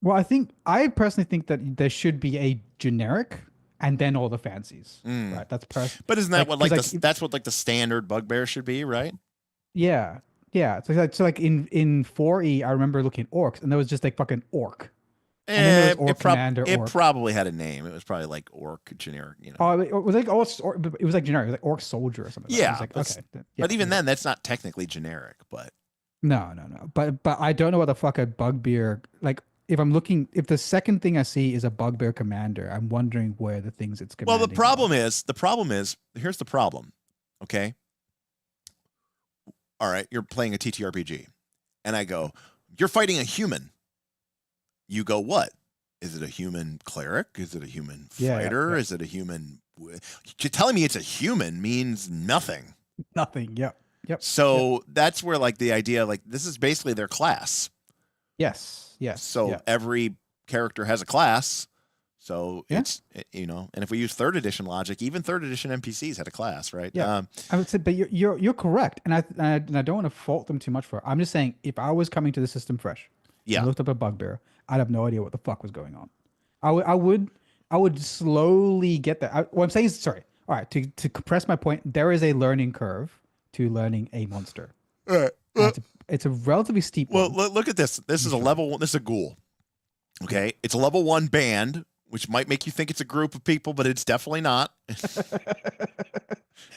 S4: Well, I personally think that there should be a generic and then all the fancies. Right. That's
S3: But isn't that
S4: that's
S3: what the standard Bugbear should be, right?
S4: Yeah. Yeah. So like in 4E, I remember looking at orcs, and there was just like fucking orc. And then there was Orc Commander.
S3: It probably had a name. It was probably like Orc generic, you know.
S4: Oh, it was like it was like generic. It was like Orc Soldier or something.
S3: Yeah,
S4: like, okay.
S3: But even then, that's not technically generic. But
S4: no. But I don't know what the fuck a Bugbear like. If the second thing I see is a Bugbear Commander, I'm wondering where the things it's commanding.
S3: Well, the problem is here's the problem. Okay. All right, you're playing a TTRPG, and I go, you're fighting a human. You go, what? Is it a human cleric? Is it a human fighter?
S4: Yeah.
S3: Is it a human? Telling me it's a human means nothing.
S4: Nothing. Yep.
S3: So that's where like the idea, like this is basically their class.
S4: Yes.
S3: So every character has a class. So it's, and if we use 3rd edition logic, even 3rd edition NPCs had a class, right?
S4: Yeah. I would say, but you're correct, and I don't want to fault them too much for it. I'm just saying, if I was coming to the system fresh, and looked up a Bugbear, I'd have no idea what the fuck was going on. I would slowly get that. What I'm saying is, sorry. All right, to compress my point, there is a learning curve to learning a monster. It's a relatively steep one.
S3: Well, look at this. This is a level 1. This is a ghoul. Okay, it's a level 1 band, which might make you think it's a group of people, but it's definitely not.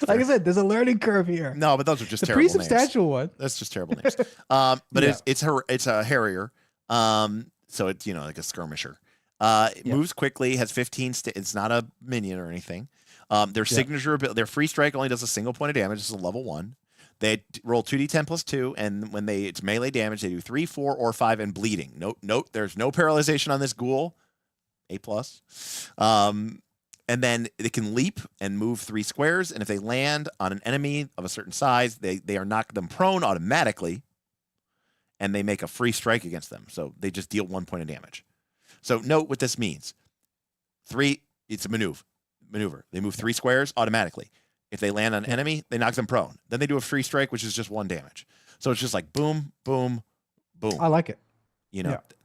S4: Like I said, there's a learning curve here.
S3: No, but those are just
S4: a
S3: terrible
S4: pretty substantial one.
S3: That's just terrible names. But it's a harrier. So it's like a skirmisher. It moves quickly, has 15. It's not a minion or anything. Their signature, their free strike only does a single point of damage. This is a level 1. They roll 2d10 plus 2, and when it's melee damage, they do 3, 4, or 5, and bleeding. Note, there's no paralyzation on this ghoul. A+. And then they can leap and move 3 squares, and if they land on an enemy of a certain size, they are knock them prone automatically, and they make a free strike against them. So they just deal 1 point of damage. So note what this means. 3, it's a maneuver. They move 3 squares automatically. If they land on an enemy, they knock them prone. Then they do a free strike, which is just 1 damage. So it's just like boom, boom, boom.
S4: I like it.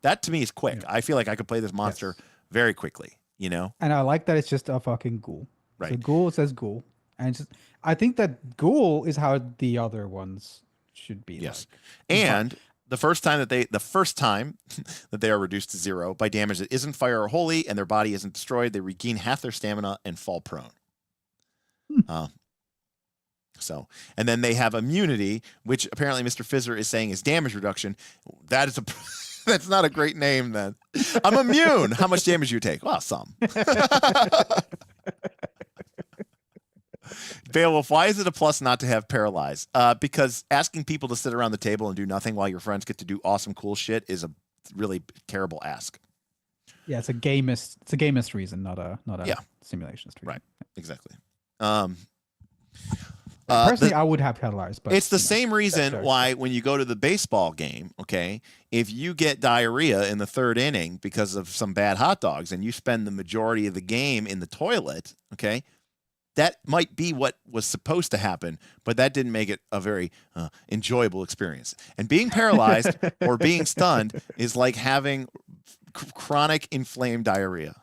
S3: That to me is quick. Yeah. I feel like I could play this monster very quickly, And
S4: I like that it's just a fucking ghoul.
S3: Right.
S4: So ghoul says ghoul. And I think that ghoul is how the other ones should be.
S3: Yes. Like. And the first time that they are reduced to 0 by damage that isn't fire or holy and their body isn't destroyed, they regain half their stamina and fall prone. And then they have immunity, which apparently Mr. Fizzer is saying is damage reduction. That's not a great name then. I'm immune. How much damage do you take? Well, some. Beowulf, why is it a plus not to have paralyze? Because asking people to sit around the table and do nothing while your friends get to do awesome, cool shit is a really terrible ask.
S4: Yeah, it's a gamist reason, not a simulationist reason.
S3: Right, exactly.
S4: Personally, I would have paralyzed, but
S3: it's the same reason why when you go to the baseball game, okay, if you get diarrhea in the 3rd inning because of some bad hot dogs and you spend the majority of the game in the toilet, okay, that might be what was supposed to happen, but that didn't make it a very enjoyable experience. And being paralyzed or being stunned is like having chronic inflamed diarrhea.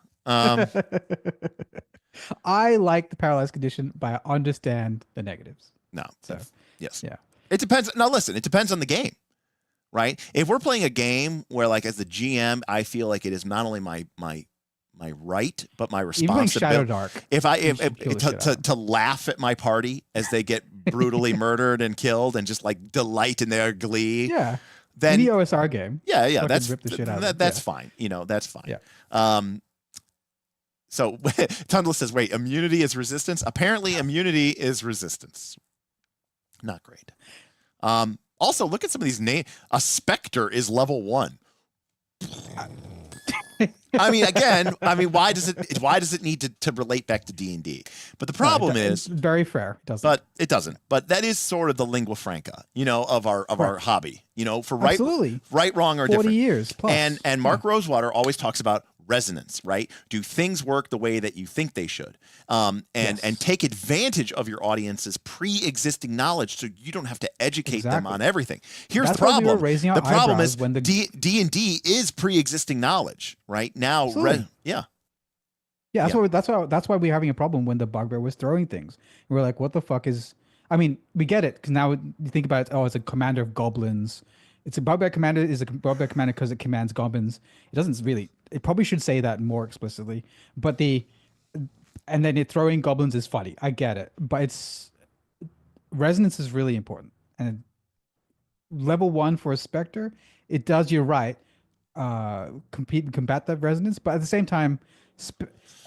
S4: I like the paralyzed condition, but I understand the negatives.
S3: No.
S4: So,
S3: yes.
S4: Yeah.
S3: It depends. Now, listen, it depends on the game, right? If we're playing a game where, like, as the GM, I feel like it is not only my right, but my responsibility.
S4: Shadow Dark.
S3: To laugh at my party as they get brutally murdered and killed and just, like, delight in their glee.
S4: Yeah.
S3: Then,
S4: any OSR game.
S3: Yeah, that's
S4: rip the shit out of
S3: that's fine. That's fine.
S4: Yeah.
S3: So Tundla says, wait, immunity is resistance? Apparently immunity is resistance. Not great. Also, look at some of these names. A Spectre is level 1. I mean, again, why does it need to relate back to D&D? But the problem is
S4: very fair. It doesn't.
S3: But it doesn't. But that is sort of the lingua franca, of our hobby, for right, wrong, or
S4: 40
S3: different.
S4: years plus.
S3: And Mark Rosewater always talks about resonance, right? Do things work the way that you think they should? And take advantage of your audience's pre-existing knowledge, so you don't have to educate them on everything. Here's the problem.
S4: We were raising our
S3: the problem is
S4: when
S3: D&D is pre-existing knowledge, right? Now,
S4: that's why we're having a problem when the Bugbear was throwing things. We're like, what the fuck is? I mean, we get it because now you think about it. Oh, it's a commander of goblins. It's a Bugbear commander. Is a Bugbear commander because it commands goblins. It doesn't really. It probably should say that more explicitly. But and then throwing goblins is funny. I get it, but resonance is really important. And level 1 for a Spectre, it does. You're right. Combat that resonance, but at the same time,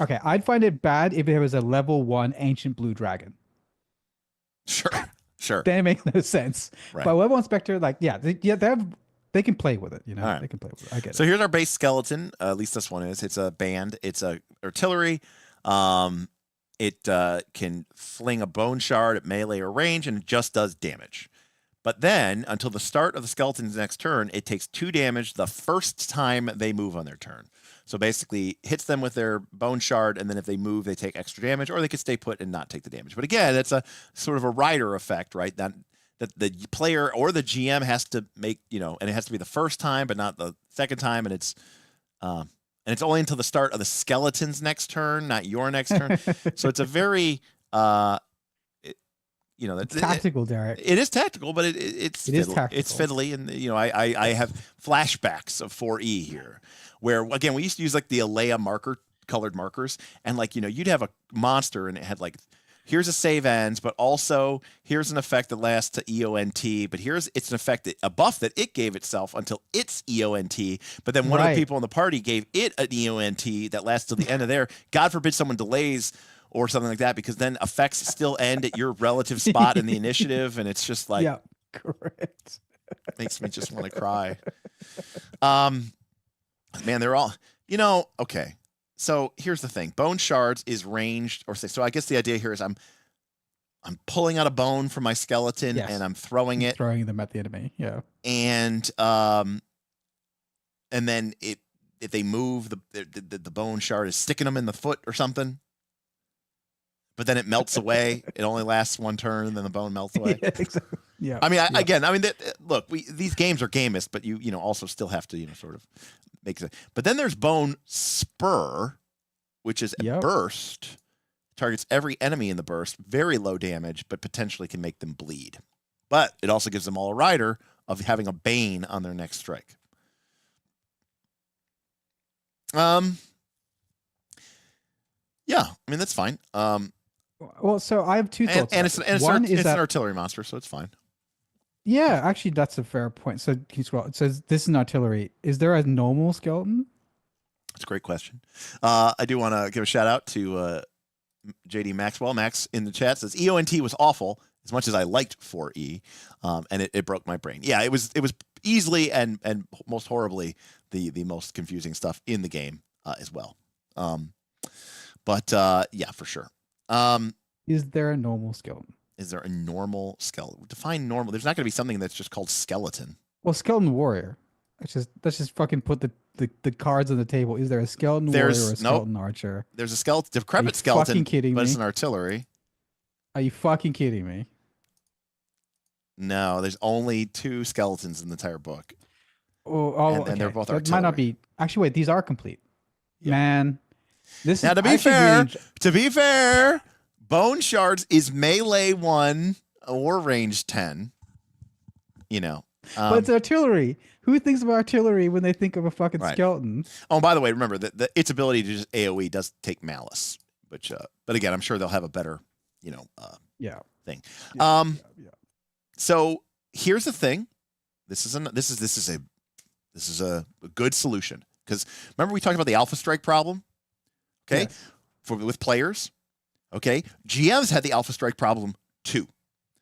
S4: okay, I'd find it bad if there was a level 1 ancient blue dragon.
S3: Sure.
S4: Then it makes no sense. Right. But level 1 Spectre, they can play with it,
S3: Right.
S4: They can play with it. I get it.
S3: So here's our base skeleton. At least this one is. It's a band. It's a artillery. It can fling a bone shard at melee or range, and it just does damage. But then, until the start of the skeleton's next turn, it takes 2 damage the first time they move on their turn. So basically, hits them with their bone shard, and then if they move, they take extra damage, or they could stay put and not take the damage. But again, that's a sort of a rider effect, right? That the player or the GM has to make, and it has to be the first time, but not the second time, and it's only until the start of the skeleton's next turn, not your next turn. So it's a very
S4: it's tactical, Derek.
S3: It is tactical, but it's
S4: tactical.
S3: It's fiddly, and I have flashbacks of 4E here, where again we used to use like the Alea colored markers, and you'd have a monster and it had here's a save ends, but also here's an effect that lasts to EONT, but it's an effect a buff that it gave itself until its EONT, but then one of the people in the party gave it an EONT that lasts till the end of their. God forbid someone delays or something like that, because then effects still end at your relative spot in the initiative, and it's just
S4: yeah, correct.
S3: Makes me just want to cry. Man, they're all, okay. So here's the thing: bone shards is ranged, so I guess the idea here is I'm pulling out a bone from my skeleton and I'm throwing
S4: them at the enemy. Yeah,
S3: and then if they move, the bone shard is sticking them in the foot or something. But then it melts away. It only lasts 1 turn, and then the bone melts away.
S4: Yeah, exactly. Yeah.
S3: I mean, look, these games are gamist, but you also still have to sort of make it. But then there's bone spur, which is a burst, targets every enemy in the burst, very low damage, but potentially can make them bleed. But it also gives them all a rider of having a bane on their next strike. Yeah, I mean that's fine.
S4: Well, so I have 2 thoughts.
S3: And it's an artillery monster, so it's fine.
S4: Yeah, actually, that's a fair point. So can you scroll? It says this is an artillery. Is there a normal skeleton?
S3: That's a great question. I do want to give a shout out to JD Maxwell. Max in the chat says EONT was awful as much as I liked 4E, and it broke my brain. Yeah, it was easily and most horribly the most confusing stuff in the game as well. But yeah, for sure.
S4: Is there a normal skeleton?
S3: Is there a normal skeleton? Define normal. There's not going to be something that's just called skeleton.
S4: Well, skeleton warrior. Let's just fucking put the cards on the table. Is there a skeleton warrior or a skeleton archer?
S3: There's a skeleton, decrepit skeleton, but it's an artillery.
S4: Are you fucking kidding me?
S3: No, there's only 2 skeletons in the entire book.
S4: And
S3: they're both artillery.
S4: That might not be. Actually, wait. These are complete. Yeah. Man.
S3: Now, to be fair, bone shards is melee 1 or range 10.
S4: But it's artillery. Who thinks about artillery when they think of a fucking skeleton?
S3: Oh, by the way, remember that its ability to just AOE does take Malice, which, but again, I'm sure they'll have a better, thing.
S4: Yeah.
S3: So here's the thing. This is a good solution, because remember we talked about the Alpha Strike problem. Okay, with players. Okay, GMs had the Alpha Strike problem too.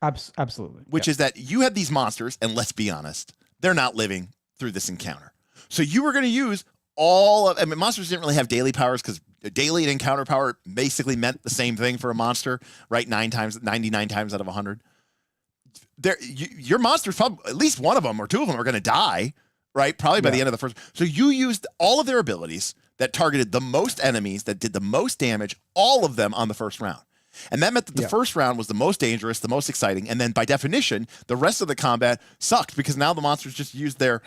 S4: Absolutely.
S3: Which is that you had these monsters, and let's be honest, they're not living through this encounter. So you were going to use monsters didn't really have daily powers because daily and encounter power basically meant the same thing for a monster, right? 99 times out of 100. Your monsters, probably, at least one of them or two of them are going to die, right? Probably by the end of the first. So you used all of their abilities that targeted the most enemies, that did the most damage, all of them on the first round. And that meant that the first round was the most dangerous, the most exciting. And then by definition, the rest of the combat sucked because now the monsters just used their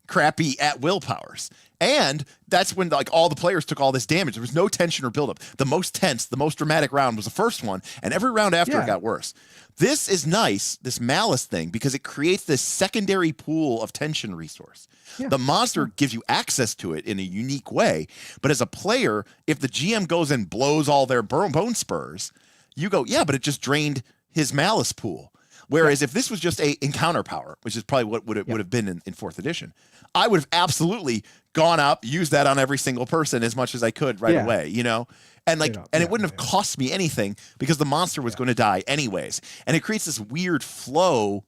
S3: crappy at-will powers. And that's when all the players took all this damage. There was no tension or buildup. The most tense, the most dramatic round was the first one. And every round after it got worse. This is nice, this Malice thing, because it creates this secondary pool of tension resource. Yeah. The monster gives you access to it in a unique way. But as a player, if the GM goes and blows all their bone spurs, you go, yeah, but it just drained his Malice pool. Whereas if this was just a encounter power, which is probably what would have been in 4th edition, I would have absolutely gone up, used that on every single person as much as I could right away, you know? And it wouldn't have cost me anything because the monster was going to die anyways. And it creates this weird flow.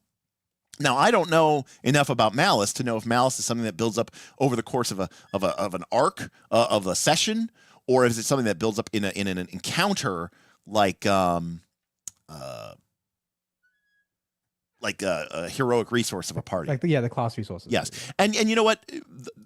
S3: Now, I don't know enough about Malice to know if Malice is something that builds up over the course of an arc of a session, or is it something that builds up in an encounter like a heroic resource of a party.
S4: The class resources.
S3: Yes. And you know what?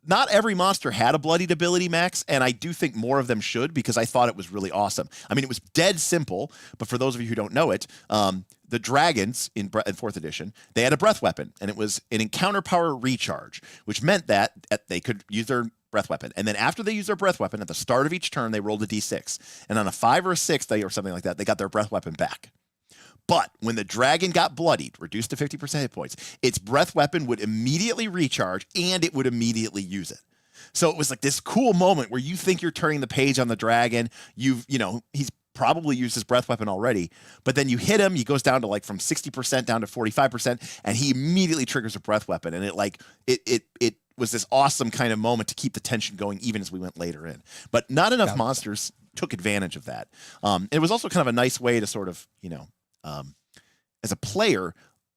S3: Not every monster had a bloodied ability, Max, and I do think more of them should because I thought it was really awesome. I mean, it was dead simple, but for those of you who don't know it, the dragons in 4th edition, they had a breath weapon, and it was an encounter power recharge, which meant that they could use their breath weapon. And then after they used their breath weapon, at the start of each turn, they rolled a d6. And on a 5 or a 6 or something like that, they got their breath weapon back. But when the dragon got bloodied, reduced to 50% hit points, its breath weapon would immediately recharge and it would immediately use it. So it was like this cool moment where you think you're turning the page on the dragon. He's probably used his breath weapon already, but then you hit him, he goes down to from 60% down to 45%, and he immediately triggers a breath weapon. And it was this awesome kind of moment to keep the tension going even as we went later in. But not enough monsters took advantage of that. It was also kind of a nice way to sort of, as a player,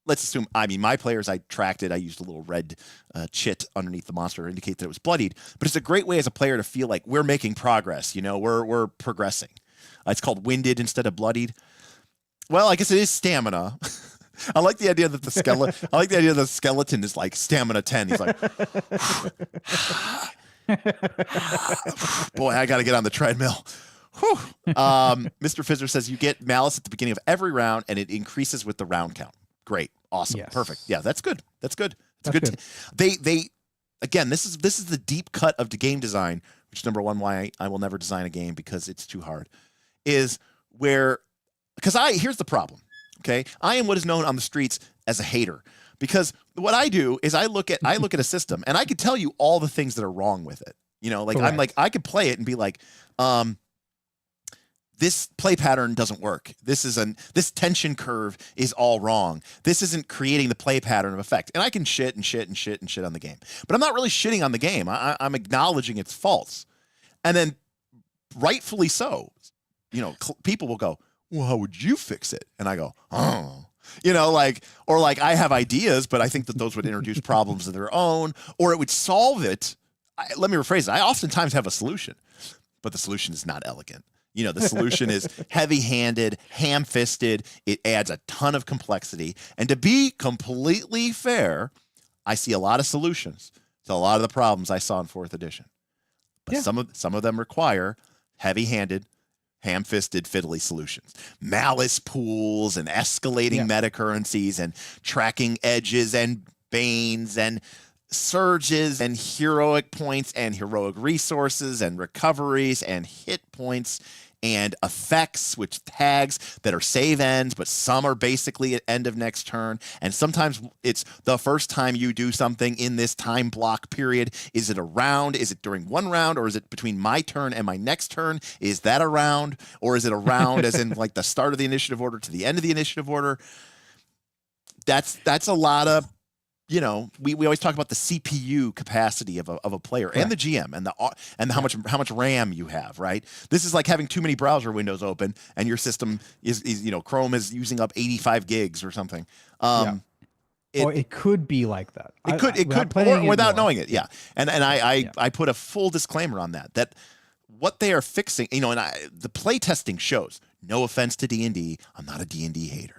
S3: let's assume, my players, I tracked it. I used a little red chit underneath the monster to indicate that it was bloodied. But it's a great way as a player to feel like we're making progress. We're progressing. It's called winded instead of bloodied. Well, I guess it is stamina. I like the idea that the skeleton is like stamina 10. He's like, boy, I got to get on the treadmill. Mr. Fizzer says you get Malice at the beginning of every round, and it increases with the round count. Great, awesome, perfect. Yeah, that's good. That's good. It's good. They again, this is the deep cut of the game design, which number one, why I will never design a game because it's too hard. Here's the problem. Okay, I am what is known on the streets as a hater because what I do is I look at a system and I could tell you all the things that are wrong with it. I'm like I could play it and be like, this play pattern doesn't work. This tension curve is all wrong. This isn't creating the play pattern of effect. And I can shit on the game. But I'm not really shitting on the game. I'm acknowledging its faults. And then rightfully so, people will go, well, how would you fix it? And I go, oh. I have ideas, but I think that those would introduce problems of their own, or it would solve it. Let me rephrase it. I oftentimes have a solution, but the solution is not elegant. The solution is heavy-handed, ham-fisted. It adds a ton of complexity. And to be completely fair, I see a lot of solutions to a lot of the problems I saw in 4th edition. But some of them require heavy-handed, ham-fisted, fiddly solutions. Malice pools and escalating meta currencies and tracking edges and banes and surges and heroic points and heroic resources and recoveries and hit points and effects, which tags that are save ends, but some are basically at end of next turn. And sometimes it's the first time you do something in this time block period. Is it a round? Is it during one round? Or is it between my turn and my next turn? Is that a round? Or is it a round as in like the start of the initiative order to the end of the initiative order? That's a lot of you know, we always talk about the CPU capacity of a player and the GM and how much RAM you have, right? This is like having too many browser windows open and your system is you know, Chrome is using up 85 gigs or something.
S4: Or it could be like that.
S3: It could, or without knowing it. Yeah. And I put a full disclaimer on that what they are fixing, you know, and the playtesting shows, no offense to D&D, I'm not a D&D hater.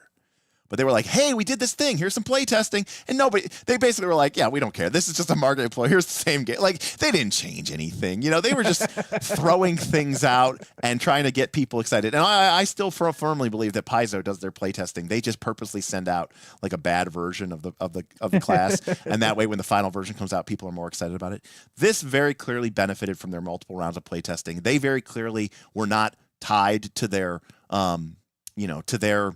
S3: But they were like, hey, we did this thing. Here's some play testing. And they basically were like, yeah, we don't care. This is just a marketing ploy. Here's the same game. Like, they didn't change anything. You know, they were just throwing things out and trying to get people excited. And I still firmly believe that Paizo does their play testing. They just purposely send out like a bad version of the class. And that way, when the final version comes out, people are more excited about it. This very clearly benefited from their multiple rounds of play testing. They very clearly were not tied to their, you know, to their,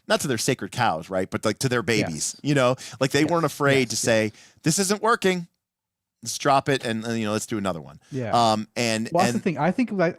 S3: not to their sacred cows, right? But like to their babies, you know, like they weren't afraid to say, this isn't working. Let's drop it. And you know, let's do another one.
S4: Yeah. And that's the thing. I think like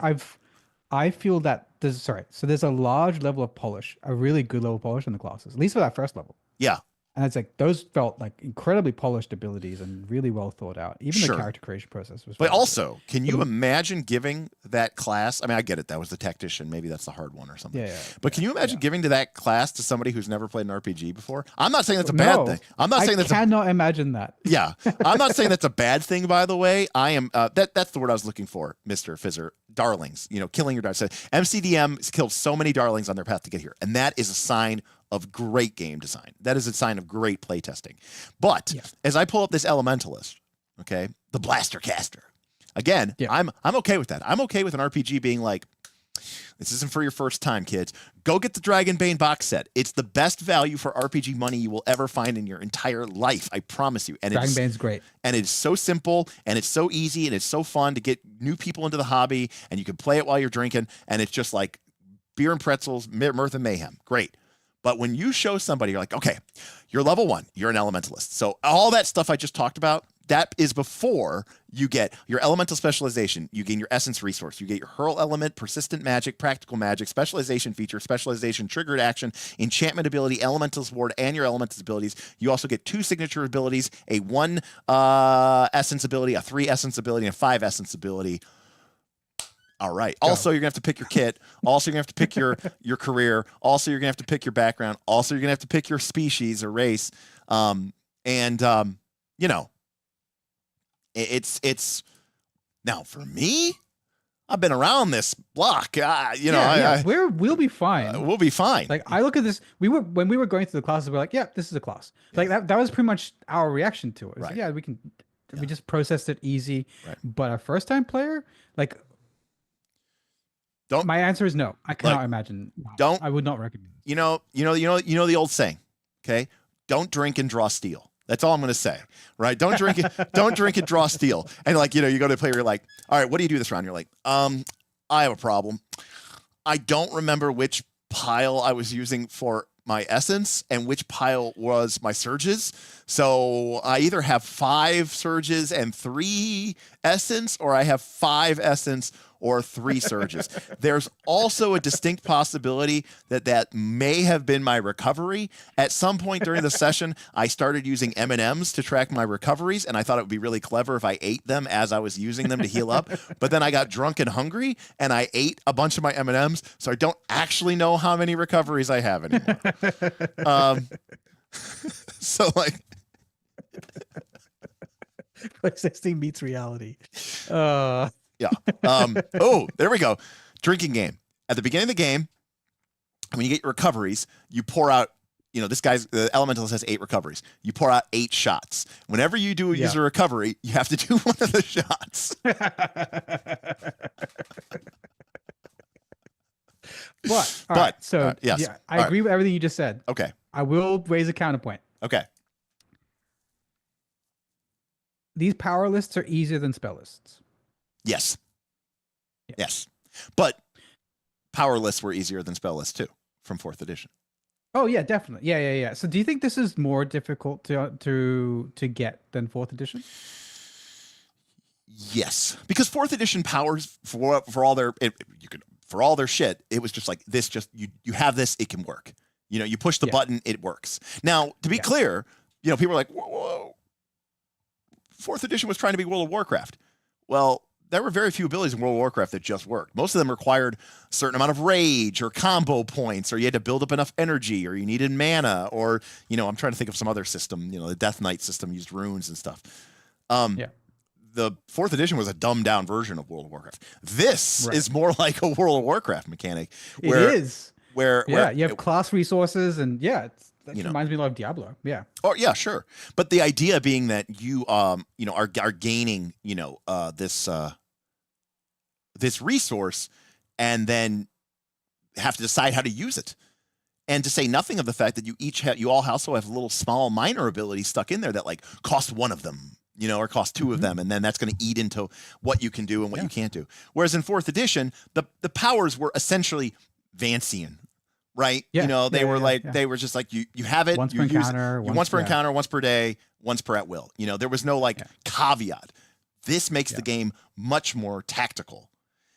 S4: I feel that so there's a large level of polish, a really good level of polish in the classes, at least for that first level.
S3: Yeah.
S4: And it's like, those felt like incredibly polished abilities and really well thought out. Even the character creation process was.
S3: But also, can you imagine giving that class? I mean, I get it. That was the Tactician. Maybe that's the hard one or something. Yeah. But can you imagine giving to that class to somebody who's never played an RPG before? I'm not saying that's a bad thing. I'm not saying that's.
S4: I cannot imagine that.
S3: Yeah. I'm not saying that's a bad thing, by the way. I am. That's the word I was looking for, Mr. Fizzer. Darlings. You know, killing your darlings. So MCDM killed so many darlings on their path to get here. And that is a sign of great game design. That is a sign of great playtesting. But as I pull up this Elementalist, okay, the Blaster Caster, again, I'm okay with that. I'm okay with an RPG being like, this isn't for your first time, kids. Go get the Dragonbane box set. It's the best value for RPG money you will ever find in your entire life. I promise you. And
S4: Dragonbane's great.
S3: And it's so simple, and it's so easy, and it's so fun to get new people into the hobby, and you can play it while you're drinking, and it's just like beer and pretzels, mirth and mayhem. Great. But when you show somebody, you're like, okay, you're level 1, you're an elementalist. So all that stuff I just talked about, that is before you get your elemental specialization. You gain your essence resource. You get your hurl element, persistent magic, practical magic, specialization feature, specialization, triggered action, enchantment ability, elemental's ward, and your elemental's abilities. You also get 2 signature abilities, a 1 essence ability, a 3 essence ability, and a 5 essence ability. All right. Also, you're gonna have to pick your kit. Also, you're gonna have to pick your career. Also, you're gonna have to pick your background. Also, you're gonna have to pick your species or race. You know, it's now for me. I've been around this block.
S4: We'll be fine.
S3: We'll be fine.
S4: Like I look at this. When we were going through the classes, we're like, yeah, this is a class. Like that was pretty much our reaction to it. Right. Like, yeah, we can. Yeah. We just processed it easy. Right. But a first time player, like. My answer is no. I cannot imagine. No, I would not recommend it.
S3: You know the old saying, okay? Don't drink and draw steel. That's all I'm going to say, right? Don't drink it. Don't drink and draw steel. And like, you know, you go to a player, you're like, all right, what do you do this round? You're like, I have a problem. I don't remember which pile I was using for my essence and which pile was my surges. So I either have 5 surges and 3 essence, or I have 5 essence or 3 surges. There's also a distinct possibility that may have been my recovery. At some point during the session, I started using M&Ms to track my recoveries, and I thought it would be really clever if I ate them as I was using them to heal up. But then I got drunk and hungry, and I ate a bunch of my M&Ms, so I don't actually know how many recoveries I have anymore. So like...
S4: Playtesting meets reality.
S3: Yeah. There we go. Drinking game. At the beginning of the game, when you get your recoveries, you pour out, you know, the elemental has 8 recoveries. You pour out 8 shots. Whenever you do use a recovery, you have to do one of the shots.
S4: I agree with everything you just said.
S3: Okay.
S4: I will raise a counterpoint.
S3: Okay.
S4: These power lists are easier than spell lists.
S3: Yes. Yes. But power lists were easier than spell lists too from 4th edition.
S4: Oh yeah, definitely. Yeah. So do you think this is more difficult to get than 4th edition?
S3: Yes. Because 4th edition powers for all their shit, it was just like this, just you have this, it can work. You know, you push the button, it works. Now, to be clear, people are like, whoa, 4th edition was trying to be World of Warcraft. Well, there were very few abilities in World of Warcraft that just worked. Most of them required a certain amount of rage or combo points, or you had to build up enough energy, or you needed mana, or, I'm trying to think of some other system. The Death Knight system used runes and stuff. The 4th edition was a dumbed down version of World of Warcraft. This is more like a World of Warcraft mechanic. Where,
S4: it is.
S3: Where
S4: you have class resources, and that reminds me a lot of Diablo. Yeah.
S3: Oh yeah, sure. But the idea being that you are gaining this resource, and then have to decide how to use it. And to say nothing of the fact that you all also have little small minor abilities stuck in there that like cost one of them, or cost two of them, and then that's going to eat into what you can do and what you can't do. Whereas in 4th edition, the powers were essentially Vancian, right?
S4: Yeah.
S3: They were just like you have it,
S4: once
S3: you
S4: per
S3: use
S4: encounter,
S3: once per encounter, once per day, once per at will. There was no caveat. This makes the game much more tactical.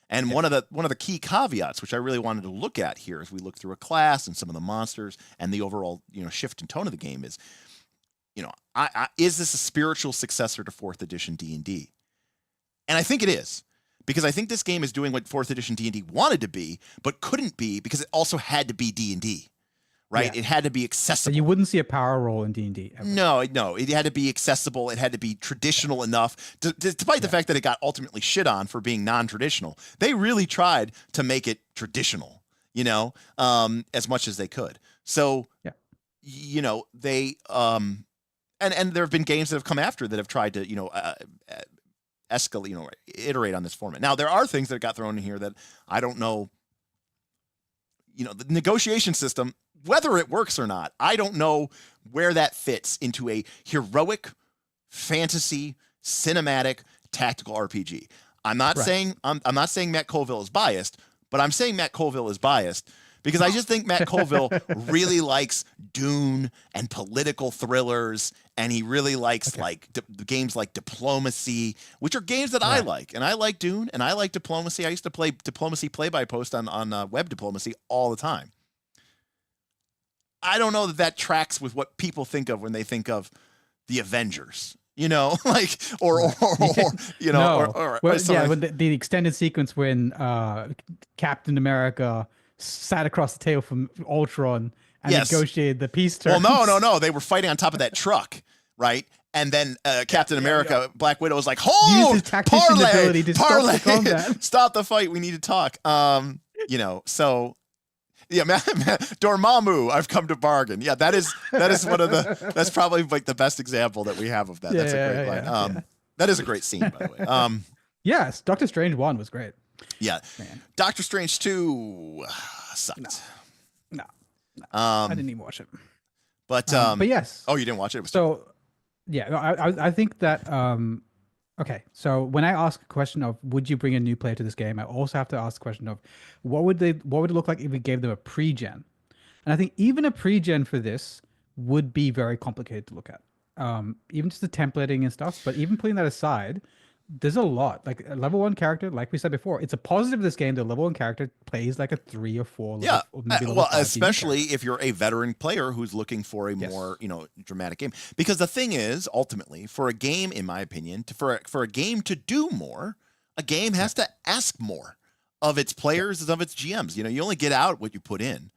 S3: And one of the key caveats, which I really wanted to look at here as we look through a class and some of the monsters and the overall shift in tone of the game is, is this a spiritual successor to 4th edition D&D? And I think it is, because I think this game is doing what 4th edition D&D wanted to be, but couldn't be because it also had to be D&D, right?
S4: Yeah.
S3: It had to be accessible.
S4: So you wouldn't see a power roll in D&D.
S3: No, it had to be accessible. It had to be traditional enough, despite the fact that it got ultimately shit on for being non-traditional. They really tried to make it traditional, as much as they could. So, they and there have been games that have come after that have tried to escalate, iterate on this format. Now there are things that got thrown in here that I don't know. The negotiation system, whether it works or not, I don't know where that fits into a heroic fantasy cinematic tactical RPG. I'm not saying Matt Colville is biased, but I'm saying Matt Colville is biased because I just think Matt Colville really likes Dune and political thrillers, and he really likes games like Diplomacy, which are games that I like. And I like Dune, and I like Diplomacy. I used to play Diplomacy play-by-post on Web Diplomacy all the time. I don't know that tracks with what people think of when they think of the Avengers. Or
S4: the extended sequence when Captain America sat across the table from Ultron and negotiated the peace terms.
S3: Well, no, they were fighting on top of that truck, right? And then Captain America, Black Widow was like, "Hold,
S4: used his tactician ability to stop the combat.
S3: Stop the fight. We need to talk." So. Yeah, Dormammu, I've come to bargain. Yeah, that is one of that's probably like the best example that we have of that. That's a great line. That is a great scene, by the way.
S4: Yes, Doctor Strange 1 was great.
S3: Yeah. Man. Doctor Strange 2 sucked.
S4: No. I didn't even watch it.
S3: But
S4: yes.
S3: Oh, you didn't watch it?
S4: I think that okay, so when I ask a question of would you bring a new player to this game, I also have to ask the question of what would it look like if we gave them a pre-gen? And I think even a pre-gen for this would be very complicated to look at. Even just the templating and stuff, but even putting that aside, there's a lot. Like a level 1 character, like we said before, it's a positive of this game. The level 1 character plays like a 3 or 4 level, or maybe level 5
S3: especially if you're a veteran player who's looking for a more dramatic game. Because the thing is, ultimately, for a game, in my opinion, for a game to do more, a game has to ask more of its players and of its GMs. You only get out what you put in.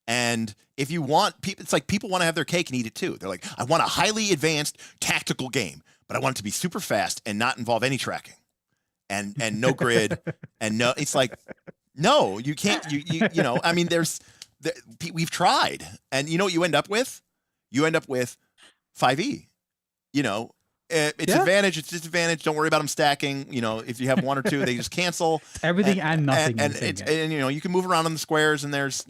S3: And if you want people, it's like people want to have their cake and eat it too. They're like, I want a highly advanced tactical game, but I want it to be super fast and not involve any tracking and no grid and no, it's like, no, you can't, I mean, we've tried, and you know what you end up with? You end up with 5e, it's advantage, it's disadvantage. Don't worry about them stacking. If you have one or two, they just cancel
S4: everything and nothing.
S3: And you can move around on the squares, and there's,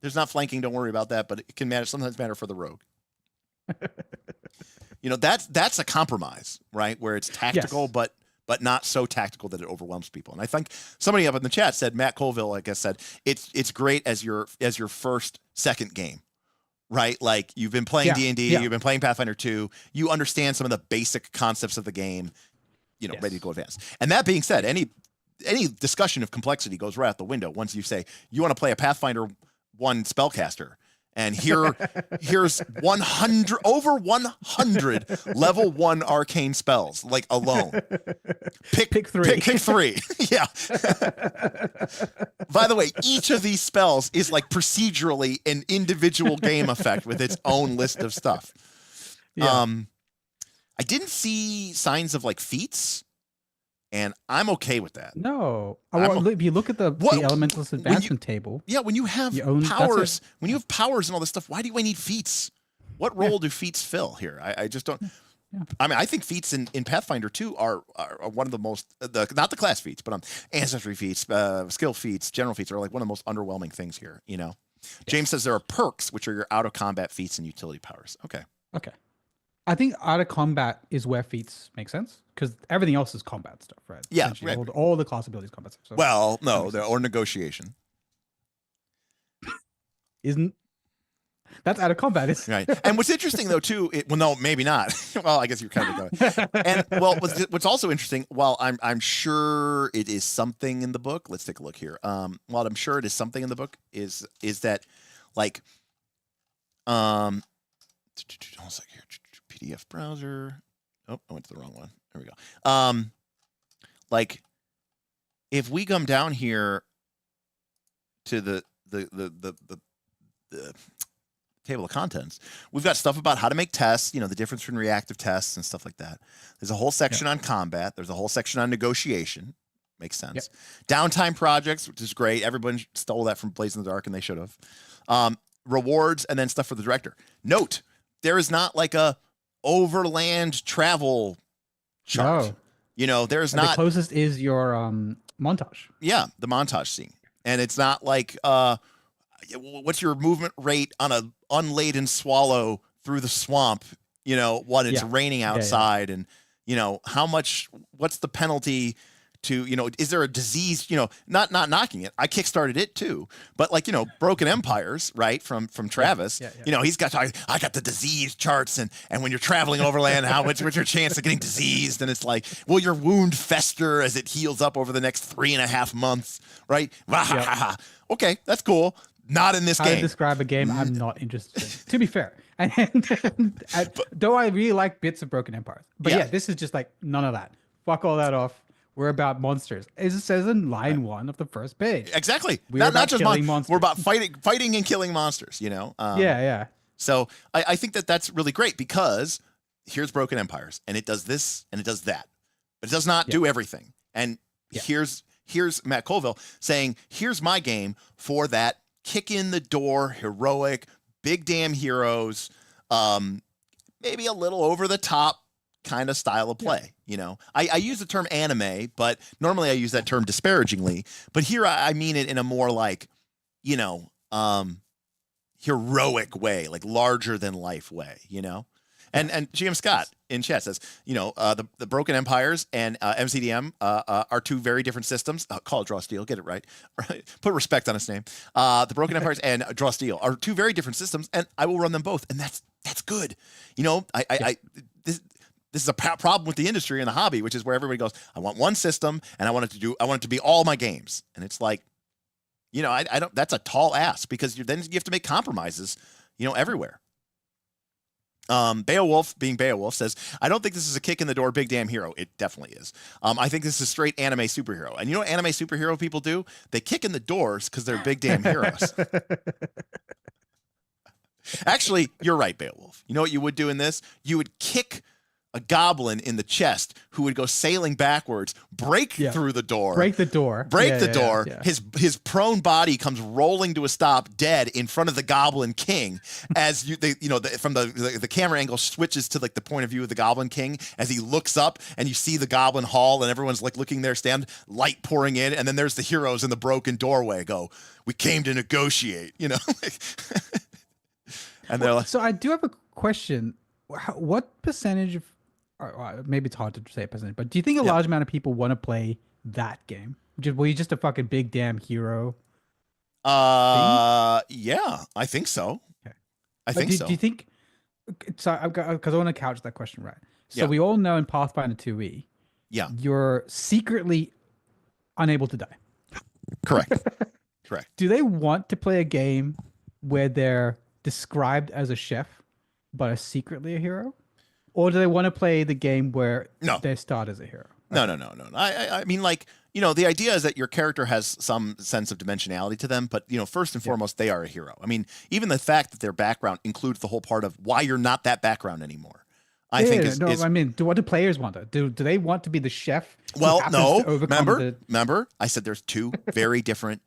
S3: there's not flanking. Don't worry about that, but it can sometimes matter for the rogue. That's a compromise, right? Where it's tactical, but not so tactical that it overwhelms people. And I think somebody up in the chat said, Matt Colville, like I said, it's great as your first, second game, right? Like you've been playing D&D, you've been playing Pathfinder 2, you understand some of the basic concepts of the game, ready to go advance. And that being said, any discussion of complexity goes right out the window once you say you want to play a Pathfinder 1 spellcaster. And here's 100 over 100 level 1 arcane spells, like alone.
S4: Pick 3.
S3: Pick 3. Yeah. By the way, each of these spells is like procedurally an individual game effect with its own list of stuff.
S4: Yeah.
S3: I didn't see signs of like feats, and I'm okay with that.
S4: No. Well, if you look at the Elementalist advancement table.
S3: Yeah, when you have powers, when you have powers and all this stuff, why do I need feats? What role do feats fill here? I just don't. Yeah. I mean, I think feats in Pathfinder 2 are one of the most, not the class feats, but ancestry feats, skill feats, general feats are like one of the most underwhelming things here, you know? Yes. James says there are perks, which are your out-of-combat feats and utility powers. Okay.
S4: I think out-of-combat is where feats make sense, because everything else is combat stuff, right?
S3: Yeah. Right.
S4: All the class abilities combat stuff. So
S3: well, no, or negotiation.
S4: That's out of combat,
S3: right? And what's interesting though too, well, no, maybe not. Well, I guess you're kind of going. And well, what's also interesting, while I'm sure it is something in the book. Let's take a look here. While I'm sure it is something in the book, is that like, hold on a second here. PDF browser. Oh, I went to the wrong one. There we go. Like, if we come down here to the table of contents, we've got stuff about how to make tests, you know, the difference between reactive tests and stuff like that. There's a whole section on combat. There's a whole section on negotiation. Makes sense. Yep. Downtime projects, which is great. Everyone stole that from Blaze in the Dark, and they should have. Rewards, and then stuff for the director. Note, there is not like a overland travel chart. No. You know, there's not.
S4: The closest is your montage.
S3: Yeah, the montage scene. And it's not like, what's your movement rate on a unladen swallow through the swamp, you know, when it's raining outside, and, you know, what's the penalty to, you know, is there a disease, you know, not knocking it. I kickstarted it too, but like, you know, Broken Empires, right. From Travis, you know, he's got, I got the disease charts, and when you're traveling overland, what's your chance of getting diseased? And it's like, will your wound fester as it heals up over the next 3.5 months? Right. Okay. That's cool. Not in this game.
S4: To describe a game I'm not interested in, to be fair. And though I really like bits of Broken Empires, but yeah, this is just like none of that. Fuck all that off. We're about monsters. As it says in line 1 of the first page.
S3: Exactly. Not just monsters. We're about fighting and killing monsters, you know?
S4: Yeah.
S3: So I think that's really great, because here's Broken Empires, and it does this and it does that, but it does not do everything. And here's Matt Colville saying, here's my game for that kick in the door, heroic, big damn heroes, maybe a little over the top kind of style of play. You know, I use the term anime, but normally I use that term disparagingly, but here I mean it in a more like, you know, heroic way, like larger than life way, you know? And GM Scott in chat says, you know, the Broken Empires and MCDM are two very different systems. Call it Draw Steel, get it right. Put respect on his name. The Broken Empires and Draw Steel are two very different systems, and I will run them both, and that's good. You know, this is a problem with the industry and the hobby, which is where everybody goes, I want one system, and I want it to be all my games. And it's like, you know, I don't. That's a tall ask, because then you have to make compromises, you know, everywhere. Beowulf, being Beowulf, says, I don't think this is a kick in the door big damn hero. It definitely is. I think this is straight anime superhero. And you know what anime superhero people do? They kick in the doors because they're big damn heroes. Actually, you're right, Beowulf. You know what you would do in this? You would kick a goblin in the chest who would go sailing backwards, break through the door.
S4: Break the door.
S3: Yeah. His prone body comes rolling to a stop, dead in front of the Goblin King. As from the camera angle switches to like the point of view of the Goblin King as he looks up, and you see the Goblin Hall, and everyone's like looking there, light pouring in, and then there's the heroes in the broken doorway. Go, we came to negotiate, you know. And they're like,
S4: so I do have a question. What percentage of, maybe it's hard to say a percentage, but do you think a large amount of people want to play that game? Were you just a fucking big damn hero?
S3: Yeah, I think so. Okay. I think so.
S4: Do you think, so because I want to couch that question right. So we all know in Pathfinder 2e, you're secretly unable to die.
S3: Correct. Correct.
S4: Do they want to play a game where they're described as a chef, but are secretly a hero? Or do they want to play the game where they start as a hero?
S3: No. I mean, like, you know, the idea is that your character has some sense of dimensionality to them, but, you know, first and foremost, they are a hero. I mean, even the fact that their background includes the whole part of why you're not that background anymore. I mean,
S4: what do players want? Do they want to be the chef?
S3: Well, no. Remember, I said there's two very different.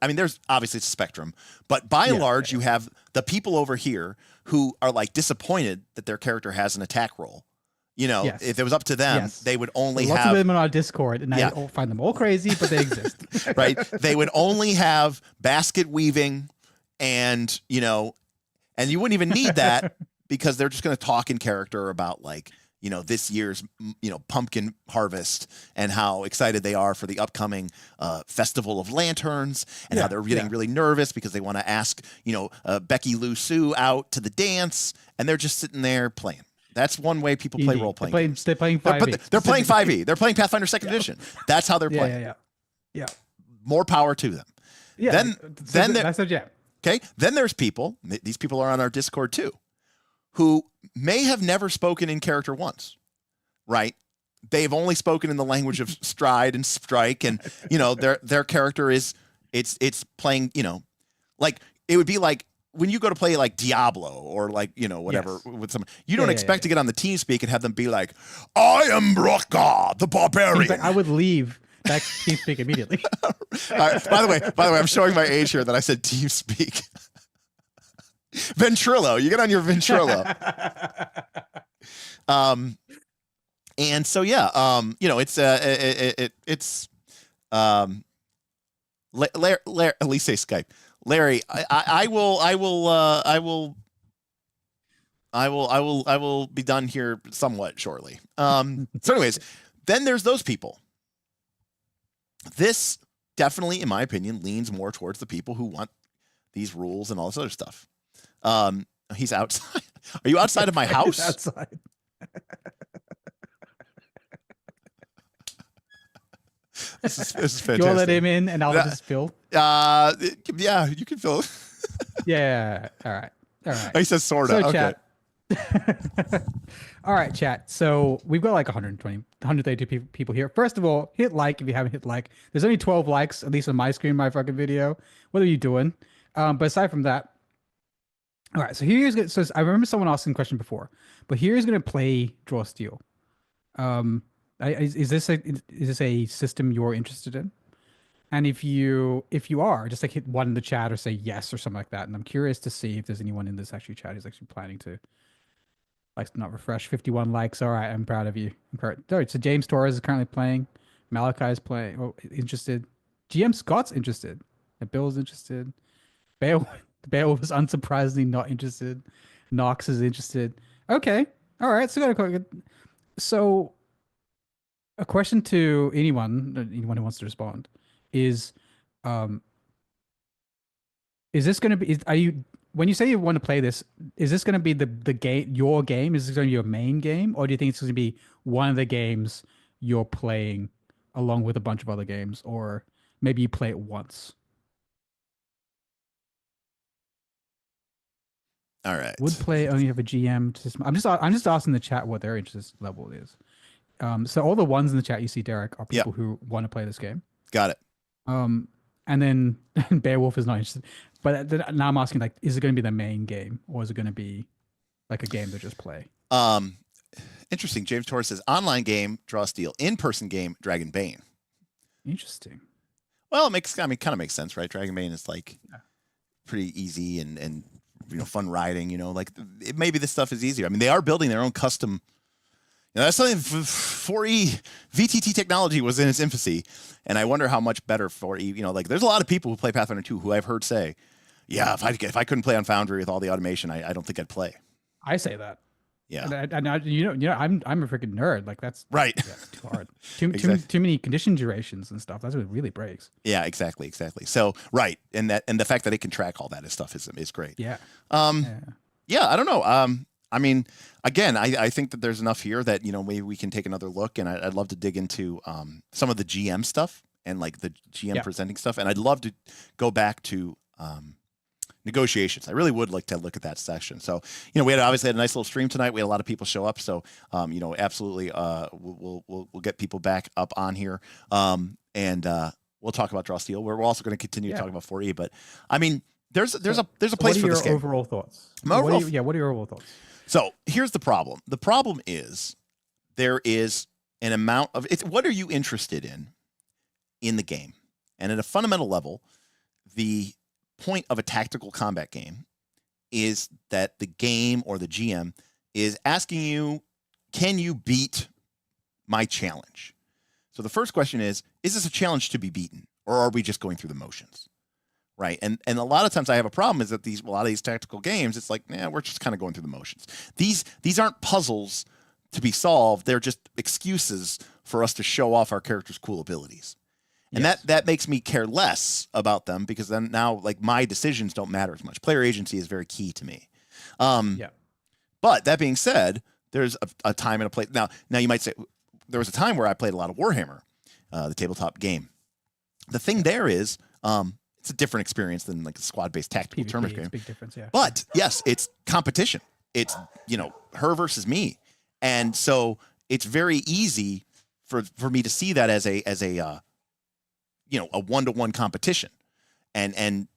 S3: I mean, there's obviously it's a spectrum, but by and large, you have the people over here who are like disappointed that their character has an attack roll. You know, if it was up to them, they would only have...
S4: Lots of them on our Discord, and I find them all crazy, but they exist.
S3: Right? They would only have basket weaving and, you know, and you wouldn't even need that because they're just going to talk in character about, like, you know, this year's, you know, pumpkin harvest and how excited they are for the upcoming Festival of Lanterns and how they're getting really nervous because they want to ask, you know, Becky Lou Sue out to the dance, and they're just sitting there playing. That's one way people play role-playing games.
S4: They're playing 5e.
S3: They're playing 5e. They're playing Pathfinder 2nd Edition. That's how they're playing.
S4: Yeah.
S3: More power to them.
S4: Yeah. Then
S3: there's people, these people are on our Discord too, who may have never spoken in character once, right? They've only spoken in the language of stride and strike, and, you know, their character is, it's playing, you know, like, it would be like, when you go to play like Diablo or like, you know, whatever with someone, you don't expect to get on the team speak and have them be like, I am Rocka, the barbarian.
S4: Fact, I would leave that team speak immediately.
S3: By the way, I'm showing my age here that I said team speak. Ventrilo, you get on your Ventrilo. And so, you know, it's at least say Skype. Larry, I will be done here somewhat shortly. So anyways, then there's those people. This definitely, in my opinion, leans more towards the people who want these rules and all this other stuff. He's outside. Are you outside of my house?
S4: Outside.
S3: This is fantastic.
S4: You want to let him in and I'll just fill?
S3: Yeah, you can fill.
S4: Yeah. All right.
S3: He says sorta.
S4: So,
S3: okay.
S4: Chat. All right, chat. So we've got like 132 people here. First of all, hit like if you haven't hit like. There's only 12 likes, at least on my screen, my fucking video. What are you doing? But aside from that, all right. So here's good. So I remember someone asking a question before, but here's going to play Draw Steel. Is this a system you're interested in? And if you are, just like hit one in the chat or say yes or something like that. And I'm curious to see if there's anyone in this actually chat who's actually planning to, like, not refresh. 51 likes. All right, I'm proud of you. All right, so James Torres is currently playing. Malachi is playing. Oh, interested. GM Scott's interested. And Bill's interested. Beowulf is unsurprisingly not interested. Knox is interested. Okay. All right. So a question to anyone who wants to respond is this going to be, when you say you want to play this, is this going to be the game, your game? Is this going to be your main game? Or do you think it's going to be one of the games you're playing along with a bunch of other games? Or maybe you play it once?
S3: All right.
S4: Would play only have a GM system? I'm just asking the chat what their interest level is. So all the ones in the chat you see, Derek, are people who want to play this game.
S3: Got it.
S4: And then Beowulf is not interested. But now I'm asking, like, is it going to be the main game, or is it going to be like a game to just play?
S3: Interesting. James Torres says online game, Draw Steel, in-person game, Dragon Bane.
S4: Interesting.
S3: Well, it kind of makes sense, right? Dragon Bane is like pretty easy and you know, fun riding. You know, like maybe this stuff is easier. I mean, they are building their own custom. You know, that's something 4E VTT technology was in its infancy, and I wonder how much better 4E. You know, like there's a lot of people who play Pathfinder 2 who I've heard say, "Yeah, if I couldn't play on Foundry with all the automation, I don't think I'd play."
S4: I say that.
S3: Yeah,
S4: and you know, I'm a freaking nerd. Like that's
S3: right.
S4: Yeah, too hard. Too many condition durations and stuff. That's what really breaks.
S3: Yeah, exactly. So right, and the fact that it can track all that stuff is great.
S4: Yeah.
S3: Yeah, I don't know. I mean, again, I think that there's enough here that, you know, maybe we can take another look, and I'd love to dig into some of the GM stuff and like the GM presenting stuff, and I'd love to go back to negotiations. I really would like to look at that section. So, we obviously had a nice little stream tonight. We had a lot of people show up. So, absolutely, we'll get people back up on here. And we'll talk about Draw Steel. We're also going to continue to talk about 4E. But I mean, there's a place for this game.
S4: What are your overall thoughts? What are your overall thoughts?
S3: So here's the problem. The problem is there is an amount of what are you interested in the game? And at a fundamental level, the point of a tactical combat game is that the game or the GM is asking you, can you beat my challenge? So the first question is this a challenge to be beaten, or are we just going through the motions? Right. And a lot of times I have a problem is that a lot of these tactical games, it's like, we're just kind of going through the motions. These aren't puzzles to be solved. They're just excuses for us to show off our character's cool abilities. And that makes me care less about them, because then now, like, my decisions don't matter as much. Player agency is very key to me. But that being said, there's a time and a place. Now you might say there was a time where I played a lot of Warhammer, the tabletop game. The thing there is, it's a different experience than like a squad-based tactical tournament game.
S4: Big difference, yeah.
S3: But yes, it's competition. It's her versus me, and so it's very easy for me to see that as a one-to-one competition, and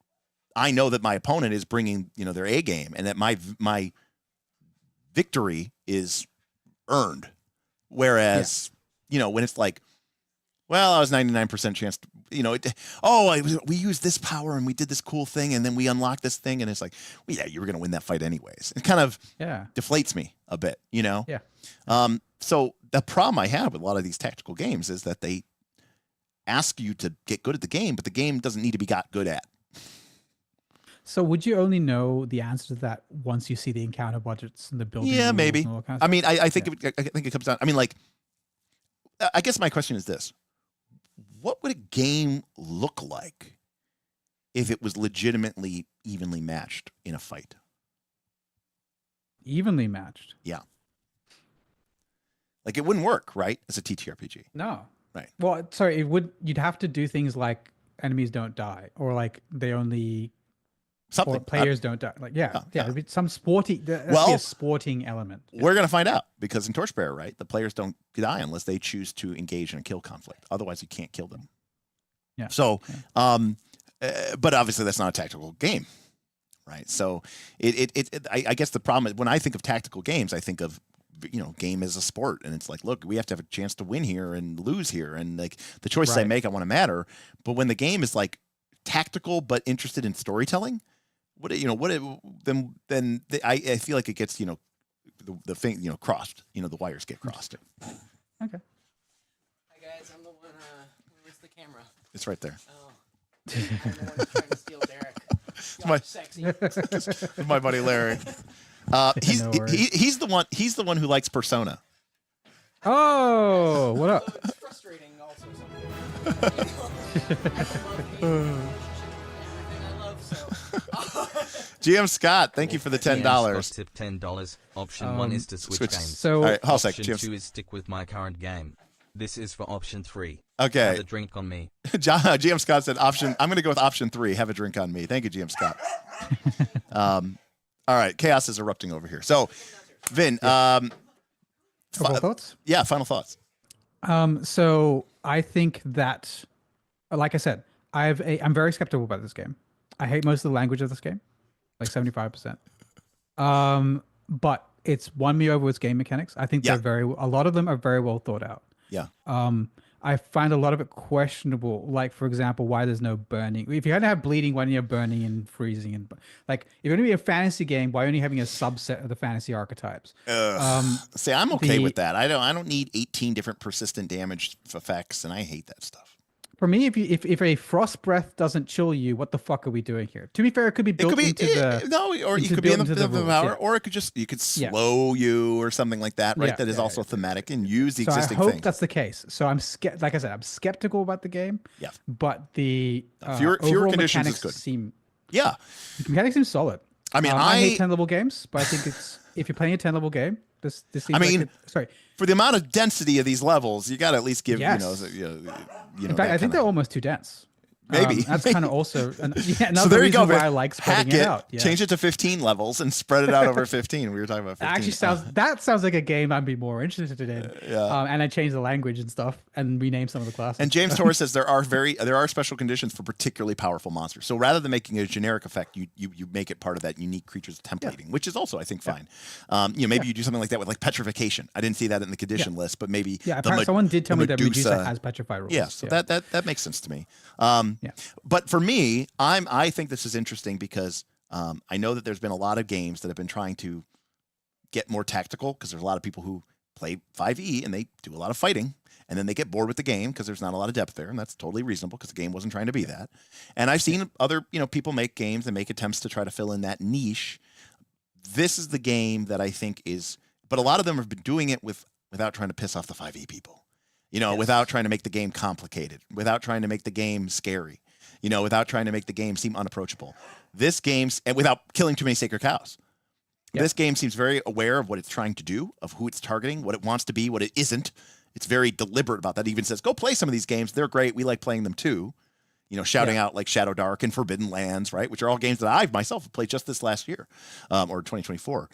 S3: I know that my opponent is bringing their A game, and that my victory is earned. Whereas when it's like, well, I was 99% chance to, we used this power and we did this cool thing and then we unlocked this thing, and it's like, well, yeah, you were going to win that fight anyways. It kind of deflates me a bit,
S4: Yeah.
S3: So the problem I have with a lot of these tactical games is that they ask you to get good at the game, but the game doesn't need to be got good at.
S4: So would you only know the answer to that once you see the encounter budgets and the building?
S3: Yeah, maybe.
S4: And all that kind of
S3: I mean,
S4: stuff?
S3: I think it comes down. I mean, like, I guess my question is this: what would a game look like if it was legitimately evenly matched in a fight?
S4: Evenly matched?
S3: Yeah. Like, it wouldn't work, right? As a TTRPG.
S4: No.
S3: Right.
S4: Well, sorry, you'd have to do things like enemies don't die, or like they only
S3: Something.
S4: or players don't die. Like it'd be some sporty. That'd be a sporting element.
S3: We're gonna find out, because in Torchbearer, right, the players don't die unless they choose to engage in a kill conflict. Otherwise, you can't kill them.
S4: Yeah.
S3: So, but obviously that's not a tactical game, right? So I guess the problem is when I think of tactical games, I think of game as a sport, and it's like, look, we have to have a chance to win here and lose here, and like the choices I make, I want to matter. But when the game is like tactical but interested in storytelling, then I feel like it gets the thing crossed, the wires get crossed.
S4: Okay.
S6: Hi guys, I'm the one. Where's the camera?
S3: It's right there.
S6: Oh, I'm the one trying to steal Derek.
S3: my-
S6: Sexy.
S3: My buddy Larry. He's the one who likes Persona.
S4: Oh, what up?
S6: It's frustrating also sometimes. Everything I love, so.
S3: GM Scott, thank you for the $10.
S5: Tip $10. Option 1 is to switch games.
S4: So
S3: All right, hold on a
S5: Option
S3: second.
S5: 2 is stick with my current game. This is for option 3.
S3: Okay.
S5: Have a drink on me.
S3: GM Scott said option. I'm going to go with option 3. Have a drink on me. Thank you, GM Scott. All right, chaos is erupting over here. So, Vin,
S4: overall thoughts?
S3: Yeah, final thoughts.
S4: So I think that, like I said, I'm very skeptical about this game. I hate most of the language of this game, like 75%. But it's won me over with game mechanics. I think a lot of them are very well thought out.
S3: Yeah.
S4: I find a lot of it questionable. Like, for example, why there's no burning. If you're going to have bleeding, why don't you have burning and freezing? And like, if you're going to be a fantasy game, why only having a subset of the fantasy archetypes?
S3: See, I'm okay with that. I don't need 18 different persistent damage effects, and I hate that stuff.
S4: For me, if a frost breath doesn't chill you, what the fuck are we doing here? To be fair, it could be built into the
S3: or you could be in the
S4: rules,
S3: power, or it could just slow you or something like that, right? That is also thematic and use the existing
S4: I hope
S3: thing.
S4: that's the case. So like I said, I'm skeptical about the game.
S3: Yeah,
S4: but the
S3: fewer
S4: overall
S3: conditions
S4: mechanics
S3: is good.
S4: Seem
S3: the
S4: mechanics seem solid.
S3: I mean,
S4: I hate 10 level games, but I think it's if you're playing a 10 level game, this seems sorry.
S3: For the amount of density of these levels, you got to at least give
S4: In fact, I think they're almost too dense.
S3: Maybe
S4: That's kind of also another
S3: so there you
S4: reason
S3: go.
S4: why I like spreading it out. Yeah.
S3: Change it to 15 levels and spread it out over 15. We were talking about 15.
S4: Actually, that sounds like a game I'd be more interested in. And I change the language and stuff and rename some of the classes.
S3: And James Torres says there are special conditions for particularly powerful monsters. So rather than making a generic effect, you make it part of that unique creature's templating, which is also I think fine. Maybe you do something like that with like petrification. I didn't see that in the condition list, but maybe
S4: apparently someone did tell me that Medusa has petrify rules.
S3: Yeah, so that makes sense to me. But for me, I think this is interesting because I know that there's been a lot of games that have been trying to get more tactical because there's a lot of people who play 5e and they do a lot of fighting and then they get bored with the game because there's not a lot of depth there, and that's totally reasonable because the game wasn't trying to be that. And I've seen other people make games and make attempts to try to fill in that niche. This is the game that I think is, but a lot of them have been doing it without trying to piss off the 5e people. Without trying to make the game complicated, without trying to make the game scary, without trying to make the game seem unapproachable. This game's, and without killing too many sacred cows. Yep. This game seems very aware of what it's trying to do, of who it's targeting, what it wants to be, what it isn't. It's very deliberate about that. It even says, go play some of these games. They're great. We like playing them too. Shouting out like Shadow Dark and Forbidden Lands, right? Which are all games that I myself have played just this last year, or 2024.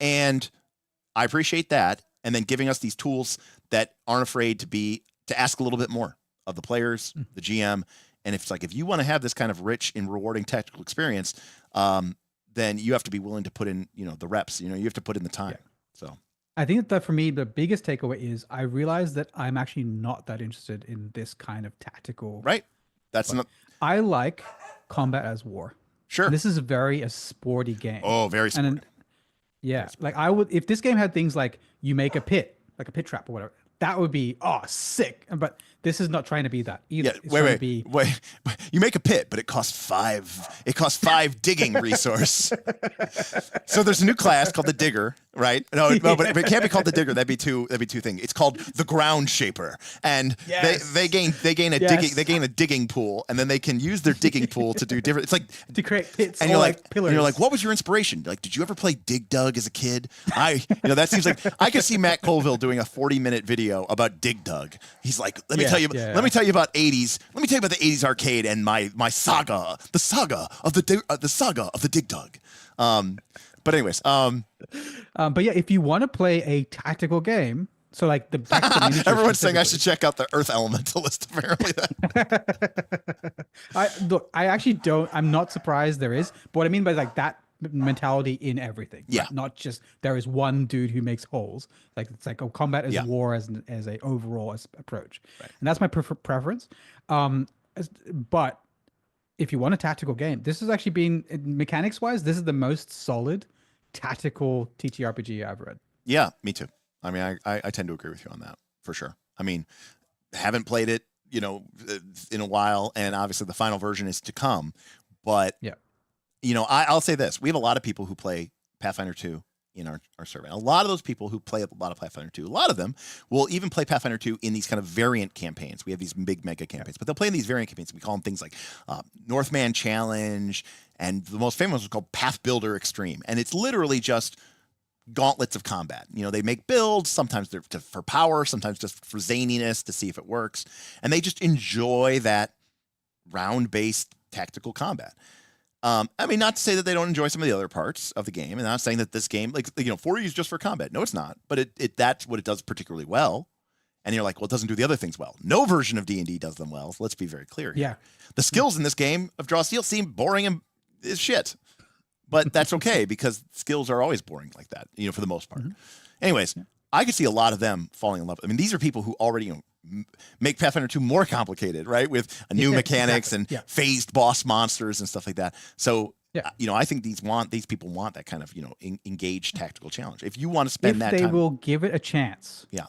S3: And I appreciate that. And then giving us these tools that aren't afraid to ask a little bit more of the players, the GM. And if you want to have this kind of rich and rewarding tactical experience, then you have to be willing to put in, the reps, you have to put in the time. Yeah. So
S4: I think that for me, the biggest takeaway is I realized that I'm actually not that interested in this kind of tactical.
S3: Right.
S4: I like combat as war.
S3: Sure.
S4: And this is a sporty game.
S3: Oh, very sporty.
S4: Like I would, if this game had things like you make a pit, like a pit trap or whatever, that would be sick. But this is not trying to be that either.
S3: Yeah, wait. You make a pit, but it costs 5. It costs 5 digging resource. So there's a new class called the Digger, right? No, but it can't be called the Digger. That'd be two things. It's called the Ground Shaper, and they gain a digging pool, and then they can use their digging pool to do different. It's like
S4: to create pits.
S3: And you're like, what was your inspiration? Like, did you ever play Dig Dug as a kid? That seems like I could see Matt Colville doing a 40-minute video about Dig Dug. He's like, let me tell you about 80s. Let me tell you about the 80s arcade and my saga, the saga of the Dig Dug. But anyways,
S4: but yeah, if you want to play a tactical game, so like
S3: everyone's saying I should check out the Earth Elementalist. Apparently,
S4: I actually don't. I'm not surprised there is. But what I mean by like that mentality in everything.
S3: Yeah.
S4: Right? Not just there is one dude who makes holes. Like it's like combat as war as a overall approach. Right. And that's my preference. But if you want a tactical game, this has actually been mechanics wise, this is the most solid tactical TTRPG I've read.
S3: Yeah, me too. I mean, I tend to agree with you on that for sure. I mean, haven't played it, in a while, and obviously the final version is to come, but I'll say this. We have a lot of people who play Pathfinder 2 in our survey. A lot of those people who play a lot of Pathfinder 2, a lot of them will even play Pathfinder 2 in these kind of variant campaigns. We have these big mega campaigns, but they'll play in these variant campaigns. We call them things like Northman Challenge, and the most famous is called Path Builder Extreme. And it's literally just gauntlets of combat. They make builds, sometimes they're for power, sometimes just for zaniness to see if it works. And they just enjoy that round-based tactical combat. I mean, not to say that they don't enjoy some of the other parts of the game, and I'm not saying that this game, 40 is just for combat. No, it's not. But that's what it does particularly well. And you're like, well, it doesn't do the other things well. No version of D&D does them well. So let's be very clear here. Yeah. The skills in this game of Draw Steel seem boring as shit. But that's okay because skills are always boring like that, for the most part. Mm-hmm. Anyways, I could see a lot of them falling in love. I mean, these are people who already, make Pathfinder 2 more complicated, right? With new mechanics and phased boss monsters and stuff like that. So, I think these people want that kind of, engaged tactical challenge. If you want to spend that time.
S4: If they will give it a chance.
S3: Yeah.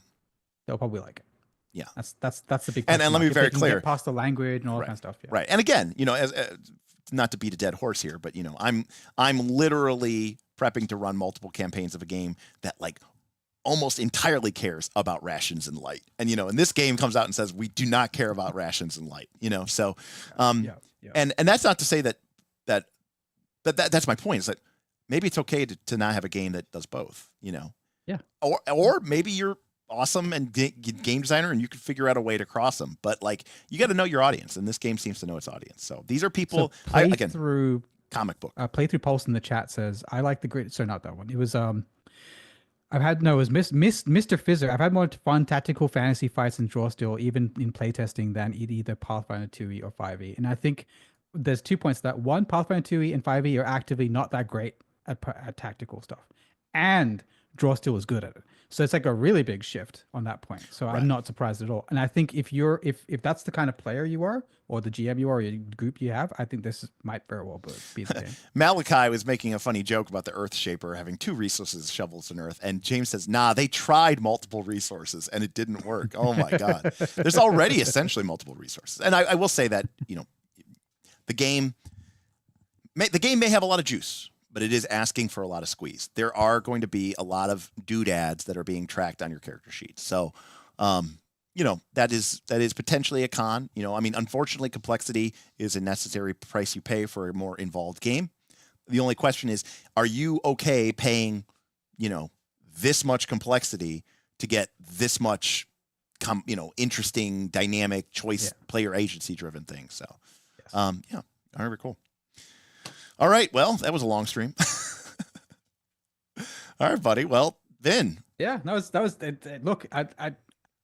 S4: They'll probably like it.
S3: Yeah.
S4: That's the big
S3: question. And let me be very clear.
S4: Get past the language and all that kind of stuff. Yeah.
S3: Right. And again, as not to beat a dead horse here, but I'm literally prepping to run multiple campaigns of a game that almost entirely cares about rations and light. And and this game comes out and says we do not care about rations and light. So and that's not to say that's my point, is that maybe it's okay to not have a game that does both. Yeah. Or maybe you're awesome and game designer, and you can figure out a way to cross them. But like, you got to know your audience, and this game seems to know its audience. So these are people. Again,
S4: through
S3: comic book.
S4: Playthrough Pulse in the chat says, "I like the grid." So not that one. It was it was Mr. Fizzer. I've had more fun tactical fantasy fights and draw steel, even in playtesting, than either Pathfinder 2e or 5e. And I think there's 2 points to that. One, Pathfinder 2e and 5e are actively not that great at tactical stuff, and draw steel is good at it. So it's like a really big shift on that point. So I'm not surprised at all. And I think if that's the kind of player you are, or the GM you are, or your group you have, I think this might very well be the game.
S3: Malachi was making a funny joke about the Earth Shaper having 2 resources, shovels and earth, and James says, "Nah, they tried multiple resources and it didn't work." Oh my God, there's already essentially multiple resources. And I will say that the game may have a lot of juice, but it is asking for a lot of squeeze. There are going to be a lot of doodads that are being tracked on your character sheet. So, that is potentially a con. I mean, unfortunately, complexity is a necessary price you pay for a more involved game. The only question is, are you okay paying, this much complexity to get this much, interesting, dynamic choice, player agency driven things? So, very cool. All right. Well, that was a long stream. All right, buddy. Well, Vin.
S4: Yeah, that was look,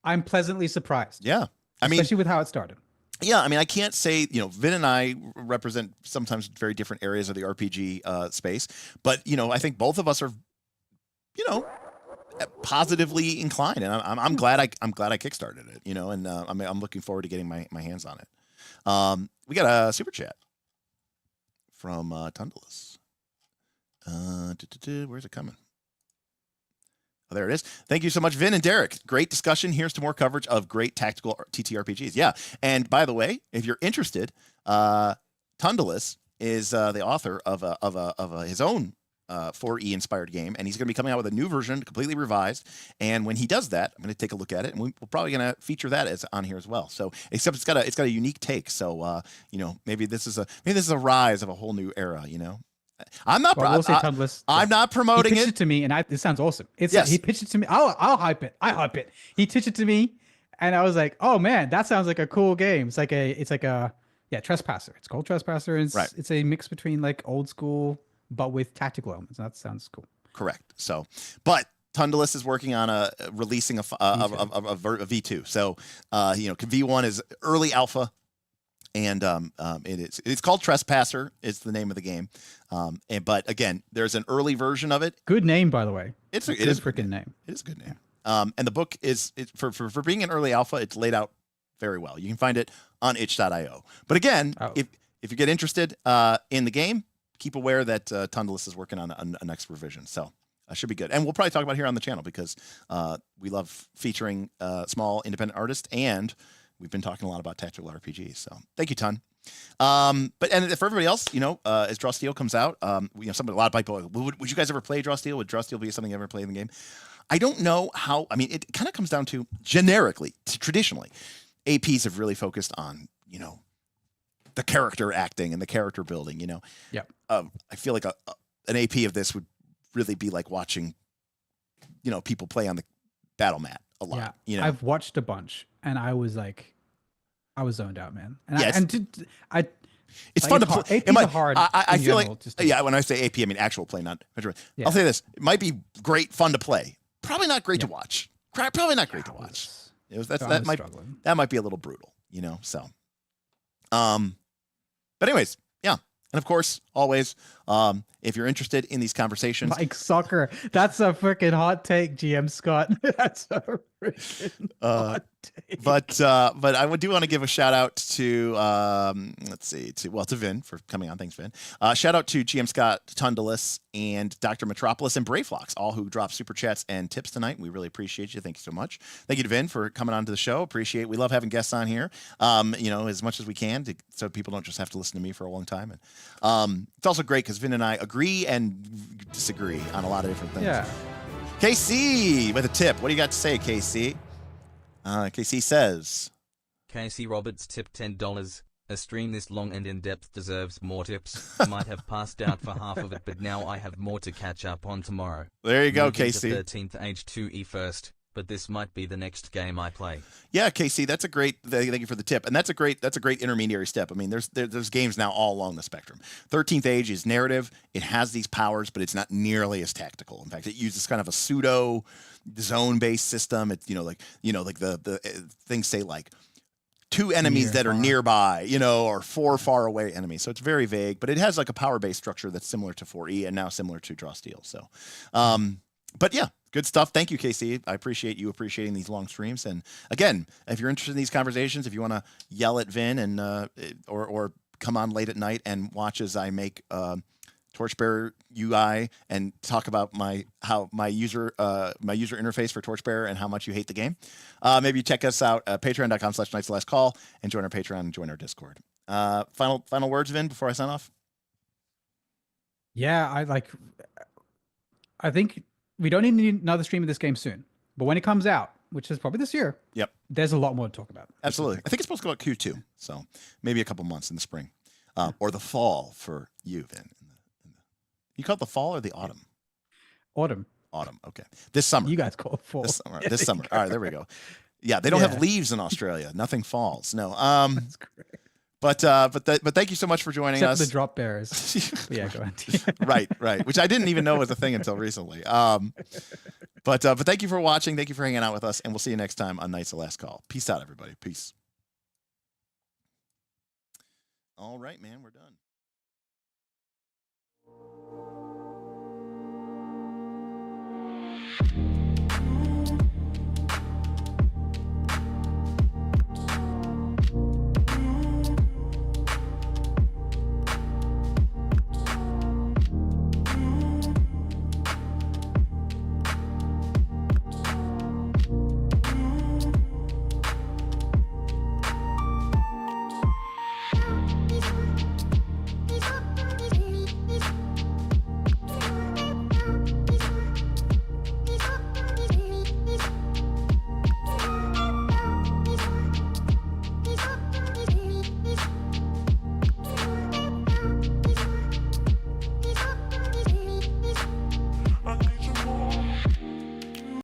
S4: I'm pleasantly surprised.
S3: Yeah.
S4: Especially with how it started.
S3: Yeah, I mean, I can't say, Vin and I represent sometimes very different areas of the RPG space, but, I think both of us are, positively inclined, and I'm glad I kickstarted it, and I'm looking forward to getting my hands on it. We got a super chat from Tundalus. Where's it coming? Oh, there it is. Thank you so much, Vin and Derek. Great discussion. Here's to more coverage of great tactical TTRPGs. Yeah, and by the way, if you're interested, Tundalus is the author of his own 4E inspired game, and he's going to be coming out with a new version, completely revised. And when he does that, I'm going to take a look at it, and we're probably going to feature that as on here as well. So, except it's got a unique take. So, maybe this is a rise of a whole new era. I'm not.
S4: Well, Tundalus,
S3: I'm not promoting
S4: it. He pitched it to me, and it sounds awesome. He pitched it to me. I'll hype it. I hype it. He pitched it to me, and I was like, "Oh man, that sounds like a cool game." It's like a Trespasser. It's called Trespasser. It's a mix between like old school, but with tactical elements. That sounds cool.
S3: Correct. So, but Tundalus is working on releasing a V2. So, V1 is early alpha. And it's called Trespasser. It's the name of the game. But again, there's an early version of it.
S4: Good name, by the way.
S3: It is a freaking
S4: name.
S3: It is a good name. And the book is for being an early alpha. It's laid out very well. You can find it on itch.io. But again, if you get interested in the game, keep aware that Tundalus is working on a next revision. So should be good. And we'll probably talk about it here on the channel because we love featuring small independent artists, and we've been talking a lot about tactical RPGs. So thank you, Ton. But for everybody else, as Draw Steel comes out, a lot of people, would you guys ever play Draw Steel? Would Draw Steel be something you ever play in the game? I don't know how. I mean, it kind of comes down to generically, traditionally, APs have really focused on, the character acting and the character building,
S4: Yeah.
S3: I feel like an AP of this would really be like watching, people play on the battle mat a lot.
S4: Yeah. I've watched a bunch, and I was zoned out, man. And
S3: it's fun to play.
S4: APs are hard.
S3: I feel like, when I say AP, I mean actual play, not. Yeah. I'll say this: it might be great fun to play. Probably not great to watch. Probably not great to watch. That might be a little brutal, So, but anyways, yeah. And of course, always, if you're interested in these conversations,
S4: Mike Soccer, that's a freaking hot take, GM Scott. That's a freaking hot take.
S3: But I do want to give a shout out to to Vin for coming on. Thanks, Vin. Shout out to GM Scott, Tundalus, and Dr. Metropolis and Brayflox, all who dropped super chats and tips tonight. We really appreciate you. Thank you so much. Thank you to Vin for coming on to the show. We love having guests on here. As much as we can, so people don't just have to listen to me for a long time. And it's also great because Vin and I agree and disagree on a lot of different things.
S4: Yeah.
S3: KC with a tip. What do you got to say, KC? KC says,
S5: Casey Roberts tipped $10. A stream this long and in-depth deserves more tips. Might have passed out for half of it, but now I have more to catch up on tomorrow.
S3: There you go, Casey.
S5: 13th H2E first. but this might be the next game I play.
S3: Yeah, KC, that's a great. Thank you for the tip, and that's a great intermediary step. I mean, there's games now all along the spectrum. 13th Age is narrative. It has these powers, but it's not nearly as tactical. In fact, it uses kind of a pseudo zone-based system. It's like the things say like 2 enemies that are nearby, or 4 far away enemies. So it's very vague, but it has like a power-based structure that's similar to 4E and now similar to Draw Steel. So, but yeah. Good stuff. Thank you, KC. I appreciate you appreciating these long streams. And again, if you're interested in these conversations, if you want to yell at Vin and or come on late at night and watch as I make Torchbearer UI and talk about my user interface for Torchbearer and how much you hate the game, maybe check us out at patreon.com/nightsoflastcall and join our Patreon and join our Discord. Final words, Vin, before I sign off.
S4: Yeah, I think we don't need another stream of this game soon. But when it comes out, which is probably this year,
S3: yep,
S4: there's a lot more to talk about.
S3: Absolutely. I think it's supposed to go out Q2, so maybe a couple months in the spring. Or the fall for you, Vin. You call it the fall or the autumn?
S4: Autumn.
S3: Autumn, okay. This summer.
S4: You guys call it fall.
S3: This summer. This summer. All right, there we go. Yeah, they don't have leaves in Australia. Nothing falls. No.
S4: That's great.
S3: But thank you so much for joining us.
S4: Except the drop bearers. Yeah, go
S3: right,
S4: ahead.
S3: which I didn't even know was a thing until recently. But thank you for watching. Thank you for hanging out with us, and we'll see you next time on Knights of Last Call. Peace out, everybody. Peace. All right, man, we're done.